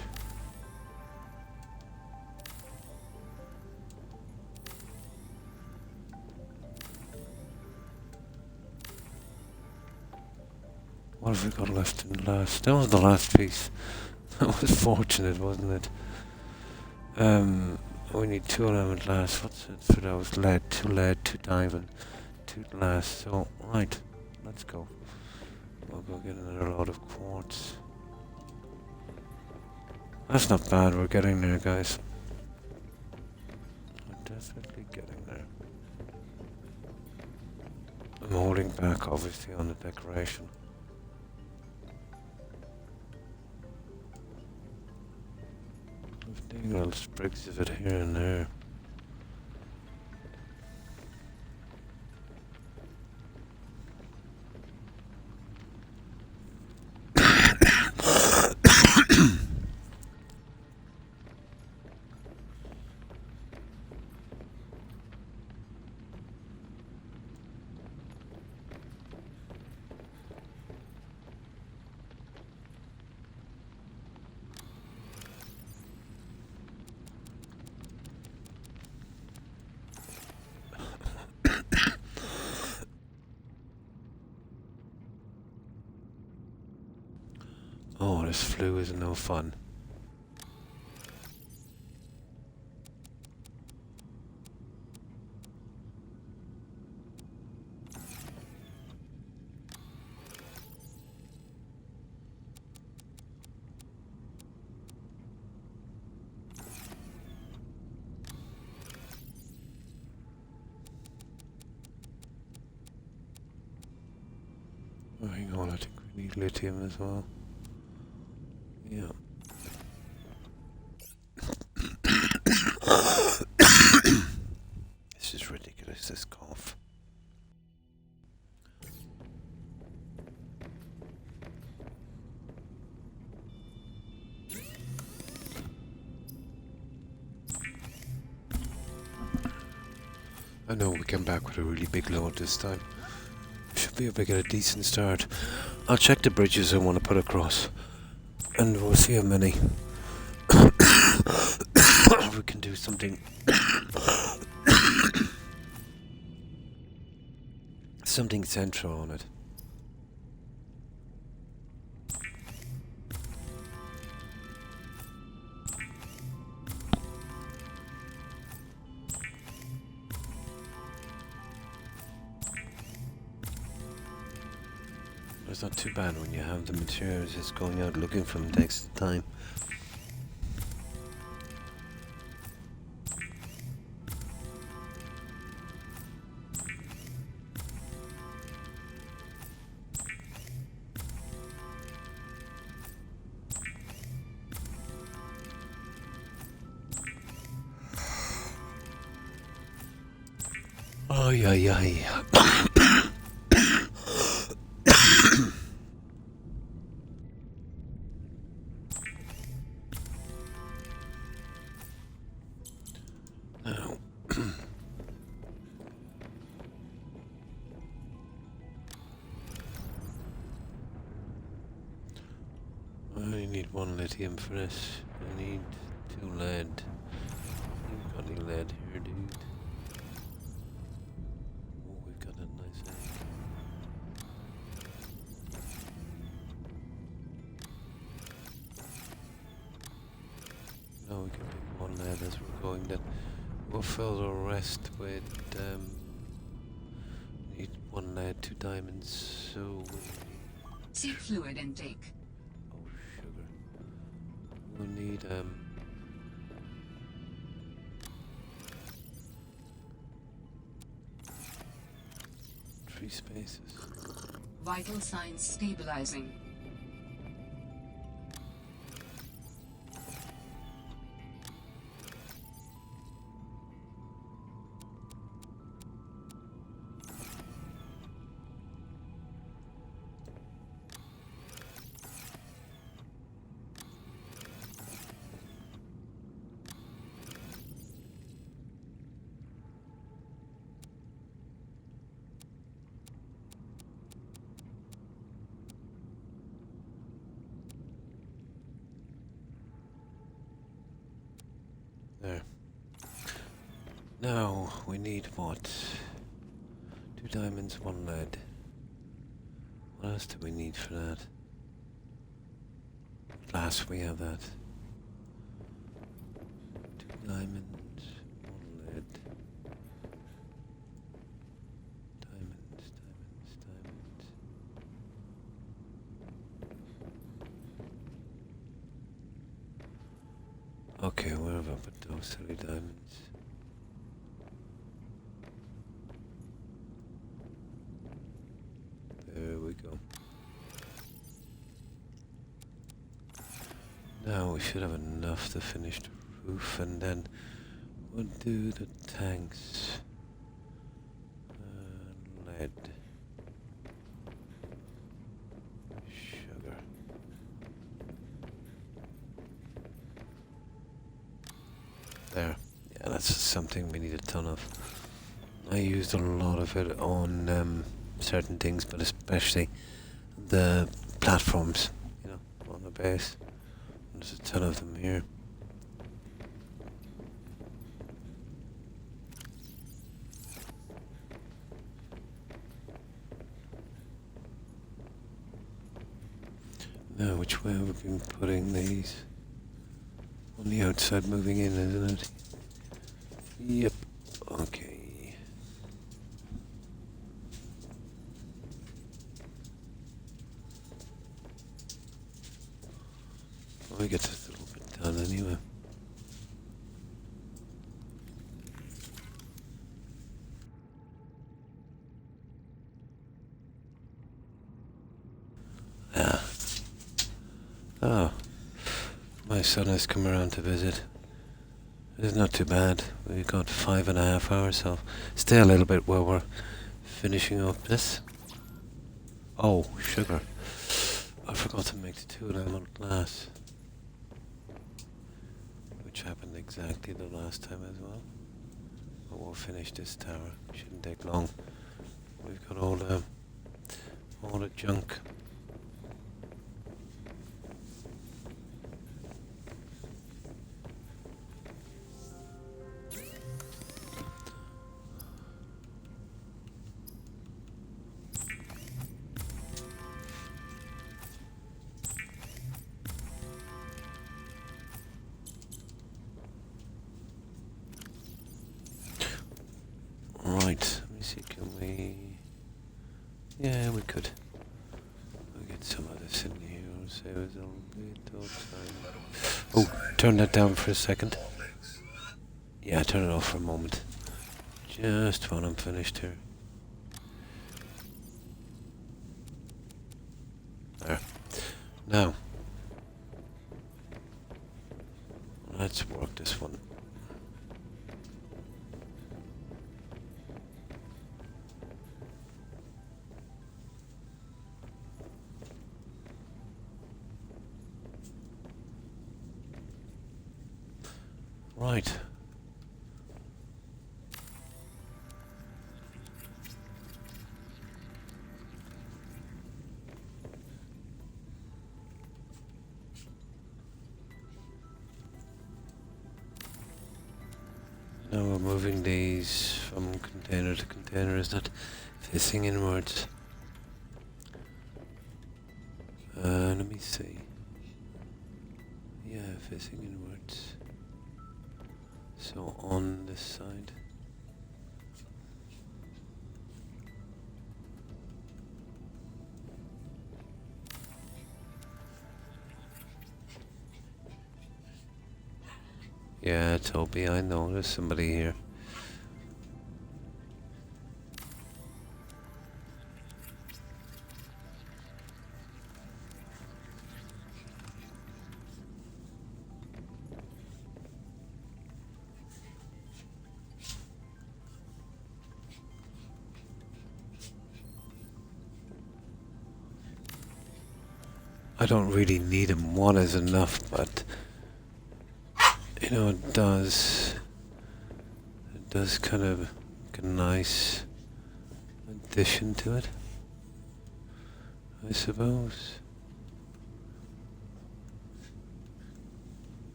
What have we got left in the last? That was the last piece. That was fortunate, wasn't it? We need 2 element glass. What's it for those? Lead, 2 lead, 2 diamond, 2 glass. So, right, let's go. We'll go get another load of quartz. That's not bad, we're getting there, guys. We're definitely getting there. I'm holding back, obviously, on the decoration. There's little sprigs of it here and there. Oh, this flu is no fun. Oh, hang on, I think we need lithium as well. Yeah. This is ridiculous, this cough. I know we came back with a really big load this time. Should be able to get a decent start. I'll check the bridges I want to put across. And we'll see how many. We can do something. Something central on it. It's not too bad when you have the materials just going out looking for them takes time. Ay, ay, ay. Now, I only need 1 lithium for this. I need 2 lead. You've got any lead here, dude? Oh, we've got a nice egg. No, we can pick 1 lead as we're going then. We'll fill the rest with, need 1 lead, 2 diamonds, so See fluid intake. oh, sugar. We'll need, 3 spaces. Vital signs stabilizing. There. Now we need what? 2 diamonds, 1 lead. What else do we need for that? Glass, we have that. 2 diamonds, 1 lead. Diamonds, diamonds, diamonds. Okay, where have I put those 3 diamonds? There we go. Now we should have enough to finish the roof, and then we'll do the tanks. Lead. Sugar. There. Yeah, that's something we need a ton of. I used a lot of it on certain things, but especially the platforms, you know, on the base. There's a ton of them here. Now, which way have we been putting these? On the outside, moving in, isn't it? Yep. Okay. We get this a little bit done anyway. Yeah. Oh. My son has come around to visit. It's not too bad. We've got 5.5 hours, so stay a little bit while we're finishing up this. Oh, sugar. I forgot to make the 2 element glass. Which happened exactly the last time as well. But we'll finish this tower. Shouldn't take long. We've got all the junk. Right, let me see, can we... Yeah, we could. We'll get some of this in here, we'll save us a little time. Oh, turn that down for a second. Yeah, turn it off for a moment. Just when I'm finished here. There. Now, let's work this one. Right. Now we're moving these from container to container, is that facing inwards? Let me see. Yeah, facing inwards. So on this side. Yeah, Toby, I know there's somebody here. I don't really need them. One is enough, but you know, it does kind of get a nice addition to it, I suppose.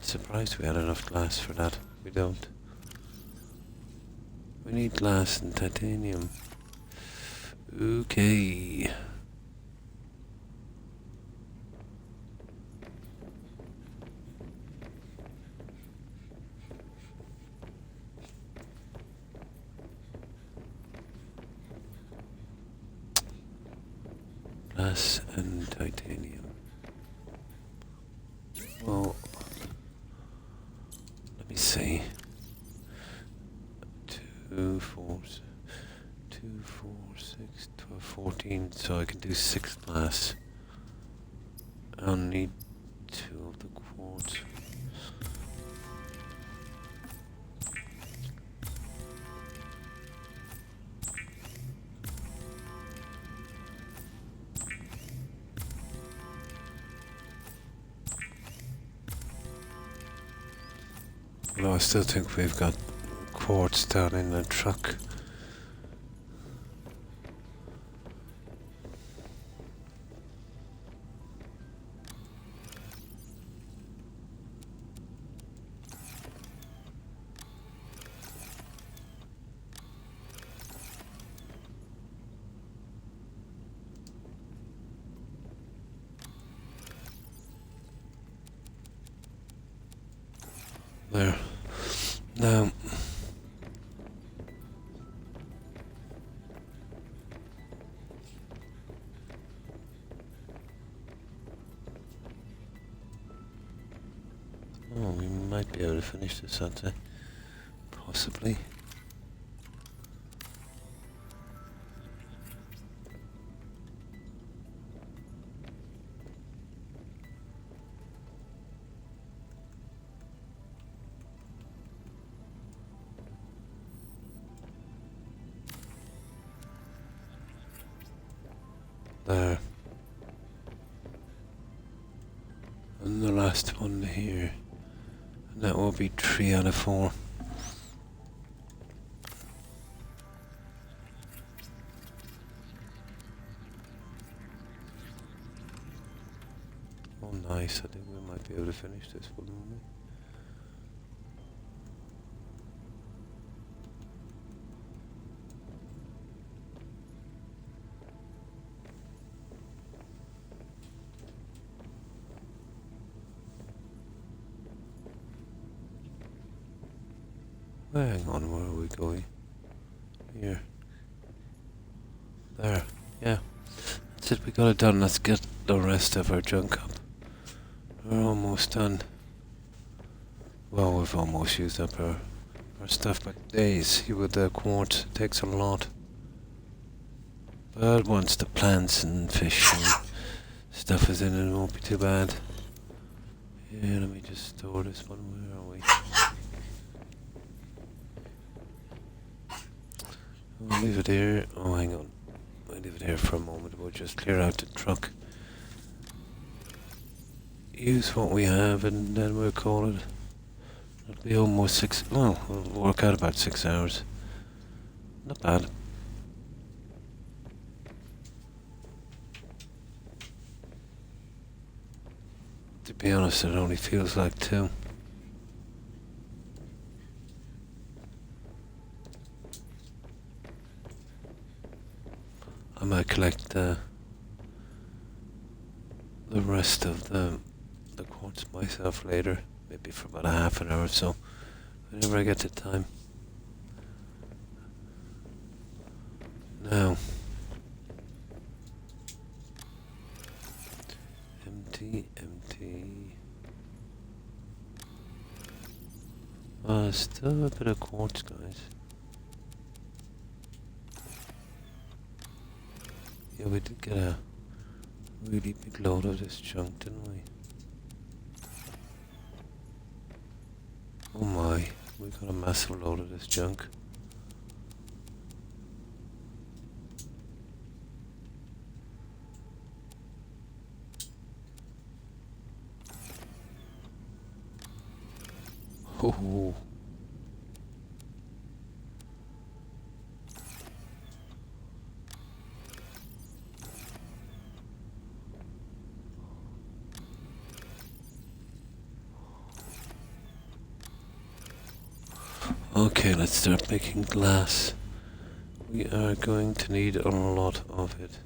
Surprised we had enough glass for that. We don't. We need glass and titanium. Okay. Glass and titanium. Well, let me see. 2, 4, 6, 12, 14. So I can do 6 glass. I'll need 2 of the quartz. Although I still think we've got quartz down in the truck. There. Now, oh, we might be able to finish this, I'd say. Possibly. There. And the last one here. And that will be 3 out of 4. Oh nice, I think we might be able to finish this, wouldn't we? Hang on, where are we going? Here. There. Yeah. That's it, we got it done. Let's get the rest of our junk up. We're almost done. Well, we've almost used up our stuff, but days with the quartz, it takes a lot. But once the plants and fish and stuff is in it, won't be too bad. Yeah, let me just store this one. Where are we? We'll leave it here. Oh, hang on. I'll leave it here for a moment. We'll just clear out the truck use what we have, and then we'll call it. It'll be almost 6. Well, we'll work out about 6 hours. Not bad. To be honest, it only feels like 2. I might collect the rest of the quartz myself later, maybe for about a half an hour or so, whenever I get the time. Now, empty. Still a bit of quartz, guys. Yeah, we did get a really big load of this junk, didn't we? Oh my, we got a massive load of this junk. Oh. Okay, let's start making glass. We are going to need a lot of it.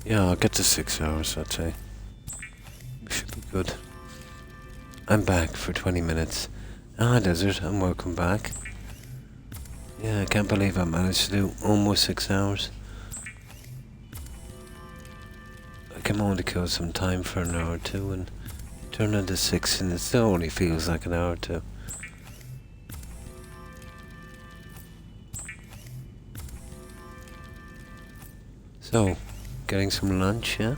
Yeah, I'll get to 6 hours, I'd say. We should be good. I'm back for 20 minutes. Ah, Desert, and welcome back. Yeah, I can't believe I managed to do almost 6 hours. I came on to kill some time for an hour or two and turn into 6, and it still only feels like an hour or two. So, getting some lunch, yeah?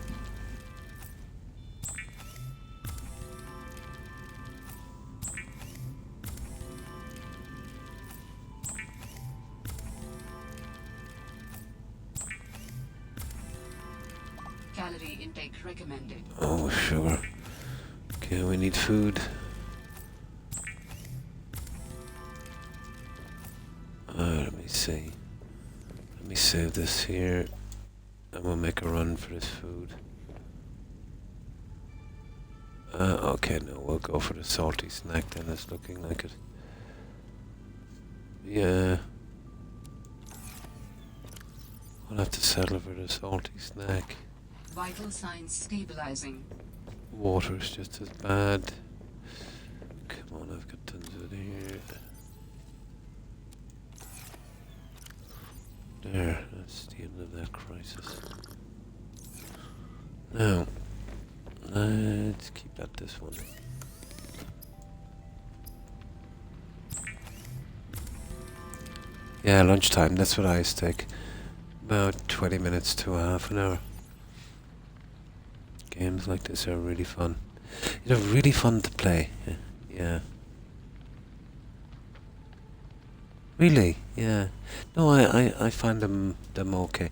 Calorie intake recommended. Oh, sugar. Okay, we need food. Let me see. Let me save this here. And we'll make a run for this food. Okay, no, we'll go for the salty snack then. It's looking like it. Yeah. I'll have to settle for the salty snack. Vital signs stabilizing. Water's just as bad. Come on, I've got tons of it here. There, that's the end of that crisis. Now, let's keep at this one. Yeah, lunchtime, that's what I used to take. About 20 minutes to a half an hour. Games like this are really fun. You know, really fun to play. Yeah. Really? Yeah. No, I find them okay.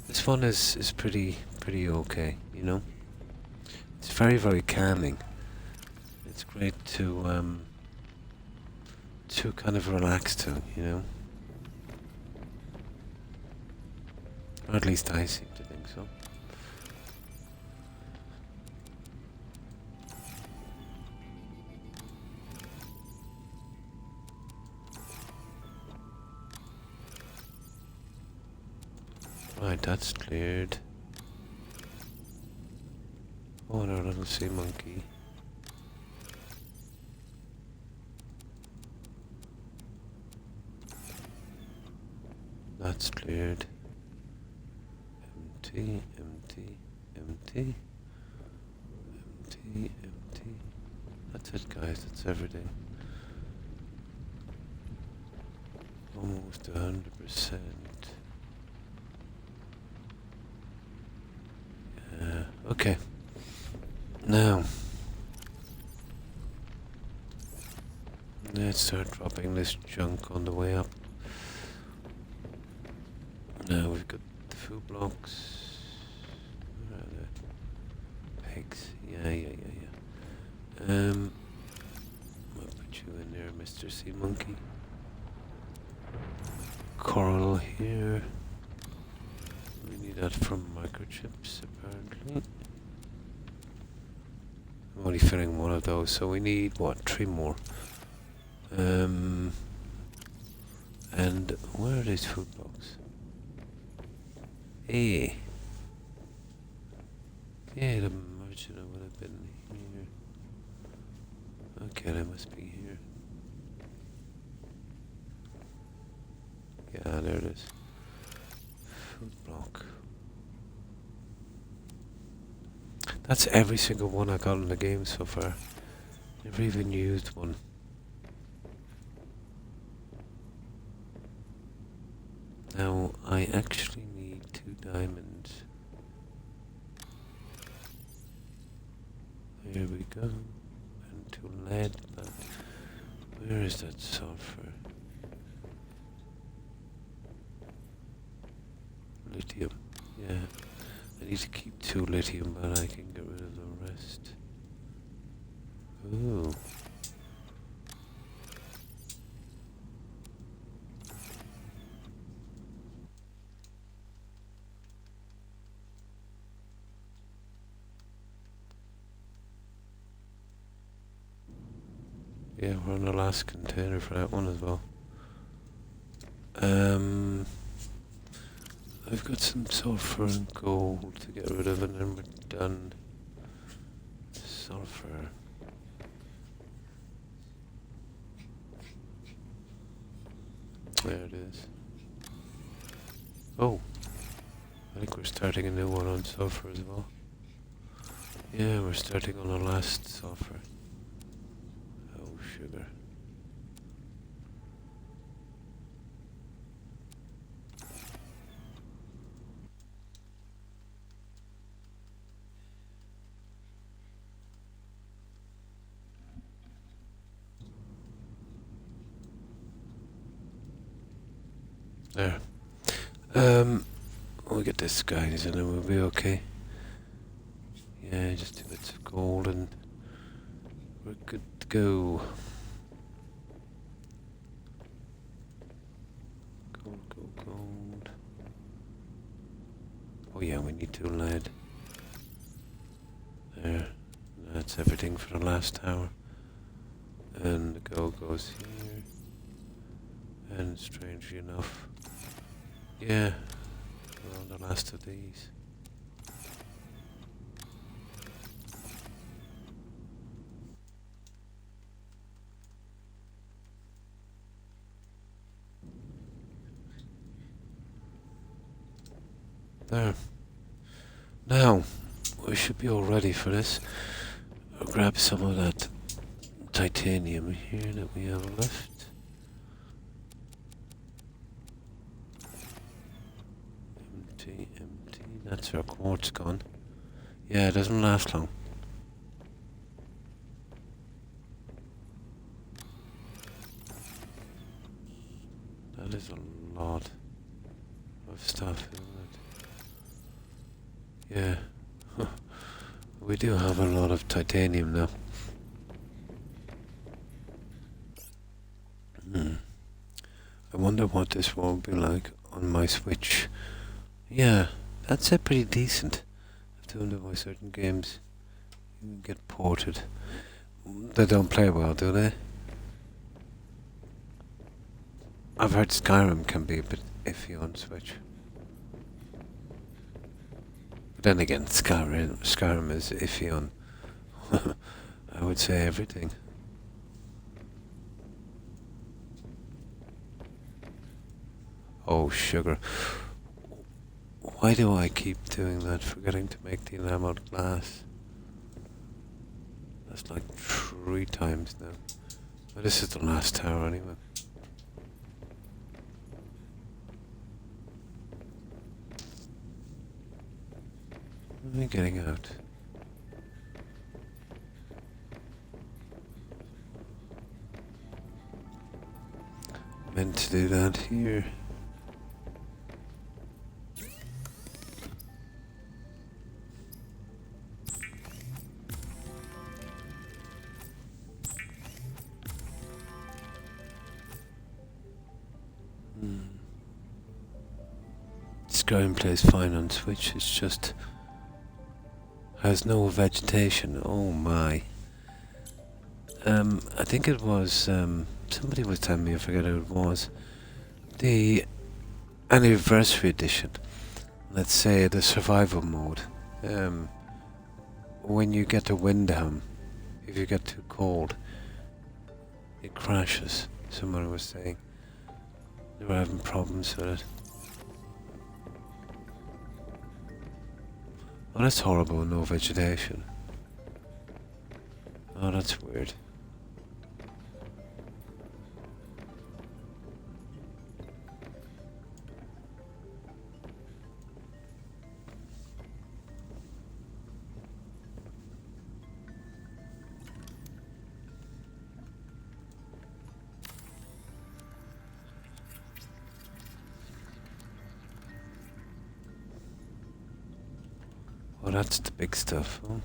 This one is pretty okay, you know? It's very calming. It's great to kind of relax to, you know? Or at least I seem to think so. Right, that's cleared. Oh, no, little sea monkey. That's cleared. Empty. That's it, guys. That's everything. Almost 100%. Okay. Let's start dropping this junk on the way up. Now we've got the food blocks. Where are the pigs? Yeah. I'll put you in there, Mr. Sea Monkey. Coral here. We need that from microchips, apparently. I'm only filling one of those, so we need, what, 3 more? And where are these food blocks? Hey. Yeah, the merchant would have been here. Okay, they must be here. Yeah, there it is. Food block. That's every single one I got in the game so far. Never even used one. Now, I actually need 2 diamonds. Here we go. And 2 lead, but where is that sulfur? Lithium. Yeah. I need to keep 2 lithium, but I can get rid of the rest. Ooh. Yeah, we're on the last container for that one as well. I've got some sulfur and gold to get rid of, and then we're done. Sulfur. There it is. Oh, I think we're starting a new one on sulfur as well. Yeah, we're starting on the last sulfur. Oh, sugar. There. We'll get this guys and then we'll be okay. Yeah, just 2 bits of gold and we're good to go. Gold. Oh yeah, we need 2 lead. There. That's everything for the last tower. And the gold goes here. And strangely enough, yeah, we're on the last of these. There. Now, we should be all ready for this. I'll grab some of that titanium here that we have left. Empty. That's our quartz gone. Yeah, it doesn't last long. That is a lot of stuff, isn't it? Yeah. We do have a lot of titanium now. I wonder what this will be like on my Switch. Yeah, that's pretty decent. I have to wonder why certain games you get ported. They don't play well, do they? I've heard Skyrim can be a bit iffy on Switch. But then again, Skyrim is iffy on, I would say, everything. Oh, sugar. Why do I keep doing that, forgetting to make the enameled glass? That's like 3 times now. But this is the last tower anyway. What am I getting out? Meant to do that here. Skyrim plays fine on Switch, it's just has no vegetation. Oh my. I think it was somebody was telling me, I forget who it was. The anniversary edition. Let's say the survival mode. When you get to Windham, if you get too cold, it crashes. Someone was saying they were having problems with it. Oh, that's horrible, no vegetation. Oh, that's weird. Oh, that's the big stuff. Oh.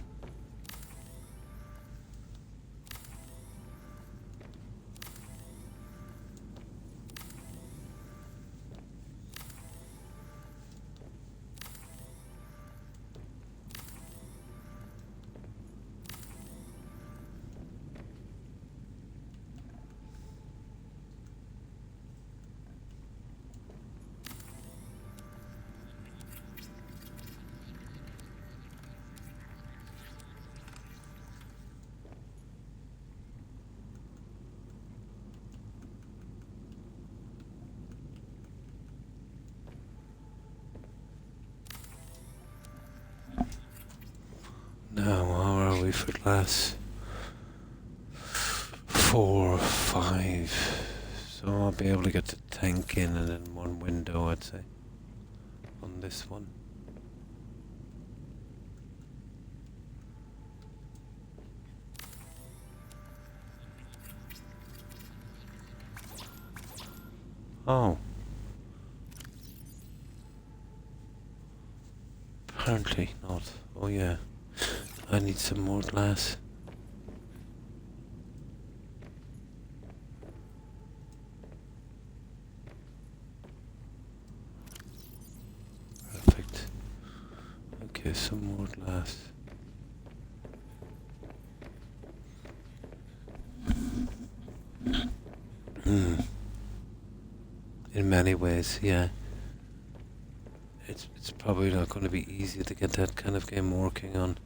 Now, how are we for glass? 4, 5. So I'll be able to get the tank in and then one window, I'd say, on this one. Oh. Apparently not. Oh yeah. I need some more glass. Perfect. Okay, some more glass. In many ways, yeah. It's probably not going to be easy to get that kind of game working on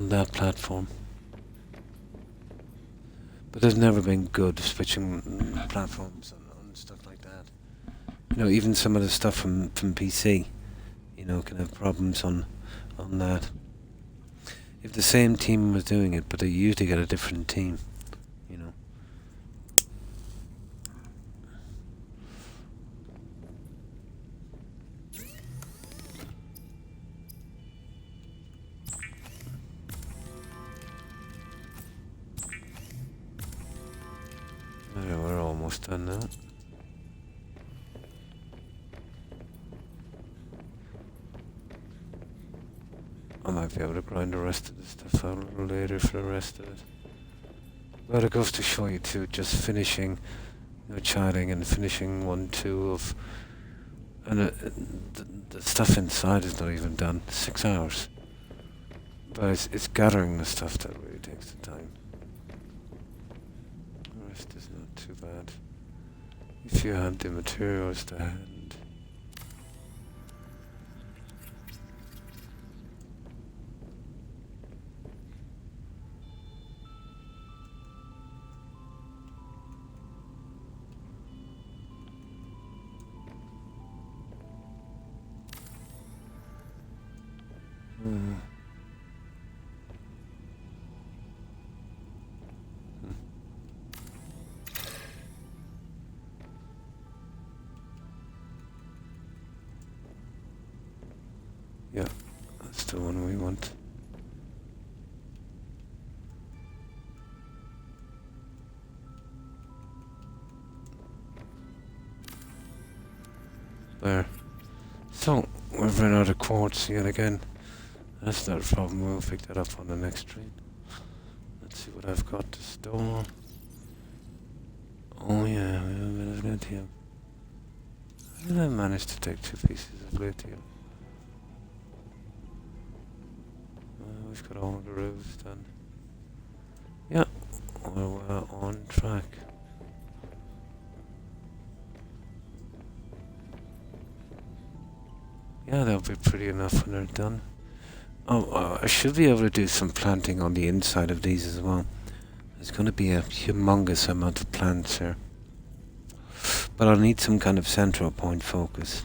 that platform. But there's never been good switching platforms on stuff like that. You know, even some of the stuff from PC, you know, can have problems on that. If the same team was doing it, but they usually get a different team, you know. Okay, we're almost done now. I might be able to grind the rest of the stuff out a little later for the rest of it. But it goes to show you too, just finishing, you know, chatting and finishing 1, 2 of, and the stuff inside is not even done. 6 hours. But it's gathering the stuff that really takes the time. The rest is not too bad. If you had the materials to hand. There. So, we've run out of quartz yet again. That's not a problem, we'll pick that up on the next train. Let's see what I've got to store. Oh yeah, we have a bit of lithium. How did I manage to take 2 pieces of lithium? We've got all the roofs done. Yeah, we're on track. Yeah, that'll be pretty enough when they're done. Oh, I should be able to do some planting on the inside of these as well. There's going to be a humongous amount of plants here. But I'll need some kind of central point focus.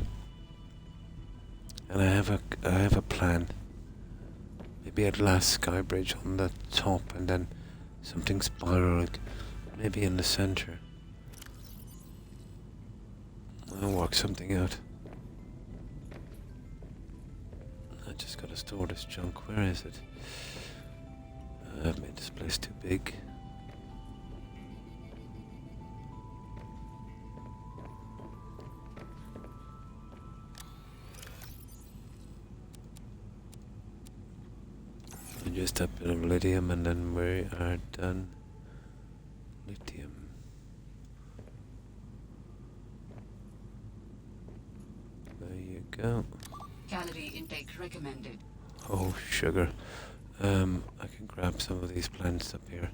And I have a plan. Maybe a glass sky bridge on the top and then something spiraled, maybe in the center. I'll work something out. I just gotta store this junk. Where is it? I've made this place too big. Just a bit of lithium and then we are done. Lithium. There you go. Calorie intake recommended. Oh, sugar. I can grab some of these plants up here.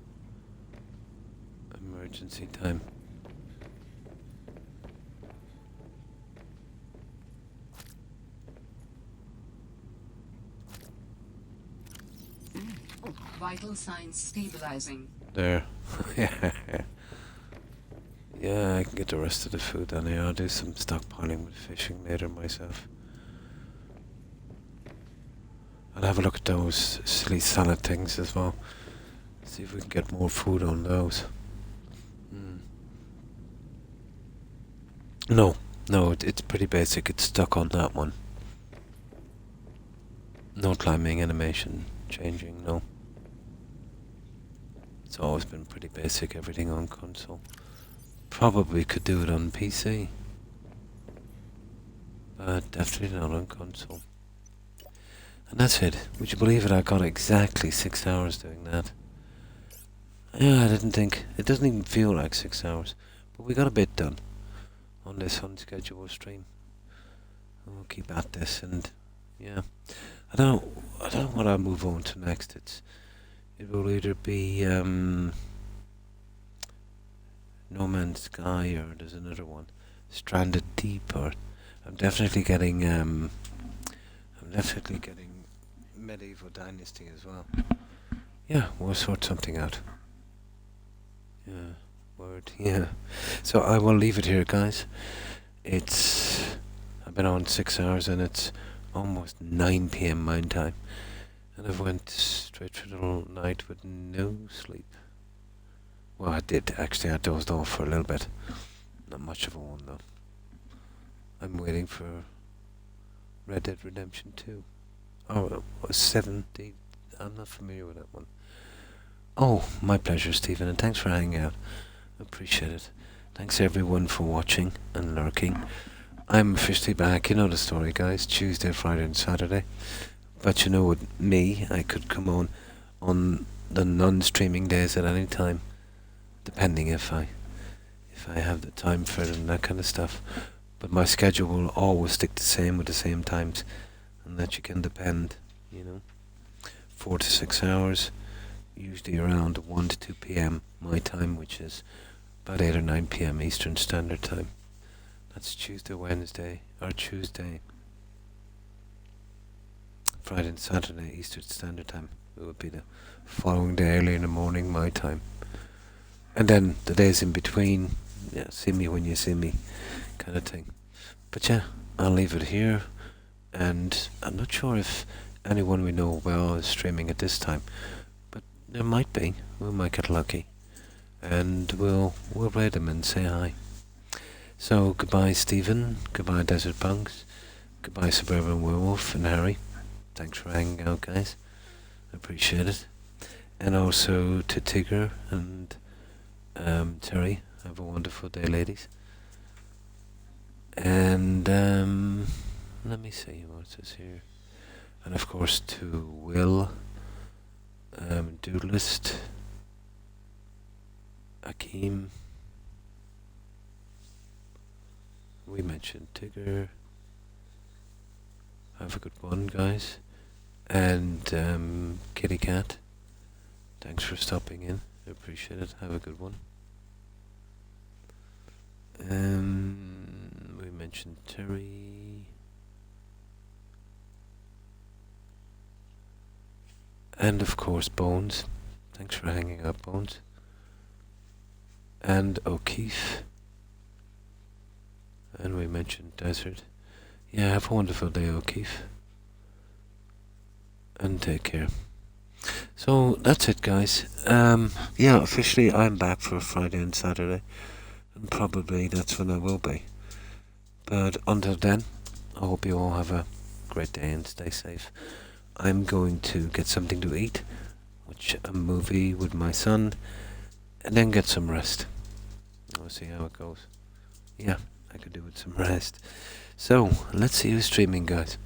Emergency time. Vital signs stabilizing. There. Yeah. Yeah, I can get the rest of the food down here. I'll do some stockpiling with fishing later myself. I'll have a look at those silly salad things as well. See if we can get more food on those. No, it's pretty basic. It's stuck on that one. No climbing animation changing, no. It's always been pretty basic, everything on console. Probably could do it on PC. But definitely not on console. And that's it. Would you believe it? I got exactly 6 hours doing that. Yeah, I didn't think. It doesn't even feel like 6 hours. But we got a bit done on this unscheduled stream. And we'll keep at this and yeah. I don't know what I'll move on to next. It will either be No Man's Sky or there's another one. Stranded Deep or I'm definitely getting Medieval Dynasty as well. Yeah, we'll sort something out. Yeah, word, yeah. So I will leave it here, guys. I've been on 6 hours and it's almost 9 PM mine time. And I've went straight through the whole night with no sleep. Well, I did actually. I dozed off for a little bit. Not much of a one though. I'm waiting for Red Dead Redemption 2. Oh, it was 70. I'm not familiar with that one. Oh, my pleasure, Stephen, and thanks for hanging out. I appreciate it. Thanks everyone for watching and lurking. I'm officially back. You know the story, guys. Tuesday, Friday, and Saturday. But you know, with me, I could come on the non-streaming days at any time, depending if I have the time for it and that kind of stuff. But my schedule will always stick the same with the same times, and that you can depend. 4 to 6 hours, usually around 1 to 2 p.m. my time, which is about 8 or 9 p.m. Eastern Standard Time. That's Tuesday, Friday and Saturday Eastern Standard Time. It would be the following day early in the morning my time. And then the days in between, yeah, see me when you see me kind of thing. But yeah, I'll leave it here. And I'm not sure if anyone we know well is streaming at this time. But there might be. We might get lucky. And we'll raid them and say hi. So goodbye Stephen, goodbye Desert Punks, goodbye Suburban Werewolf and Harry. Thanks for hanging out, guys. I appreciate it. And also to Tigger and Terry. Have a wonderful day, ladies. And let me see what's this here. And of course to Will, Doodlist, Akeem. We mentioned Tigger. Have a good one, guys. And Kitty Cat. Thanks for stopping in. I appreciate it. Have a good one. We mentioned Terry. And of course Bones. Thanks for hanging out, Bones. And O'Keefe. And we mentioned Desert. Yeah, have a wonderful day, O'Keefe. And take care. So that's it, guys. Yeah, officially I'm back for Friday and Saturday. And probably that's when I will be. But until then, I hope you all have a great day and stay safe. I'm going to get something to eat, watch a movie with my son, and then get some rest. We'll see how it goes. Yeah, I could do with some rest. So, let's see who's streaming, guys.